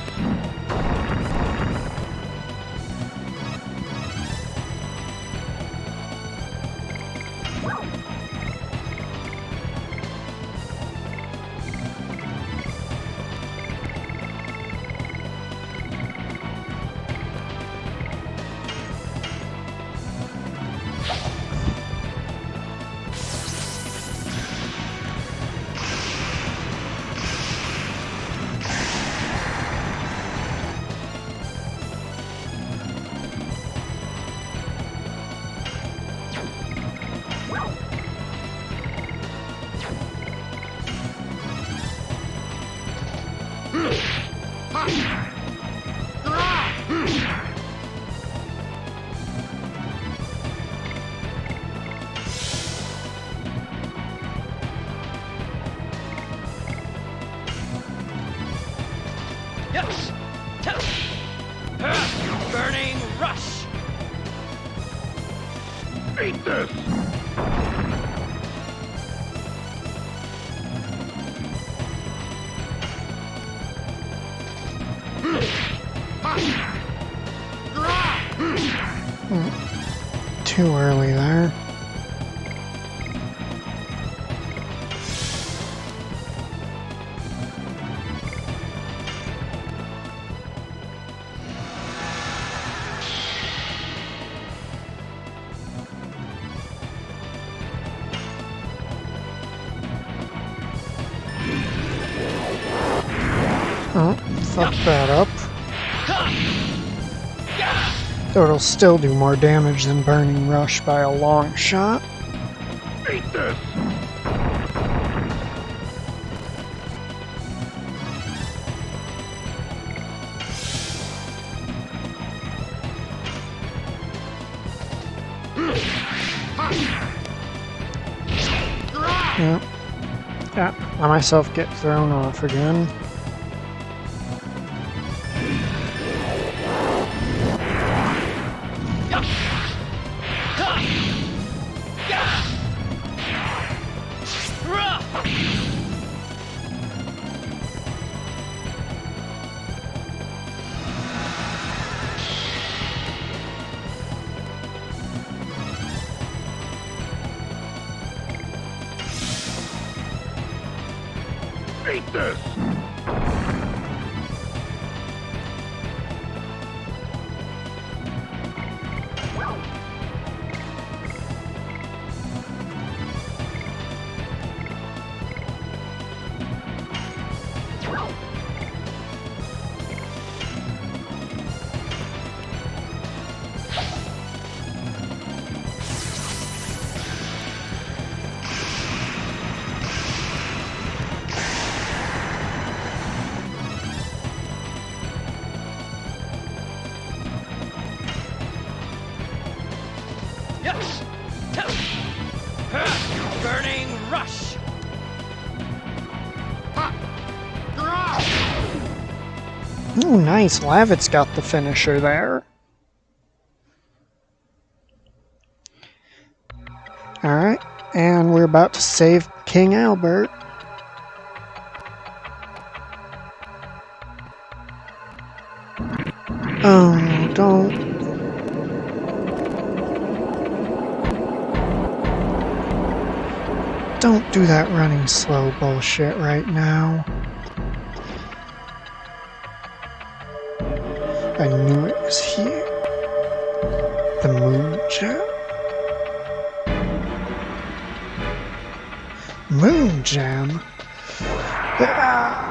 Burning rush. Eat this! Too early there. Oh, fuck that up. Though it'll still do more damage than Burning Rush by a long shot. Eat this! Yep. Yeah, let myself get thrown off again. Eat this! Burning rush. Ooh, nice. Lavit's got the finisher there. Alright, and we're about to save King Albert. Oh, don't. Don't do that running slow bullshit right now. I knew it was here. The moon gem. Moon gem? Ah.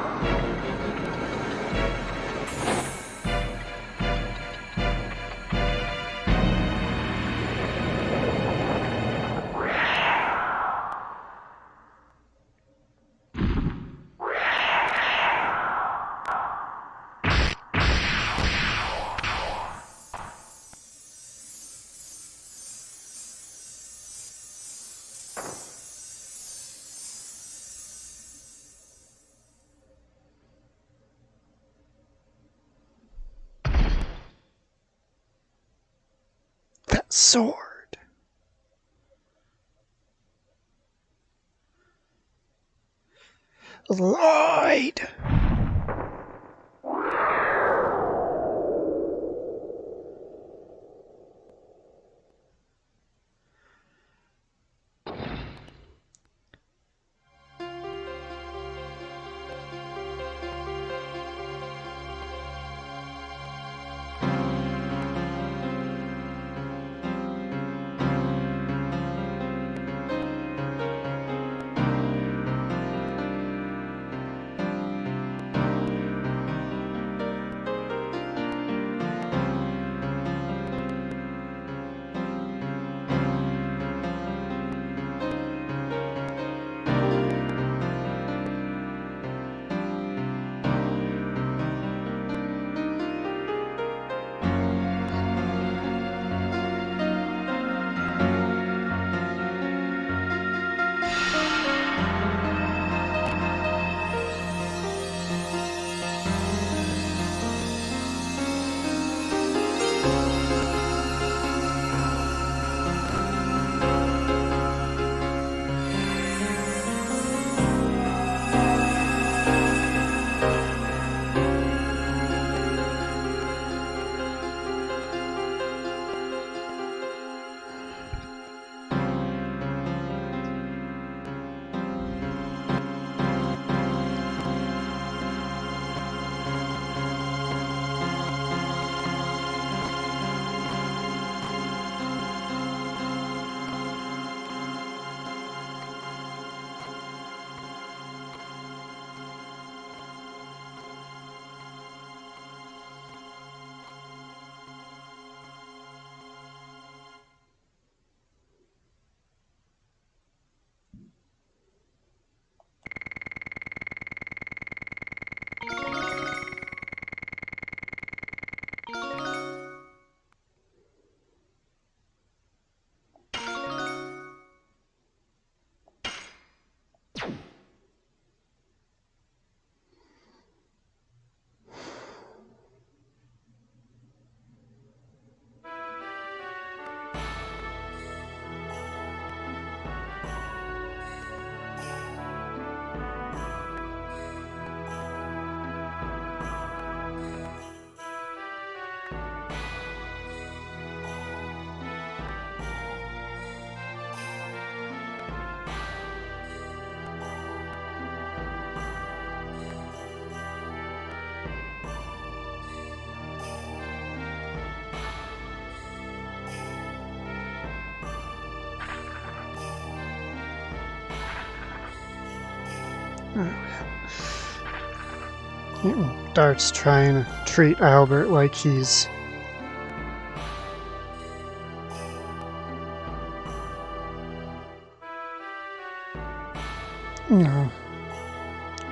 That sword. Lloyd. Dart's trying to treat Albert like he's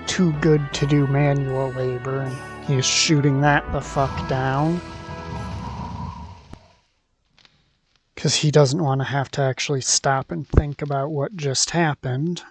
too good to do manual labor, and he's shooting that the fuck down. Because he doesn't want to have to actually stop and think about what just happened.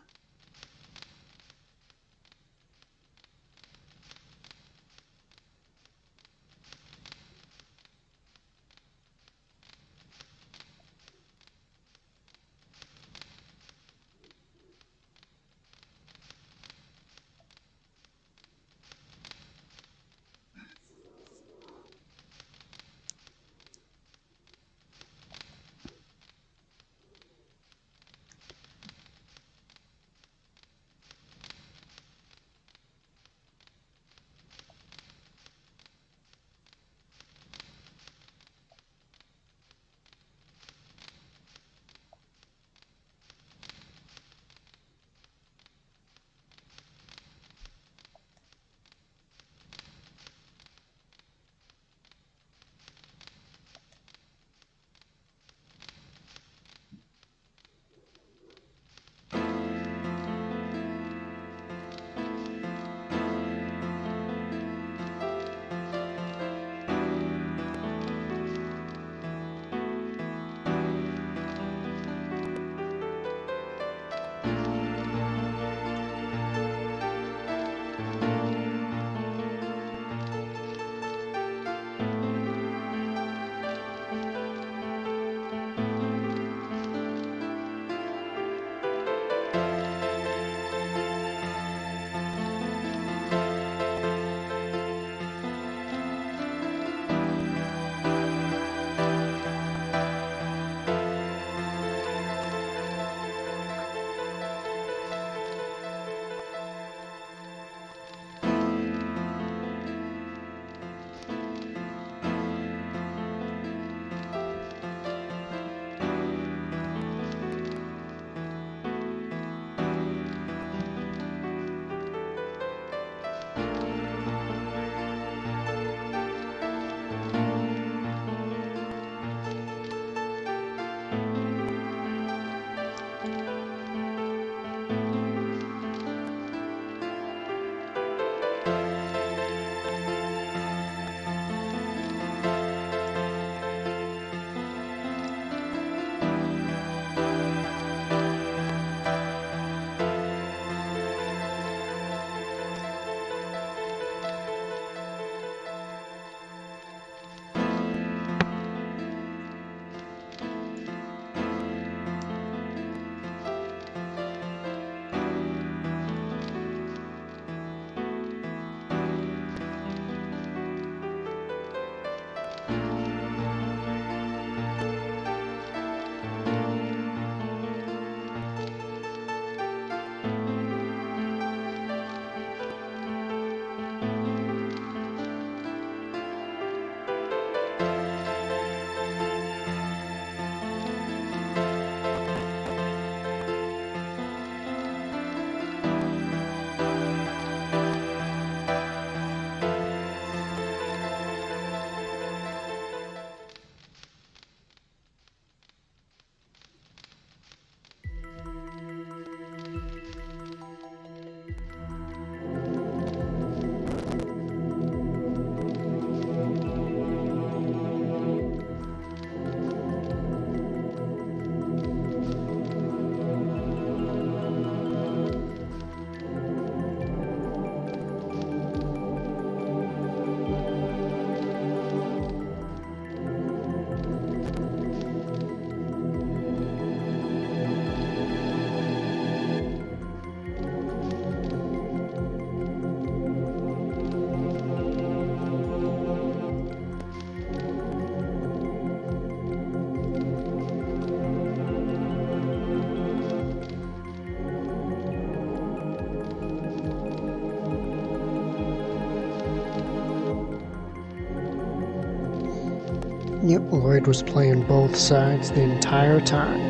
Yep, Lloyd was playing both sides the entire time.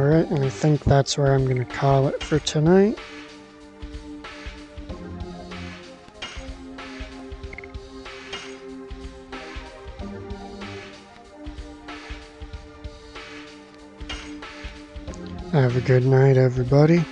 Alright, and I think that's where I'm gonna call it for tonight. Have a good night, everybody.